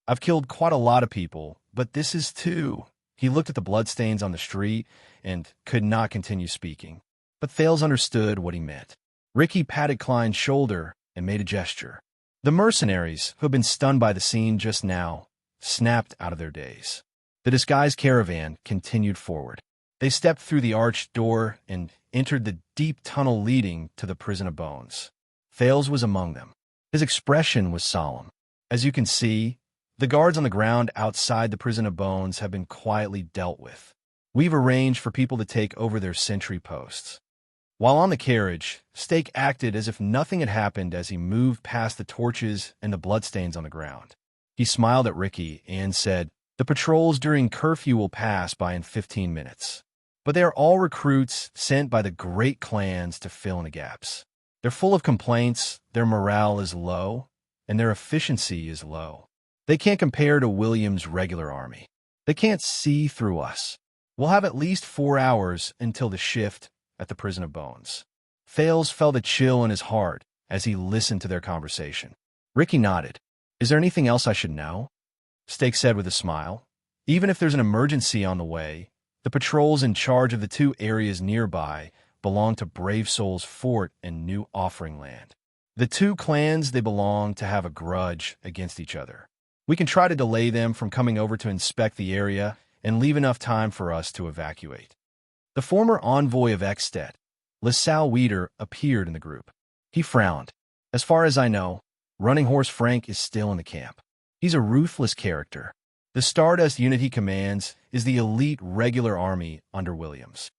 I've killed quite a lot of people, but this is too. He looked at the bloodstains on the street and could not continue speaking. But Thales understood what he meant. Ricky patted Klein's shoulder and made a gesture. The mercenaries, who had been stunned by the scene just now, snapped out of their daze. The disguised caravan continued forward. They stepped through the arched door and entered the deep tunnel leading to the prison of bones. Thales was among them. His expression was solemn. As you can see, the guards on the ground outside the prison of bones have been quietly dealt with. We've arranged for people to take over their sentry posts. While on the carriage, Stake acted as if nothing had happened as he moved past the torches and the bloodstains on the ground. He smiled at Ricky and said, "The patrols during curfew will pass by in 15 minutes. But they are all recruits sent by the great clans to fill in the gaps. They're full of complaints, their morale is low, and their efficiency is low. They can't compare to William's regular army. They can't see through us. We'll have at least 4 hours until the shift at the prison of bones." Thales felt a chill in his heart as he listened to their conversation. Ricky nodded. "Is there anything else I should know?" Stake said with a smile. "Even if there's an emergency on the way, the patrols in charge of the 2 areas nearby belong to Brave Soul's fort and New Offering Land. The 2 clans they belong to have a grudge against each other. We can try to delay them from coming over to inspect the area and leave enough time for us to evacuate." The former envoy of Ekstedt, LaSalle Weeder, appeared in the group. He frowned. "As far as I know, Running Horse Frank is still in the camp. He's a ruthless character. The Stardust unit he commands is the elite regular army under Williams.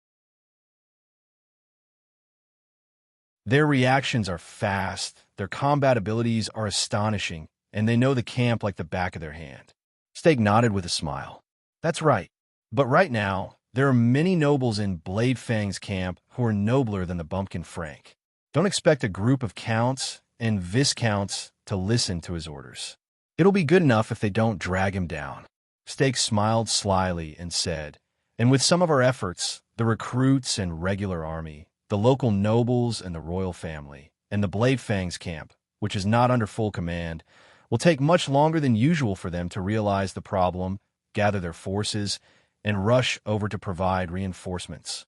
Their reactions are fast, their combat abilities are astonishing, and they know the camp like the back of their hand." Stake nodded with a smile. "That's right. But right now, there are many nobles in Blade Fang's camp who are nobler than the Bumpkin Frank. Don't expect a group of counts and viscounts to listen to his orders. It'll be good enough if they don't drag him down. Steak smiled slyly and said, and with some of our efforts, the recruits and regular army, the local nobles and the royal family, and the Bladefangs camp, which is not under full command, will take much longer than usual for them to realize the problem, gather their forces, and rush over to provide reinforcements.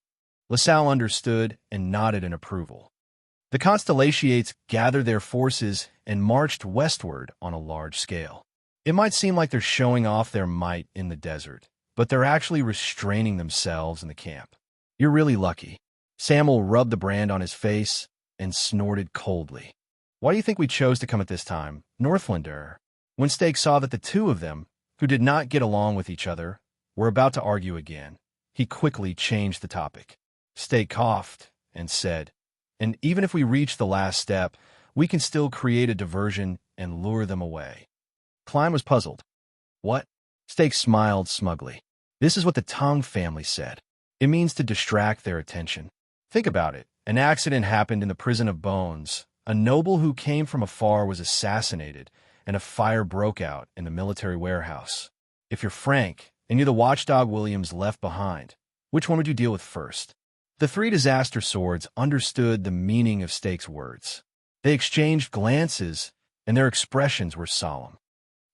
LaSalle understood and nodded in approval. The Constellations gathered their forces and marched westward on a large scale. It might seem like they're showing off their might in the desert, but they're actually restraining themselves in the camp. You're really lucky. Samuel rubbed the brand on his face and snorted coldly. Why do you think we chose to come at this time, Northlander? When Steak saw that the two of them, who did not get along with each other, were about to argue again, he quickly changed the topic. Steak coughed and said, and even if we reach the last step, we can still create a diversion and lure them away. Klein was puzzled. What? Steak smiled smugly. This is what the Tong family said. It means to distract their attention. Think about it. An accident happened in the prison of Bones. A noble who came from afar was assassinated, and a fire broke out in the military warehouse. If you're Frank, and you're the watchdog Williams left behind, which one would you deal with first? The three disaster swords understood the meaning of Steak's words. They exchanged glances, and their expressions were solemn.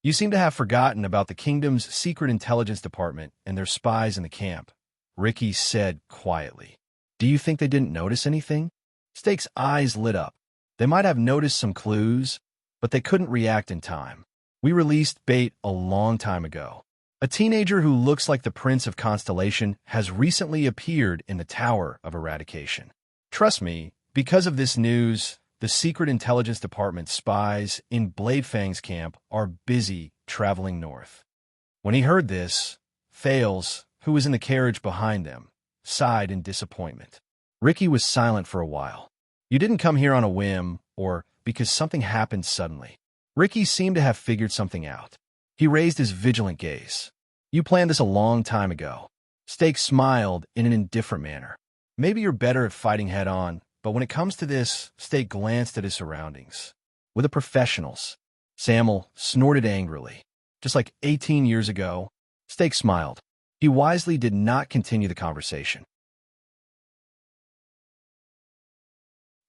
You seem to have forgotten about the kingdom's secret intelligence department and their spies in the camp, Ricky said quietly. Do you think they didn't notice anything? Steak's eyes lit up. They might have noticed some clues, but they couldn't react in time. We released bait a long time ago. A teenager who looks like the Prince of Constellation has recently appeared in the Tower of Eradication. Trust me, because of this news, the Secret Intelligence Department spies in Bladefang's camp are busy traveling north. When he heard this, Thales, who was in the carriage behind them, sighed in disappointment. Ricky was silent for a while. You didn't come here on a whim or because something happened suddenly. Ricky seemed to have figured something out. He raised his vigilant gaze. You planned this a long time ago. Steak smiled in an indifferent manner. Maybe you're better at fighting head-on, but when it comes to this, Steak glanced at his surroundings. We're the professionals. Samuel snorted angrily. Just like 18 years ago, Steak smiled. He wisely did not continue the conversation.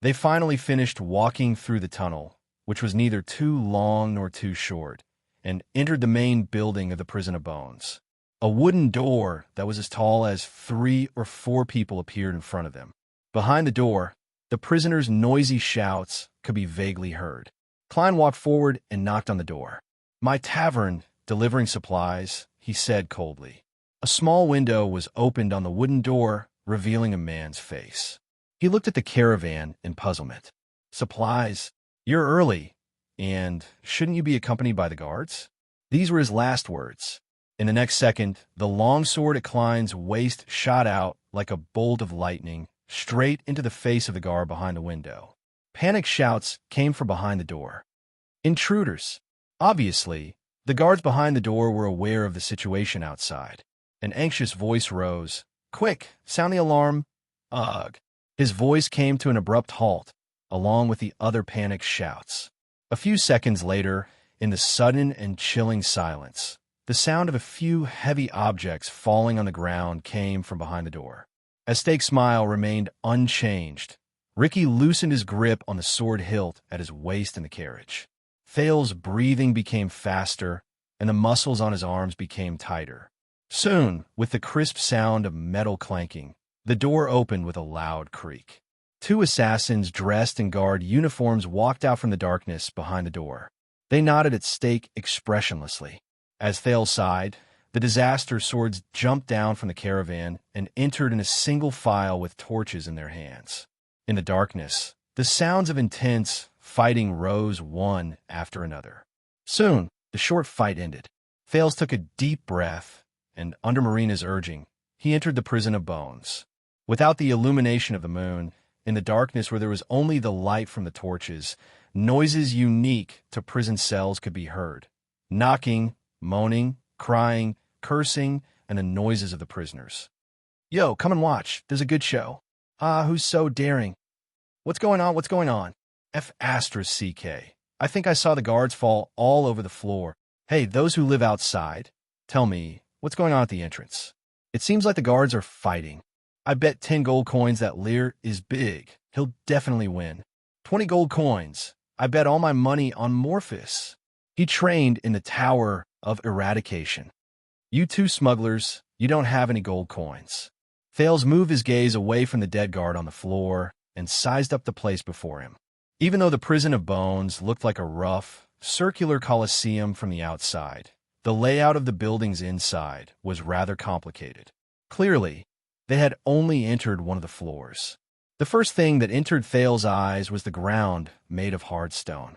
They finally finished walking through the tunnel, which was neither too long nor too short, and entered the main building of the Prison of Bones. A wooden door that was as tall as 3 or 4 people appeared in front of them. Behind the door, the prisoners' noisy shouts could be vaguely heard. Klein walked forward and knocked on the door. My tavern, delivering supplies, he said coldly. A small window was opened on the wooden door, revealing a man's face. He looked at the caravan in puzzlement. Supplies? You're early. And shouldn't you be accompanied by the guards? These were his last words. In the next second, the long sword at Klein's waist shot out like a bolt of lightning, straight into the face of the guard behind the window. Panicked shouts came from behind the door. Intruders. Obviously, the guards behind the door were aware of the situation outside. An anxious voice rose. Quick, sound the alarm. Ugh. His voice came to an abrupt halt, along with the other panicked shouts. A few seconds later, in the sudden and chilling silence, the sound of a few heavy objects falling on the ground came from behind the door. As Steak's smile remained unchanged, Ricky loosened his grip on the sword hilt at his waist in the carriage. Thale's breathing became faster, and the muscles on his arms became tighter. Soon, with the crisp sound of metal clanking, the door opened with a loud creak. 2 assassins dressed in guard uniforms walked out from the darkness behind the door. They nodded at Steak expressionlessly. As Thale sighed, the disaster swords jumped down from the caravan and entered in a single file with torches in their hands. In the darkness, the sounds of intense fighting rose one after another. Soon, the short fight ended. Thales took a deep breath, and under Marina's urging, he entered the Prison of Bones. Without the illumination of the moon, in the darkness where there was only the light from the torches, noises unique to prison cells could be heard. Knocking, moaning, crying, cursing, and the noises of the prisoners. Yo, come and watch. There's a good show. Ah, who's so daring? What's going on? What's going on? F***. I think I saw the guards fall all over the floor. Hey, those who live outside, tell me, what's going on at the entrance? It seems like the guards are fighting. I bet 10 gold coins that Lear is big. He'll definitely win. 20 gold coins. I bet all my money on Morphus. He trained in the Tower of Eradication. You two smugglers, you don't have any gold coins. Thales moved his gaze away from the dead guard on the floor and sized up the place before him. Even though the prison of bones looked like a rough, circular coliseum from the outside, the layout of the buildings inside was rather complicated. Clearly, they had only entered one of the floors. The first thing that entered Thales' eyes was the ground made of hard stone.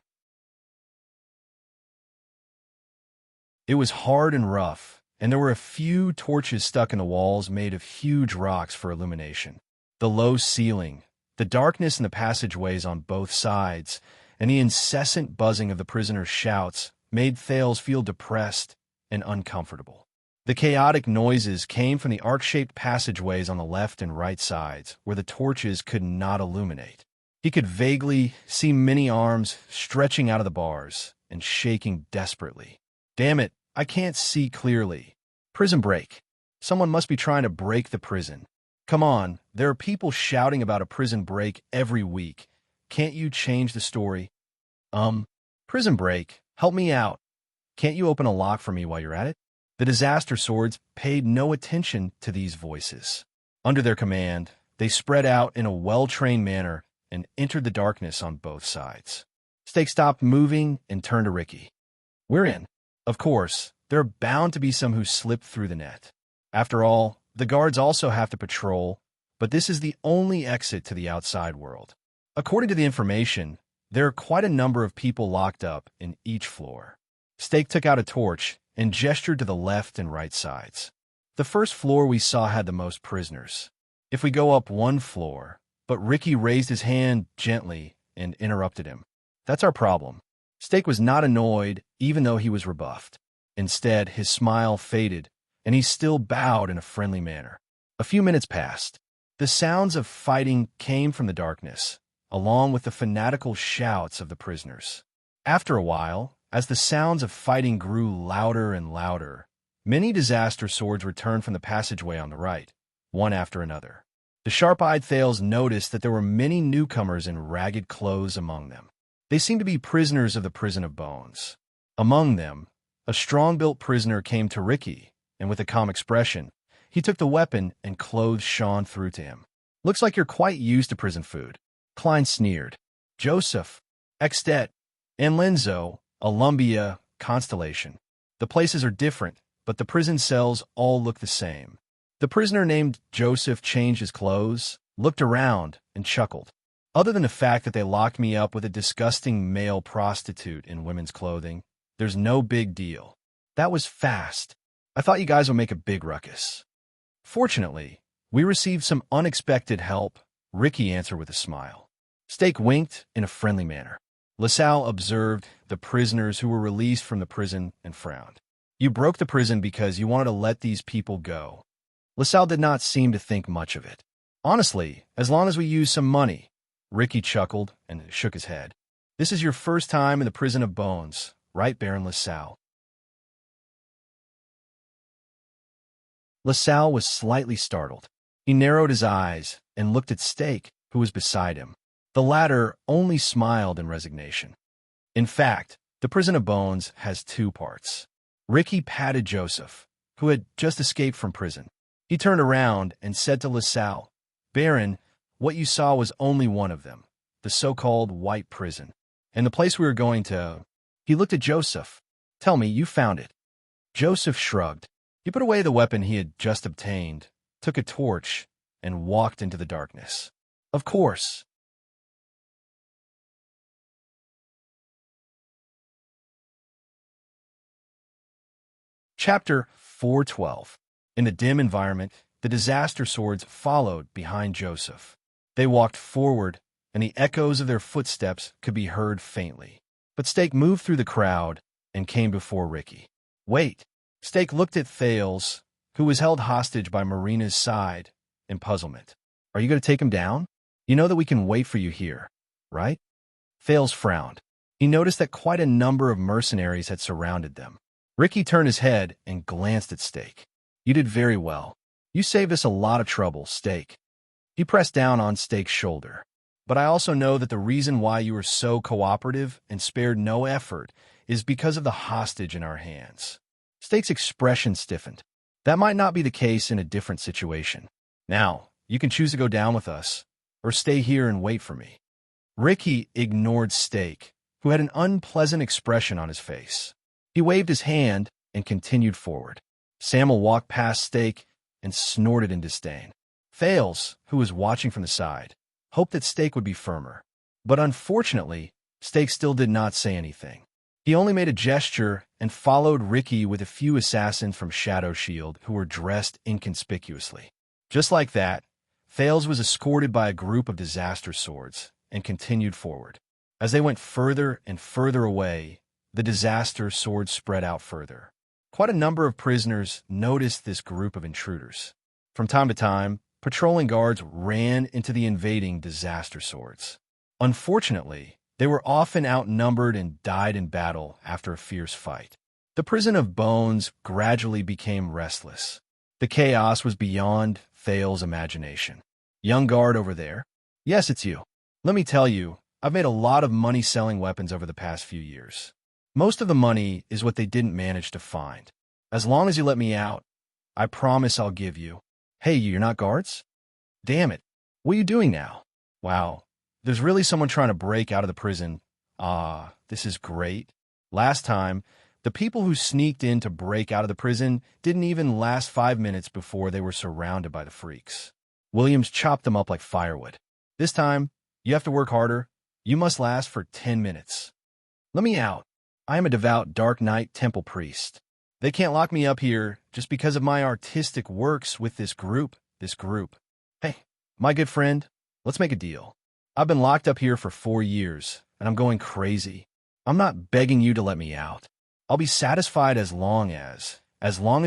It was hard and rough, and there were a few torches stuck in the walls made of huge rocks for illumination. The low ceiling, the darkness in the passageways on both sides, and the incessant buzzing of the prisoners' shouts made Thales feel depressed and uncomfortable. The chaotic noises came from the arc-shaped passageways on the left and right sides, where the torches could not illuminate. He could vaguely see many arms stretching out of the bars and shaking desperately. Damn it, I can't see clearly. Prison break. Someone must be trying to break the prison. Come on, there are people shouting about a prison break every week. Can't you change the story? Prison break, help me out. Can't you open a lock for me while you're at it? The disaster swords paid no attention to these voices. Under their command, they spread out in a well-trained manner and entered the darkness on both sides. Stake stopped moving and turned to Ricky. We're in. Of course, there are bound to be some who slip through the net. After all, the guards also have to patrol, but this is the only exit to the outside world. According to the information, there are quite a number of people locked up in each floor. Stake took out a torch and gestured to the left and right sides. The first floor we saw had the most prisoners. If we go up one floor, but Ricky raised his hand gently and interrupted him. That's our problem. Stake was not annoyed, even though he was rebuffed. Instead, his smile faded, and he still bowed in a friendly manner. A few minutes passed. The sounds of fighting came from the darkness, along with the fanatical shouts of the prisoners. After a while, as the sounds of fighting grew louder and louder, many disaster swords returned from the passageway on the right, one after another. The sharp-eyed Thales noticed that there were many newcomers in ragged clothes among them. They seemed to be prisoners of the prison of bones. Among them, a strong-built prisoner came to Ricky, and with a calm expression, he took the weapon and clothes shone through to him. Looks like you're quite used to prison food. Klein sneered. Joseph, Extet, and Lenzo, Alumbia, Constellation. The places are different, but the prison cells all look the same. The prisoner named Joseph changed his clothes, looked around, and chuckled. Other than the fact that they locked me up with a disgusting male prostitute in women's clothing, there's no big deal. That was fast. I thought you guys would make a big ruckus. Fortunately, we received some unexpected help, Ricky answered with a smile. Stake winked in a friendly manner. LaSalle observed the prisoners who were released from the prison and frowned. You broke the prison because you wanted to let these people go. LaSalle did not seem to think much of it. Honestly, as long as we use some money. Ricky chuckled and shook his head. This is your first time in the prison of bones, right, Baron LaSalle? LaSalle was slightly startled. He narrowed his eyes and looked at Stake, who was beside him. The latter only smiled in resignation. In fact, the prison of bones has two parts. Ricky patted Joseph, who had just escaped from prison. He turned around and said to LaSalle, Baron, what you saw was only one of them, the so-called white prison. And the place we were going to... He looked at Joseph. Tell me, you found it. Joseph shrugged. He put away the weapon he had just obtained, took a torch, and walked into the darkness. Of course. Chapter 412. In the dim environment, the disaster swords followed behind Joseph. They walked forward, and the echoes of their footsteps could be heard faintly. But Stake moved through the crowd and came before Ricky. Wait. Stake looked at Thales, who was held hostage by Marina's side, in puzzlement. Are you going to take him down? You know that we can wait for you here, right? Thales frowned. He noticed that quite a number of mercenaries had surrounded them. Ricky turned his head and glanced at Steak. You did very well. You saved us a lot of trouble, Steak. He pressed down on Steak's shoulder. But I also know that the reason why you were so cooperative and spared no effort is because of the hostage in our hands. Steak's expression stiffened. That might not be the case in a different situation. Now, you can choose to go down with us, or stay here and wait for me. Ricky ignored Steak, who had an unpleasant expression on his face. He waved his hand and continued forward. Samuel walked past Steak and snorted in disdain. Thales, who was watching from the side, hoped that Steak would be firmer. But unfortunately, Steak still did not say anything. He only made a gesture and followed Ricky with a few assassins from Shadow Shield who were dressed inconspicuously. Just like that, Thales was escorted by a group of disaster swords and continued forward. As they went further and further away, the disaster swords spread out further. Quite a number of prisoners noticed this group of intruders. From time to time, patrolling guards ran into the invading disaster swords. Unfortunately, they were often outnumbered and died in battle after a fierce fight. The prison of bones gradually became restless. The chaos was beyond Thales' imagination. Young guard over there? Yes, it's you. Let me tell you, I've made a lot of money selling weapons over the past few years. Most of the money is what they didn't manage to find. As long as you let me out, I promise I'll give you. Hey, you're not guards? Damn it. What are you doing now? Wow. There's really someone trying to break out of the prison. Ah, this is great. Last time, the people who sneaked in to break out of the prison didn't even last 5 minutes before they were surrounded by the freaks. Williams chopped them up like firewood. This time, you have to work harder. You must last for 10 minutes. Let me out. I am a devout Dark Knight temple priest. They can't lock me up here just because of my artistic works with this group. Hey, my good friend, let's make a deal. I've been locked up here for 4 years, and I'm going crazy. I'm not begging you to let me out. I'll be satisfied as long as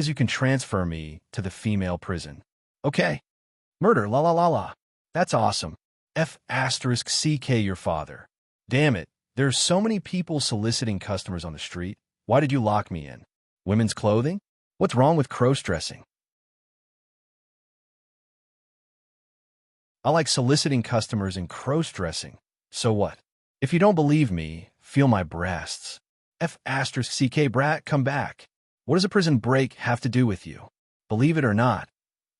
you can transfer me to the female prison. Okay. Murder, la la la la. That's awesome. F***CK your father. Damn it, there's so many people soliciting customers on the street. Why did you lock me in? Women's clothing? What's wrong with cross-dressing? I like soliciting customers and cross-dressing. So what? If you don't believe me, feel my breasts. F***CK brat, come back. What does a prison break have to do with you? Believe it or not,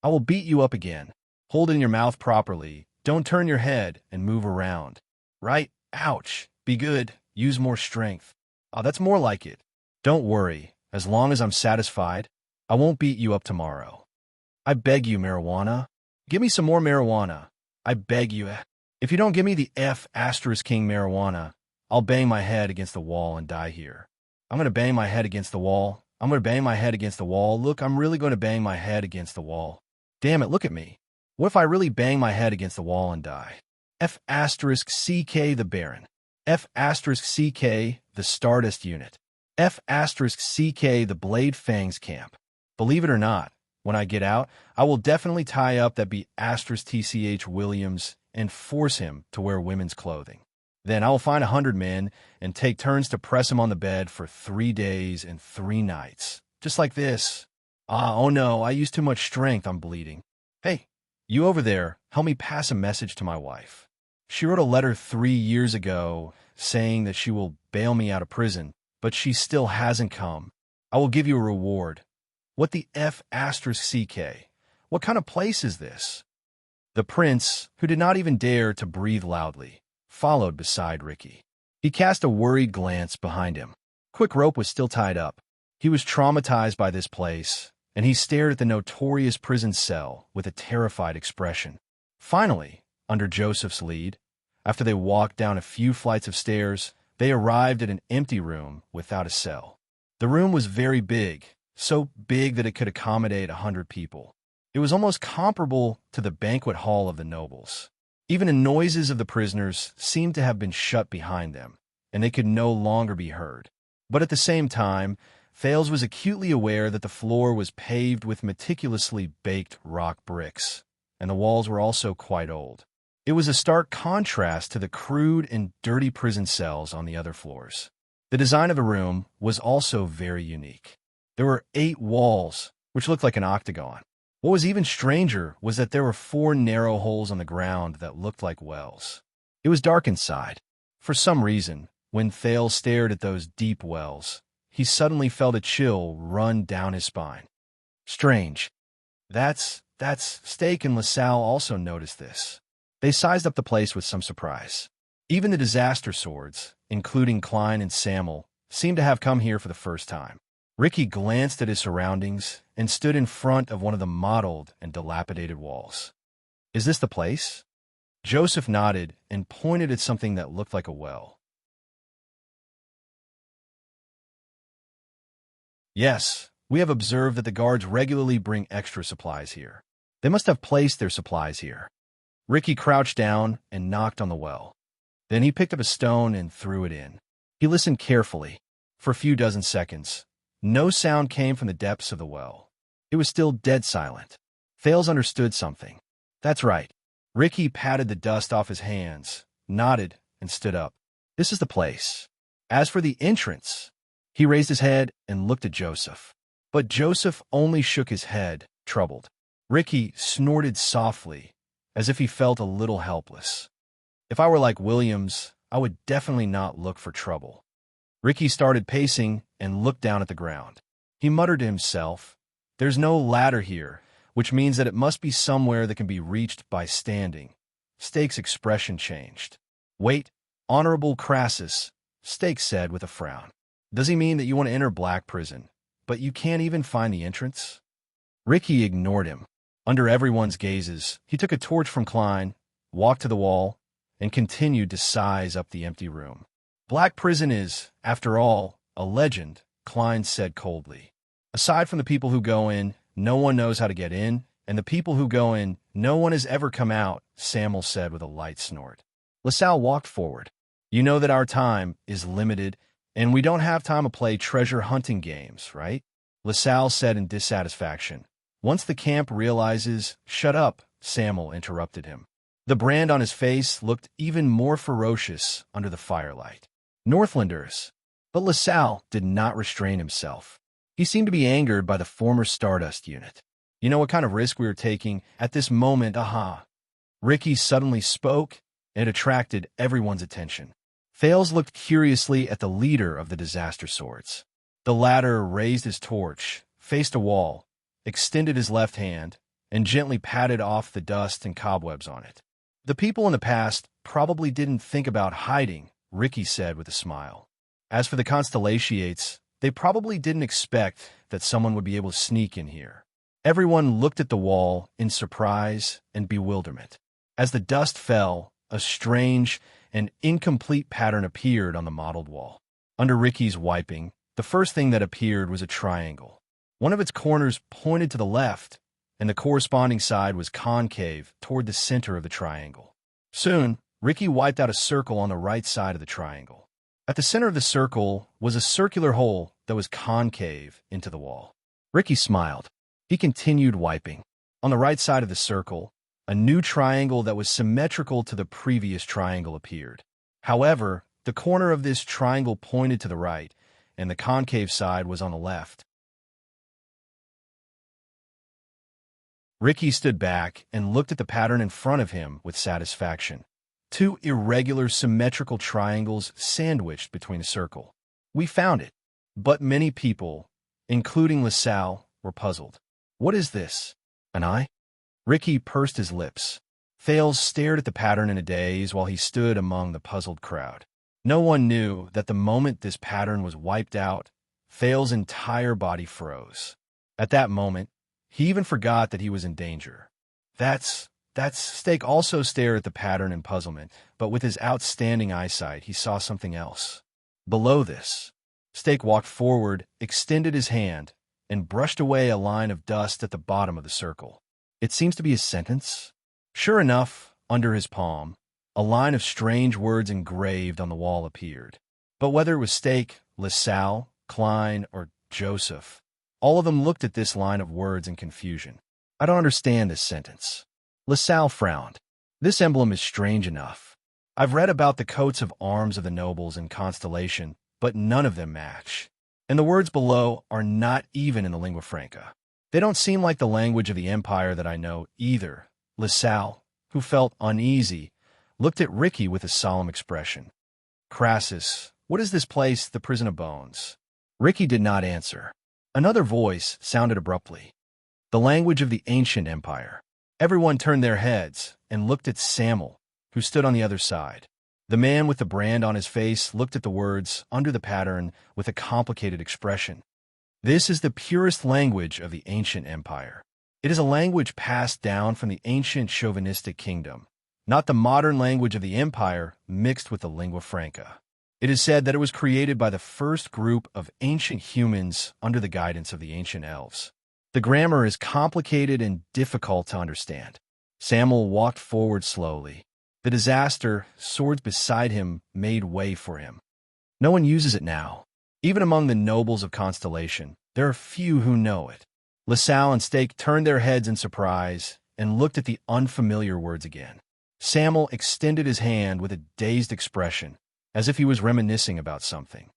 I will beat you up again. Hold it in your mouth properly. Don't turn your head and move around. Right? Ouch. Be good. Use more strength. Oh, that's more like it. Don't worry. As long as I'm satisfied, I won't beat you up tomorrow. I beg you, marijuana. Give me some more marijuana. I beg you. If you don't give me the F***king marijuana, I'll bang my head against the wall and die here. I'm going to bang my head against the wall. Look, I'm really going to bang my head against the wall. Damn it, look at me. What if I really bang my head against the wall and die? F***CK the Baron. F***CK the Stardust Unit. F***CK the Blade Fangs Camp. Believe it or not, when I get out, I will definitely tie up that *TCH Williams and force him to wear women's clothing. Then I will find 100 men and take turns to press him on the bed for 3 days and 3 nights. Just like this. Oh no, I used too much strength, I'm bleeding. Hey, you over there, help me pass a message to my wife. She wrote a letter 3 years ago saying that she will bail me out of prison, but she still hasn't come. I will give you a reward. What the F***CK? What kind of place is this? The prince, who did not even dare to breathe loudly, followed beside Ricky. He cast a worried glance behind him. Quick Rope was still tied up. He was traumatized by this place, and he stared at the notorious prison cell with a terrified expression. Finally, under Joseph's lead, after they walked down a few flights of stairs, they arrived at an empty room without a cell. The room was very big, so big that it could accommodate 100 people. It was almost comparable to the banquet hall of the nobles. Even the noises of the prisoners seemed to have been shut behind them, and they could no longer be heard. But at the same time, Thales was acutely aware that the floor was paved with meticulously baked rock bricks, and the walls were also quite old. It was a stark contrast to the crude and dirty prison cells on the other floors. The design of the room was also very unique. There were 8 walls, which looked like an octagon. What was even stranger was that there were 4 narrow holes on the ground that looked like wells. It was dark inside. For some reason, when Thales stared at those deep wells, he suddenly felt a chill run down his spine. Strange. That's Steak and LaSalle also noticed this. They sized up the place with some surprise. Even the disaster swords, including Klein and Samuel, seemed to have come here for the first time. Ricky glanced at his surroundings and stood in front of one of the mottled and dilapidated walls. "Is this the place?" Joseph nodded and pointed at something that looked like a well. "Yes, we have observed that the guards regularly bring extra supplies here. They must have placed their supplies here." Ricky crouched down and knocked on the well. Then he picked up a stone and threw it in. He listened carefully. For a few dozen seconds, no sound came from the depths of the well. It was still dead silent. Thales understood something. "That's right." Ricky patted the dust off his hands, nodded, and stood up. "This is the place. As for the entrance..." He raised his head and looked at Joseph. But Joseph only shook his head, troubled. Ricky snorted softly, as if he felt a little helpless. "If I were like Williams, I would definitely not look for trouble." Ricky started pacing and looked down at the ground. He muttered to himself, "There's no ladder here, which means that it must be somewhere that can be reached by standing." Stake's expression changed. "Wait, Honorable Crassus," Stake said with a frown. "Does he mean that you want to enter Black Prison, but you can't even find the entrance?" Ricky ignored him. Under everyone's gazes, he took a torch from Klein, walked to the wall, and continued to size up the empty room. "Black Prison is, after all, a legend," Klein said coldly. "Aside from the people who go in, no one knows how to get in, and the people who go in, no one has ever come out," Samuel said with a light snort. LaSalle walked forward. "You know that our time is limited, and we don't have time to play treasure hunting games, right?" LaSalle said in dissatisfaction. "Once the camp realizes..." "Shut up," Samuel interrupted him. The brand on his face looked even more ferocious under the firelight. "Northlanders." But LaSalle did not restrain himself. He seemed to be angered by the former Stardust unit. "You know what kind of risk we are taking at this moment, aha." Ricky suddenly spoke, and it attracted everyone's attention. Thales looked curiously at the leader of the disaster swords. The latter raised his torch, faced a wall, extended his left hand, and gently patted off the dust and cobwebs on it. "The people in the past probably didn't think about hiding," Ricky said with a smile. "As for the Constellatiates, they probably didn't expect that someone would be able to sneak in here." Everyone looked at the wall in surprise and bewilderment. As the dust fell, a strange and incomplete pattern appeared on the mottled wall. Under Ricky's wiping, the first thing that appeared was a triangle. One of its corners pointed to the left, and the corresponding side was concave toward the center of the triangle. Soon, Ricky wiped out a circle on the right side of the triangle. At the center of the circle was a circular hole that was concave into the wall. Ricky smiled. He continued wiping. On the right side of the circle, a new triangle that was symmetrical to the previous triangle appeared. However, the corner of this triangle pointed to the right, and the concave side was on the left. Ricky stood back and looked at the pattern in front of him with satisfaction. 2 irregular symmetrical triangles sandwiched between the circle. "We found it." But many people, including LaSalle, were puzzled. "What is this? An eye?" Ricky pursed his lips. Thales stared at the pattern in a daze while he stood among the puzzled crowd. No one knew that the moment this pattern was wiped out, Thales' entire body froze. At that moment, he even forgot that he was in danger. That's Stake also stared at the pattern in puzzlement, but with his outstanding eyesight, he saw something else. Below this, Stake walked forward, extended his hand, and brushed away a line of dust at the bottom of the circle. "It seems to be a sentence." Sure enough, under his palm, a line of strange words engraved on the wall appeared. But whether it was Stake, LaSalle, Klein, or Joseph, all of them looked at this line of words in confusion. "I don't understand this sentence." LaSalle frowned. This emblem is strange enough. I've read about the coats of arms of the nobles in Constellation, but none of them match. And the words below are not even in the lingua franca. They don't seem like the language of the empire that I know either. LaSalle, who felt uneasy, looked at Ricky with a solemn expression. Crassus, what is this place, the prison of bones? Ricky did not answer. Another voice sounded abruptly. The language of the ancient empire. Everyone turned their heads and looked at Samuel, who stood on the other side. The man with the brand on his face looked at the words under the pattern with a complicated expression. This is the purest language of the ancient empire. It is a language passed down from the ancient chauvinistic kingdom, not the modern language of the empire mixed with the lingua franca. It is said that it was created by the first group of ancient humans under the guidance of the ancient elves. The grammar is complicated and difficult to understand. Samuel walked forward slowly. The disaster, swords beside him, made way for him. No one uses it now. Even among the nobles of Constellation, there are few who know it. LaSalle and Stake turned their heads in surprise and looked at the unfamiliar words again. Samuel extended his hand with a dazed expression, as if he was reminiscing about something.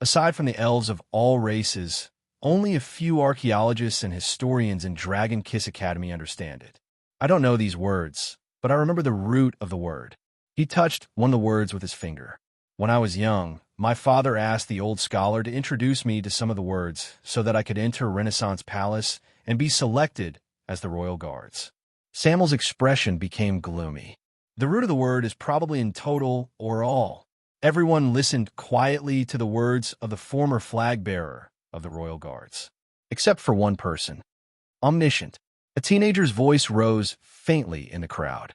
Aside from the elves of all races, only a few archaeologists and historians in Dragon Kiss Academy understand it. I don't know these words, but I remember the root of the word. He touched one of the words with his finger. When I was young, my father asked the old scholar to introduce me to some of the words so that I could enter Renaissance Palace and be selected as the royal guards. Samuel's expression became gloomy. The root of the word is probably in total or all. Everyone listened quietly to the words of the former flag bearer of the royal guards, except for one person. Omniscient. A teenager's voice rose faintly in the crowd.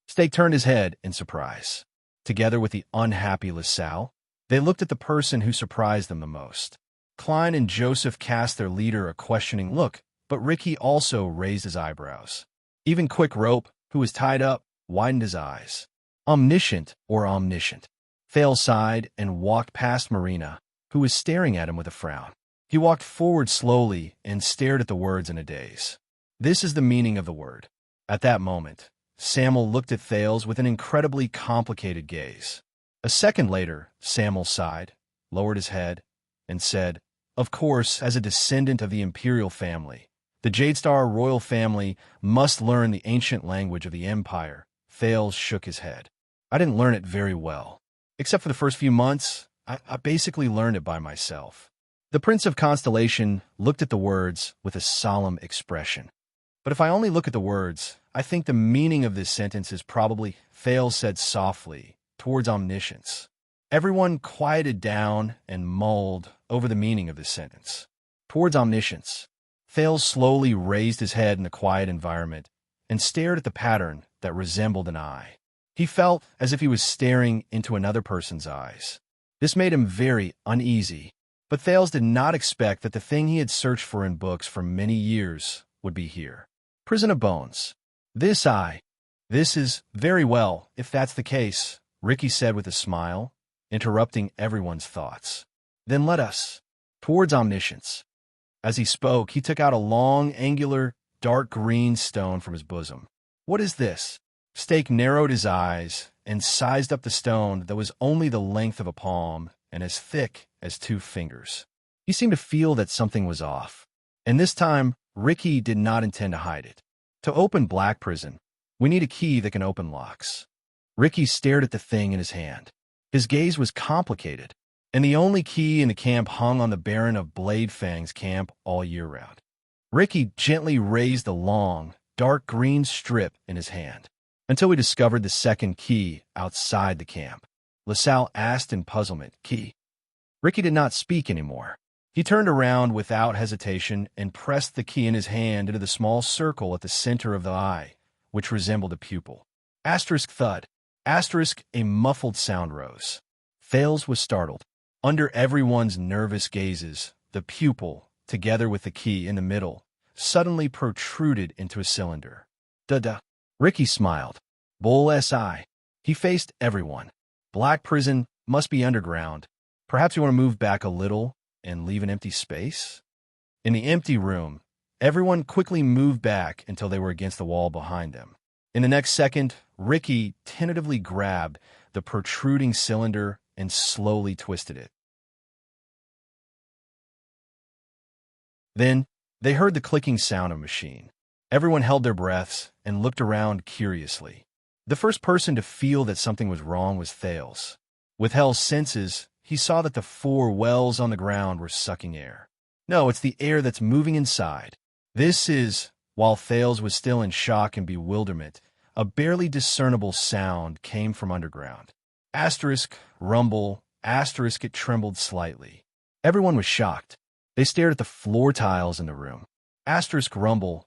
Stake turned his head in surprise. Together with the unhappy LaSalle, they looked at the person who surprised them the most. Klein and Joseph cast their leader a questioning look, but Ricky also raised his eyebrows. Even Quick Rope, who was tied up, widened his eyes. Omniscient or omniscient? Thale sighed and walked past Marina, who was staring at him with a frown. He walked forward slowly and stared at the words in a daze. This is the meaning of the word. At that moment, Samuel looked at Thales with an incredibly complicated gaze. A second later, Samuel sighed, lowered his head, and said, "Of course, as a descendant of the imperial family, the Jadestar royal family must learn the ancient language of the empire." Thales shook his head. "I didn't learn it very well. Except for the first few months, I basically learned it by myself." The Prince of Constellation looked at the words with a solemn expression. "But if I only look at the words, I think the meaning of this sentence is probably," Thales said softly, "towards omniscience." Everyone quieted down and mulled over the meaning of this sentence. Towards omniscience. Thales slowly raised his head in the quiet environment and stared at the pattern that resembled an eye. He felt as if he was staring into another person's eyes. This made him very uneasy, but Thales did not expect that the thing he had searched for in books for many years would be here. Prison of Bones. This is very well, if that's the case, Ricky said with a smile, interrupting everyone's thoughts. "Then let us." Towards omniscience. As he spoke, he took out a long, angular, dark green stone from his bosom. "What is this?" Stake narrowed his eyes and sized up the stone that was only the length of a palm and as thick as 2 fingers. He seemed to feel that something was off. And this time, Ricky did not intend to hide it. To open Black Prison, we need a key that can open locks. Ricky stared at the thing in his hand. His gaze was complicated, and the only key in the camp hung on the Baron of Bladefang's camp all year round. Ricky gently raised the long, dark green strip in his hand, until he discovered the second key outside the camp. LaSalle asked in puzzlement, "Key?" Ricky did not speak anymore. He turned around without hesitation and pressed the key in his hand into the small circle at the center of the eye, which resembled a pupil. Asterisk thud. Asterisk, a muffled sound rose. Thales was startled. Under everyone's nervous gazes, the pupil, together with the key in the middle, suddenly protruded into a cylinder. "Da-da." Ricky smiled. "Bull S.I." He faced everyone. Black Prison must be underground. Perhaps you want to move back a little and leave an empty space? In the empty room, Everyone quickly moved back until they were against the wall behind them. In the next second, Ricky tentatively grabbed the protruding cylinder and slowly twisted it. Then, they heard the clicking sound of a machine. Everyone held their breaths and looked around curiously. The first person to feel that something was wrong was Thales. With Hell's senses, he saw that the 4 wells on the ground were sucking air. No, it's the air that's moving inside. While Thales was still in shock and bewilderment, a barely discernible sound came from underground. Asterisk, rumble, asterisk, it trembled slightly. Everyone was shocked. They stared at the floor tiles in the room. Asterisk, rumble,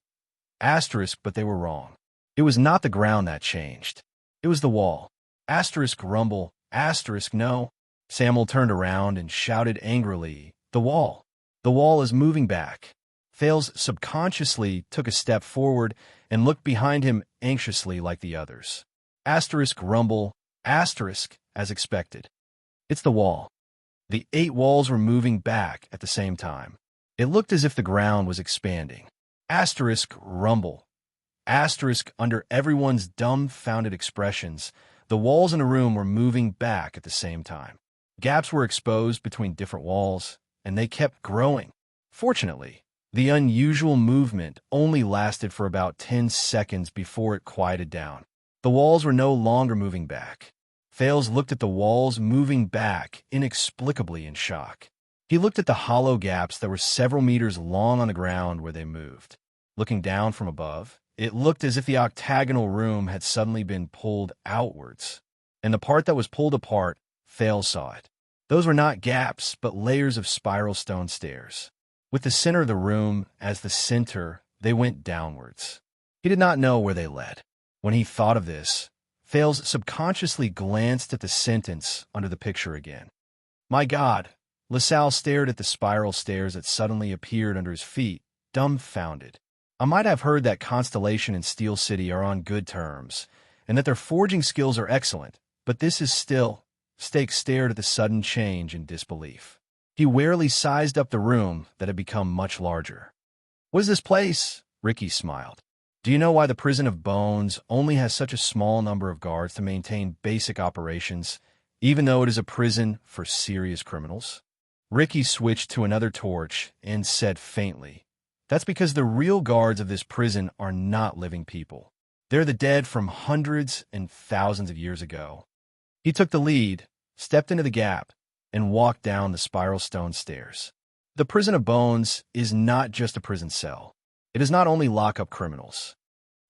asterisk, but they were wrong. It was not the ground that changed. It was the wall. Asterisk, rumble, asterisk, no. Samuel turned around and shouted angrily, "The wall! The wall is moving back." Thales subconsciously took a step forward and looked behind him anxiously like the others. Asterisk, rumble, asterisk, as expected. It's the wall. The 8 walls were moving back at the same time. It looked as if the ground was expanding. Asterisk, rumble, asterisk, under everyone's dumbfounded expressions, the walls in the room were moving back at the same time. Gaps were exposed between different walls, and they kept growing. Fortunately, the unusual movement only lasted for about 10 seconds before it quieted down. The walls were no longer moving back. Thales looked at the walls moving back inexplicably in shock. He looked at the hollow gaps that were several meters long on the ground where they moved. Looking down from above, it looked as if the octagonal room had suddenly been pulled outwards. And the part that was pulled apart, Thales saw it. Those were not gaps, but layers of spiral stone stairs. With the center of the room as the center, they went downwards. He did not know where they led. When he thought of this, Thales subconsciously glanced at the sentence under the picture again. My God! LaSalle stared at the spiral stairs that suddenly appeared under his feet, dumbfounded. I might have heard that Constellation and Steel City are on good terms, and that their forging skills are excellent, but this is still... Stake stared at the sudden change in disbelief. He warily sized up the room that had become much larger. What is this place? Ricky smiled. Do you know why the prison of Bones only has such a small number of guards to maintain basic operations, even though it is a prison for serious criminals? Ricky switched to another torch and said faintly, That's because the real guards of this prison are not living people. They're the dead from hundreds and thousands of years ago. He took the lead, stepped into the gap, and walked down the spiral stone stairs. The prison of Bones is not just a prison cell. It does not only lock up criminals.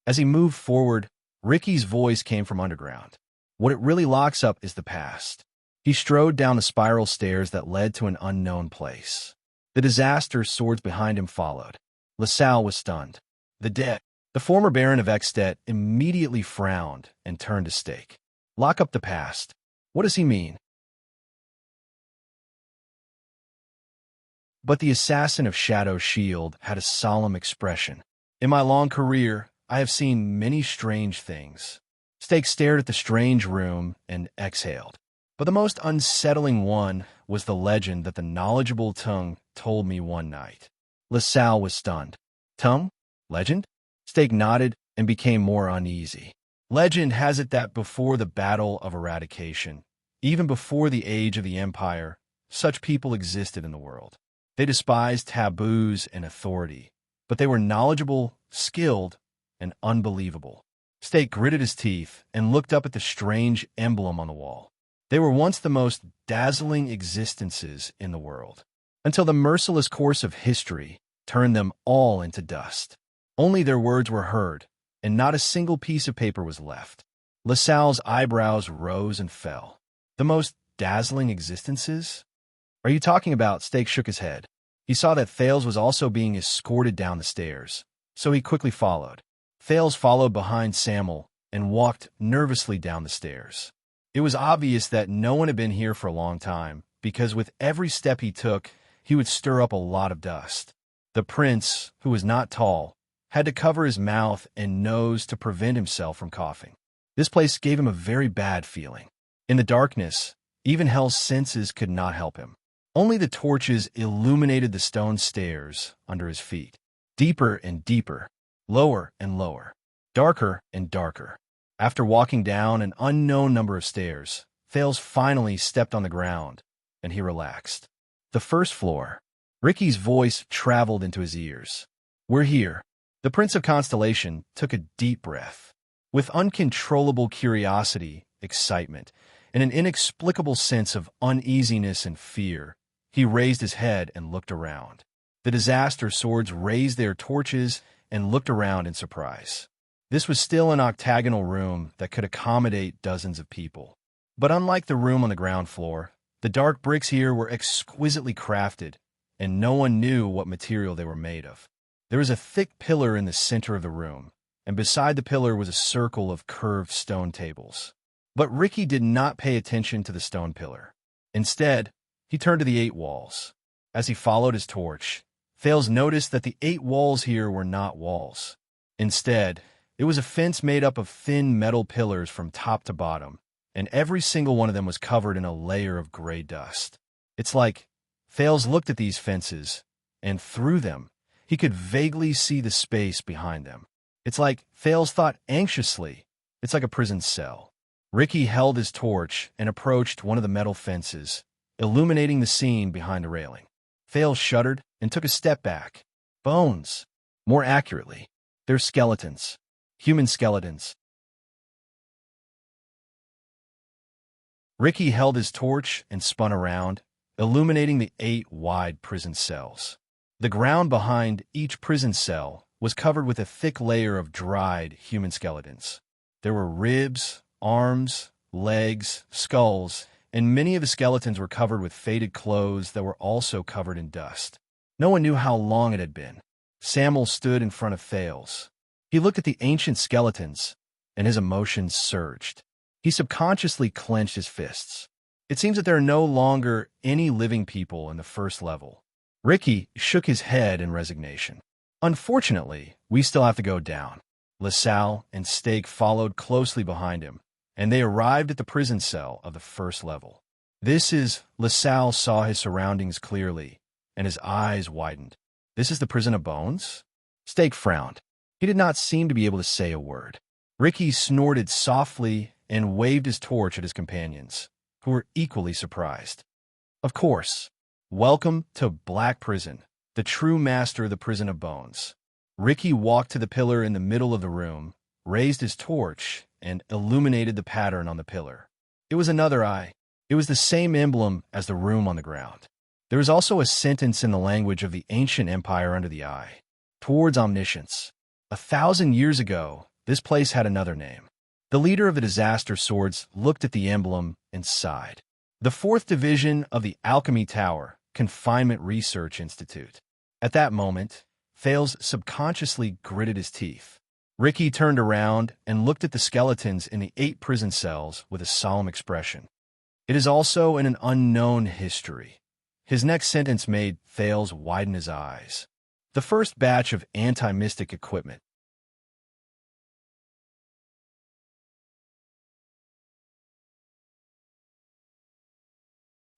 As he moved forward, Ricky's voice came from underground. What it really locks up is the past. He strode down the spiral stairs that led to an unknown place. The disaster swords behind him followed. LaSalle was stunned. The former Baron of Extet immediately frowned and turned to Stake. Lock up the past. What does he mean? But the assassin of Shadow Shield had a solemn expression. In my long career, I have seen many strange things. Stake stared at the strange room and exhaled. But the most unsettling one was the legend that the knowledgeable tongue told me one night. LaSalle was stunned. Tongue? Legend? Stake nodded and became more uneasy. Legend has it that before the Battle of Eradication, even before the age of the Empire, such people existed in the world. They despised taboos and authority, but they were knowledgeable, skilled, and unbelievable. Stake gritted his teeth and looked up at the strange emblem on the wall. They were once the most dazzling existences in the world, until the merciless course of history turned them all into dust. Only their words were heard, and not a single piece of paper was left. LaSalle's eyebrows rose and fell. The most dazzling existences? Are you talking about? Stake shook his head. He saw that Thales was also being escorted down the stairs, so he quickly followed. Thales followed behind Samuel and walked nervously down the stairs. It was obvious that no one had been here for a long time, because with every step he took, he would stir up a lot of dust. The prince, who was not tall, had to cover his mouth and nose to prevent himself from coughing. This place gave him a very bad feeling. In the darkness, even Hell's senses could not help him. Only the torches illuminated the stone stairs under his feet. Deeper and deeper, lower and lower, darker and darker. After walking down an unknown number of stairs, Thales finally stepped on the ground, and he relaxed. The first floor. Ricky's voice traveled into his ears. "We're here." The Prince of Constellation took a deep breath. With uncontrollable curiosity, excitement, and an inexplicable sense of uneasiness and fear, he raised his head and looked around. The disaster swords raised their torches and looked around in surprise. This was still an octagonal room that could accommodate dozens of people. But unlike the room on the ground floor, the dark bricks here were exquisitely crafted, and no one knew what material they were made of. There was a thick pillar in the center of the room, and beside the pillar was a circle of curved stone tables. But Ricky did not pay attention to the stone pillar. Instead, he turned to the 8 walls. As he followed his torch, Thales noticed that the 8 walls here were not walls. Instead, it was a fence made up of thin metal pillars from top to bottom, and every single one of them was covered in a layer of gray dust. It's like Thales looked at these fences, and through them, he could vaguely see the space behind them. It's like Thales thought anxiously. It's like a prison cell. Ricky held his torch and approached one of the metal fences, illuminating the scene behind the railing. Thales shuddered and took a step back. Bones. More accurately, they're skeletons. Human skeletons. Ricky held his torch and spun around, illuminating the 8 wide prison cells. The ground behind each prison cell was covered with a thick layer of dried human skeletons. There were ribs, arms, legs, skulls, and many of the skeletons were covered with faded clothes that were also covered in dust. No one knew how long it had been. Samuel stood in front of Thales. He looked at the ancient skeletons, and his emotions surged. He subconsciously clenched his fists. It seems that there are no longer any living people in the first level. Ricky shook his head in resignation. Unfortunately, we still have to go down. LaSalle and Stake followed closely behind him, and they arrived at the prison cell of the first level. LaSalle saw his surroundings clearly, and his eyes widened. This is the prison of bones? Stake frowned. He did not seem to be able to say a word. Ricky snorted softly and waved his torch at his companions, who were equally surprised. Of course. Welcome to Black Prison, the true master of the prison of bones. Ricky walked to the pillar in the middle of the room, raised his torch, and illuminated the pattern on the pillar. It was another eye. It was the same emblem as the room on the ground. There was also a sentence in the language of the ancient empire under the eye. Towards omniscience. 1,000 years ago, this place had another name. The leader of the disaster swords looked at the emblem and sighed. The 4th Division of the Alchemy Tower, Confinement Research Institute. At that moment, Thales subconsciously gritted his teeth. Ricky turned around and looked at the skeletons in the 8 prison cells with a solemn expression. It is also in an unknown history. His next sentence made Thales widen his eyes. The first batch of anti-mystic equipment.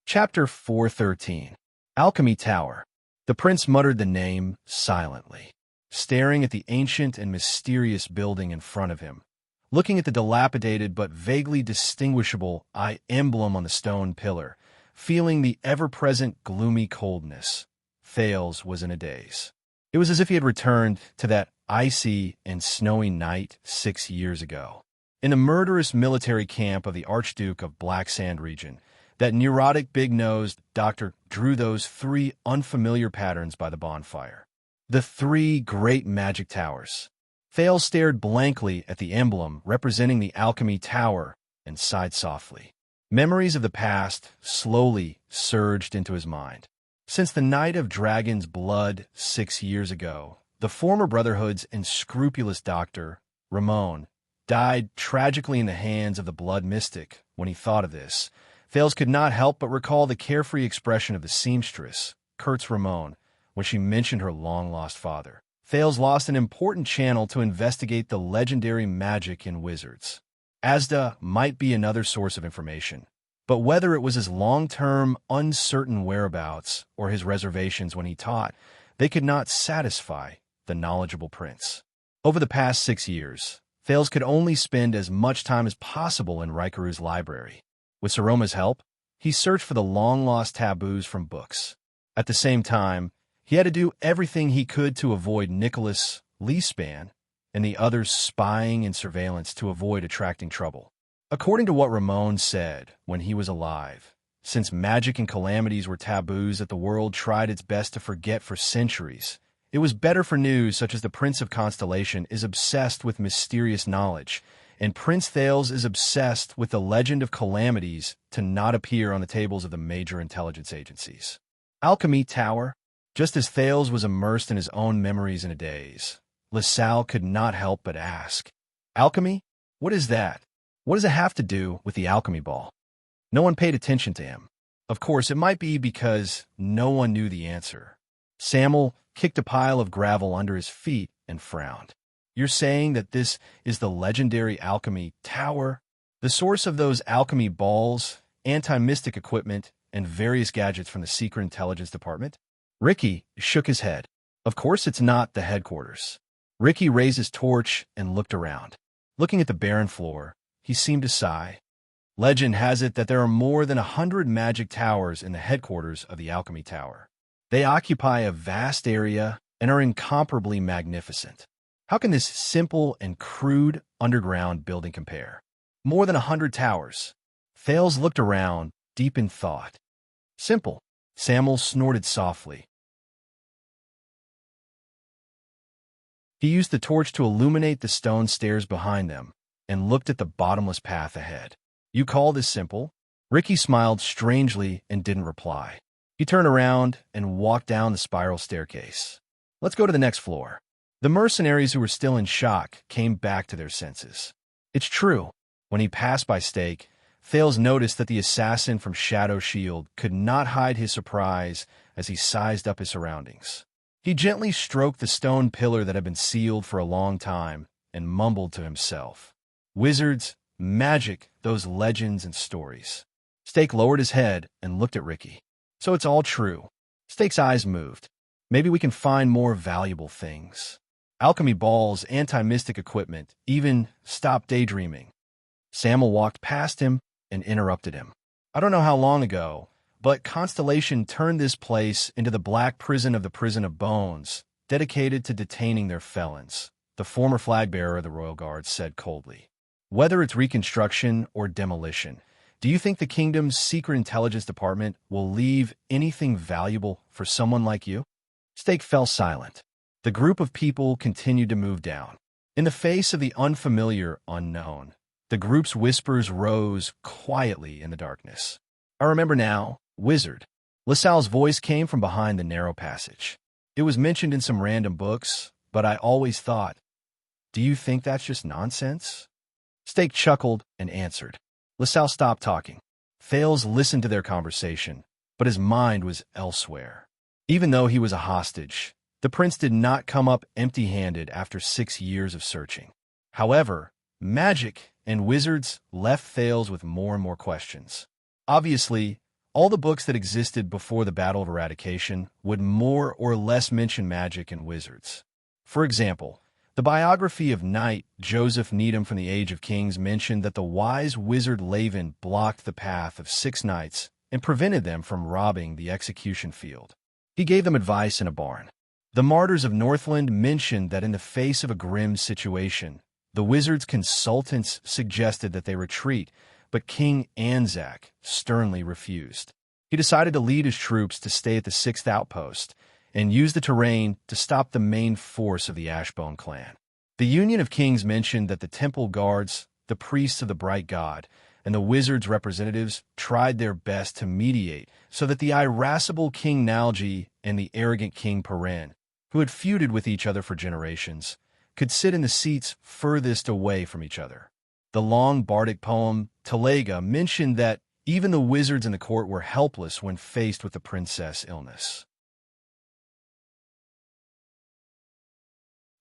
Chapter 413. Alchemy Tower. The prince muttered the name silently, staring at the ancient and mysterious building in front of him, looking at the dilapidated but vaguely distinguishable eye emblem on the stone pillar, feeling the ever-present gloomy coldness. Thales was in a daze. It was as if he had returned to that icy and snowy night 6 years ago. In the murderous military camp of the Archduke of Black Sand region, that neurotic, big-nosed doctor drew those 3 unfamiliar patterns by the bonfire. The 3 great magic towers. Thales stared blankly at the emblem representing the Alchemy Tower and sighed softly. Memories of the past slowly surged into his mind. Since the night of Dragon's Blood 6 years ago, the former Brotherhood's unscrupulous doctor, Ramon, died tragically in the hands of the Blood Mystic. When he thought of this, Thales could not help but recall the carefree expression of the seamstress, Kurtz Ramon, when she mentioned her long-lost father. Thales lost an important channel to investigate the legendary magic in wizards. Asda might be another source of information, but whether it was his long-term, uncertain whereabouts or his reservations when he taught, they could not satisfy the knowledgeable prince. Over the past 6 years, Thales could only spend as much time as possible in Rikaru's library. With Saroma's help, he searched for the long-lost taboos from books. At the same time, he had to do everything he could to avoid Nicholas, Leespan, and the others spying and surveillance to avoid attracting trouble. According to what Ramon said when he was alive, since magic and calamities were taboos that the world tried its best to forget for centuries, it was better for news such as the Prince of Constellation is obsessed with mysterious knowledge, and Prince Thales is obsessed with the legend of calamities to not appear on the tables of the major intelligence agencies. Alchemy Tower. Just as Thales was immersed in his own memories and a daze, LaSalle could not help but ask, "Alchemy? What is that? What does it have to do with the alchemy ball?" No one paid attention to him. Of course, it might be because no one knew the answer. Samuel kicked a pile of gravel under his feet and frowned. "You're saying that this is the legendary alchemy tower? The source of those alchemy balls, anti-mystic equipment, and various gadgets from the Secret Intelligence Department?" Ricky shook his head. "Of course it's not the headquarters." Ricky raised his torch and looked around. Looking at the barren floor, he seemed to sigh. "Legend has it that there are more than 100 magic towers in the headquarters of the Alchemy Tower. They occupy a vast area and are incomparably magnificent. How can this simple and crude underground building compare? More than 100 towers." Thales looked around, deep in thought. "Simple." Samuel snorted softly. He used the torch to illuminate the stone stairs behind them and looked at the bottomless path ahead. "You call this simple?" Ricky smiled strangely and didn't reply. He turned around and walked down the spiral staircase. "Let's go to the next floor." The mercenaries who were still in shock came back to their senses. It's true. When he passed by Stake, Thales noticed that the assassin from Shadow Shield could not hide his surprise as he sized up his surroundings. He gently stroked the stone pillar that had been sealed for a long time and mumbled to himself, "Wizards, magic, those legends and stories." Stake lowered his head and looked at Ricky. "So it's all true." Stake's eyes moved. "Maybe we can find more valuable things. Alchemy balls, anti-mystic equipment, even stop daydreaming." Samuel walked past him and interrupted him. "I don't know how long ago, but Constellation turned this place into the black prison of the Prison of Bones, dedicated to detaining their felons," the former flag bearer of the Royal Guards said coldly. "Whether it's reconstruction or demolition, do you think the kingdom's secret intelligence department will leave anything valuable for someone like you?" Stake fell silent. The group of people continued to move down. In the face of the unfamiliar unknown, the group's whispers rose quietly in the darkness. "I remember now, wizard." LaSalle's voice came from behind the narrow passage. "It was mentioned in some random books, but I always thought, do you think that's just nonsense?" Stake chuckled and answered. LaSalle stopped talking. Thales listened to their conversation, but his mind was elsewhere. Even though he was a hostage, the prince did not come up empty-handed after 6 years of searching. However, magic and wizards left Thales with more and more questions. Obviously, all the books that existed before the Battle of Eradication would more or less mention magic and wizards. For example, the biography of Knight Joseph Needham from the Age of Kings mentioned that the wise wizard Laven blocked the path of 6 knights and prevented them from robbing the execution field. He gave them advice in a barn. The Martyrs of Northland mentioned that in the face of a grim situation, the wizard's consultants suggested that they retreat, but King Anzac sternly refused. He decided to lead his troops to stay at the 6th outpost and use the terrain to stop the main force of the Ashbone clan. The Union of Kings mentioned that the temple guards, the priests of the Bright God, and the wizard's representatives tried their best to mediate so that the irascible King Nalgi and the arrogant King Peren, who had feuded with each other for generations, could sit in the seats furthest away from each other. The long bardic poem, Talega, mentioned that even the wizards in the court were helpless when faced with the princess' illness.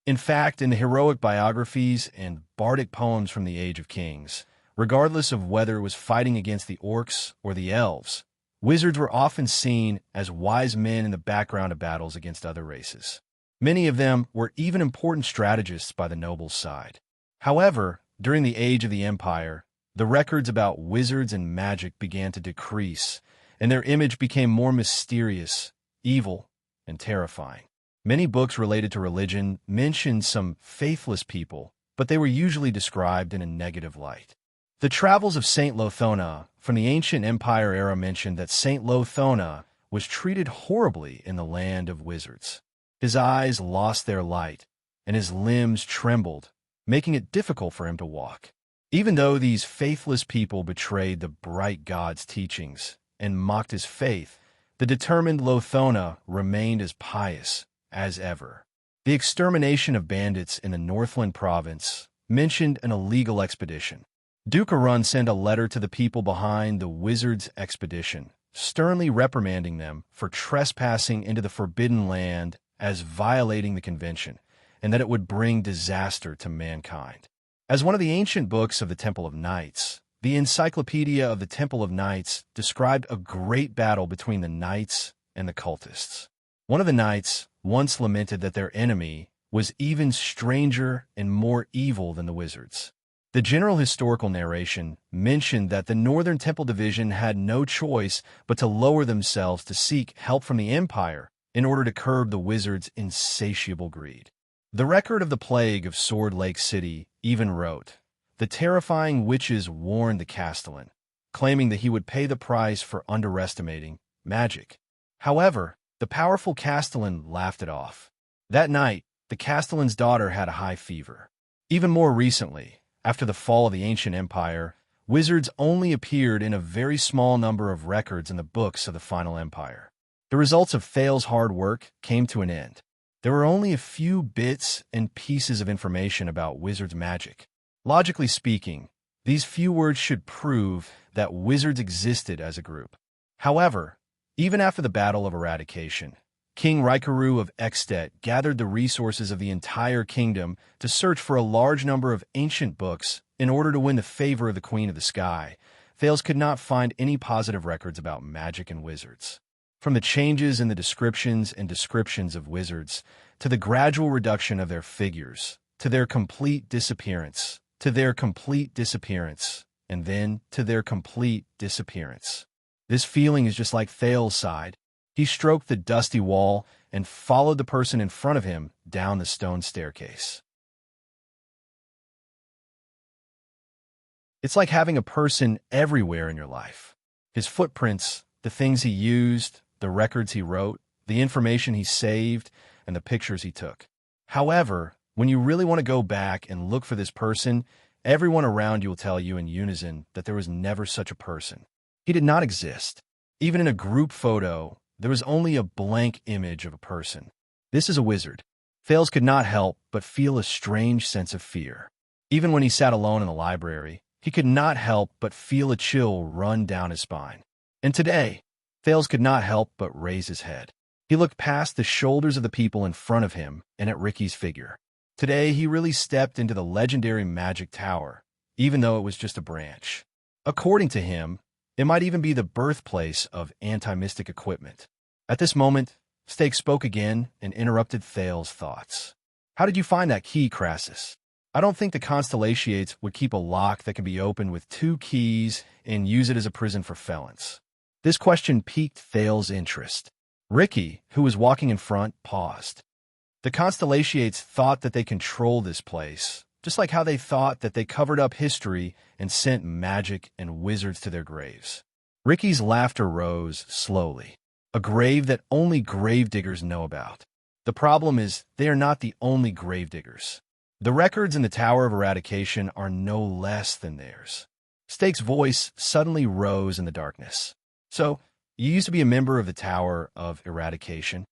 In fact, in the heroic biographies and bardic poems from the Age of Kings, regardless of whether it was fighting against the orcs or the elves, wizards were often seen as wise men in the background of battles against other races. Many of them were even important strategists by the nobles' side. However, during the age of the Empire, the records about wizards and magic began to decrease, and their image became more mysterious, evil, and terrifying. Many books related to religion mentioned some faithless people, but they were usually described in a negative light. The Travels of Saint Lothona from the ancient Empire era mentioned that Saint Lothona was treated horribly in the land of wizards. His eyes lost their light, and his limbs trembled, making it difficult for him to walk. Even though these faithless people betrayed the bright god's teachings and mocked his faith, the determined Lothona remained as pious as ever. The extermination of bandits in the Northland province mentioned an illegal expedition. Duke Arun sent a letter to the people behind the wizards' expedition, sternly reprimanding them for trespassing into the Forbidden Land as violating the convention, and that it would bring disaster to mankind. As one of the ancient books of the Temple of Knights, the Encyclopedia of the Temple of Knights described a great battle between the knights and the cultists. One of the knights once lamented that their enemy was even stranger and more evil than the wizards. The general historical narration mentioned that the Northern Temple Division had no choice but to lower themselves to seek help from the Empire in order to curb the wizards' insatiable greed. The record of the plague of Sword Lake City even wrote, "The terrifying witches warned the Castellan, claiming that he would pay the price for underestimating magic." However, the powerful Castellan laughed it off. That night, the Castellan's daughter had a high fever. Even more recently, after the fall of the ancient empire, wizards only appeared in a very small number of records in the books of the final empire. The results of Thal's hard work came to an end. There were only a few bits and pieces of information about wizards' magic. Logically speaking, these few words should prove that wizards existed as a group. However, even after the Battle of Eradication, King Raikaru of Extet gathered the resources of the entire kingdom to search for a large number of ancient books in order to win the favor of the Queen of the Sky. Thales could not find any positive records about magic and wizards. From the changes in the descriptions and descriptions of wizards, to the gradual reduction of their figures, to their complete disappearance, to their complete disappearance, and then to their complete disappearance. This feeling is just like Thales sighed. He stroked the dusty wall and followed the person in front of him down the stone staircase. It's like having a person everywhere in your life. His footprints, the things he used, the records he wrote, the information he saved, and the pictures he took. However, when you really want to go back and look for this person, everyone around you will tell you in unison that there was never such a person. He did not exist. Even in a group photo, there was only a blank image of a person. This is a wizard. Thales could not help but feel a strange sense of fear. Even when he sat alone in the library, he could not help but feel a chill run down his spine. And today, Thales could not help but raise his head. He looked past the shoulders of the people in front of him and at Ricky's figure. Today, he really stepped into the legendary Magic Tower, even though it was just a branch. According to him, it might even be the birthplace of anti-mystic equipment. At this moment, Stake spoke again and interrupted Thales' thoughts. "How did you find that key, Crassus? I don't think the Constellations would keep a lock that can be opened with 2 keys and use it as a prison for felons." This question piqued Thales' interest. Ricky, who was walking in front, paused. The Constellations thought that they controlled this place, just like how they thought that they covered up history and sent magic and wizards to their graves. Ricky's laughter rose slowly. A grave that only gravediggers know about. The problem is they are not the only gravediggers. The records in the Tower of Eradication are no less than theirs. Stake's voice suddenly rose in the darkness. "So, you used to be a member of the Tower of Eradication?"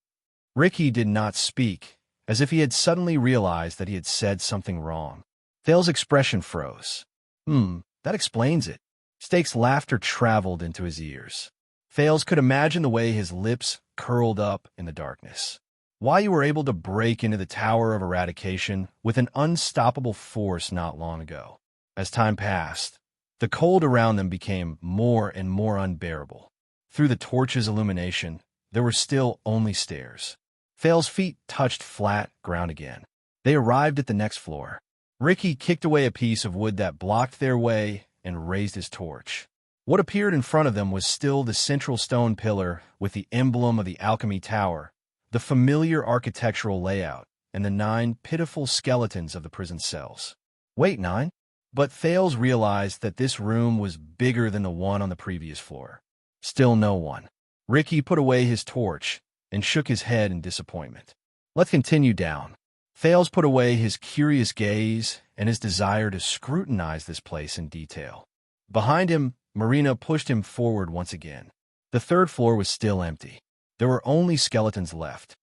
Ricky did not speak, as if he had suddenly realized that he had said something wrong. Thales' expression froze. That explains it." Stake's laughter traveled into his ears. Thales could imagine the way his lips curled up in the darkness. "Why you were able to break into the Tower of Eradication with an unstoppable force not long ago." As time passed, the cold around them became more and more unbearable. Through the torch's illumination, there were still only stairs. Fail's feet touched flat ground again. They arrived at the next floor. Ricky kicked away a piece of wood that blocked their way and raised his torch. What appeared in front of them was still the central stone pillar with the emblem of the Alchemy Tower, the familiar architectural layout, and the 9 pitiful skeletons of the prison cells. Wait, 9? But Thales realized that this room was bigger than the one on the previous floor. Still no one. Ricky put away his torch and shook his head in disappointment. Let's continue down. Thales put away his curious gaze and his desire to scrutinize this place in detail. Behind him, Marina pushed him forward once again. The 3rd floor was still empty. There were only skeletons left.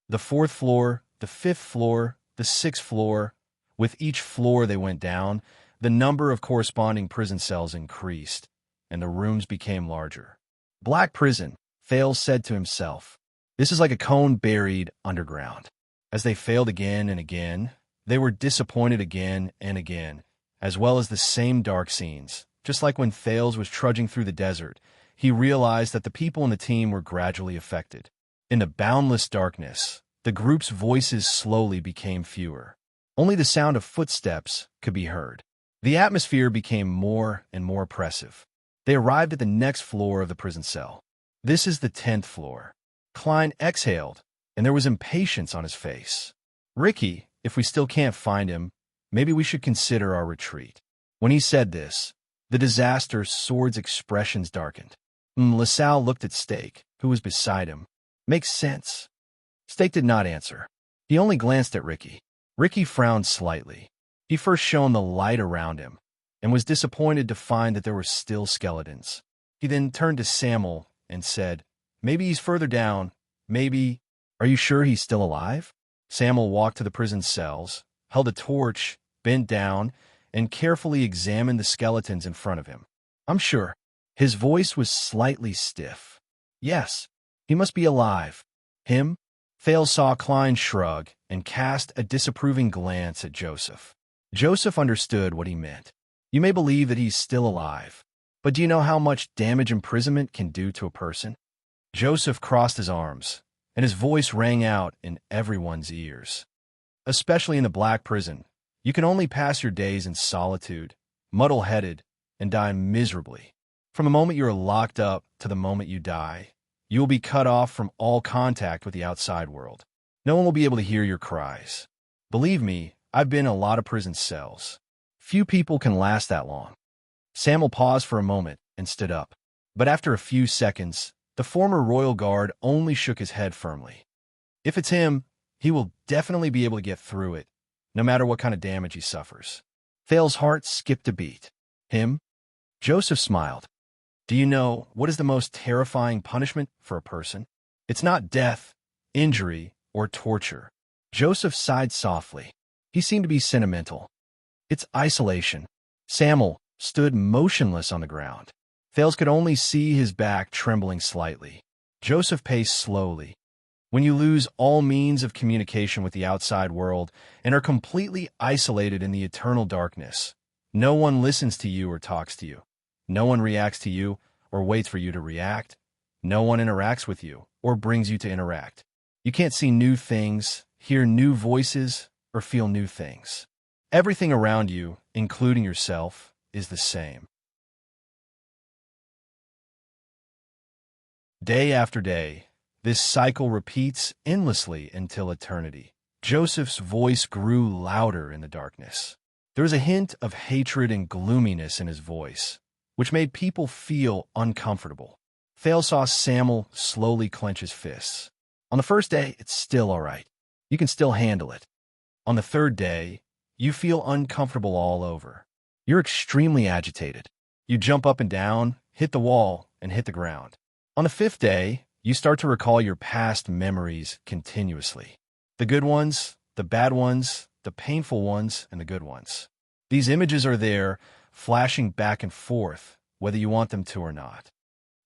The 4th floor, the 5th floor, the 6th floor. With each floor they went down, the number of corresponding prison cells increased, and the rooms became larger. Black prison, Thales said to himself. This is like a cone buried underground. As they failed again and again, they were disappointed again and again, as well as the same dark scenes. Just like when Thales was trudging through the desert, he realized that the people in the team were gradually affected. In the boundless darkness, the group's voices slowly became fewer. Only the sound of footsteps could be heard. The atmosphere became more and more oppressive. They arrived at the next floor of the prison cell. This is the 10th floor. Klein exhaled, and there was impatience on his face. Ricky, if we still can't find him, maybe we should consider our retreat. When he said this, the disaster sword's expressions darkened. LaSalle looked at Stake, who was beside him. Makes sense. Stake did not answer. He only glanced at Ricky. Ricky frowned slightly. He first shone the light around him, and was disappointed to find that there were still skeletons. He then turned to Samuel and said, maybe he's further down. Maybe... Are you sure he's still alive? Samuel walked to the prison cells, held a torch, bent down, and carefully examined the skeletons in front of him. I'm sure. His voice was slightly stiff. Yes, he must be alive. Him? Thales saw Klein shrug and cast a disapproving glance at Joseph. Joseph understood what he meant. You may believe that he's still alive, but do you know how much damage imprisonment can do to a person? Joseph crossed his arms, and his voice rang out in everyone's ears. Especially in the black prison, you can only pass your days in solitude, muddle-headed, and die miserably. From the moment you are locked up to the moment you die, you will be cut off from all contact with the outside world. No one will be able to hear your cries. Believe me, I've been in a lot of prison cells. Few people can last that long. Samuel paused for a moment and stood up. But after a few seconds, the former royal guard only shook his head firmly. If it's him, he will definitely be able to get through it, no matter what kind of damage he suffers. Thales' heart skipped a beat. Him? Joseph smiled. Do you know what is the most terrifying punishment for a person? It's not death, injury, or torture. Joseph sighed softly. He seemed to be sentimental. It's isolation. Samuel stood motionless on the ground. Thales could only see his back trembling slightly. Joseph paced slowly. When you lose all means of communication with the outside world and are completely isolated in the eternal darkness, no one listens to you or talks to you. No one reacts to you or waits for you to react. No one interacts with you or brings you to interact. You can't see new things, hear new voices, or feel new things. Everything around you, including yourself, is the same. Day after day, this cycle repeats endlessly until eternity. Joseph's voice grew louder in the darkness. There was a hint of hatred and gloominess in his voice, which made people feel uncomfortable. Thales saw Samuel slowly clench his fists. On the first day, it's still all right. You can still handle it. On the 3rd day, you feel uncomfortable all over. You're extremely agitated. You jump up and down, hit the wall, and hit the ground. On the 5th day, you start to recall your past memories continuously. The good ones, the bad ones, the painful ones, and the good ones. These images are there, flashing back and forth, whether you want them to or not.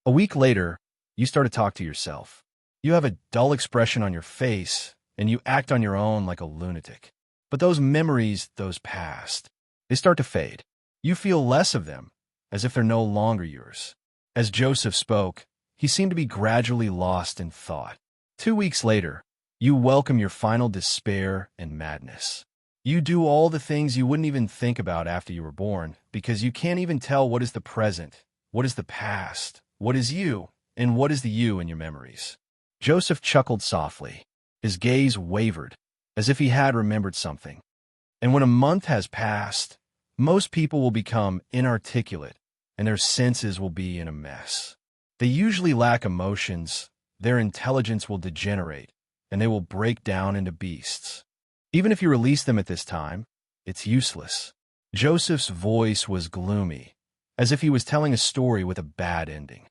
A week later, you start to talk to yourself. You have a dull expression on your face, and you act on your own like a lunatic. But those memories, those past, they start to fade. You feel less of them, as if they're no longer yours. As Joseph spoke, He seemed to be gradually lost in thought. 2 weeks later, you welcome your final despair and madness. You do all the things you wouldn't even think about after you were born, because you can't even tell what is the present, what is the past, what is you, and what is the you in your memories. Joseph chuckled softly. His gaze wavered, as if he had remembered something. And when a month has passed, most people will become inarticulate, and their senses will be in a mess. They usually lack emotions, their intelligence will degenerate, and they will break down into beasts. Even if you release them at this time, it's useless. Joseph's voice was gloomy, as if he was telling a story with a bad ending.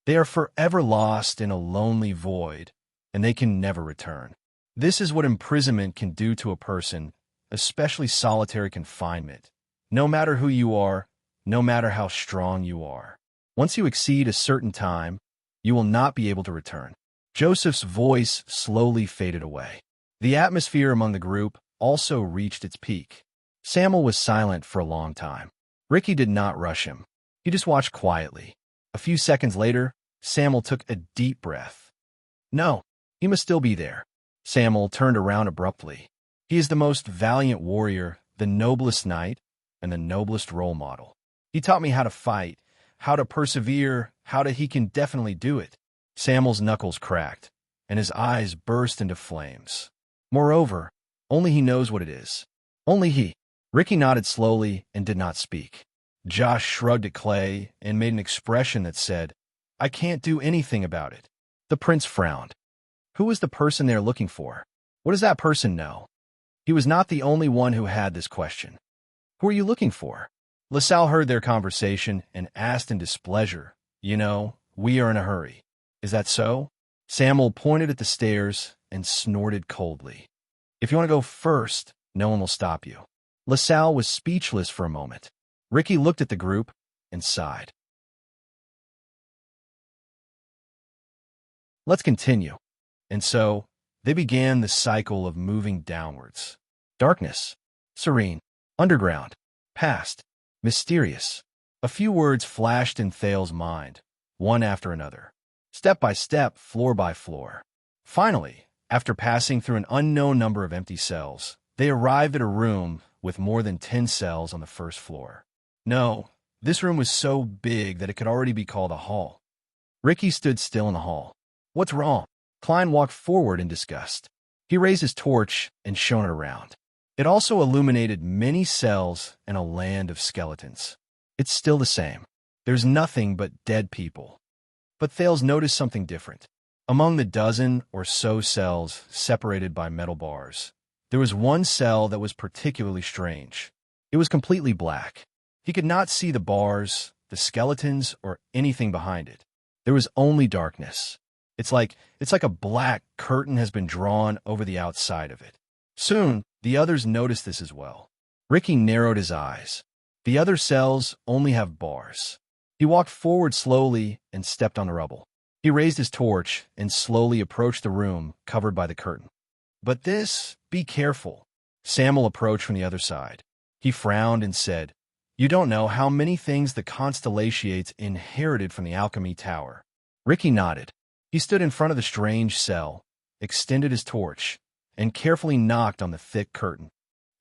They are forever lost in a lonely void, and they can never return. This is what imprisonment can do to a person, especially solitary confinement. No matter who you are, no matter how strong you are. Once you exceed a certain time, you will not be able to return. Joseph's voice slowly faded away. The atmosphere among the group also reached its peak. Samuel was silent for a long time. Ricky did not rush him. He just watched quietly. A few seconds later, Samuel took a deep breath. No, he must still be there. Samuel turned around abruptly. He is the most valiant warrior, the noblest knight, and the noblest role model. He taught me how to fight, how to persevere, he can definitely do it. Samuel's knuckles cracked, and his eyes burst into flames. Moreover, only he knows what it is. Only he. Ricky nodded slowly and did not speak. Josh shrugged at Clay and made an expression that said, I can't do anything about it. The prince frowned. Who is the person they're looking for? What does that person know? He was not the only one who had this question. Who are you looking for? LaSalle heard their conversation and asked in displeasure, we are in a hurry. Is that so? Samuel pointed at the stairs and snorted coldly. If you want to go first, no one will stop you. LaSalle was speechless for a moment. Ricky looked at the group and sighed. Let's continue. And so, they began the cycle of moving downwards. Darkness, serene, underground, past, mysterious. A few words flashed in Thale's mind, one after another. Step by step, floor by floor. Finally, after passing through an unknown number of empty cells, they arrived at a room with more than 10 cells on the first floor. No, this room was so big that it could already be called a hall. Ricky stood still in the hall. What's wrong? Klein walked forward in disgust. He raised his torch and shone it around. It also illuminated many cells and a land of skeletons. It's still the same. There's nothing but dead people. But Thales noticed something different. Among the dozen or so cells separated by metal bars, there was one cell that was particularly strange. It was completely black. He could not see the bars, the skeletons, or anything behind it. There was only darkness. It's like a black curtain has been drawn over the outside of it. Soon, the others noticed this as well. Ricky narrowed his eyes. The other cells only have bars. He walked forward slowly and stepped on the rubble. He raised his torch and slowly approached the room covered by the curtain. But be careful. Samuel approached from the other side. He frowned and said, You don't know how many things the Constellations inherited from the Alchemy Tower. Ricky nodded. He stood in front of the strange cell, extended his torch, and carefully knocked on the thick curtain.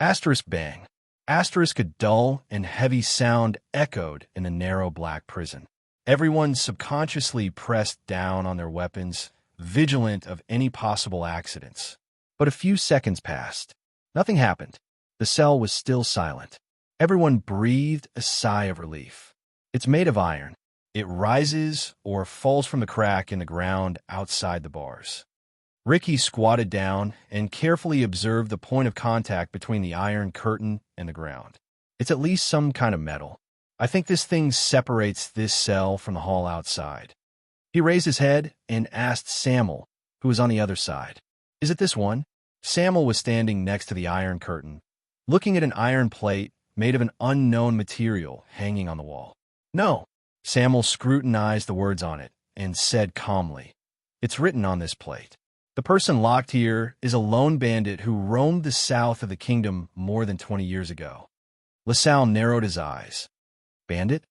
Asterisk bang. Asterisk a dull and heavy sound echoed in the narrow black prison. Everyone subconsciously pressed down on their weapons, vigilant of any possible accidents. But a few seconds passed. Nothing happened. The cell was still silent. Everyone breathed a sigh of relief. It's made of iron. It rises or falls from the crack in the ground outside the bars. Ricky squatted down and carefully observed the point of contact between the iron curtain and the ground. It's at least some kind of metal. I think this thing separates this cell from the hall outside. He raised his head and asked Samuel, who was on the other side. Is it this one? Samuel was standing next to the iron curtain, looking at an iron plate made of an unknown material hanging on the wall. No. Samuel scrutinized the words on it and said calmly, It's written on this plate. The person locked here is a lone bandit who roamed the south of the kingdom more than 20 years ago. LaSalle narrowed his eyes. Bandit?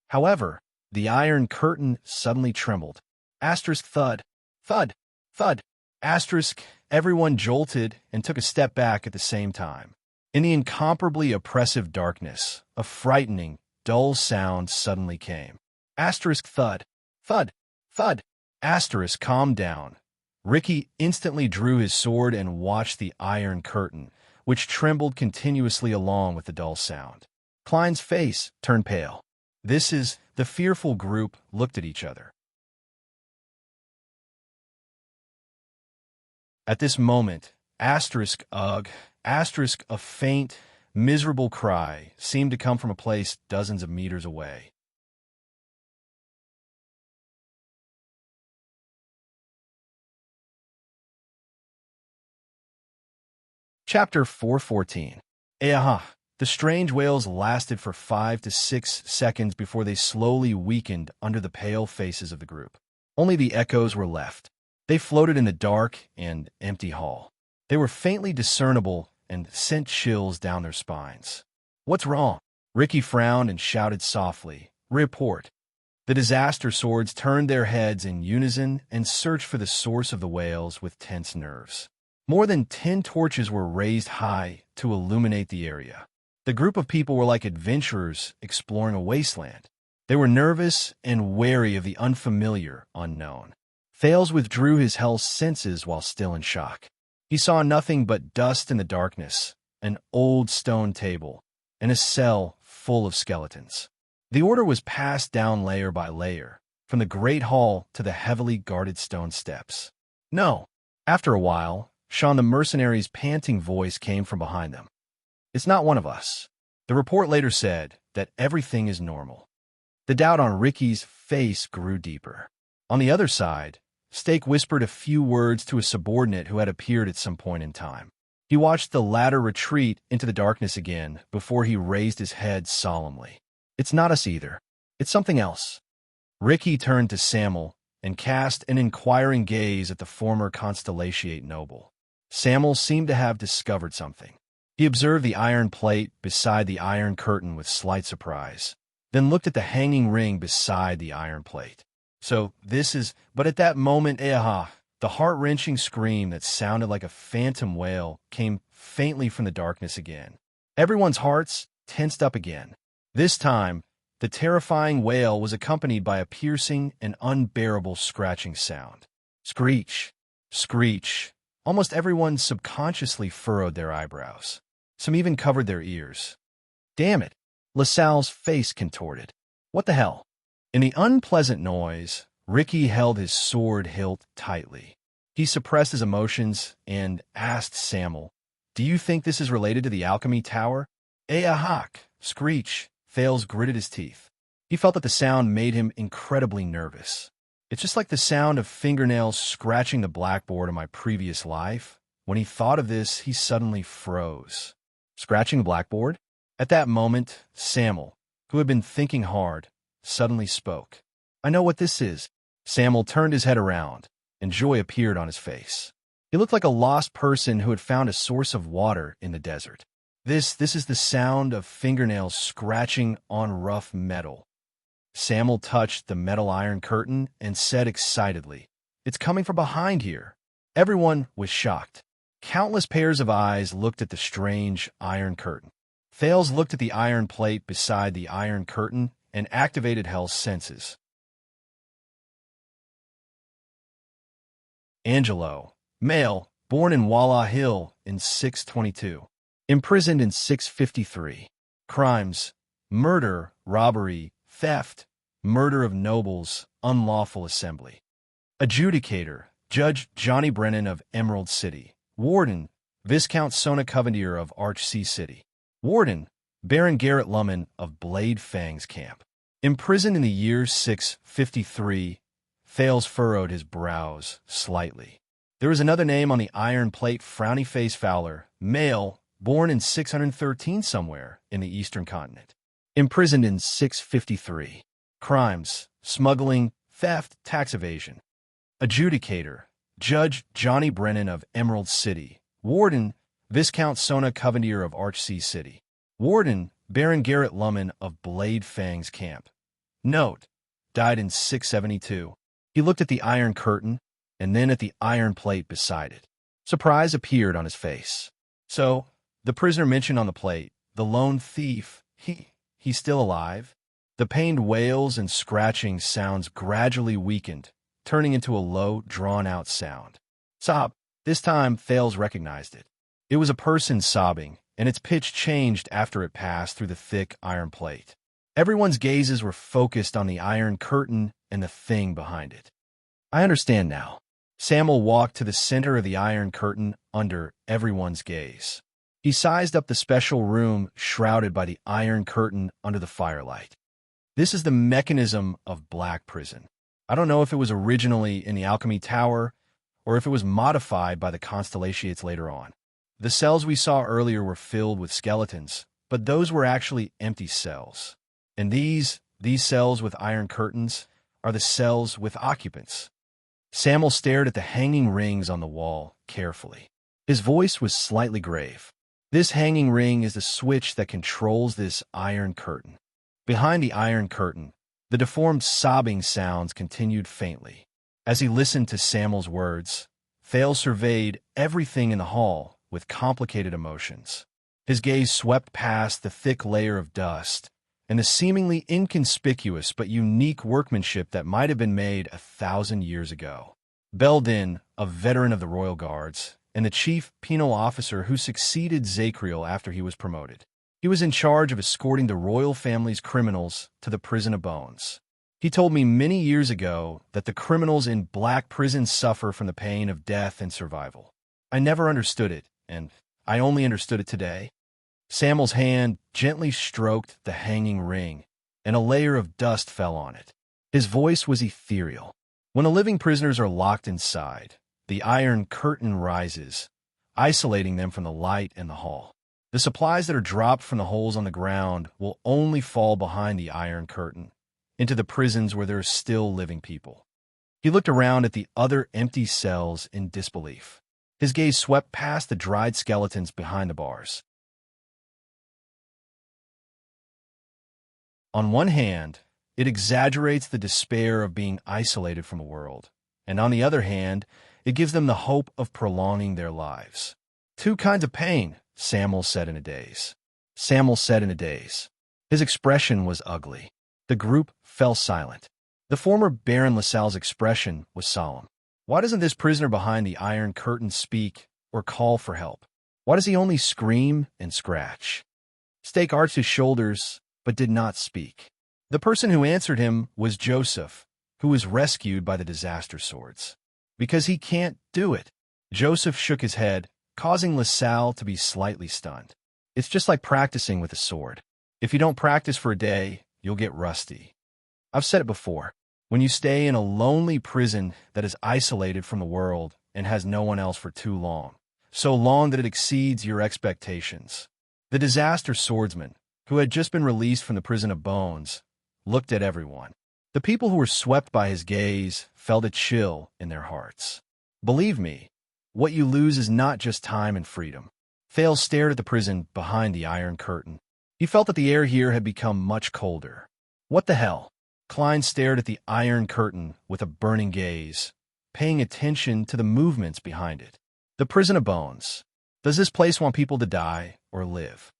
However, the iron curtain suddenly trembled. Asterisk thud. Thud. Thud. Asterisk. Everyone jolted and took a step back at the same time. In the incomparably oppressive darkness, a frightening, dull sound suddenly came. Asterisk thud. Thud. Thud. Asterisk calmed down. Ricky instantly drew his sword and watched the iron curtain, which trembled continuously along with the dull sound. Klein's face turned pale. The fearful group looked at each other. At this moment, asterisk, a faint, miserable cry seemed to come from a place dozens of meters away. Chapter 414. Aha! The strange wails lasted for 5 to 6 seconds before they slowly weakened under the pale faces of the group. Only the echoes were left. They floated in the dark and empty hall. They were faintly discernible and sent chills down their spines. What's wrong? Ricky frowned and shouted softly, "Report." The disaster swords turned their heads in unison and searched for the source of the wails with tense nerves. More than 10 torches were raised high to illuminate the area. The group of people were like adventurers exploring a wasteland. They were nervous and wary of the unfamiliar, unknown. Thales withdrew his hell's senses while still in shock. He saw nothing but dust in the darkness, an old stone table, and a cell full of skeletons. The order was passed down layer by layer, from the great hall to the heavily guarded stone steps. No. After a while, Sean the mercenary's panting voice came from behind them. "It's not one of us." The report later said that everything is normal. The doubt on Ricky's face grew deeper. On the other side, Stake whispered a few words to a subordinate who had appeared at some point in time. He watched the latter retreat into the darkness again before he raised his head solemnly. "It's not us either. It's something else." Ricky turned to Samuel and cast an inquiring gaze at the former Constellatiate noble. Samuel seemed to have discovered something. He observed the iron plate beside the iron curtain with slight surprise, then looked at the hanging ring beside the iron plate. But at that moment, the heart-wrenching scream that sounded like a phantom wail came faintly from the darkness again. Everyone's hearts tensed up again. This time, the terrifying wail was accompanied by a piercing and unbearable scratching sound. Screech, screech. Almost everyone subconsciously furrowed their eyebrows. Some even covered their ears. "Damn it!" LaSalle's face contorted. "What the hell?" In the unpleasant noise, Ricky held his sword hilt tightly. He suppressed his emotions and asked Samuel, "Do you think this is related to the alchemy tower?" Screech. Thales gritted his teeth. He felt that the sound made him incredibly nervous. "It's just like the sound of fingernails scratching the blackboard in my previous life." When he thought of this, he suddenly froze. Scratching the blackboard? At that moment, Samuel, who had been thinking hard, suddenly spoke. "I know what this is." Samuel turned his head around, and joy appeared on his face. He looked like a lost person who had found a source of water in the desert. This is the sound of fingernails scratching on rough metal." Samuel touched the metal iron curtain and said excitedly, "It's coming from behind here." Everyone was shocked. Countless pairs of eyes looked at the strange iron curtain. Thales looked at the iron plate beside the iron curtain and activated Hell's senses. Angelo, male, born in Walla Hill in 622. Imprisoned in 653. Crimes: murder, robbery, theft, murder of nobles, unlawful assembly. Adjudicator: Judge Johnny Brennan of Emerald City. Warden: Viscount Sona Covendier of Archsea City. Warden: Baron Garrett Lummen of Blade Fang's camp. Imprisoned in the year 653, Thales furrowed his brows slightly. There was another name on the iron plate: Frowny Face Fowler, male, born in 613 somewhere in the eastern continent. Imprisoned in 653. Crimes: smuggling, theft, tax evasion. Adjudicator: Judge Johnny Brennan of Emerald City. Warden: Viscount Sona Covendier of Archsea City. Warden: Baron Garrett Lummen of Blade Fang's camp. Note: died in 672. He looked at the iron curtain and then at the iron plate beside it. Surprise appeared on his face. So, the prisoner mentioned on the plate, the lone thief, he's still alive? The pained wails and scratching sounds gradually weakened, turning into a low, drawn-out sound. Sob. This time, Thales recognized it. It was a person sobbing, and its pitch changed after it passed through the thick iron plate. Everyone's gazes were focused on the iron curtain and the thing behind it. I understand now. Samuel walked to the center of the iron curtain under everyone's gaze. He sized up the special room shrouded by the iron curtain under the firelight. This is the mechanism of Black Prison. I don't know if it was originally in the Alchemy Tower or if it was modified by the Constellations later on. The cells we saw earlier were filled with skeletons, but those were actually empty cells. And these cells with iron curtains are the cells with occupants. Samuel stared at the hanging rings on the wall carefully. His voice was slightly grave. This hanging ring is the switch that controls this iron curtain. Behind the iron curtain, the deformed sobbing sounds continued faintly. As he listened to Samuel's words, Thales surveyed everything in the hall with complicated emotions. His gaze swept past the thick layer of dust and the seemingly inconspicuous but unique workmanship that might have been made 1,000 years ago. Beldin, a veteran of the Royal Guards, and the chief penal officer who succeeded Zakriel after he was promoted. He was in charge of escorting the royal family's criminals to the prison of bones. He told me many years ago that the criminals in Black Prison suffer from the pain of death and survival. I never understood it, and I only understood it today. Samuel's hand gently stroked the hanging ring, and a layer of dust fell on it. His voice was ethereal. When the living prisoners are locked inside, the iron curtain rises, isolating them from the light in the hall. The supplies that are dropped from the holes on the ground will only fall behind the iron curtain, into the prisons where there are still living people. He looked around at the other empty cells in disbelief. His gaze swept past the dried skeletons behind the bars. On one hand, it exaggerates the despair of being isolated from the world, and on the other hand, it gives them the hope of prolonging their lives. Two kinds of pain, Samuel said in a daze. His expression was ugly. The group fell silent. The former Baron LaSalle's expression was solemn. Why doesn't this prisoner behind the iron curtain speak or call for help? Why does he only scream and scratch? Stake arched his shoulders, but did not speak. The person who answered him was Joseph, who was rescued by the disaster swords. Because he can't do it. Joseph shook his head, causing LaSalle to be slightly stunned. It's just like practicing with a sword. If you don't practice for a day, you'll get rusty. I've said it before. When you stay in a lonely prison that is isolated from the world and has no one else for too long, so long that it exceeds your expectations. The disaster swordsman, who had just been released from the prison of bones, looked at everyone. The people who were swept by his gaze felt a chill in their hearts. Believe me, what you lose is not just time and freedom. Thales stared at the prison behind the iron curtain. He felt that the air here had become much colder. What the hell? Klein stared at the iron curtain with a burning gaze, paying attention to the movements behind it. The prison of bones. Does this place want people to die or live?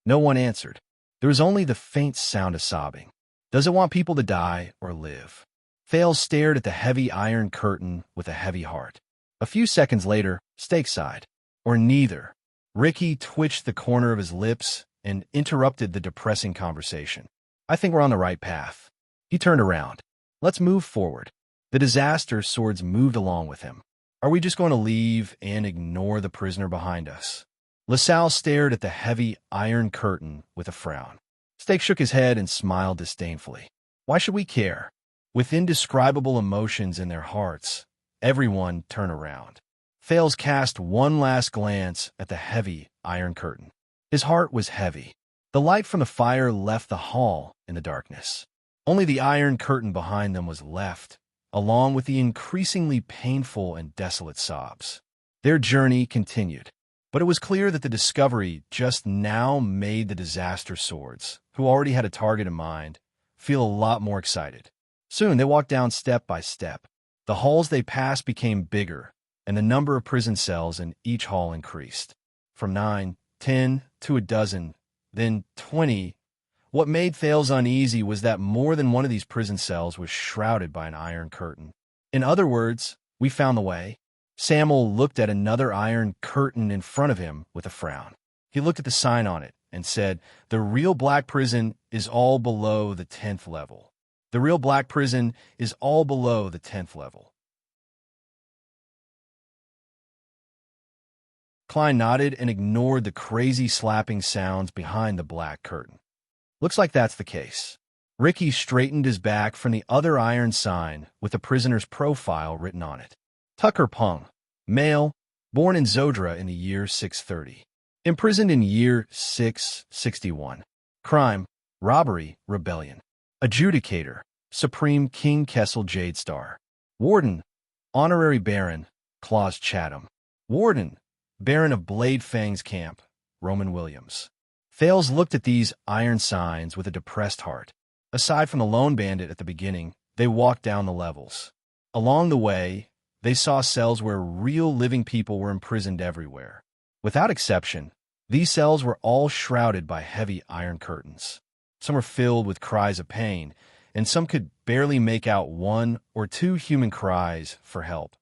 No one answered. There was only the faint sound of sobbing. Does it want people to die or live? Thales stared at the heavy iron curtain with a heavy heart. A few seconds later, Stake sighed. Or neither. Ricky twitched the corner of his lips and interrupted the depressing conversation. I think we're on the right path. He turned around. Let's move forward. The disaster swords moved along with him. Are we just going to leave and ignore the prisoner behind us? LaSalle stared at the heavy iron curtain with a frown. Stake shook his head and smiled disdainfully. Why should we care? With indescribable emotions in their hearts, everyone turned around. Thales cast one last glance at the heavy iron curtain. His heart was heavy. The light from the fire left the hall in the darkness. Only the iron curtain behind them was left, along with the increasingly painful and desolate sobs. Their journey continued, but it was clear that the discovery just now made the disaster swords, who already had a target in mind, feel a lot more excited. Soon they walked down step by step. The halls they passed became bigger, and the number of prison cells in each hall increased. From 9, 10, to a dozen, then 20. What made Thales uneasy was that more than one of these prison cells was shrouded by an iron curtain. In other words, we found the way. Samuel looked at another iron curtain in front of him with a frown. He looked at the sign on it and said, "The real black prison is all below the 10th level. The real black prison is all below the 10th level." Klein nodded and ignored the crazy slapping sounds behind the black curtain. "Looks like that's the case." Ricky straightened his back from the other iron sign with the prisoner's profile written on it. Tucker Pung, male, born in Zodra in the year 630. Imprisoned in year 661. Crime, robbery, rebellion. Adjudicator, Supreme King Kessel Jadestar. Warden, Honorary Baron, Claus Chatham. Warden, Baron of Blade Fang's Camp, Roman Williams. Thales looked at these iron signs with a depressed heart. Aside from the lone bandit at the beginning, they walked down the levels. Along the way, they saw cells where real living people were imprisoned everywhere. Without exception, these cells were all shrouded by heavy iron curtains. Some were filled with cries of pain, and some could barely make out one or two human cries for help.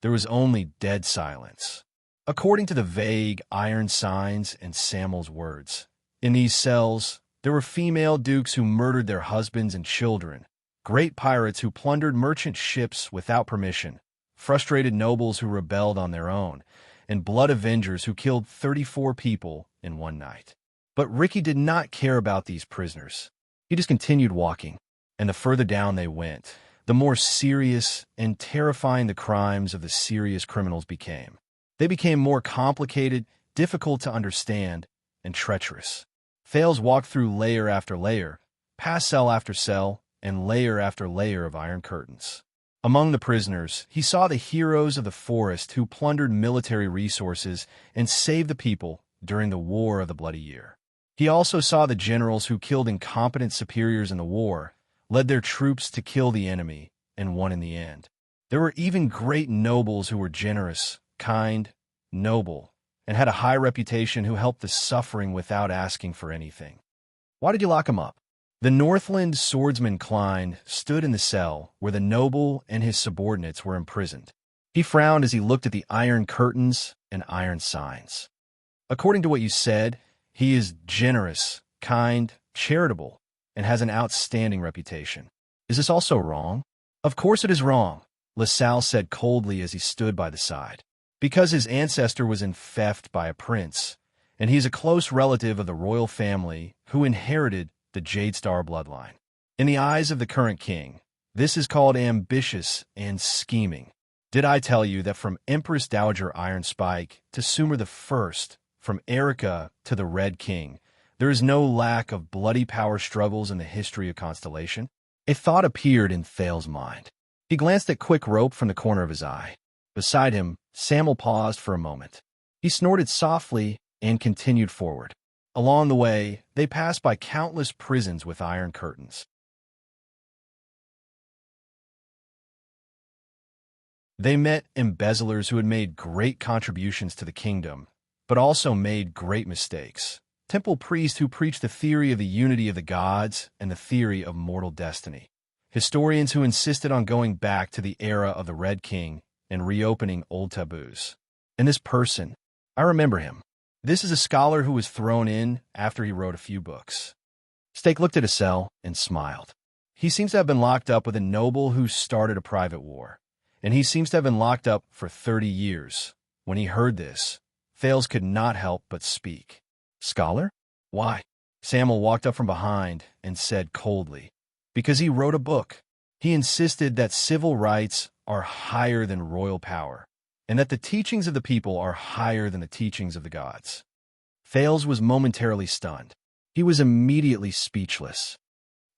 There was only dead silence. According to the vague iron signs and Samuel's words, in these cells, there were female dukes who murdered their husbands and children, great pirates who plundered merchant ships without permission, frustrated nobles who rebelled on their own, and blood avengers who killed 34 people in one night. But Ricky did not care about these prisoners. He just continued walking, and the further down they went, the more serious and terrifying the crimes of the serious criminals became. They became more complicated, difficult to understand, and treacherous. Thales walked through layer after layer, past cell after cell, and layer after layer of iron curtains. Among the prisoners, he saw the heroes of the forest who plundered military resources and saved the people during the War of the Bloody Year. He also saw the generals who killed incompetent superiors in the war, led their troops to kill the enemy, and won in the end. There were even great nobles who were generous, kind, noble, and had a high reputation who helped the suffering without asking for anything. "Why did you lock him up?" The Northland swordsman Klein stood in the cell where the noble and his subordinates were imprisoned. He frowned as he looked at the iron curtains and iron signs. "According to what you said, he is generous, kind, charitable, and has an outstanding reputation. Is this also wrong?" "Of course it is wrong," LaSalle said coldly as he stood by the side. "Because his ancestor was infected by a prince, and he is a close relative of the royal family who inherited the Jadestar bloodline. In the eyes of the current king, this is called ambitious and scheming. Did I tell you that from Empress Dowager Iron Spike to Sumer the First, from Erica to the Red King, there is no lack of bloody power struggles in the history of Constellation?" A thought appeared in Thales' mind. He glanced at Quick Rope from the corner of his eye. Beside him, Samuel paused for a moment. He snorted softly and continued forward. Along the way, they passed by countless prisons with iron curtains. They met embezzlers who had made great contributions to the kingdom, but also made great mistakes. Temple priests who preached the theory of the unity of the gods and the theory of mortal destiny. Historians who insisted on going back to the era of the Red King and reopening old taboos. And this person, I remember him. This is a scholar who was thrown in after he wrote a few books. Stake looked at his cell and smiled. He seems to have been locked up with a noble who started a private war, and he seems to have been locked up for 30 years. When he heard this, Thales could not help but speak. "Scholar? Why?" Samuel walked up from behind and said coldly, "Because he wrote a book. He insisted that civil rights are higher than royal power, and that the teachings of the people are higher than the teachings of the gods." Thales was momentarily stunned. He was immediately speechless.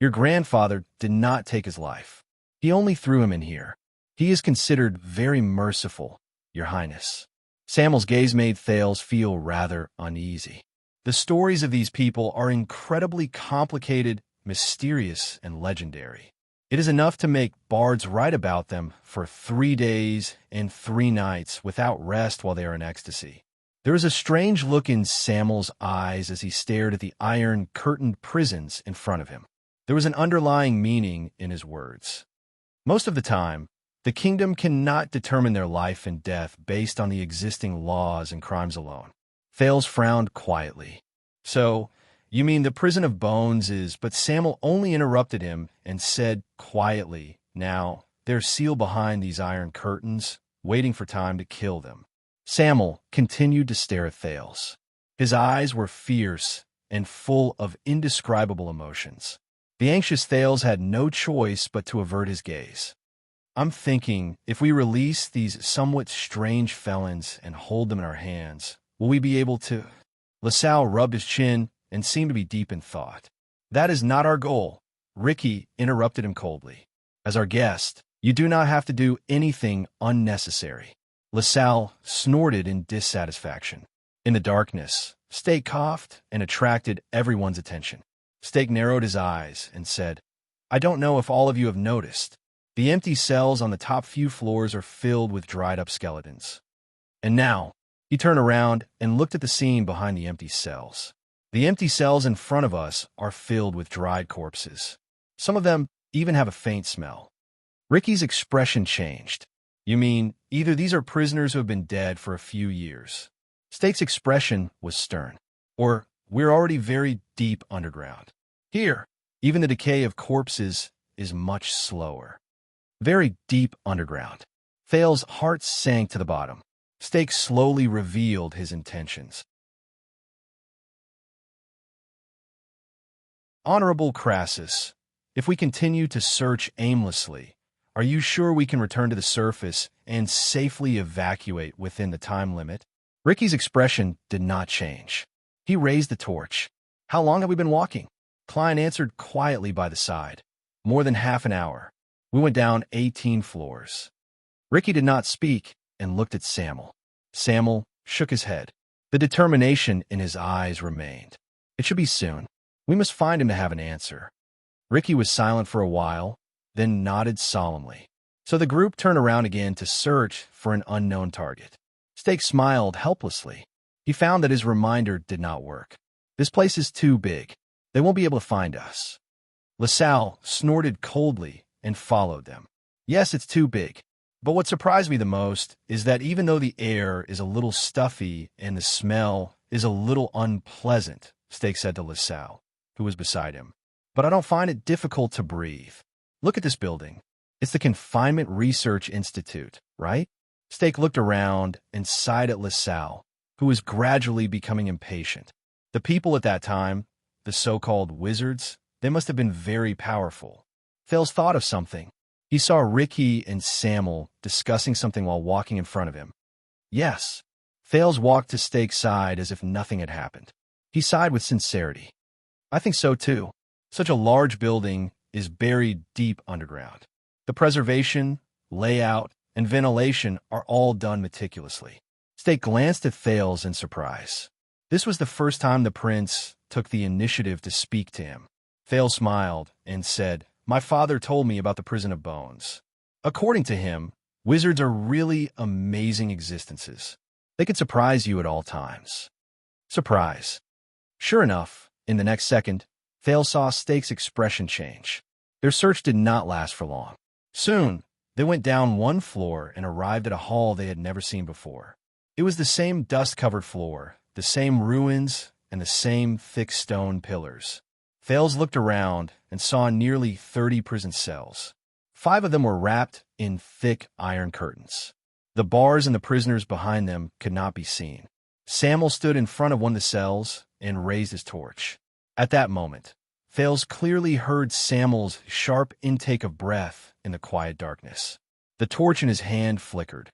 "Your grandfather did not take his life. He only threw him in here. He is considered very merciful, Your Highness." Samuel's gaze made Thales feel rather uneasy. The stories of these people are incredibly complicated, mysterious, and legendary. It is enough to make bards write about them for 3 days and 3 nights without rest while they are in ecstasy. There was a strange look in Samuel's eyes as he stared at the iron-curtained prisons in front of him. There was an underlying meaning in his words. Most of the time, the kingdom cannot determine their life and death based on the existing laws and crimes alone. Thales frowned quietly. So, you mean the prison of bones is— But Samuel only interrupted him and said quietly, "Now, they're sealed behind these iron curtains, waiting for time to kill them." Samuel continued to stare at Thales. His eyes were fierce and full of indescribable emotions. The anxious Thales had no choice but to avert his gaze. "I'm thinking, if we release these somewhat strange felons and hold them in our hands, will we be able to—" LaSalle rubbed his chin and seemed to be deep in thought. "That is not our goal," Ricky interrupted him coldly. "As our guest, you do not have to do anything unnecessary." LaSalle snorted in dissatisfaction. In the darkness, Steak coughed and attracted everyone's attention. Steak narrowed his eyes and said, "I don't know if all of you have noticed. The empty cells on the top few floors are filled with dried-up skeletons." And now, he turned around and looked at the scene behind the empty cells. The empty cells in front of us are filled with dried corpses. Some of them even have a faint smell. Ricky's expression changed. "You mean, either these are prisoners who have been dead for a few years." Steak's expression was stern. "Or, we're already very deep underground. Here, even the decay of corpses is much slower." Very deep underground. Thales' heart sank to the bottom. Steak slowly revealed his intentions. "Honorable Crassus, if we continue to search aimlessly, are you sure we can return to the surface and safely evacuate within the time limit?" Ricky's expression did not change. He raised the torch. "How long have we been walking?" Klein answered quietly by the side. "More than half an hour. We went down 18 floors." Ricky did not speak and looked at Samuel. Samuel shook his head. The determination in his eyes remained. "It should be soon. We must find him to have an answer." Ricky was silent for a while, then nodded solemnly. So the group turned around again to search for an unknown target. Steak smiled helplessly. He found that his reminder did not work. "This place is too big. They won't be able to find us." LaSalle snorted coldly and followed them. "Yes, it's too big. But what surprised me the most is that even though the air is a little stuffy and the smell is a little unpleasant," Steak said to LaSalle, who was beside him, "but I don't find it difficult to breathe. Look at this building. It's the Confinement Research Institute, right?" Steak looked around and sighed at LaSalle, who was gradually becoming impatient. The people at that time, the so-called wizards, they must have been very powerful. Thales thought of something. He saw Ricky and Samuel discussing something while walking in front of him. "Yes." Thales walked to Steak's side as if nothing had happened. He sighed with sincerity. "I think so too. Such a large building is buried deep underground. The preservation, layout, and ventilation are all done meticulously." Steak glanced at Thales in surprise. This was the first time the prince took the initiative to speak to him. Thales smiled and said, "My father told me about the prison of bones. According to him, wizards are really amazing existences. They could surprise you at all times." Surprise. Sure enough, in the next second, Thales saw Steak's expression change. Their search did not last for long. Soon, they went down one floor and arrived at a hall they had never seen before. It was the same dust-covered floor, the same ruins, and the same thick stone pillars. Thales looked around and saw nearly 30 prison cells. 5 of them were wrapped in thick iron curtains. The bars and the prisoners behind them could not be seen. Samuel stood in front of one of the cells and raised his torch. At that moment, Thales clearly heard Samuel's sharp intake of breath in the quiet darkness. The torch in his hand flickered.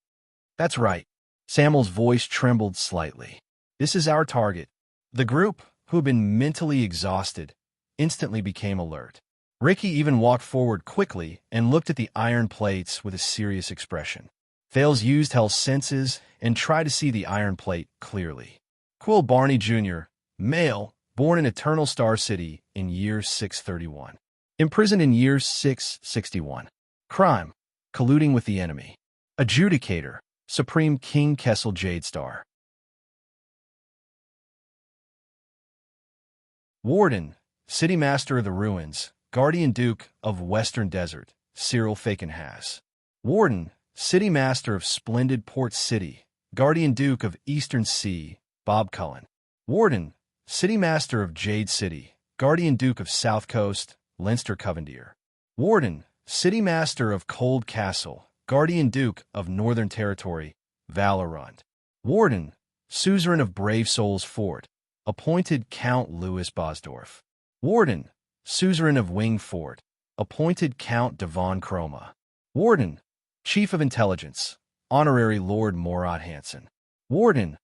"That's right." Samuel's voice trembled slightly. "This is our target." The group, who had been mentally exhausted, instantly became alert. Ricky even walked forward quickly and looked at the iron plates with a serious expression. Thales used Hell's senses and tried to see the iron plate clearly. Quill Barney Jr., male, born in Eternal Star City in year 631. Imprisoned in year 661. Crime, colluding with the enemy. Adjudicator, Supreme King Kessel Jadestar. Warden, City Master of the Ruins, Guardian Duke of Western Desert, Cyril Fakenhas. Warden, City Master of Splendid Port City, Guardian Duke of Eastern Sea, Bob Cullen. Warden, City Master of Jade City, Guardian Duke of South Coast, Leinster Covendier. Warden, City Master of Cold Castle, Guardian Duke of Northern Territory, Valorund. Warden, Suzerain of Brave Souls Fort, appointed Count Louis Bosdorf. Warden, Suzerain of Wing Fort, appointed Count Devon Chroma. Warden, Chief of Intelligence, Honorary Lord Morat Hansen. Warden,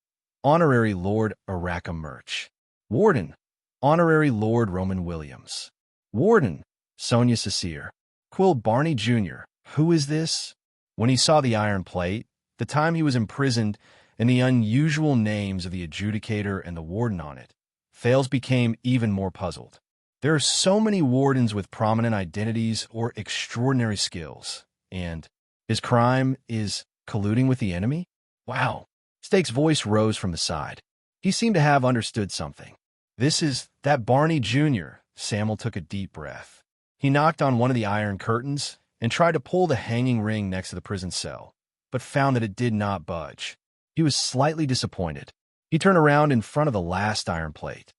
Honorary Lord Araka Murch. Warden, Honorary Lord Roman Williams. Warden, Sonia Cecere. Quill Barney Jr., who is this? When he saw the iron plate, the time he was imprisoned, and the unusual names of the adjudicator and the warden on it, Fales became even more puzzled. There are so many wardens with prominent identities or extraordinary skills, and his crime is colluding with the enemy? Wow. Stake's voice rose from the side. He seemed to have understood something. This is that Barney Jr. Samuel took a deep breath. He knocked on one of the iron curtains and tried to pull the hanging ring next to the prison cell, but found that it did not budge. He was slightly disappointed. He turned around in front of the last iron plate.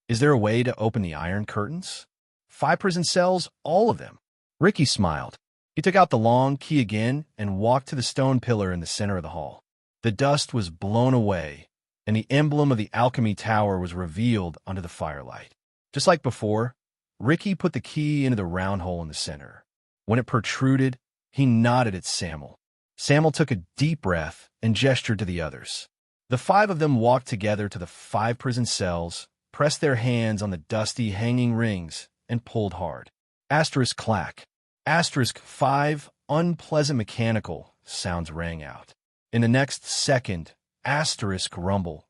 Is there a way to open the iron curtains? 5 prison cells, all of them. Ricky smiled. He took out the long key again and walked to the stone pillar in the center of the hall. The dust was blown away, and the emblem of the Alchemy Tower was revealed under the firelight. Just like before, Ricky put the key into the round hole in the center. When it protruded, he nodded at Samuel. Samuel took a deep breath and gestured to the others. The 5 of them walked together to the 5 prison cells, pressed their hands on the dusty hanging rings, and pulled hard. Asterisk clack. Asterisk 5 unpleasant mechanical sounds rang out. In the next second, asterisk rumble.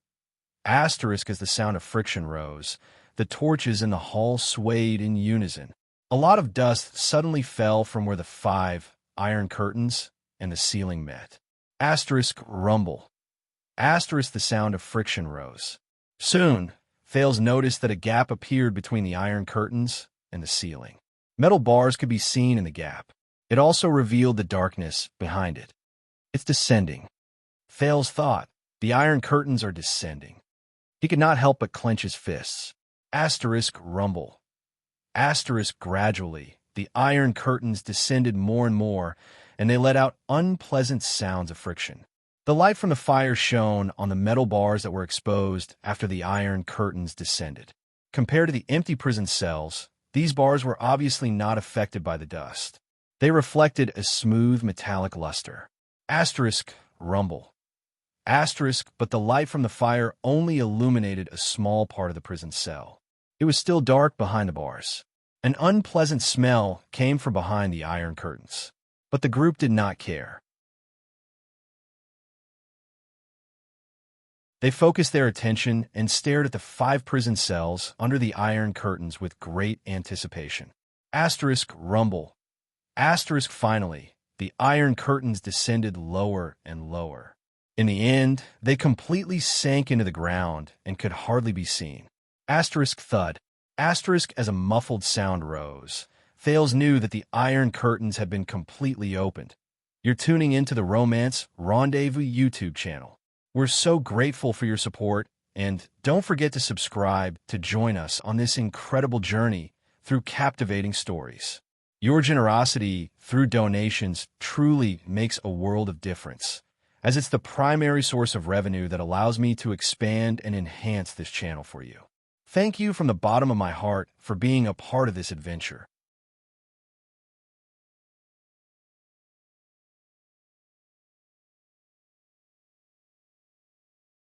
Asterisk as the sound of friction rose. The torches in the hall swayed in unison. A lot of dust suddenly fell from where the 5 iron curtains and the ceiling met. Asterisk rumble. Asterisk the sound of friction rose. Soon, Fales noticed that a gap appeared between the iron curtains and the ceiling. Metal bars could be seen in the gap. It also revealed the darkness behind it. It's descending. Fales thought, the iron curtains are descending. He could not help but clench his fists. Asterisk rumble. Asterisk gradually. The iron curtains descended more and more, and they let out unpleasant sounds of friction. The light from the fire shone on the metal bars that were exposed after the iron curtains descended. Compared to the empty prison cells, these bars were obviously not affected by the dust. They reflected a smooth metallic luster. Asterisk rumble. Asterisk, but the light from the fire only illuminated a small part of the prison cell. It was still dark behind the bars. An unpleasant smell came from behind the iron curtains. But the group did not care. They focused their attention and stared at the 5 prison cells under the iron curtains with great anticipation. Asterisk rumble. Asterisk finally, the iron curtains descended lower and lower. In the end, they completely sank into the ground and could hardly be seen. Asterisk thud. Asterisk as a muffled sound rose. Fales knew that the iron curtains had been completely opened. You're tuning into the Romance Rendezvous YouTube channel. We're so grateful for your support, and don't forget to subscribe to join us on this incredible journey through captivating stories. Your generosity through donations truly makes a world of difference, as it's the primary source of revenue that allows me to expand and enhance this channel for you. Thank you from the bottom of my heart for being a part of this adventure.